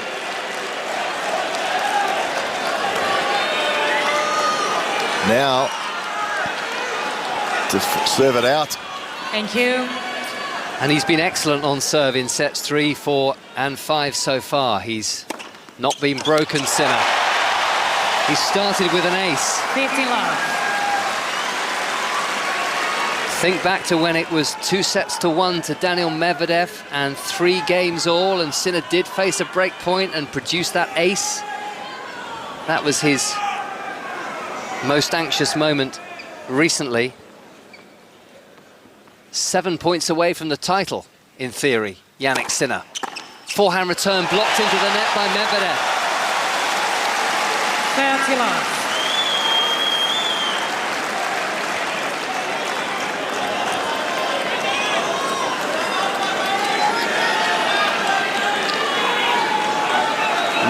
Now, to serve it out. Thank you. And he's been excellent on serve in sets 3, 4 and 5 so far. He's not been broken, Sinner. He started with an ace. 15 love. Think back to when it was 2-1 to Daniil Medvedev and 3 games all, and Sinner did face a break point and produce that ace. That was his most anxious moment recently. 7 points away from the title, in theory, Yanik Sinner. Forehand return blocked into the net by Medvedev. 30 love.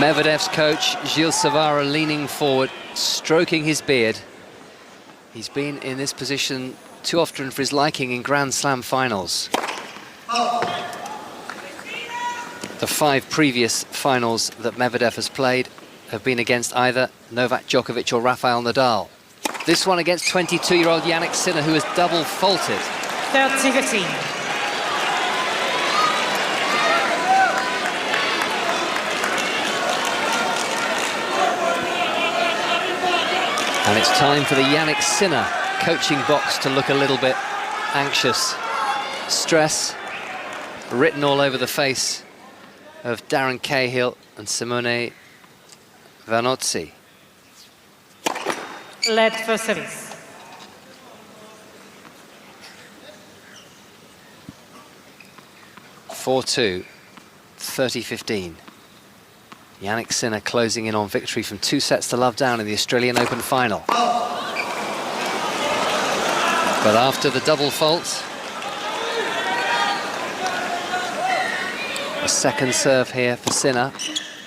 Medvedev's coach, Gilles Savara, leaning forward, stroking his beard. He's been in this position too often for his liking in Grand Slam finals. The 5 previous finals that Medvedev has played have been against either Novak Djokovic or Rafael Nadal. This one against 22-year-old Yanik Sinner, who has double faulted. 30-15. And it's time for the Yanik Sinner coaching box to look a little bit anxious. Stress written all over the face of Darren Cahill and Simone Vannozzi. Let for service. 4-2, 30-15. Yanik Sinner closing in on victory from 2 sets to love down in the Australian Open final. But after the double fault, a second serve here for Sinner.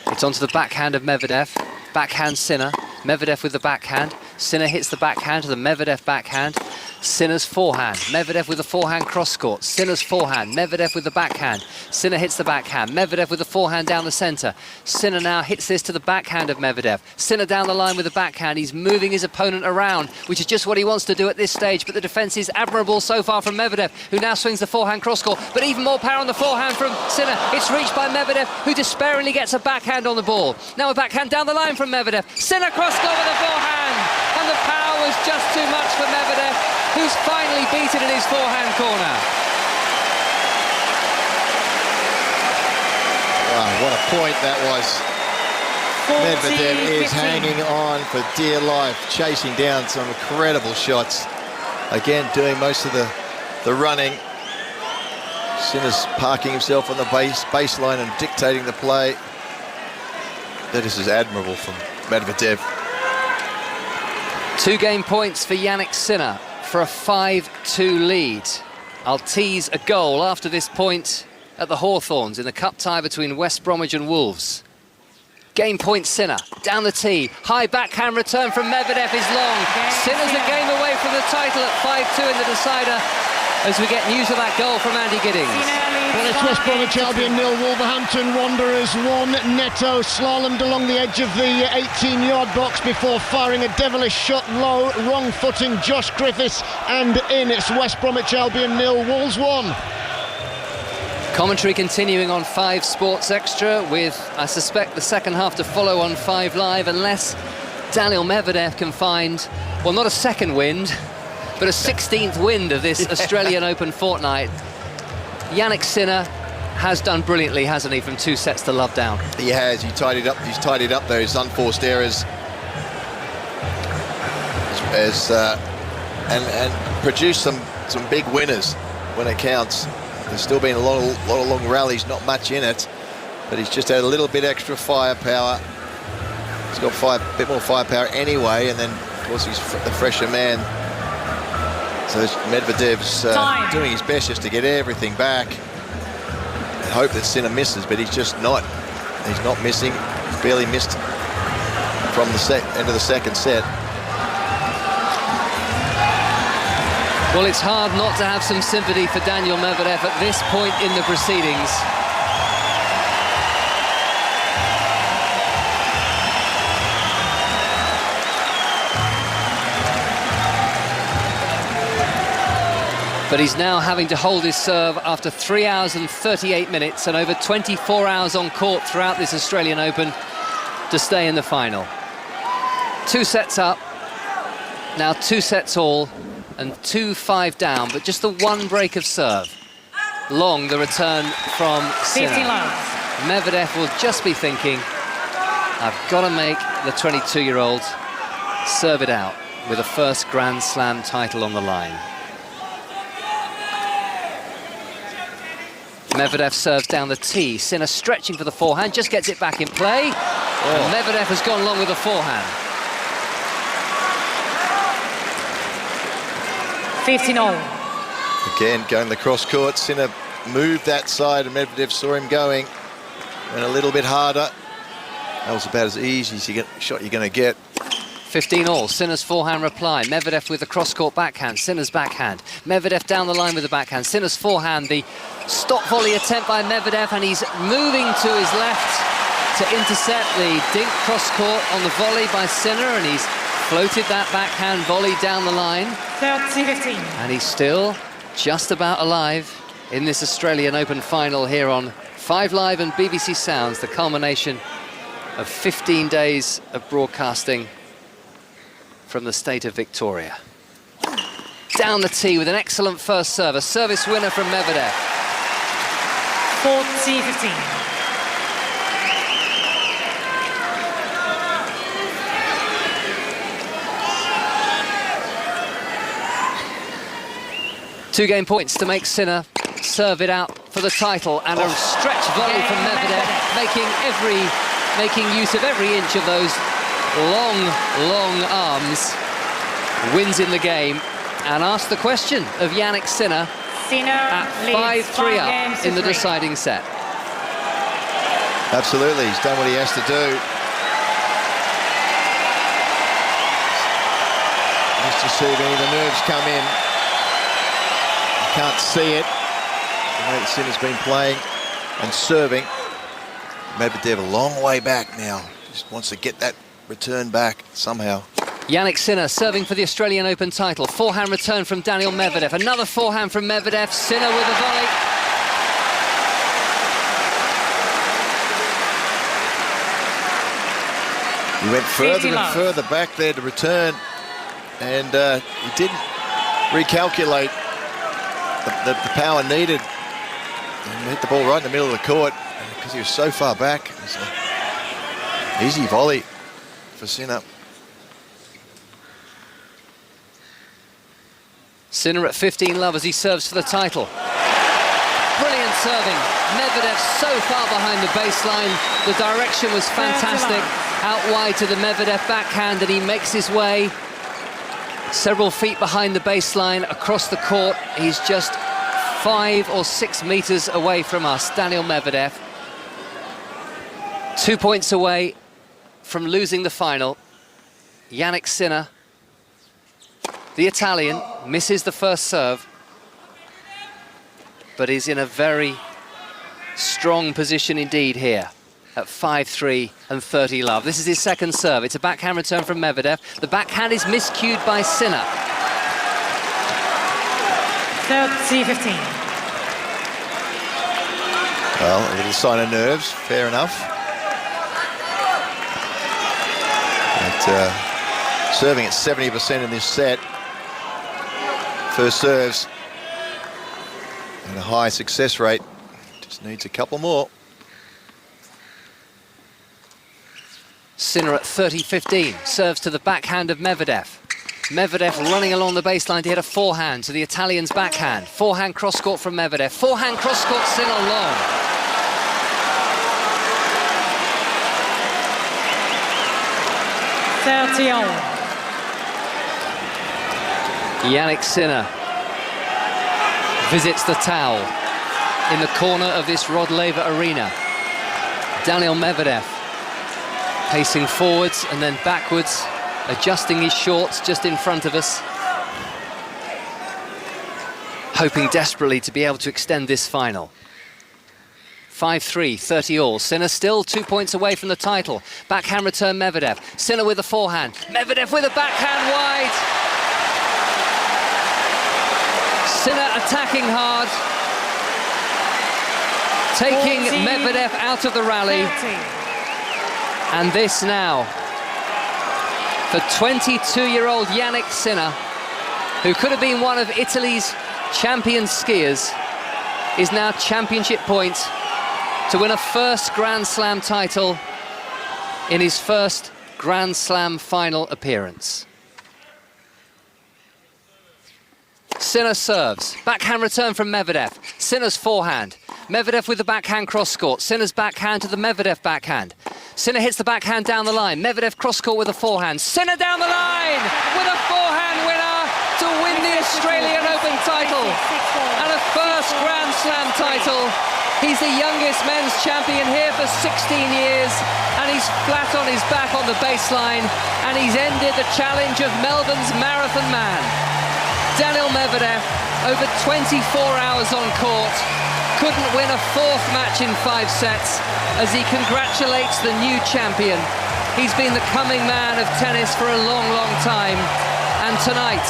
It's onto the backhand of Medvedev. Backhand Sinner. Medvedev with the backhand. Sinner hits the backhand to the Medvedev backhand. Sinner's forehand. Medvedev with the forehand cross-court. Sinner's forehand. Medvedev with the backhand. Sinner hits the backhand. Medvedev with the forehand down the centre. Sinner now hits this to the backhand of Medvedev. Sinner down the line with the backhand. He's moving his opponent around, which is just what he wants to do at this stage. But the defence is admirable so far from Medvedev, who now swings the forehand cross-court. But even more power on the forehand from Sinner. It's reached by Medvedev, who despairingly gets a backhand on the ball. Now a backhand down the line from Medvedev. Sinner cross-court with the forehand. And the power was just too much for Medvedev, who's finally beaten in his forehand corner. Wow, what a point that was. Medvedev is hanging on for dear life, chasing down some incredible shots. Again, doing most of the running. Sinner's parking himself on the baseline and dictating the play. That is admirable from Medvedev. 2 game points for Yanik Sinner for a 5-2 lead. I'll tease a goal after this point at the Hawthorns in the cup tie between West Bromwich and Wolves. Game point Sinner, down the tee, high backhand return from Medvedev is long. Sinner's a game away from the title at 5-2 in the decider, as we get news of that goal from Andy Giddings. Well, it's West Bromwich Albion 0, Wolverhampton Wanderers 1. Neto slalomed along the edge of the 18-yard box before firing a devilish shot low, wrong footing Josh Griffiths, and in. It's West Bromwich Albion 0, Wolves 1. Commentary continuing on 5 Sports Extra, with, I suspect, the second half to follow on 5 Live, unless Daniil Medvedev can find, well, not a second wind, but a 16th wind of this Australian Open fortnight. Yanik Sinner has done brilliantly, hasn't he, from 2 sets to love down? He has. He's tidied up those unforced errors, and produced some big winners when it counts. There's still been a lot of long rallies, not much in it, but he's just had a little bit extra firepower. He's got a bit more firepower anyway, and then of course he's the fresher man. So Medvedev's doing his best just to get everything back and hope that Sinner misses, but he's just not. He's not missing. He's barely missed from the end of the second set. Well, it's hard not to have some sympathy for Daniil Medvedev at this point in the proceedings. But he's now having to hold his serve after 3 hours and 38 minutes and over 24 hours on court throughout this Australian Open to stay in the final. 2 sets up, now 2 sets all, and 2-5 down, but just the 1 break of serve. Long the return from Sinner. Medvedev will just be thinking, I've got to make the 22-year-old serve it out with a first Grand Slam title on the line. Medvedev serves down the tee. Sinner stretching for the forehand, just gets it back in play. And Medvedev has gone long with the forehand. 15-all. Again, going the cross court. Sinner moved that side and Medvedev saw him going. Went a little bit harder. That was about as easy as a shot you're going to get. 15-all. Sinner's forehand reply. Medvedev with the cross-court backhand. Sinner's backhand. Medvedev down the line with the backhand. Sinner's forehand. The stop volley attempt by Medvedev, and he's moving to his left to intercept the dink cross-court on the volley by Sinner, and he's floated that backhand volley down the line. 30-15. And he's still just about alive in this Australian Open final here on 5 Live and BBC Sounds, the culmination of 15 days of broadcasting from the state of Victoria. Down the tee with an excellent first serve, a service winner from Medvedev. 40-15. Two game points to make Sinner serve it out for for the title, and a stretch volley from Medvedev, making use of every inch of those long arms. Wins in the game, and asks the question of Yanik Sinner at 5-3 up in the deciding set. Absolutely, he's done what he has to do. Just to see if any of the nerves come in. You can't see it. The way that Sinner's been playing and serving. Medvedev a long way back now. Just wants to get that return back somehow. Yanik Sinner serving for the Australian Open title. Forehand return from Daniil Medvedev. Another forehand from Medvedev. Sinner with a volley. He went further and further back there to return, and he didn't recalculate the power needed. And hit the ball right in the middle of the court because he was so far back. It was an easy volley for Sinner. Sinner at 15 as he serves for the title. Brilliant serving. Medvedev so far behind the baseline. The direction was fantastic. Out wide to the Medvedev backhand, and he makes his way several feet behind the baseline across the court. He's just 5 or 6 meters away from us, Daniil Medvedev. 2 points away from losing the final. Yanik Sinner, the Italian, misses the first serve, but is in a very strong position indeed here at 5-3 and 30 love. This is his second serve. It's a backhand return from Medvedev. The backhand is miscued by Sinner. 30-15. Well, a little sign of nerves, fair enough. But serving at 70% in this set. First serves and a high success rate. Just needs a couple more. Sinner at 30-15, serves to the backhand of Medvedev. Medvedev running along the baseline to hit a forehand to the Italian's backhand. Forehand cross-court from Medvedev. Forehand cross-court, Sinner long. Yanik Sinner visits the towel in the corner of this Rod Laver arena. Daniil Medvedev pacing forwards and then backwards, adjusting his shorts just in front of us, hoping desperately to be able to extend this final. 5-3, 30 all. Sinner still 2 points away from the title. Backhand return Medvedev. Sinner with a forehand. Medvedev with a backhand wide. Sinner attacking hard, taking Medvedev out of the rally. 30. And this now for 22-year-old Yanik Sinner, who could have been one of Italy's champion skiers, is now championship points to win a first Grand Slam title in his first Grand Slam final appearance. Sinner serves. Backhand return from Medvedev. Sinner's forehand. Medvedev with the backhand cross-court. Sinner's backhand to the Medvedev backhand. Sinner hits the backhand down the line. Medvedev cross-court with a forehand. Sinner down the line with a forehand winner to win the Australian Open title and a first Grand Slam title. He's the youngest men's champion here for 16 years, and he's flat on his back on the baseline, and he's ended the challenge of Melbourne's Marathon Man. Daniil Medvedev, over 24 hours on court, couldn't win a fourth match in 5 sets as he congratulates the new champion. He's been the coming man of tennis for a long, long time. And tonight,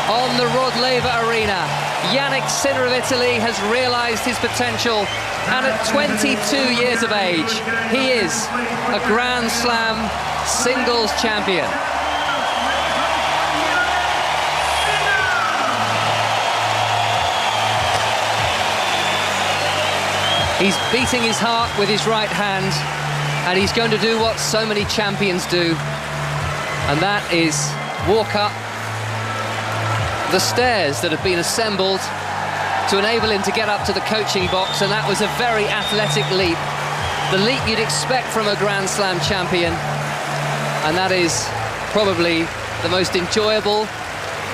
on the Rod Laver Arena, Yanik Sinner of Italy has realised his potential, and at 22 years of age, he is a Grand Slam singles champion. He's beating his heart with his right hand, and he's going to do what so many champions do, and that is walk up the stairs that have been assembled to enable him to get up to the coaching box, and that was a very athletic leap. The leap you'd expect from a Grand Slam champion, and that is probably the most enjoyable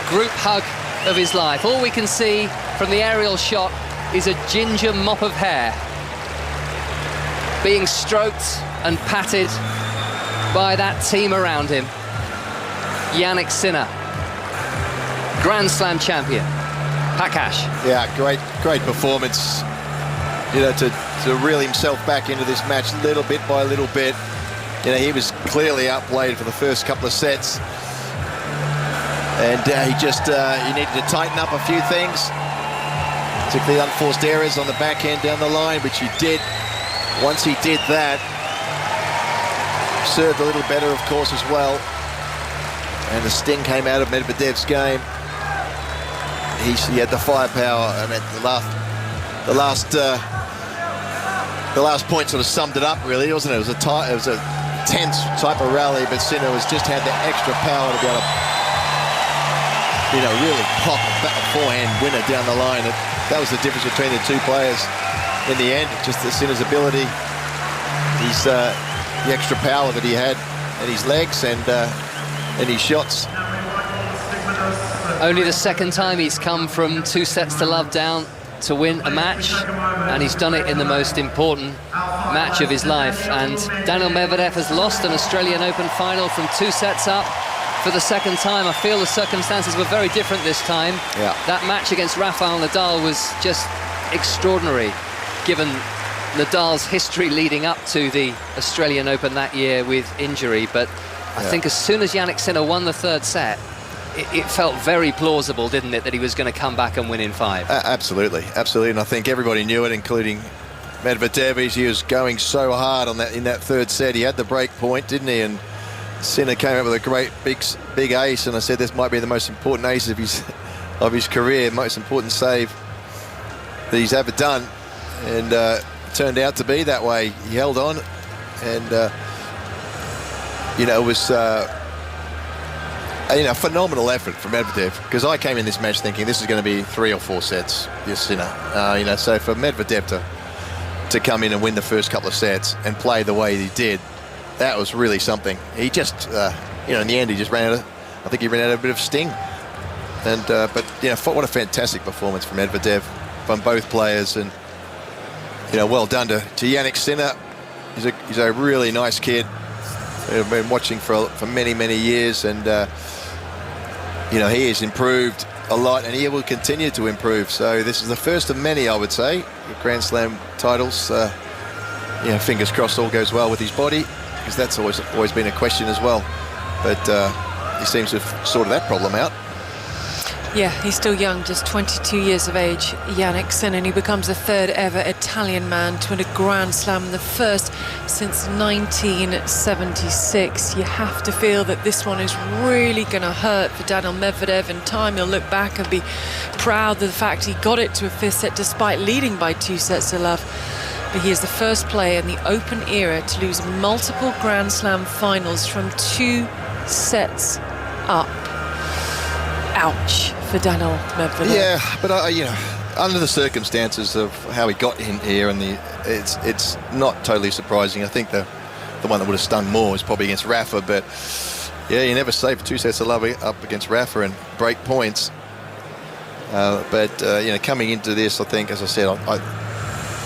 group hug of his life. All we can see from the aerial shot is a ginger mop of hair being stroked and patted by that team around him. Yanik Sinner, Grand Slam champion. Prakash. Yeah, great performance. You know, to reel himself back into this match little bit by little bit. You know, he was clearly outplayed for the first couple of sets. And he needed to tighten up a few things. Particularly unforced errors on the backhand down the line, which he did. Once he did that, served a little better, of course, as well. And the sting came out of Medvedev's game. He had the firepower, and at the last point sort of summed it up, really, wasn't it? It was a tense type of rally, but Sinner just had the extra power to be able to, you know, really pop a forehand winner down the line. That was the difference between the two players in the end. Just the Sinner's ability, the extra power that he had in his legs and his shots. Only the second time he's come from 2 sets to love down to win a match, and he's done it in the most important match of his life. And Daniil Medvedev has lost an Australian Open final from 2 sets up for the second time. I feel the circumstances were very different this time. Yeah. That match against Rafael Nadal was just extraordinary, given Nadal's history leading up to the Australian Open that year with injury. But I think as soon as Yanik Sinner won the 3rd set, it felt very plausible, didn't it, that he was going to come back and win in 5? Absolutely, absolutely. And I think everybody knew it, including Medvedev. He was going so hard on that in that 3rd set. He had the break point, didn't he? And Sinner came up with a great big ace, and I said this might be the most important ace of his career, most important save that he's ever done. And it turned out to be that way. He held on, and you know, it was a phenomenal effort from Medvedev, because I came in this match thinking this is going to be 3 or 4 sets, this Sinner. You know, so for Medvedev to come in and win the first couple of sets and play the way he did, that was really something. He just, you know, in the end, he just ran out of, I think he ran out of a bit of sting. And but you know, what a fantastic performance from Medvedev, from both players, and you know, well done to Yanik Sinner. He's a really nice kid. I've been watching for many years, and you know, he has improved a lot, and he will continue to improve. So this is the first of many, I would say, Grand Slam titles. You know, fingers crossed all goes well with his body, because that's always been a question as well. But he seems to have sorted that problem out. Yeah, he's still young, just 22 years of age, Yanik Sinner, and he becomes the 3rd ever Italian man to win a Grand Slam, the first since 1976. You have to feel that this one is really going to hurt for Daniil Medvedev. In time, he'll look back and be proud of the fact he got it to a 5th set despite leading by 2 sets to love. But he is the first player in the Open era to lose multiple Grand Slam finals from 2 sets up. Ouch for Daniil Medvedev. Yeah, but you know, under the circumstances of how he got in here, and it's not totally surprising. I think the one that would have stung more was probably against Rafa, but yeah, you never say for 2 sets of love up against Rafa and break points. But you know, coming into this, I think, as I said, I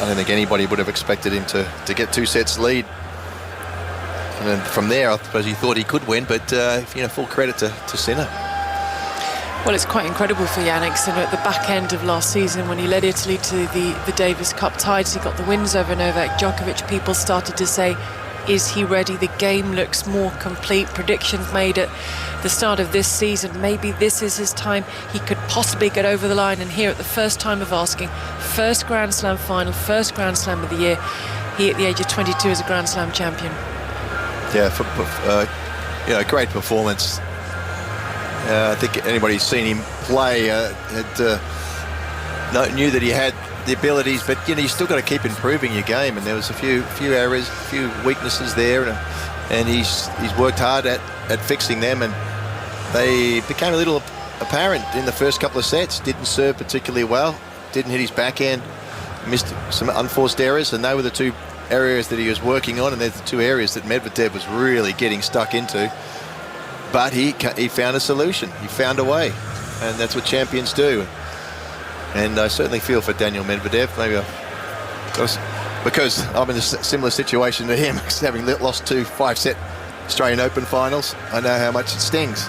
don't think anybody would have expected him to get 2 sets lead. And then from there, I suppose he thought he could win, but you know, full credit to Sinner. Well, it's quite incredible for Yanik Sinner at the back end of last season when he led Italy to the Davis Cup ties. He got the wins over Novak Djokovic. People started to say, is he ready? The game looks more complete. Predictions made at the start of this season. Maybe this is his time. He could possibly get over the line. And here at the first time of asking, first Grand Slam final, first Grand Slam of the year, he at the age of 22 is a Grand Slam champion. Yeah, you know, great performance. I think anybody who's seen him play knew that he had the abilities, but you know, you still got to keep improving your game. And there was a few errors, a few weaknesses there, and he's worked hard at fixing them. And they became a little apparent in the first couple of sets. Didn't serve particularly well. didn't hit his backhand, missed some unforced errors, and they were the two areas that he was working on, and there's the two areas that Medvedev was really getting stuck into. But he found a solution. He found a way, and that's what champions do. And I certainly feel for Daniil Medvedev, maybe because I'm in a similar situation to him, having lost 2 5-set Australian Open finals. I know how much it stings.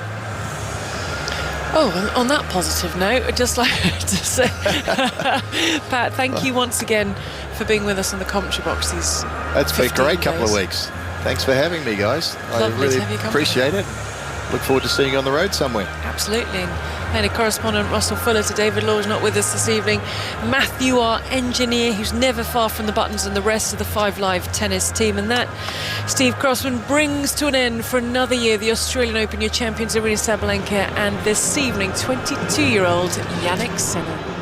Oh, on that positive note, I'd just like to say, Pat, thank you once again for being with us on the commentary box these That's been a great days. couple of weeks. Thanks for having me, guys. Lovely I really to have you come. appreciate it. Look forward to seeing you on the road somewhere. Absolutely. And a correspondent, Russell Fuller, to David Law's not with us this evening. Matthew, our engineer, who's never far from the buttons, and the rest of the 5 Live tennis team. And that, Steve Crossman, brings to an end for another year the Australian Open. Your champions, Aryna Sabalenka, and this evening, 22-year-old Yanik Sinner.